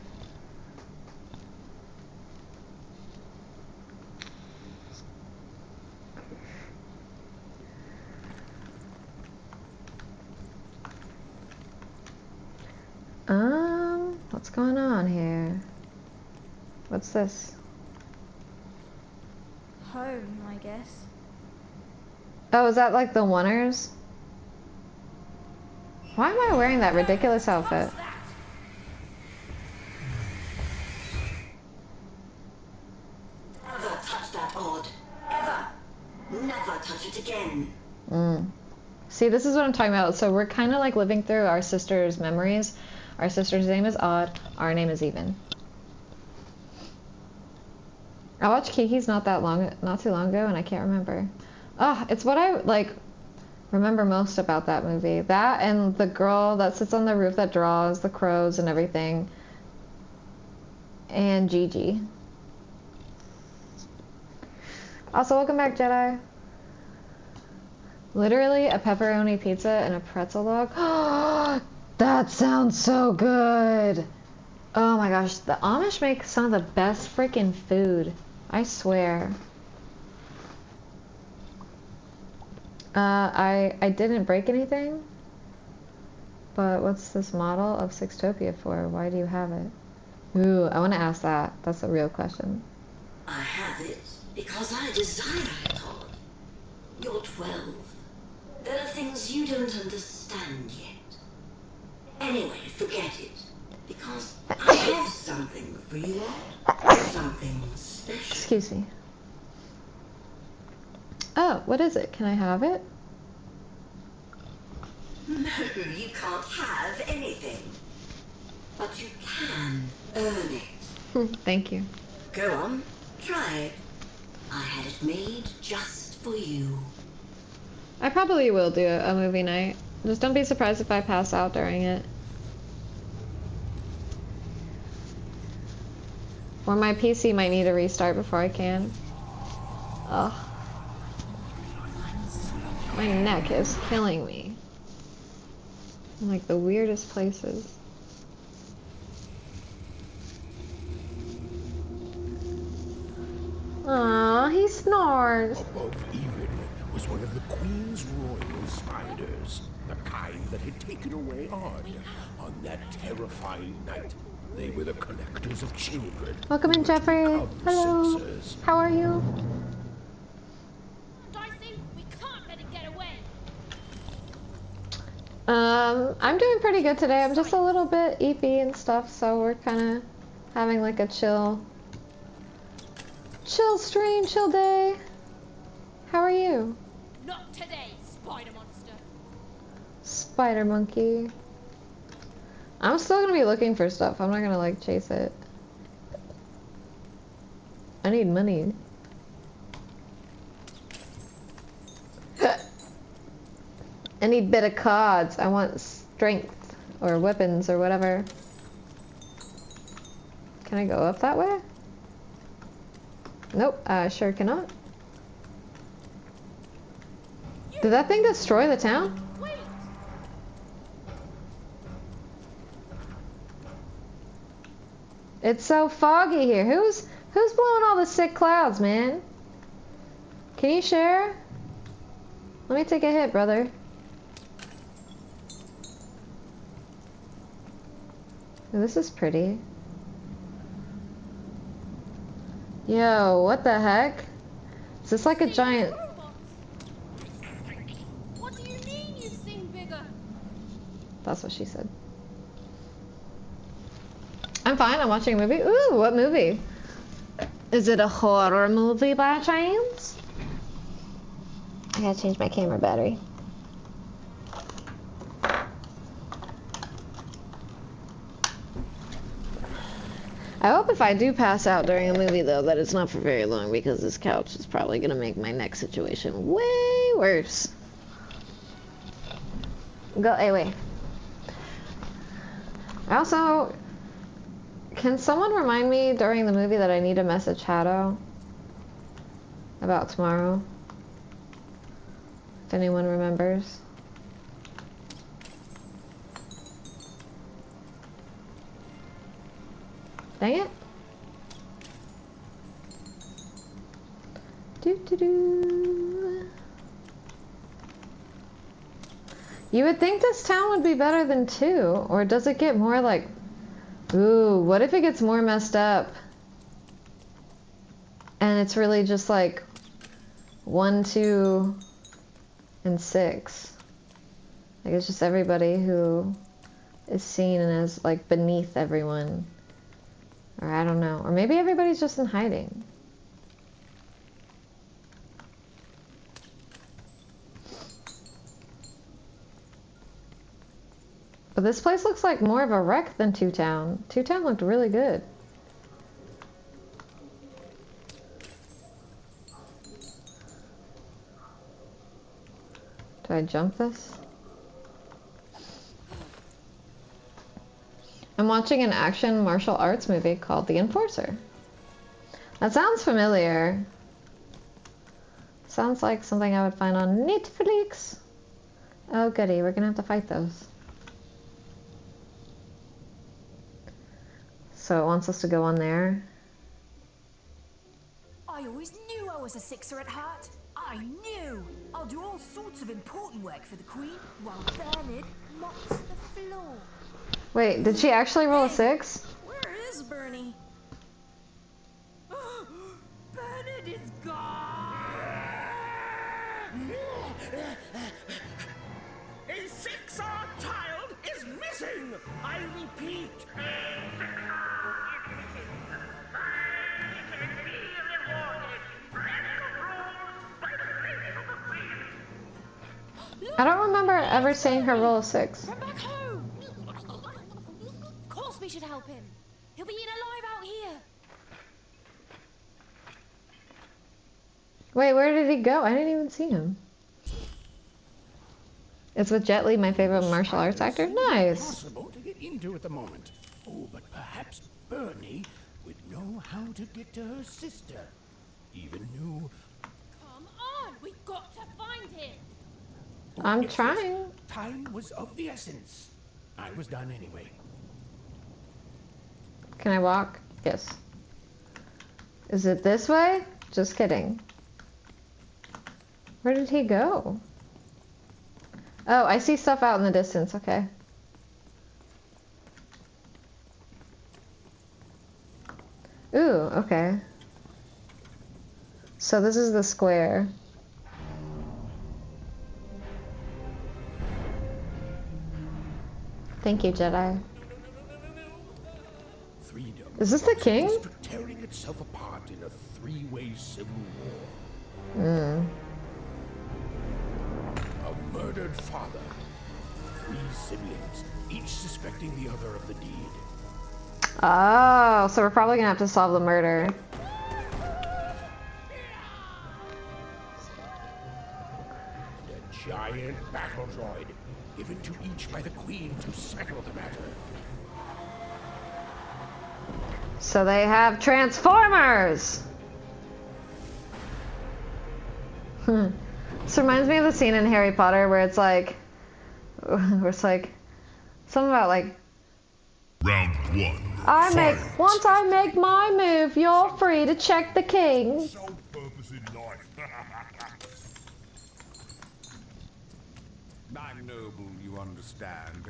[SPEAKER 3] What's going on here? What's this?
[SPEAKER 7] Home, I guess.
[SPEAKER 3] Oh, is that like the Oneers? Why am I wearing that ridiculous outfit?
[SPEAKER 6] Never touch that odd. Ever. Never touch it again.
[SPEAKER 3] See, this is what I'm talking about. So we're kind of like living through our sister's memories. Our sister's name is Odd. Our name is Even. I watched Kiki's not too long ago, and I can't remember. It's what I like remember most about that movie. That and the girl that sits on the roof that draws the crows and everything. And Gigi. Also, welcome back, Jedi. Literally a pepperoni pizza and a pretzel log. That sounds so good. Oh my gosh, the Amish make some of the best freaking food. I swear. I didn't break anything. But what's this model of Sextopia for? Why do you have it? Ooh, I want to ask that. That's a real question.
[SPEAKER 6] I have it because I desire it, Todd. You're 12. There are things you don't understand yet. Anyway, forget it. Because I have something for you all. Something special.
[SPEAKER 3] Excuse me. Oh, what is it? Can I have it?
[SPEAKER 6] No, you can't have anything. But you can earn it.
[SPEAKER 3] Thank you.
[SPEAKER 6] Go on, try it. I had it made just for you.
[SPEAKER 3] I probably will do a movie night. Just don't be surprised if I pass out during it. Or my PC might need a restart before I can. Ugh. My neck is killing me. In like the weirdest places. Aw, he snores.
[SPEAKER 10] Above Even was one of the Queen's royal spiders, the kind that had taken away Odd on that terrifying night. They were the collectors of children.
[SPEAKER 3] Welcome in, Jeffrey. Hello.
[SPEAKER 10] Censors.
[SPEAKER 3] How are you?
[SPEAKER 7] Dicey, we can't let it get away.
[SPEAKER 3] I'm doing pretty good today. I'm just a little bit eepy and stuff, so we're kind of having like a chill stream, chill day. How are you?
[SPEAKER 7] Not today, spider monster.
[SPEAKER 3] Spider monkey. I'm still gonna be looking for stuff. I'm not gonna like chase it. I need money. I need better cards. I want strength or weapons or whatever. Can I go up that way? Nope, I sure cannot. Did that thing destroy the town? It's so foggy here. Who's blowing all the sick clouds, man? Can you share? Let me take a hit, brother. Oh, this is pretty. Yo, what the heck? Is this like a giant...
[SPEAKER 7] What do you mean you've seen bigger?
[SPEAKER 3] That's what she said. I'm fine, I'm watching a movie. Ooh, what movie? Is it a horror movie by chance? I gotta change my camera battery. I hope if I do pass out during a movie, though, that it's not for very long, because this couch is probably gonna make my neck situation way worse. Go away. I also... Can someone remind me during the movie that I need to message Shadow about tomorrow? If anyone remembers. Dang it. Doo-doo-doo. You would think this town would be better than 2, or does it get more like... Ooh, what if it gets more messed up? And it's really just like 1, 2, and 6. Like it's just everybody who is seen and is like beneath everyone. Or I don't know. Or maybe everybody's just in hiding. But this place looks like more of a wreck than Two Town. Two Town looked really good. Do I jump this? I'm watching an action martial arts movie called The Enforcer. That sounds familiar. Sounds like something I would find on Netflix. Oh goody, we're gonna have to fight those. So it wants us to go on there.
[SPEAKER 6] I always knew I was a sixer at heart. I knew! I'll do all sorts of important work for the Queen while Bernard mops the floor.
[SPEAKER 3] Wait, did she actually roll a 6?
[SPEAKER 6] Where is Bernie? Bernard is gone!
[SPEAKER 10] A 6-hour child is missing! I repeat.
[SPEAKER 3] I don't remember ever seeing her roll a 6.
[SPEAKER 7] Run back home! Of course we should help him. He'll be eaten alive out here.
[SPEAKER 3] Wait, where did he go? I didn't even see him. It's with Jet Li, my favorite martial arts actor. Nice.
[SPEAKER 10] Impossible to get into at the moment. Oh, but perhaps Bernie would know how to get to her sister. Even knew.
[SPEAKER 7] Come on, we've got to find him.
[SPEAKER 3] I'm trying.
[SPEAKER 10] Time was of the essence. I was done anyway.
[SPEAKER 3] Can I walk? Yes. Is it this way? Just kidding. Where did he go? Oh, I see stuff out in the distance. Okay. Ooh, okay. So this is the square. Thank you, Jedi.
[SPEAKER 10] Freedom
[SPEAKER 3] Is this the king?
[SPEAKER 10] tearing itself apart in a 3-way civil war. murdered father. 3 siblings, each suspecting the other of the deed.
[SPEAKER 3] Oh, so we're probably gonna have to solve the murder.
[SPEAKER 10] And a giant battle droid, given to each by the Queen to settle the matter.
[SPEAKER 3] So they have Transformers! This reminds me of the scene in Harry Potter where it's like something about like
[SPEAKER 5] Round 1.
[SPEAKER 3] once I make my move, you're free to check the king.
[SPEAKER 5] Sole purpose in life.
[SPEAKER 12] I'm noble, you understand.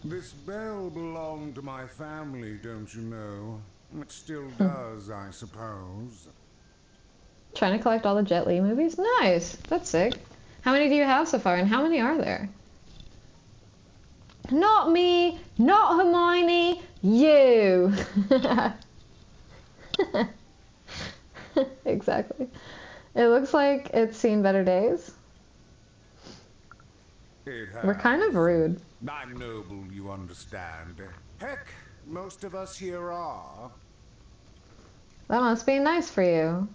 [SPEAKER 12] This bell belonged to my family, don't you know? It still does, I suppose.
[SPEAKER 3] Trying to collect all the Jet Li movies? Nice. That's sick. How many do you have so far, and how many are there? Not me, not Hermione, you. Exactly. It looks like it's seen better days. We're kind of rude.
[SPEAKER 12] I'm noble, you understand. Heck, most of us here are.
[SPEAKER 3] That must be nice for you.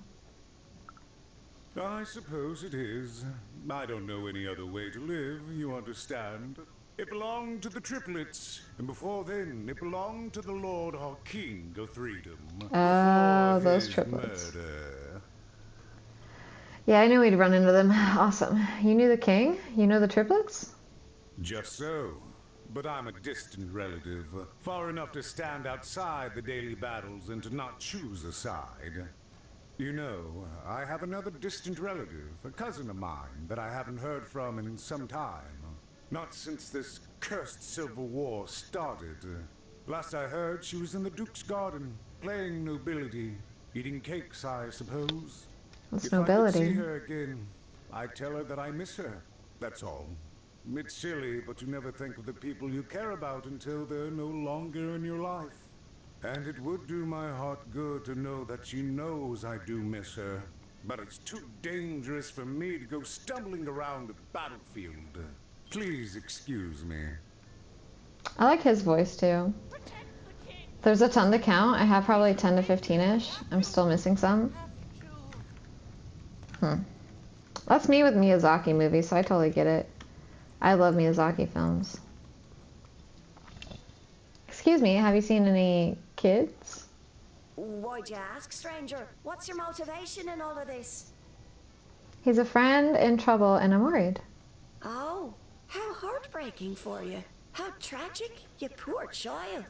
[SPEAKER 12] I suppose it is. I don't know any other way to live, you understand. It belonged to the triplets, and before then, it belonged to the Lord our King of Freedom.
[SPEAKER 3] Oh,
[SPEAKER 12] before
[SPEAKER 3] those
[SPEAKER 12] his
[SPEAKER 3] triplets.
[SPEAKER 12] murder.
[SPEAKER 3] Yeah, I knew we'd run into them. Awesome. You knew the king? You know the triplets?
[SPEAKER 12] Just so. But I'm a distant relative, far enough to stand outside the daily battles and to not choose a side. You know, I have another distant relative, a cousin of mine, that I haven't heard from in some time. Not since this cursed Civil War started. Last I heard, she was in the Duke's garden, playing nobility, eating cakes, I suppose.
[SPEAKER 3] What's
[SPEAKER 12] If I could see
[SPEAKER 3] nobility?
[SPEAKER 12] her again, I'd tell her that I miss her. That's all. It's silly, but you never think of the people you care about until they're no longer in your life. And it would do my heart good to know that she knows I do miss her. But it's too dangerous for me to go stumbling around the battlefield. Please excuse me.
[SPEAKER 3] I like his voice too. There's a ton to count. I have probably 10 to 15-ish. I'm still missing some. That's me with Miyazaki movies, so I totally get it. I love Miyazaki films. Excuse me, have you seen any kids?
[SPEAKER 6] Why'd you ask, stranger? What's your motivation in all of this?
[SPEAKER 3] He's a friend in trouble and I'm worried.
[SPEAKER 6] Oh, how heartbreaking for you. How tragic, you poor child.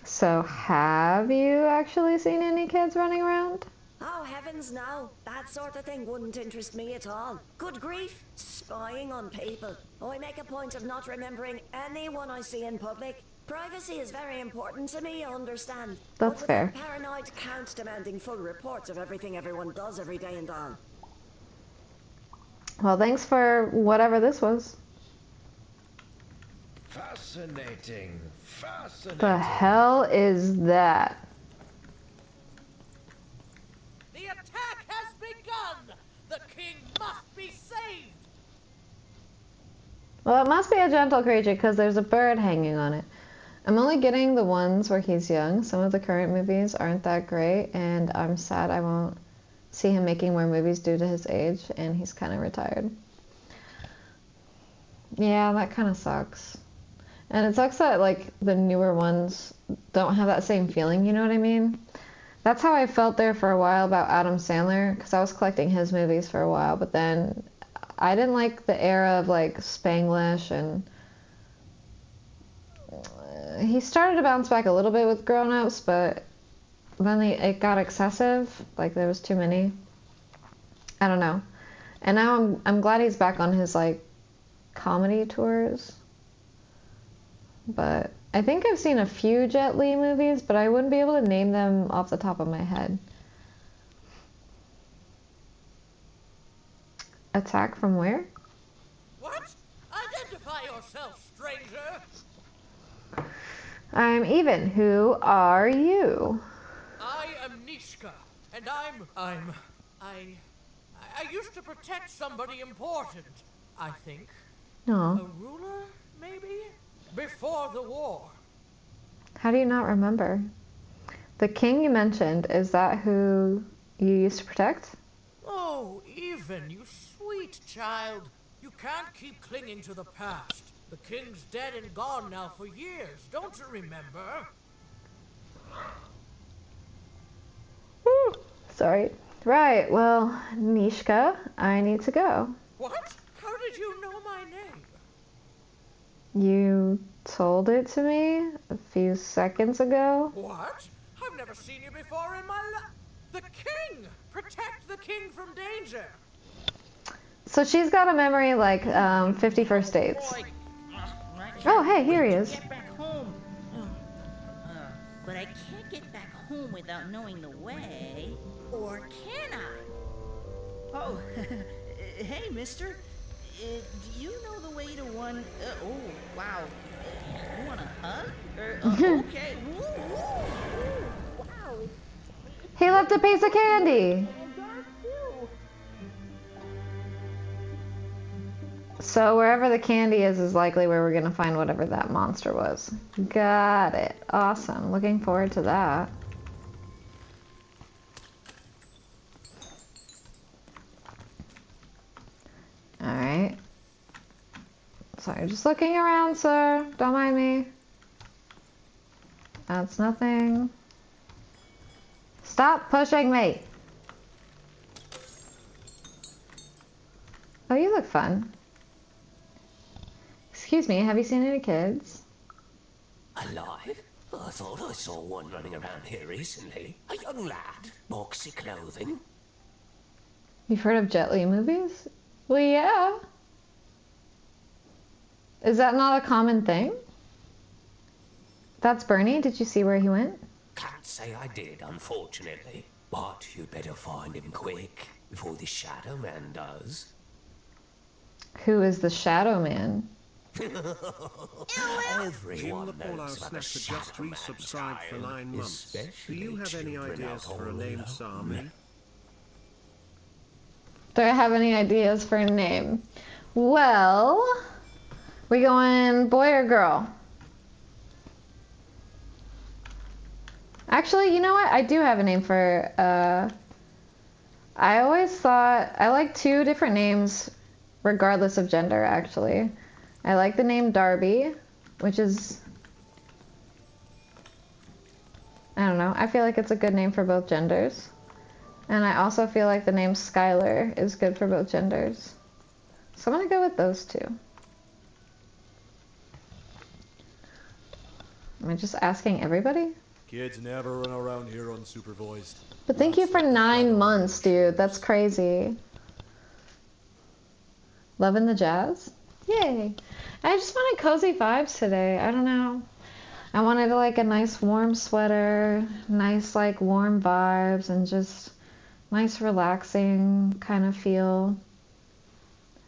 [SPEAKER 3] So have you actually seen any kids running around?
[SPEAKER 6] Oh, heavens no. That sort of thing wouldn't interest me at all. Good grief, spying on people. I make a point of not remembering anyone I see in public. Privacy is very important to me, you understand.
[SPEAKER 3] That's fair.
[SPEAKER 6] Paranoid count demanding full reports of everything everyone does every day and all.
[SPEAKER 3] Well, thanks for whatever this was.
[SPEAKER 9] Fascinating. Fascinating.
[SPEAKER 3] The hell is that?
[SPEAKER 15] The attack has begun! The king must be saved!
[SPEAKER 3] Well, it must be a gentle creature because there's a bird hanging on it. I'm only getting the ones where he's young. Some of the current movies aren't that great, and I'm sad I won't see him making more movies due to his age, and he's kind of retired. Yeah, that kind of sucks. And it sucks that, like, the newer ones don't have that same feeling, you know what I mean? That's how I felt there for a while about Adam Sandler, because I was collecting his movies for a while, but then I didn't like the era of, like, Spanglish, and he started to bounce back a little bit with Grown Ups, but then it got excessive, like there was too many. I don't know. And now I'm glad he's back on his, like, comedy tours. But I think I've seen a few Jet Li movies, but I wouldn't be able to name them off the top of my head. Attack from where?
[SPEAKER 15] What? Identify yourself, stranger!
[SPEAKER 3] I'm Even. Who are you?
[SPEAKER 15] I am Nishka, and I used to protect somebody important.
[SPEAKER 8] I think.
[SPEAKER 3] Aw.
[SPEAKER 8] A ruler, maybe? Before the war.
[SPEAKER 3] How do you not remember? The king you mentioned, is that who you used to protect?
[SPEAKER 8] Oh, even, you sweet child. You can't keep clinging to the past. The king's dead and gone now for years, don't you remember?
[SPEAKER 3] Sorry. Right, well, Nishka, I need to go.
[SPEAKER 8] What? How did you know my name?
[SPEAKER 3] You told it to me a few seconds ago.
[SPEAKER 8] What? I've never seen you before in my life. The king! Protect the king from danger!
[SPEAKER 3] So she's got a memory like 51st dates. Oh, hey, here he is.
[SPEAKER 22] Get back home. But I can't get back home without knowing the way. Or can I? Oh, hey, mister. Do you know the way to one... oh, wow. You want a hug? Okay. Wow.
[SPEAKER 3] He left a piece of candy. So wherever the candy is likely where we're gonna find whatever that monster was. Got it. Awesome. Looking forward to that. Alright. Sorry, just looking around, sir. Don't mind me. That's nothing. Stop pushing me. Oh, you look fun. Excuse me, have you seen any kids?
[SPEAKER 23] Alive? I thought I saw one running around here recently. A young lad, boxy clothing.
[SPEAKER 3] You've heard of Jet Li movies? Well, yeah. Is that not a common thing? That's Bernie. Did you see where he went?
[SPEAKER 23] Can't say I did, unfortunately. But you'd better find him quick, before the Shadow Man does.
[SPEAKER 3] Who is the Shadow Man?
[SPEAKER 23] Everyone knows about the
[SPEAKER 2] just
[SPEAKER 23] Shadow Man
[SPEAKER 2] resubscribed for
[SPEAKER 23] child,
[SPEAKER 2] 9 months. Do
[SPEAKER 23] especially
[SPEAKER 2] you have any
[SPEAKER 23] children
[SPEAKER 2] ideas
[SPEAKER 23] out
[SPEAKER 2] for a
[SPEAKER 23] all
[SPEAKER 2] name,
[SPEAKER 23] alone.
[SPEAKER 2] Sami?
[SPEAKER 3] Do I have any ideas for a name? Well, we going boy or girl? Actually, you know what? I do have a name for, I always thought, I like 2 different names regardless of gender, actually. I like the name Darby, which is, I don't know, I feel like it's a good name for both genders. And I also feel like the name Skylar is good for both genders. So I'm gonna go with those 2. Am I just asking everybody?
[SPEAKER 24] Kids never run around here unsupervised.
[SPEAKER 3] But thank you for 9 months, dude. That's crazy. Loving the jazz? Yay. I just wanted cozy vibes today. I don't know. I wanted like a nice warm sweater, nice like warm vibes, and just nice relaxing kind of feel.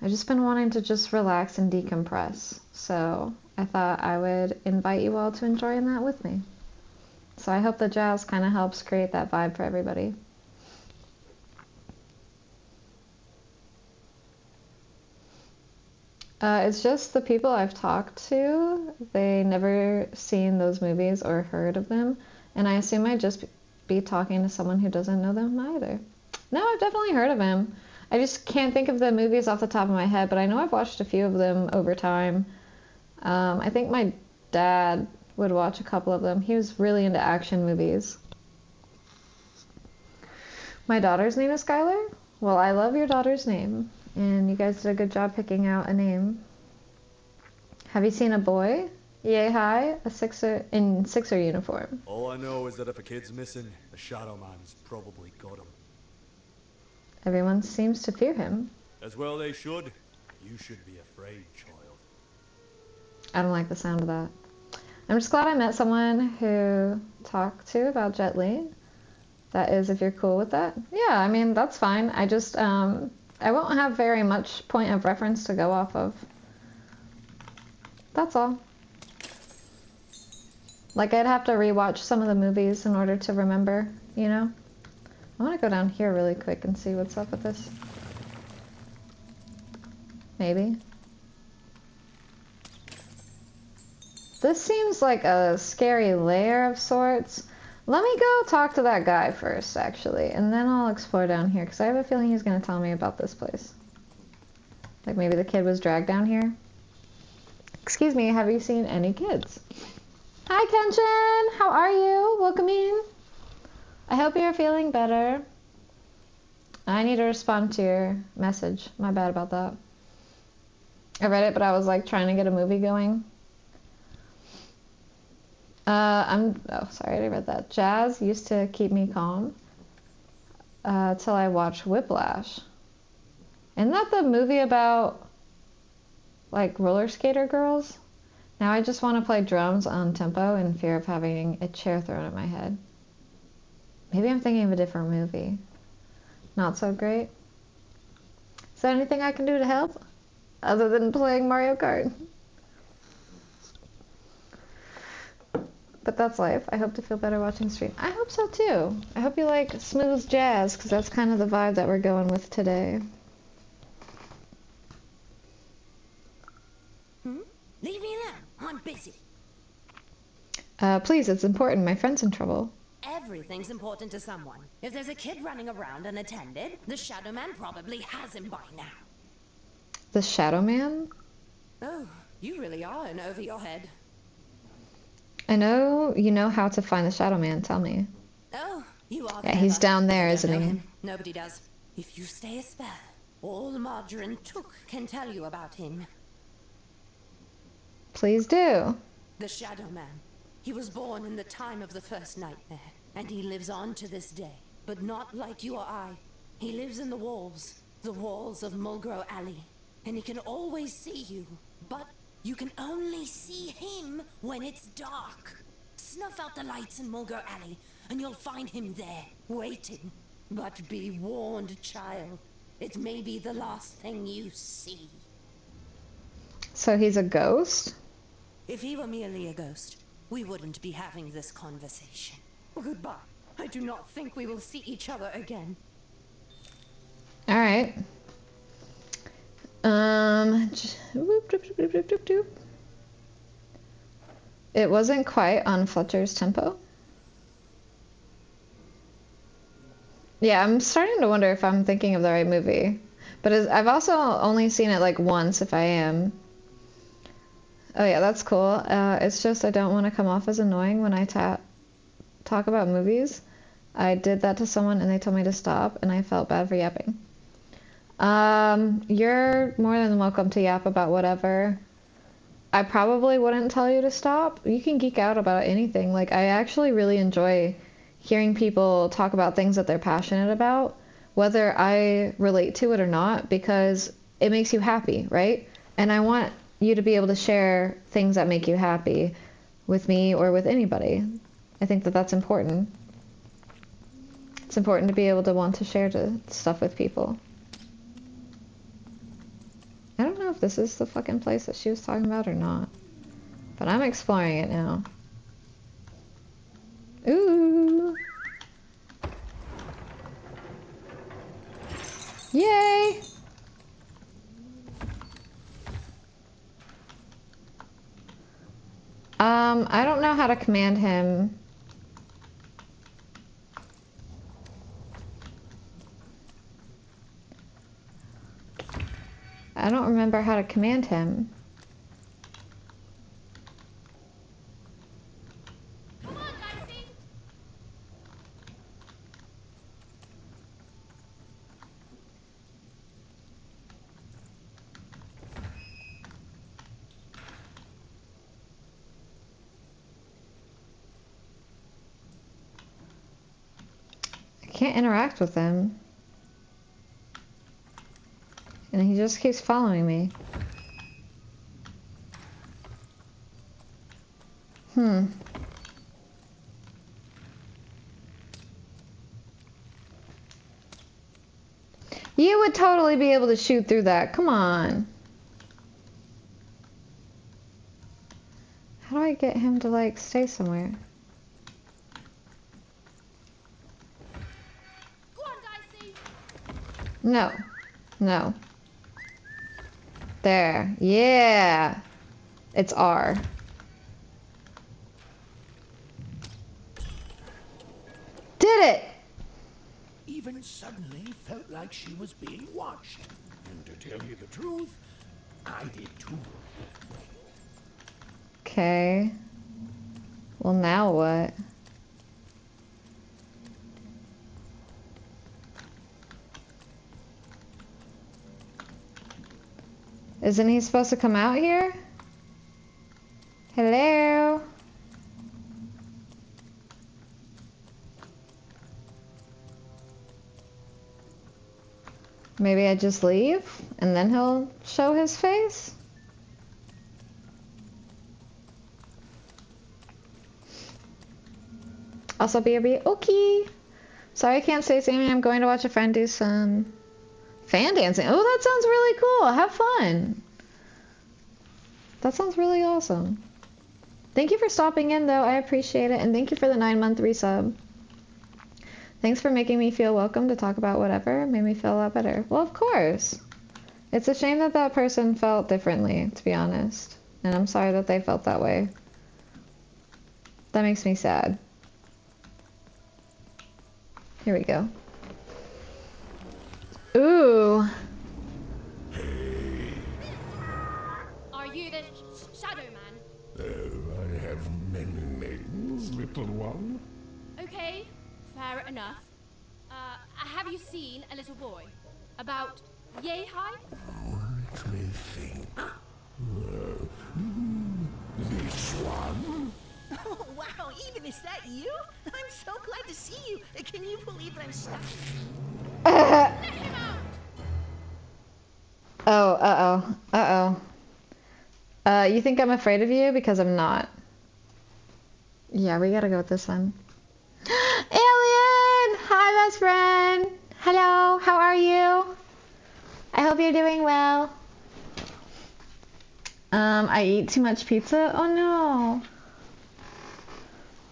[SPEAKER 3] I've just been wanting to just relax and decompress. So I thought I would invite you all to enjoying that with me. So I hope the jazz kind of helps create that vibe for everybody. It's just the people I've talked to, they never seen those movies or heard of them, and I assume I'd just be talking to someone who doesn't know them either. No, I've definitely heard of him. I just can't think of the movies off the top of my head, but I know I've watched a few of them over time. I think my dad would watch a couple of them. He was really into action movies. My daughter's name is Skylar? Well, I love your daughter's name. And you guys did a good job picking out a name. Have you seen a boy? Yay high, a Sixer uniform.
[SPEAKER 24] All I know is that if a kid's missing, the Shadow Man's probably got him.
[SPEAKER 3] Everyone seems to fear him.
[SPEAKER 24] As well they should. You should be afraid, child.
[SPEAKER 3] I don't like the sound of that. I'm just glad I met someone who talked to about Jet Li. That is, if you're cool with that. Yeah, I mean, that's fine. I just, I won't have very much point of reference to go off of. That's all. Like, I'd have to rewatch some of the movies in order to remember, you know? I want to go down here really quick and see what's up with this. Maybe.
[SPEAKER 1] This seems like a scary lair of sorts. Let me go talk to that guy first, actually, and then I'll explore down here, because I have a feeling he's going to tell me about this place. Like maybe the kid was dragged down here. Excuse me, have you seen any kids? Hi, Kenshin! How are you? Welcome in. I hope you're feeling better. I need to respond to your message. My bad about that. I read it, but I was like trying to get a movie going. Oh, sorry, I already read that. Jazz used to keep me calm till I watched Whiplash. Isn't that the movie about like roller skater girls? Now I just want to play drums on tempo in fear of having a chair thrown at my head. Maybe I'm thinking of a different movie. Not so great. Is there anything I can do to help? Other than playing Mario Kart. But that's life. I hope to feel better watching the stream. I hope so too. I hope you like smooth jazz, because that's kind of the vibe that we're going with today.
[SPEAKER 6] Leave me alone. I'm busy.
[SPEAKER 1] Please, it's important. My friend's in trouble.
[SPEAKER 7] Everything's important to someone. If there's a kid running around unattended, the Shadow Man probably has him by now.
[SPEAKER 1] The Shadow Man?
[SPEAKER 7] Oh, you really are in over your head.
[SPEAKER 1] I know you know how to find the Shadow Man. Tell me.
[SPEAKER 7] Oh, you are.
[SPEAKER 1] Yeah, he's down there, isn't he?
[SPEAKER 7] Him. Nobody does. If you stay a spell, all Margarine Took can tell you about him.
[SPEAKER 1] Please do.
[SPEAKER 7] The Shadow Man. He was born in the time of the first nightmare, and he lives on to this day. But not like you or I. He lives in the walls of Mulgrew Alley, and he can always see you, but you can only see him when it's dark. Snuff out the lights in Mulgrew Alley, and you'll find him there, waiting. But be warned, child. It may be the last thing you see.
[SPEAKER 1] So he's a ghost?
[SPEAKER 7] If he were merely a ghost, we wouldn't be having this conversation. Goodbye. I do not think we will see each other again.
[SPEAKER 1] Alright. It wasn't quite on Fletcher's tempo. Yeah, I'm starting to wonder if I'm thinking of the right movie. But I've also only seen it like once, if I am. Oh yeah, that's cool. It's just I don't want to come off as annoying when I talk about movies. I did that to someone and they told me to stop, and I felt bad for yapping. You're more than welcome to yap about whatever. I probably wouldn't tell you to stop. You can geek out about anything. Like, I actually really enjoy hearing people talk about things that they're passionate about, whether I relate to it or not, because it makes you happy, right? And I want you to be able to share things that make you happy with me or with anybody. I think that that's important. It's important to be able to want to share stuff with people. I don't know if this is the fucking place that she was talking about or not, but I'm exploring it now. Ooh. Yay! I don't know how to command him. I don't remember how to command him.
[SPEAKER 7] Come on, Dicey!
[SPEAKER 1] I can't interact with him. And he just keeps following me. You would totally be able to shoot through that. Come on. How do I get him to, like, stay somewhere?
[SPEAKER 7] Go on, Dicey!
[SPEAKER 1] No. No. There. Yeah. It's R.
[SPEAKER 10] even suddenly felt like she was being watched. And to tell you the truth, I did too.
[SPEAKER 3] Okay. Well, now what? Isn't he supposed to come out here? Hello? Maybe I just leave and then he'll show his face? Also, BRB. Okay. Sorry I can't stay, Sammy. I'm going to watch a friend do some fan dancing. Oh, that sounds really cool. Have fun. That sounds really awesome. Thank you for stopping in, though. I appreciate it. And thank you for the 9-month resub. Thanks for making me feel welcome to talk about whatever. Made me feel a lot better. Well, of course. It's a shame that that person felt differently, to be honest. And I'm sorry that they felt that way. That makes me sad. Here we go. Ooh.
[SPEAKER 11] Are you the Shadow Man?
[SPEAKER 10] Oh, I have many names, little one.
[SPEAKER 11] Okay, fair enough. Have you seen a little boy? About yay high?
[SPEAKER 10] Let me think. This one?
[SPEAKER 22] Oh, wow, even is that you? I'm so glad to see you. Can you believe that I'm stuck?
[SPEAKER 3] Oh, uh-oh. Uh-oh. You think I'm afraid of you? Because I'm not. Yeah, we gotta go with this one. Alien! Hi, best friend! Hello, how are you? I hope you're doing well. I eat too much pizza? Oh no.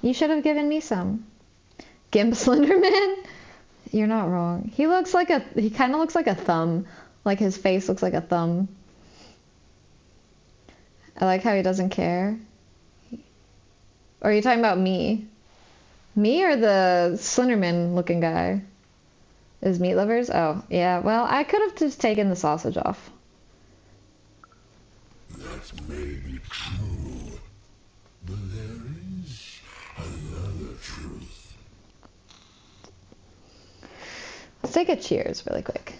[SPEAKER 3] You should have given me some. Gimp Slenderman? You're not wrong. He kind of looks like a thumb. Like his face looks like a thumb. I like how he doesn't care. Or are you talking about me? Me or the Slenderman looking guy? Is meat lovers? Oh, yeah. Well, I could have just taken the sausage off.
[SPEAKER 10] That may be true, but there is another truth.
[SPEAKER 3] Let's take a cheers really quick.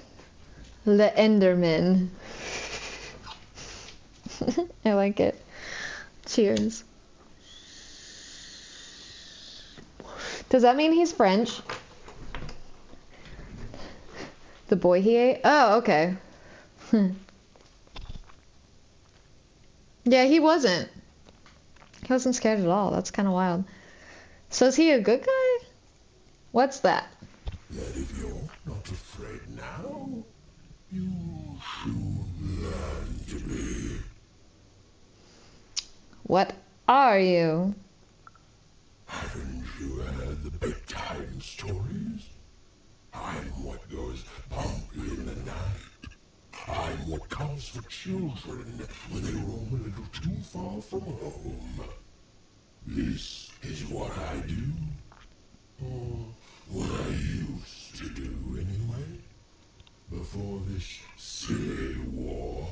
[SPEAKER 3] The Enderman. I like it. Cheers. Does that mean he's French? The boy he ate? Oh, okay. Yeah, he wasn't. He wasn't scared at all. That's kind of wild. So is he a good guy? What's that?
[SPEAKER 10] That if you're not afraid now, you soon learn to be.
[SPEAKER 3] What are you?
[SPEAKER 10] Haven't you heard the bedtime stories? I'm what goes bump in the night. I'm what comes for children when they roam a little too far from home. This is what I do. Or what I used to do anyway. Before this silly war.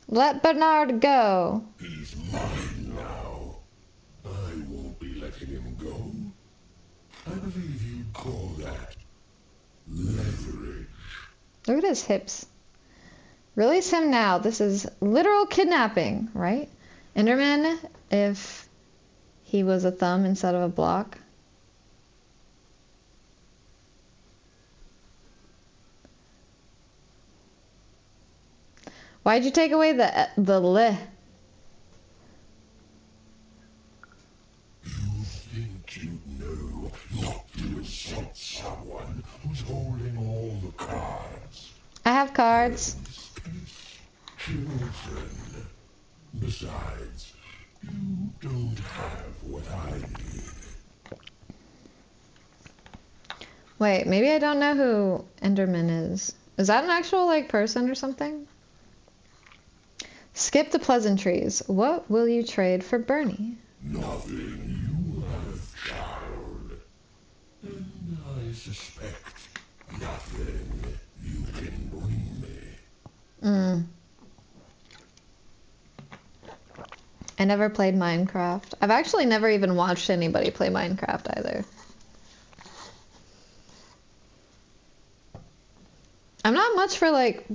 [SPEAKER 3] Let Bernard go.
[SPEAKER 10] He's mine now. I won't be letting him go. I believe you'd call that leverage.
[SPEAKER 3] Look at his hips. Release him now. This is literal kidnapping, right? Enderman, if he was a thumb instead of a block. Why'd you take away the le?
[SPEAKER 10] You'd think you'd know not to insult someone who's holding all the cards.
[SPEAKER 3] I have cards.
[SPEAKER 10] Children. Besides, you don't have what I need.
[SPEAKER 3] Wait, maybe I don't know who Enderman is. Is that an actual, like, person or something? Skip the pleasantries. What will you trade for Bernie?
[SPEAKER 10] Nothing you have, child. And I
[SPEAKER 5] suspect nothing you can bring me.
[SPEAKER 3] I never played Minecraft. I've actually never even watched anybody play Minecraft either. I'm not much for like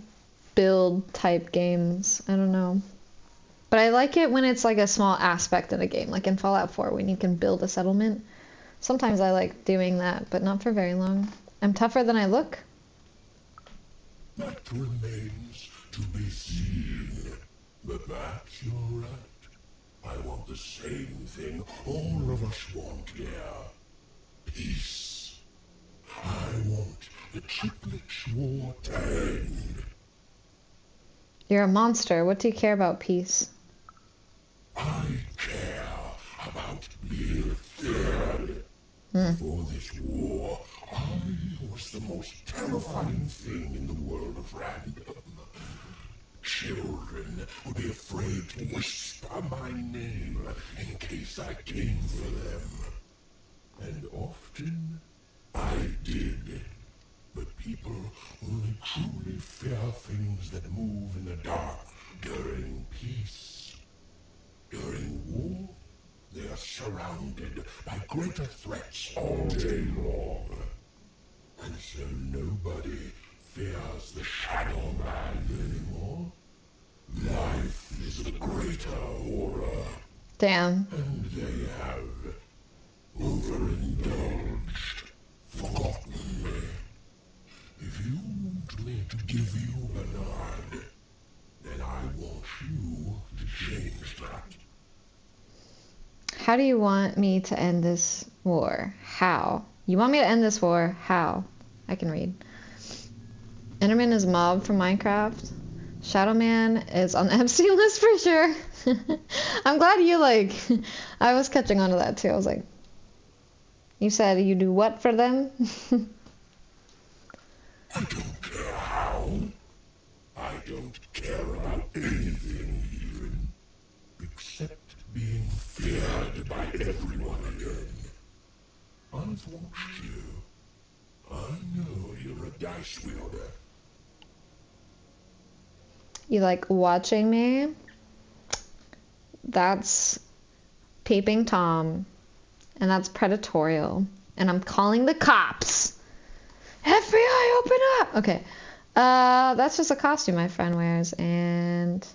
[SPEAKER 3] build type games. I don't know. But I like it when it's like a small aspect in a game, like in Fallout 4 when you can build a settlement. Sometimes I like doing that, but not for very long. I'm tougher than I look.
[SPEAKER 5] That remains to be seen. But perhaps you're right. I want the same thing all of us want here. Peace. I want the triplets war to end.
[SPEAKER 3] You're a monster. What do you care about peace?
[SPEAKER 5] I care about being feared. Before this war, I was the most terrifying thing in the world of random. Children would be afraid to whisper my name in case I came for them. And often I did. But people only truly fear things that move in the dark during peace. During war, they are surrounded by greater threats all day long. And so nobody fears the Shadow Man anymore. Life is the greater horror.
[SPEAKER 3] Damn.
[SPEAKER 5] And they have overindulged, forgotten me. If you want me to give you a nod, then I want you to change that.
[SPEAKER 3] How do you want me to end this war? How? You want me to end this war? How? I can read. Enderman is mob from Minecraft. Shadow Man is on the Epstein list for sure. I'm glad you like... I was catching on to that too. I was like... You said you do what for them?
[SPEAKER 5] I don't care how. I don't care about anything even. Except being feared by everyone again. I've watched you. I know you're a dice wielder.
[SPEAKER 3] You like watching me? That's peeping Tom. And that's predatorial. And I'm calling the cops. FBI, open up! Okay. That's just a costume my friend wears. And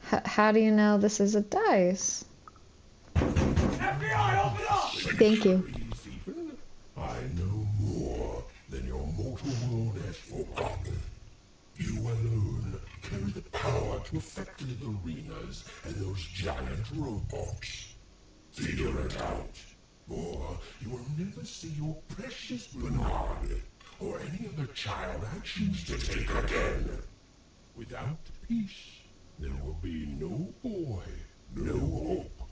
[SPEAKER 3] how do you know this is a dice?
[SPEAKER 5] FBI, open up!
[SPEAKER 3] Thank you.
[SPEAKER 5] I know more than your mortal world has forgotten. You alone carry the power to affect the arenas and those giant robots. Figure it out, or you will never see your precious Bernard or any other child I choose to take again. Without peace, there will be no boy, no hope,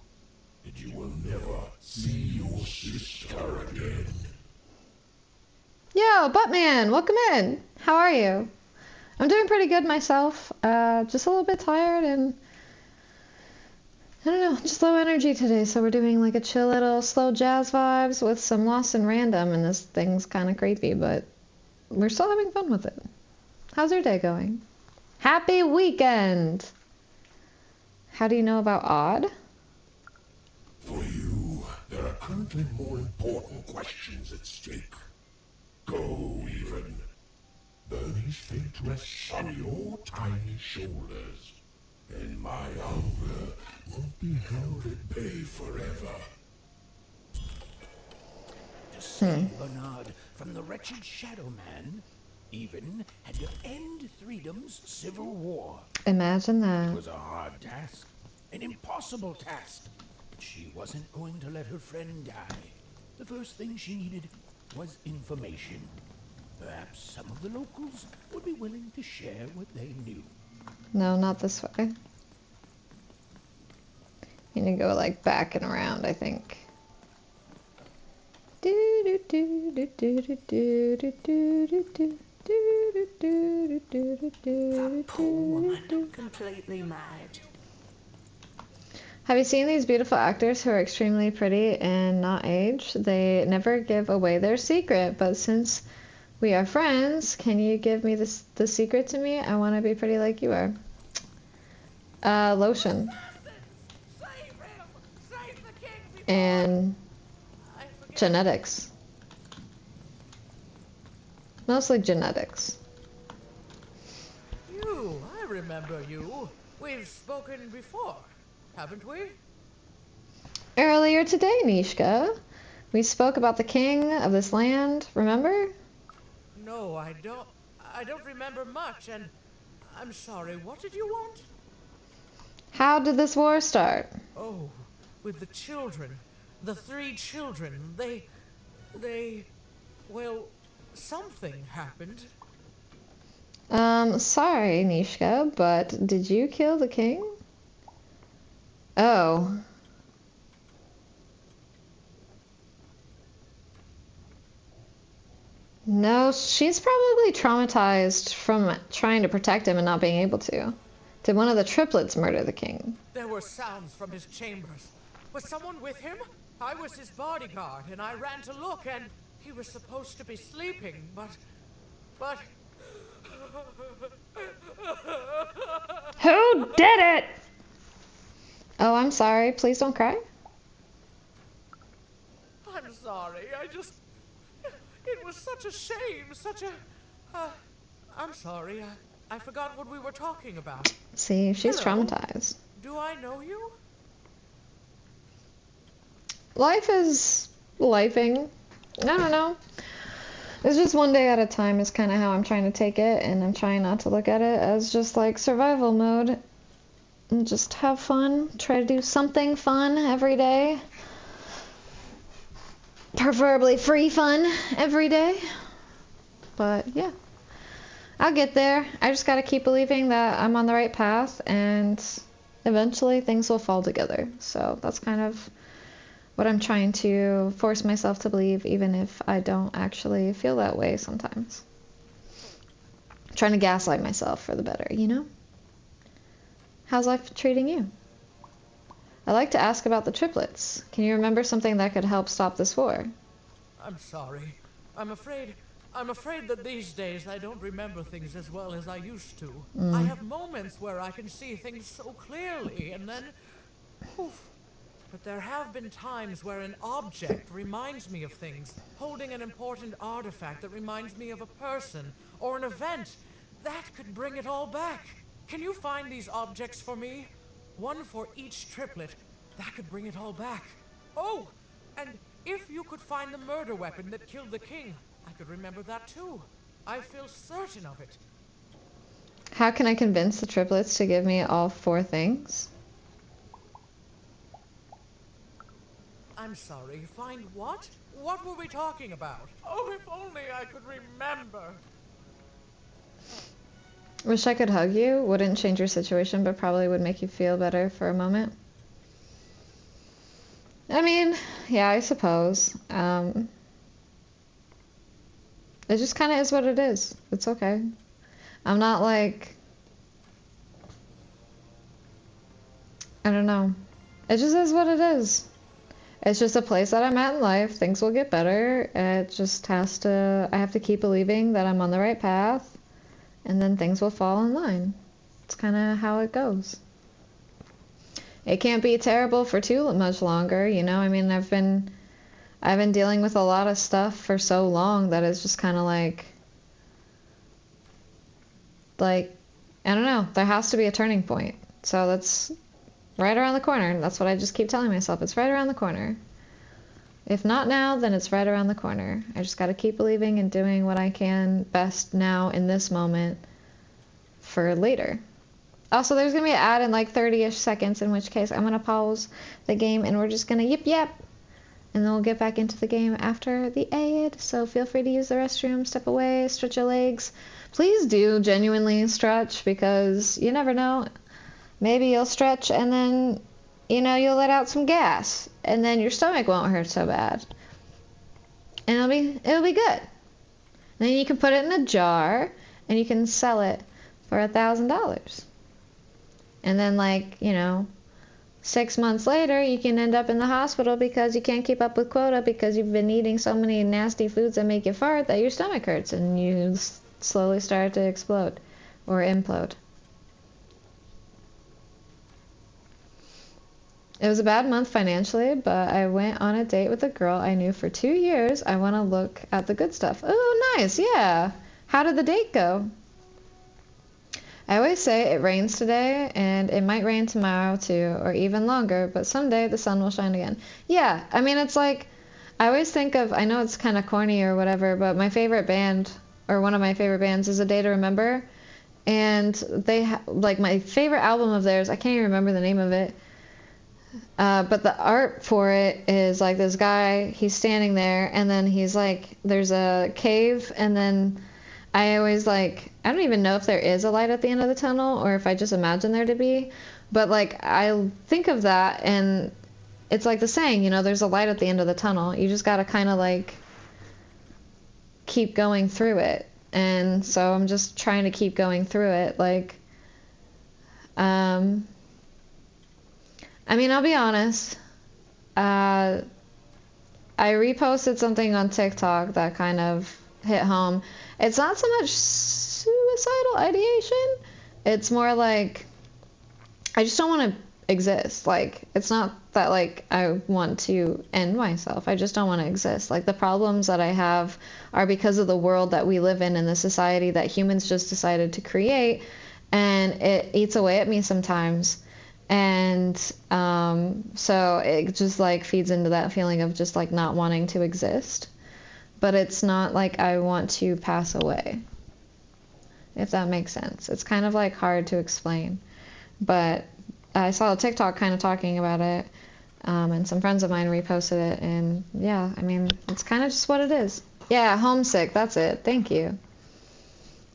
[SPEAKER 5] and you will never see your sister again.
[SPEAKER 3] Yo, Buttman, welcome in. How are you? I'm doing pretty good myself. Just a little bit tired and I don't know, just low energy today. So we're doing like a chill little slow jazz vibes with some Lost and Random, and this thing's kind of creepy, but we're still having fun with it. How's your day going? Happy weekend! How do you know about Odd?
[SPEAKER 5] For you, there are currently more important questions at stake. Go, even. Bernie's fate rests on your tiny shoulders, and my hunger won't be held at bay forever.
[SPEAKER 10] To save Bernard from the wretched Shadow Man, even had to end Freedom's civil war.
[SPEAKER 3] Imagine
[SPEAKER 10] It
[SPEAKER 3] that.
[SPEAKER 10] was a hard task, an impossible task, but she wasn't going to let her friend die. The first thing she needed was information. Perhaps some of the locals would be willing to share what they knew.
[SPEAKER 3] No, not this way. You need to go like back and around, I think.
[SPEAKER 7] That poor woman, completely mad.
[SPEAKER 3] Have you seen these beautiful actors who are extremely pretty and not aged? They never give away their secret, but since we are friends, can you give me the secret to me? I want to be pretty like you are. Lotion. And genetics. Mostly genetics.
[SPEAKER 8] You, I remember you. We've spoken before, haven't we?
[SPEAKER 3] Earlier today, Nishka, we spoke about the king of this land, remember?
[SPEAKER 8] No, I don't remember much, and I'm sorry, what did you want?
[SPEAKER 3] How did this war start?
[SPEAKER 8] Oh, with the children. The 3 children. Well, something happened.
[SPEAKER 3] Sorry, Nishka, but did you kill the king? Oh. No, she's probably traumatized from trying to protect him and not being able to. Did one of the triplets murder the king?
[SPEAKER 8] There were sounds from his chambers. Was someone with him? I was his bodyguard, and I ran to look, and he was supposed to be sleeping, but...
[SPEAKER 3] Who did it? Oh, I'm sorry. Please don't cry.
[SPEAKER 8] I'm sorry, it was such a shame, such a... I'm sorry, I forgot what we were talking about.
[SPEAKER 3] See, she's
[SPEAKER 8] Hello?
[SPEAKER 3] traumatized.
[SPEAKER 8] Do I know you?
[SPEAKER 3] Life is lifing. I don't know. It's just one day at a time is kind of how I'm trying to take it, and I'm trying not to look at it as just like survival mode. And just have fun. Try to do something fun every day. Preferably free fun every day. But yeah, I'll get there. I just gotta keep believing that I'm on the right path, and eventually things will fall together. So that's kind of what I'm trying to force myself to believe, even if I don't actually feel that way sometimes. I'm trying to gaslight myself for the better, you know? How's life treating you? I'd like to ask about the triplets. Can you remember something that could help stop this war?
[SPEAKER 8] I'm sorry. I'm afraid that these days I don't remember things as well as I used to. I have moments where I can see things so clearly, and then... Poof. But there have been times where an object reminds me of things, holding an important artifact that reminds me of a person, or an event. That could bring it all back. Can you find these objects for me? One for each triplet. That could bring it all back. Oh, and if you could find the murder weapon that killed the king, I could remember that too. I feel certain of it.
[SPEAKER 3] How can I convince the triplets to give me all 4 things?
[SPEAKER 8] I'm sorry, find what? What were we talking about? Oh, if only I could remember.
[SPEAKER 3] Wish I could hug you. Wouldn't change your situation, but probably would make you feel better for a moment. I mean, yeah, I suppose. It just kind of is what it is. It's okay. I'm not like... I don't know. It just is what it is. It's just a place that I'm at in life. Things will get better. It just has to... I have to keep believing that I'm on the right path. And then things will fall in line. It's kind of how it goes. It can't be terrible for too much longer, you know? I mean, I've been dealing with a lot of stuff for so long that it's just kind of like, I don't know. There has to be a turning point. So that's right around the corner. That's what I just keep telling myself. It's right around the corner. If not now, then it's right around the corner. I just got to keep believing and doing what I can best now in this moment for later. Also, there's going to be an ad in like 30-ish seconds, in which case I'm going to pause the game and we're just going to yip. And then we'll get back into the game after the ad. So feel free to use the restroom, step away, stretch your legs. Please do genuinely stretch, because you never know. Maybe you'll stretch and then, you know, you'll let out some gas. And then your stomach won't hurt so bad. And it'll be good. Then you can put it in a jar and you can sell it for $1,000. And then, like, you know, 6 months later, you can end up in the hospital because you can't keep up with quota because you've been eating so many nasty foods that make you fart that your stomach hurts and you slowly start to explode or implode. It was a bad month financially, but I went on a date with a girl I knew for 2 years. I want to look at the good stuff. Oh, nice. Yeah. How did the date go? I always say it rains today, and it might rain tomorrow too, or even longer, but someday the sun will shine again. Yeah, I mean, it's like, I always think of, I know it's kind of corny or whatever, but my favorite band, or one of my favorite bands, is A Day to Remember. And they, like, my favorite album of theirs, I can't even remember the name of it, but the art for it is like this guy, he's standing there, and then he's like, there's a cave, and then I always like, I don't even know if there is a light at the end of the tunnel or if I just imagine there to be, but like I think of that and it's like the saying, you know, there's a light at the end of the tunnel. You just gotta kind of like keep going through it. And so I'm just trying to keep going through it. Like, I mean, I'll be honest. I reposted something on TikTok that kind of hit home. It's not so much suicidal ideation. It's more like I just don't want to exist. Like, it's not that like I want to end myself. I just don't want to exist. Like, the problems that I have are because of the world that we live in and the society that humans just decided to create, and it eats away at me sometimes. And so it just like feeds into that feeling of just like not wanting to exist. But it's not like I want to pass away, if that makes sense. It's kind of like hard to explain. But I saw a TikTok kind of talking about it, and some friends of mine reposted it, and yeah, I mean, it's kind of just what it is. Yeah, homesick, that's it. Thank you.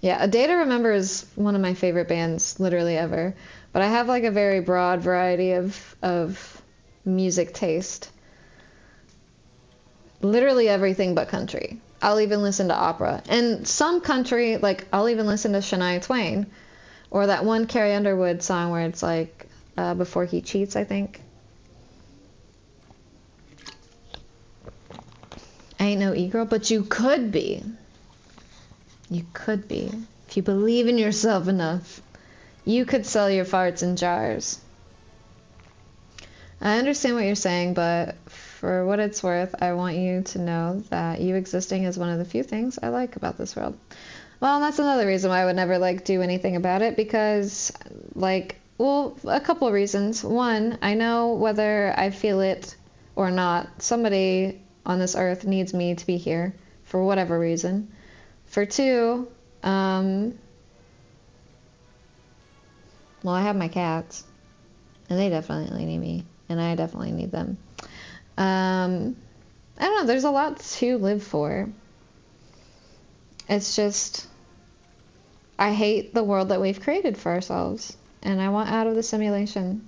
[SPEAKER 3] Yeah, A Day to Remember is one of my favorite bands, literally ever. But I have like a very broad variety of music taste. Literally everything but country. I'll even listen to opera. And some country, like I'll even listen to Shania Twain. Or that one Carrie Underwood song where it's like, Before He Cheats, I think. I ain't no e-girl, but you could be. You could be. If you believe in yourself enough, you could sell your farts in jars. I understand what you're saying, but for what it's worth, I want you to know that you existing is one of the few things I like about this world. Well, that's another reason why I would never like do anything about it, because like, well, a couple of reasons. One, I know whether I feel it or not, somebody on this earth needs me to be here for whatever reason. For two, well, I have my cats, and they definitely need me, and I definitely need them. I don't know, there's a lot to live for. It's just, I hate the world that we've created for ourselves, and I want out of the simulation.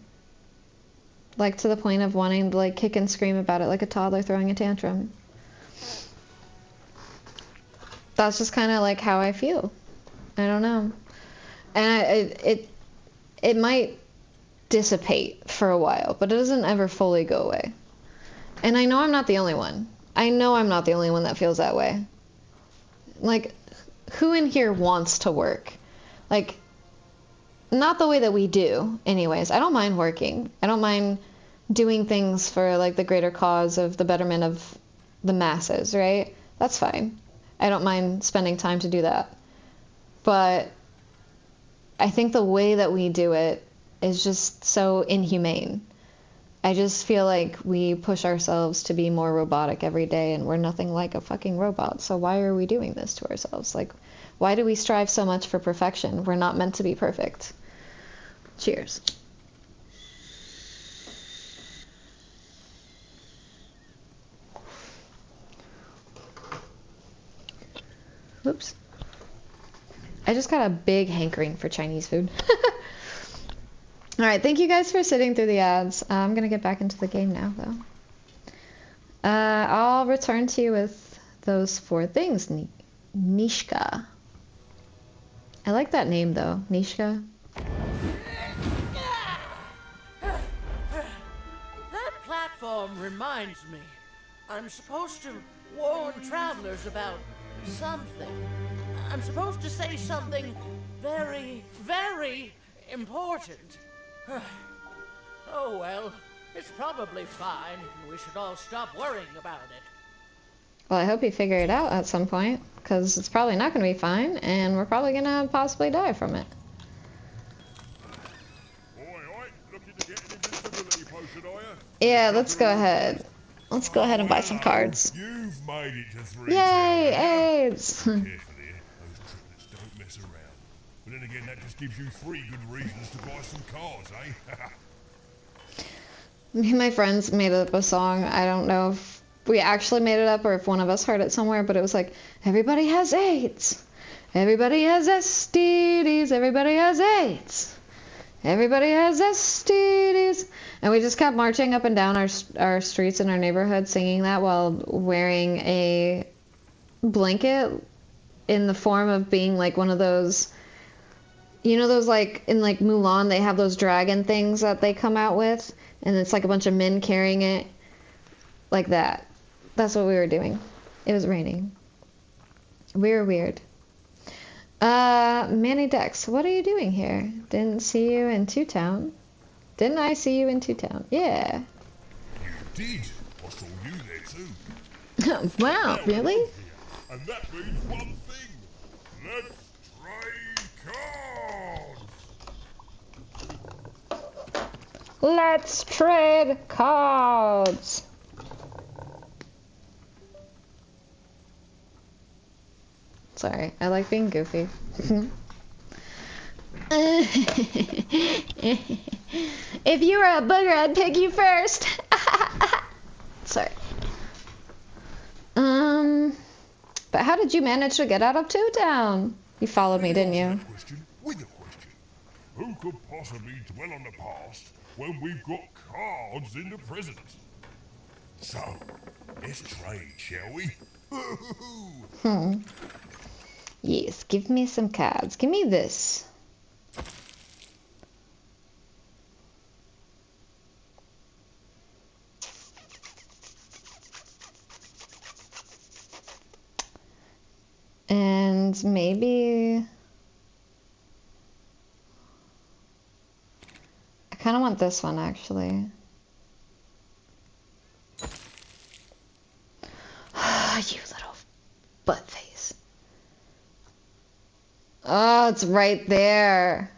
[SPEAKER 3] Like, to the point of wanting to, like, kick and scream about it like a toddler throwing a tantrum. That's just kind of, like, how I feel. I don't know. And it might dissipate for a while, but it doesn't ever fully go away. And I know I'm not the only one. I know I'm not the only one that feels that way. Like, who in here wants to work? Like, not the way that we do, anyways. I don't mind working. I don't mind doing things for, like, the greater cause of the betterment of the masses, right? That's fine. I don't mind spending time to do that. But I think the way that we do it is just so inhumane. I just feel like we push ourselves to be more robotic every day, and we're nothing like a fucking robot. So why are we doing this to ourselves? Like, why do we strive so much for perfection? We're not meant to be perfect. Cheers. Whoops. I just got a big hankering for Chinese food. All right, thank you guys for sitting through the ads. I'm going to get back into the game now, though. I'll return to you with those 4 things. Nishka. I like that name, though. Nishka.
[SPEAKER 8] storm reminds me. I'm supposed to warn travelers about something. I'm supposed to say something very, very important. Oh well, it's probably fine. We should all stop worrying about it.
[SPEAKER 3] Well, I hope you figure it out at some point, because it's probably not going to be fine, and we're probably going to possibly die from it. Yeah, let's go ahead. Let's go ahead and buy some cards.
[SPEAKER 5] You've made it to 3
[SPEAKER 3] Yay, AIDS!
[SPEAKER 5] Careful here, those triplets don't mess around. But then again, that just gives you 3 good reasons to buy some cards, eh?
[SPEAKER 3] Me and my friends made up a song. I don't know if we actually made it up or if one of us heard it somewhere, but it was like, everybody has AIDS. Everybody has STDs. Everybody has AIDS. Everybody has STDs. And we just kept marching up and down our streets in our neighborhood singing that while wearing a blanket in the form of being like one of those, you know, those like in like Mulan, they have those dragon things that they come out with, and it's like a bunch of men carrying it like that. That's what we were doing. It was raining. We were weird. Manny Dex, what are you doing here? Didn't see you in Two Town. Didn't I see you in Two Town? Yeah.
[SPEAKER 5] You did. I saw you there too.
[SPEAKER 3] Wow, really?
[SPEAKER 5] And that means one thing. Let's trade cards.
[SPEAKER 3] Let's trade cards. Sorry, I like being goofy. If you were a booger, I'd pick you first. Sorry. But how did you manage to get out of Two Town? You followed me, didn't you?
[SPEAKER 5] With a question. Who could possibly dwell on the past when we've got cards in the present? So, let's trade, shall we?
[SPEAKER 3] Yes, give me some cards. Give me this. And maybe I kind of want this one actually. You little butt face. Oh, it's right there.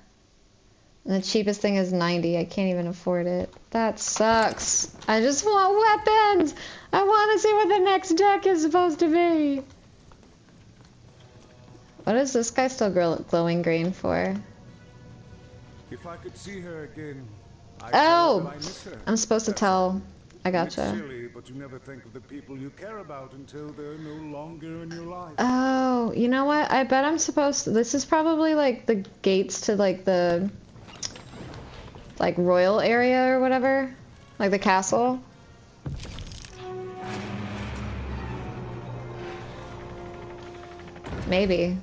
[SPEAKER 3] And the cheapest thing is 90. I can't even afford it. That sucks. I just want weapons. I want to see what the next deck is supposed to be. What is this guy still glowing green for?
[SPEAKER 12] If I could see her again, I'd
[SPEAKER 3] Oh!
[SPEAKER 12] tell her that I miss her.
[SPEAKER 3] I'm supposed to tell. I
[SPEAKER 12] It's
[SPEAKER 3] gotcha.
[SPEAKER 12] silly, but you never think of the people you care about until they're no longer in your life.
[SPEAKER 3] Oh, you know what? I bet I'm supposed to. This is probably like the gates to like the like royal area or whatever. Like the castle. Maybe.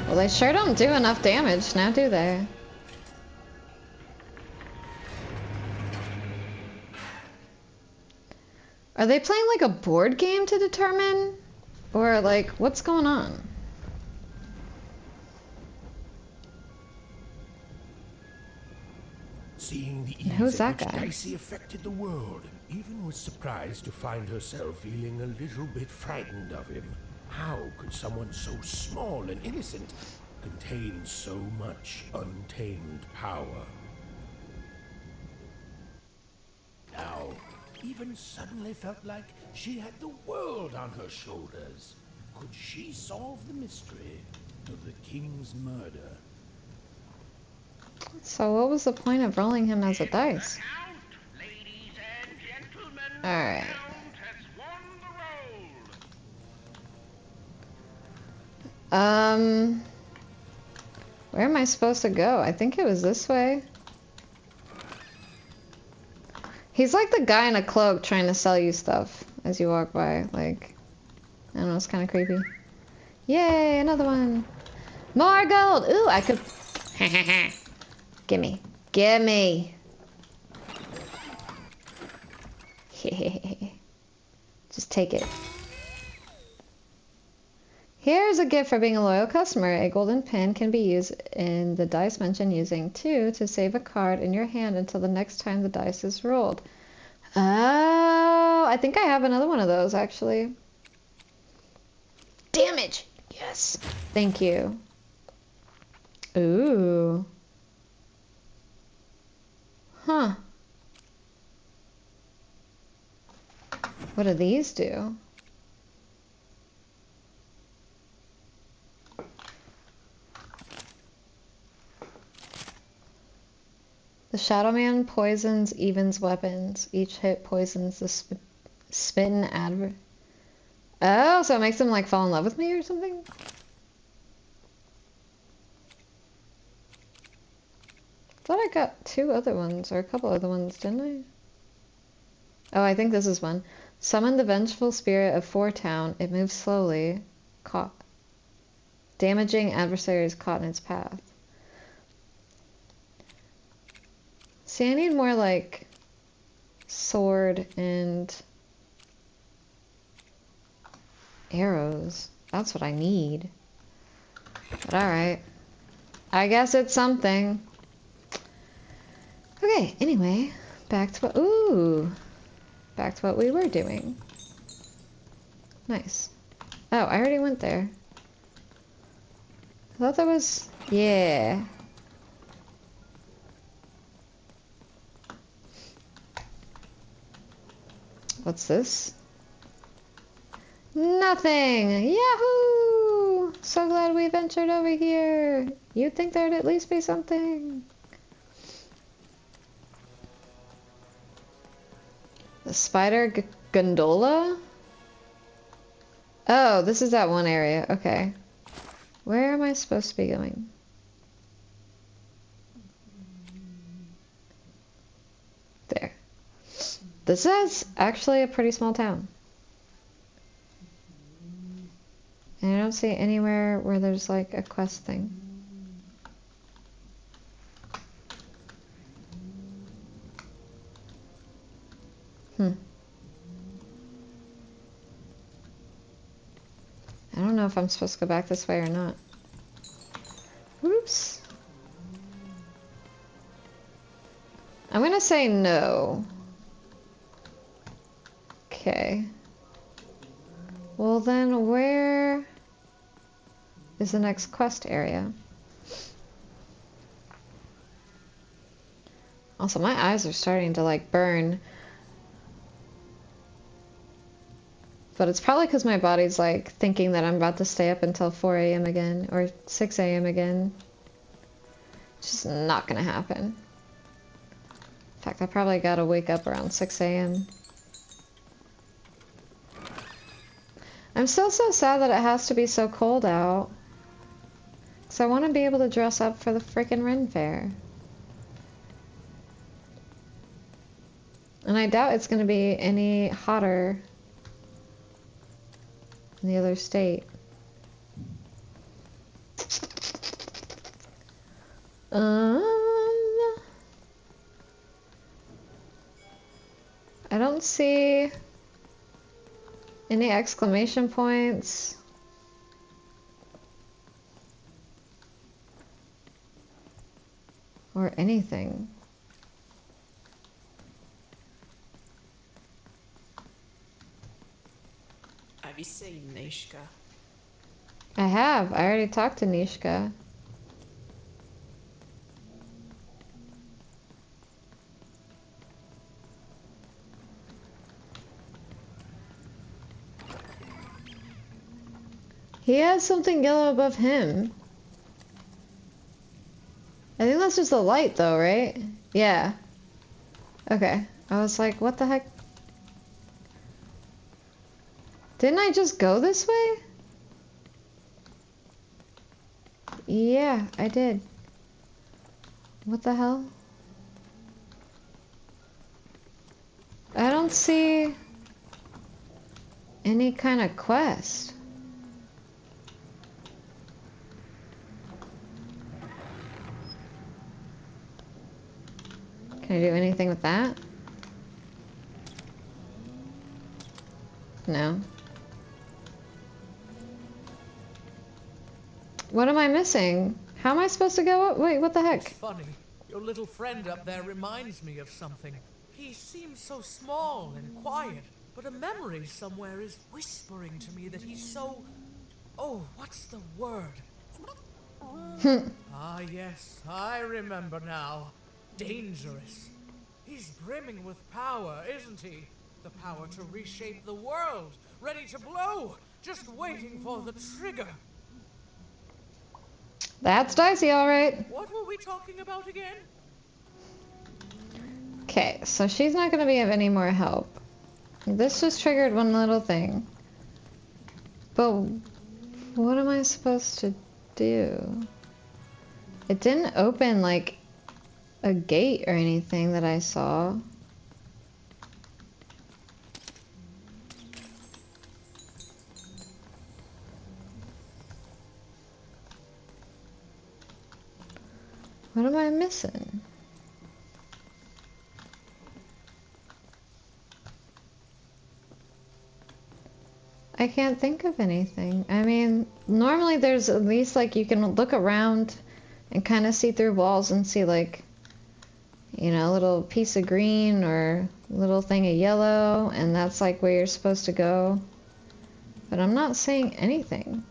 [SPEAKER 3] Well, they sure don't do enough damage now, do they? Are they playing like a board game to determine? Or like, what's going on?
[SPEAKER 10] Seeing the
[SPEAKER 3] And who's
[SPEAKER 10] ease
[SPEAKER 3] that
[SPEAKER 10] at which
[SPEAKER 3] guy?
[SPEAKER 10] Dicey affected the world, Even was surprised to find herself feeling a little bit frightened of him. How could someone so small and innocent contain so much untamed power? Now, even suddenly felt like she had the world on her shoulders. Could she solve the mystery of the king's murder?
[SPEAKER 3] So what was the point of rolling him as a dice? Alright. Where am I supposed to go? I think it was this way. He's like the guy in a cloak trying to sell you stuff as you walk by. Like, I don't know, it's kind of creepy. Yay, another one. More gold! Ooh, I could... Gimme. Gimme. Just take it. Here's a gift for being a loyal customer. A golden pin can be used in the dice mentioned using 2 to save a card in your hand until the next time the dice is rolled. Oh, I think I have another one of those actually. Damage! Yes. Thank you. Ooh. Huh. What do these do? The Shadow Man poisons Even's weapons. Each hit poisons the smitten adver. Oh, so it makes him like fall in love with me or something? Thought I got 2 other ones, or a couple other ones, didn't I? Oh, I think this is one. Summon the vengeful spirit of Fourtown. It moves slowly, damaging adversaries caught in its path. See, I need more like sword and arrows. That's what I need. But alright. I guess it's something. Okay, anyway, back to what we were doing. Nice. Oh, I already went there. I thought that was... yeah. What's this? Nothing! Yahoo! So glad we ventured over here. You'd think there'd at least be something. The spider gondola? Oh, this is that one area. Okay. Where am I supposed to be going? There. This is actually a pretty small town. And I don't see anywhere where there's like a quest thing. I don't know if I'm supposed to go back this way or not. Oops. I'm gonna say no. Okay. Well then, where is the next quest area? Also, my eyes are starting to like burn. But it's probably because my body's like thinking that I'm about to stay up until 4 a.m. again or 6 a.m. again. It's just not gonna happen. In fact, I probably gotta wake up around 6 a.m. I'm still so sad that it has to be so cold out. Because I want to be able to dress up for the frickin' Ren Fair. And I doubt it's going to be any hotter in the other state. I don't see any exclamation points. Or anything.
[SPEAKER 7] Have you seen Nishka?
[SPEAKER 3] I have. I already talked to Nishka. He has something yellow above him. I think that's just the light though, right? Yeah. Okay. I was like, what the heck? Didn't I just go this way? Yeah, I did. What the hell? I don't see any kind of quest. I do anything with that? No. What am I missing? How am I supposed to go up? Wait, what the heck?
[SPEAKER 8] It's funny. Your little friend up there reminds me of something. He seems so small and quiet, but a memory somewhere is whispering to me that he's so... Oh, what's the word? Ah, yes, I remember now. Dangerous. He's brimming with power, isn't he? The power to reshape the world, ready to blow, just waiting for the trigger.
[SPEAKER 3] That's dicey, alright.
[SPEAKER 8] What were we talking about again?
[SPEAKER 3] Okay, so she's not going to be of any more help. This just triggered one little thing. But what am I supposed to do? It didn't open like a gate or anything that I saw. What am I missing? I can't think of anything. I mean, normally there's at least like you can look around and kind of see through walls and see like, you know, a little piece of green or a little thing of yellow, and that's like where you're supposed to go. But I'm not seeing anything.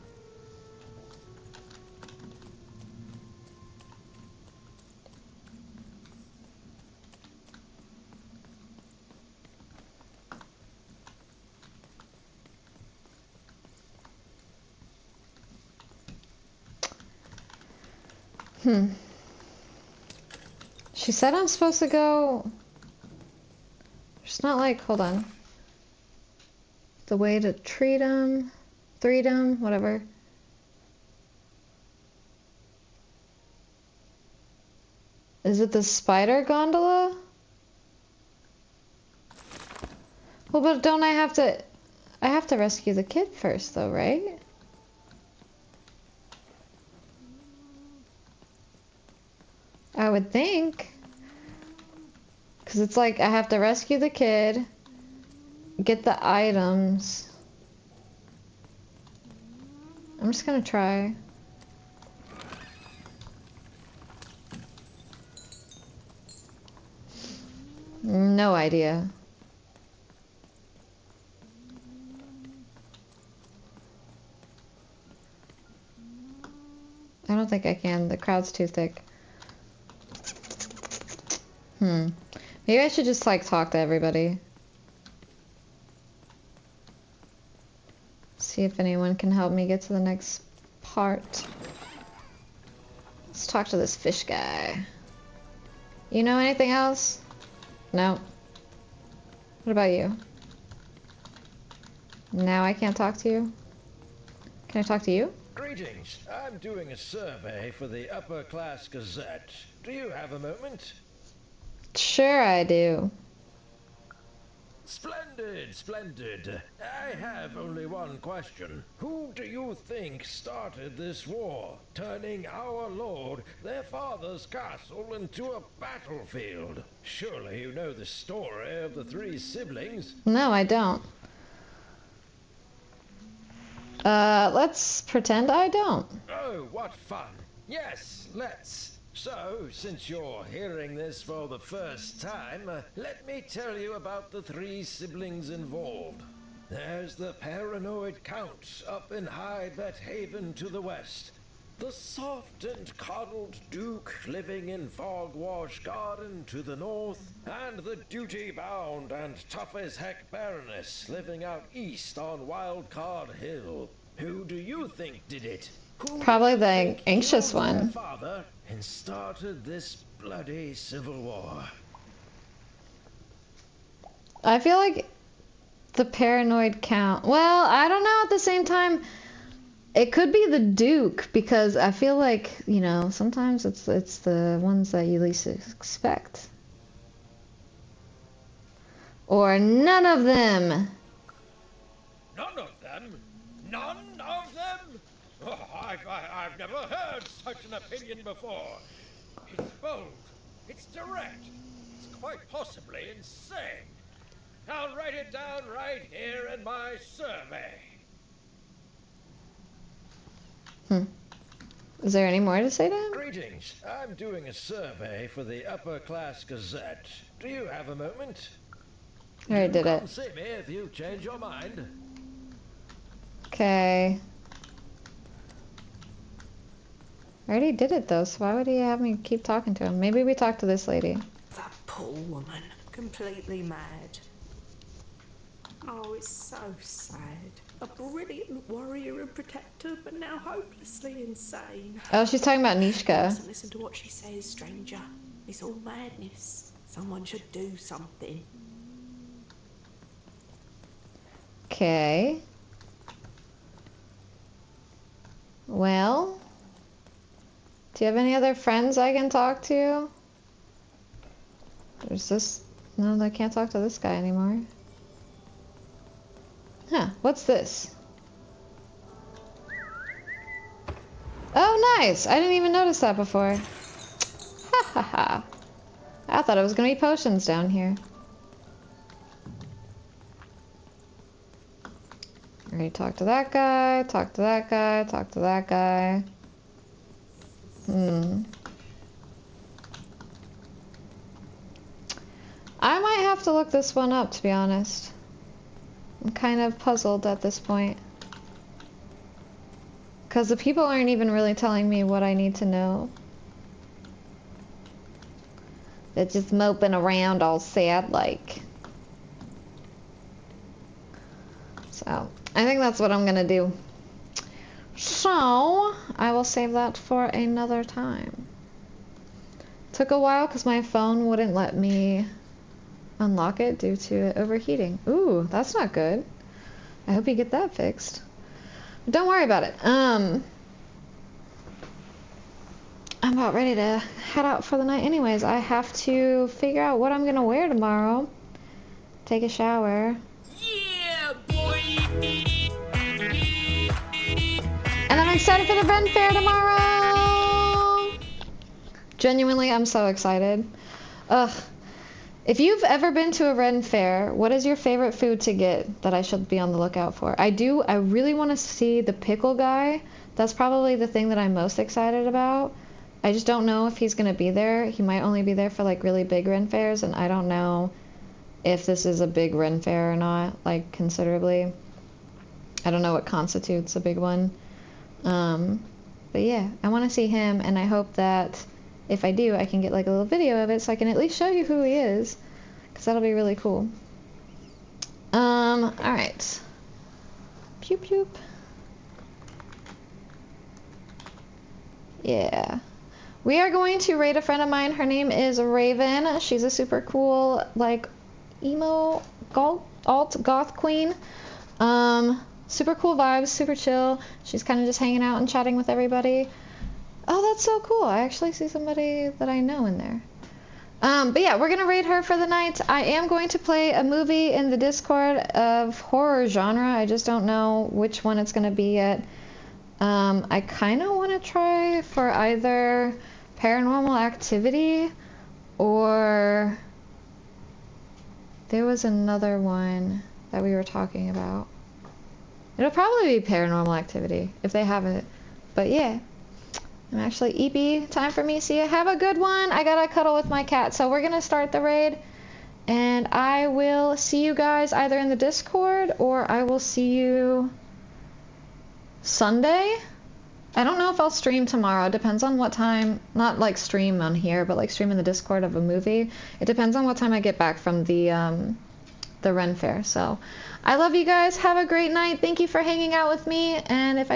[SPEAKER 3] She said I'm supposed to go... It's not like... Hold on. The way to treat them... Threedom, whatever. Is it the spider gondola? Well, but don't I have to... I have to rescue the kid first, though, right? I would think. Because it's like I have to rescue the kid, get the items. I'm just gonna try. No idea. I don't think I can. The crowd's too thick. Maybe I should just like talk to everybody. See if anyone can help me get to the next part. Let's talk to this fish guy. You know anything else? No. What about you? Now I can't talk to you? Can I talk to you?
[SPEAKER 9] Greetings. I'm doing a survey for the Upper Class Gazette. Do you have a moment?
[SPEAKER 3] Sure I do.
[SPEAKER 9] Splendid, splendid. I have only one question. Who do you think started this war, turning our lord, their father's castle, into a battlefield? Surely you know the story of the three siblings.
[SPEAKER 3] No, I don't. Let's pretend I don't.
[SPEAKER 9] Oh, what fun. Yes, let's. So, since you're hearing this for the first time, let me tell you about the three siblings involved. There's the paranoid Count up in High Bet Haven to the west. The soft and coddled Duke living in Fogwash Garden to the north. And the duty-bound and tough-as-heck Baroness living out east on Wildcard Hill. Who do you think did it?
[SPEAKER 3] Probably the anxious one.
[SPEAKER 9] Father and started this bloody civil war.
[SPEAKER 3] I feel like the paranoid Count. Well, I don't know. At the same time, it could be the Duke because I feel like, you know, sometimes it's the ones that you least expect. Or none of them.
[SPEAKER 9] None of them? None of them? Oh, I've never heard such an opinion before. It's bold. It's direct. It's quite possibly insane. I'll write it down right here in my survey.
[SPEAKER 3] Is there any more to say to him?
[SPEAKER 9] Greetings. I'm doing a survey for the Upper Class Gazette. Do you have a moment?
[SPEAKER 3] I already did
[SPEAKER 9] Come
[SPEAKER 3] it.
[SPEAKER 9] see me if you change your mind.
[SPEAKER 3] Okay. I already did it though, so why would he have me keep talking to him? Maybe we talk to this lady.
[SPEAKER 7] That poor woman, completely mad. Oh, it's so sad. A brilliant warrior and protector, but now hopelessly insane.
[SPEAKER 3] Oh, she's talking about Nishka.
[SPEAKER 7] Listen, listen to what she says, stranger. It's all madness. Someone should do something.
[SPEAKER 3] Okay. Well, do you have any other friends I can talk to? There's this... No, I can't talk to this guy anymore. Huh, what's this? Oh, nice! I didn't even notice that before. Ha ha ha. I thought it was gonna be potions down here. Alright, talk to that guy, talk to that guy, talk to that guy. I might have to look this one up, to be honest. I'm kind of puzzled at this point. Because the people aren't even really telling me what I need to know. They're just moping around all sad like. So, I think that's what I'm gonna do. So, I will save that for another time. Took a while because my phone wouldn't let me unlock it due to it overheating. Ooh, that's not good. I hope you get that fixed. Don't worry about it. I'm about ready to head out for the night anyways. I have to figure out what I'm gonna wear tomorrow. Take a shower.
[SPEAKER 6] Yeah, boy!
[SPEAKER 3] And I'm excited for the Ren Fair tomorrow! Genuinely, I'm so excited. Ugh. If you've ever been to a Ren Fair, what is your favorite food to get that I should be on the lookout for? I really want to see the pickle guy. That's probably the thing that I'm most excited about. I just don't know if he's going to be there. He might only be there for like really big Ren Fairs, and I don't know if this is a big Ren Fair or not, like considerably. I don't know what constitutes a big one. But yeah, I want to see him, and I hope that if I do, I can get like a little video of it so I can at least show you who he is, because that'll be really cool. Alright. Pew pew. Yeah. We are going to raid a friend of mine. Her name is Raven. She's a super cool, like, emo alt goth queen. Super cool vibes, super chill. She's kind of just hanging out and chatting with everybody. Oh, that's so cool. I actually see somebody that I know in there. But yeah, we're going to raid her for the night. I am going to play a movie in the Discord of horror genre. I just don't know which one it's going to be yet. I kind of want to try for either Paranormal Activity or there was another one that we were talking about. It'll probably be Paranormal Activity if they have it. But yeah. I'm actually EP. Time for me. See ya. Have a good one. I gotta cuddle with my cat. So we're gonna start the raid. And I will see you guys either in the Discord or I will see you Sunday. I don't know if I'll stream tomorrow. It depends on what time. Not like stream on here, but like stream in the Discord of a movie. It depends on what time I get back from the Ren Fair. So I love you guys. Have a great night. Thank you for hanging out with me. And if I don't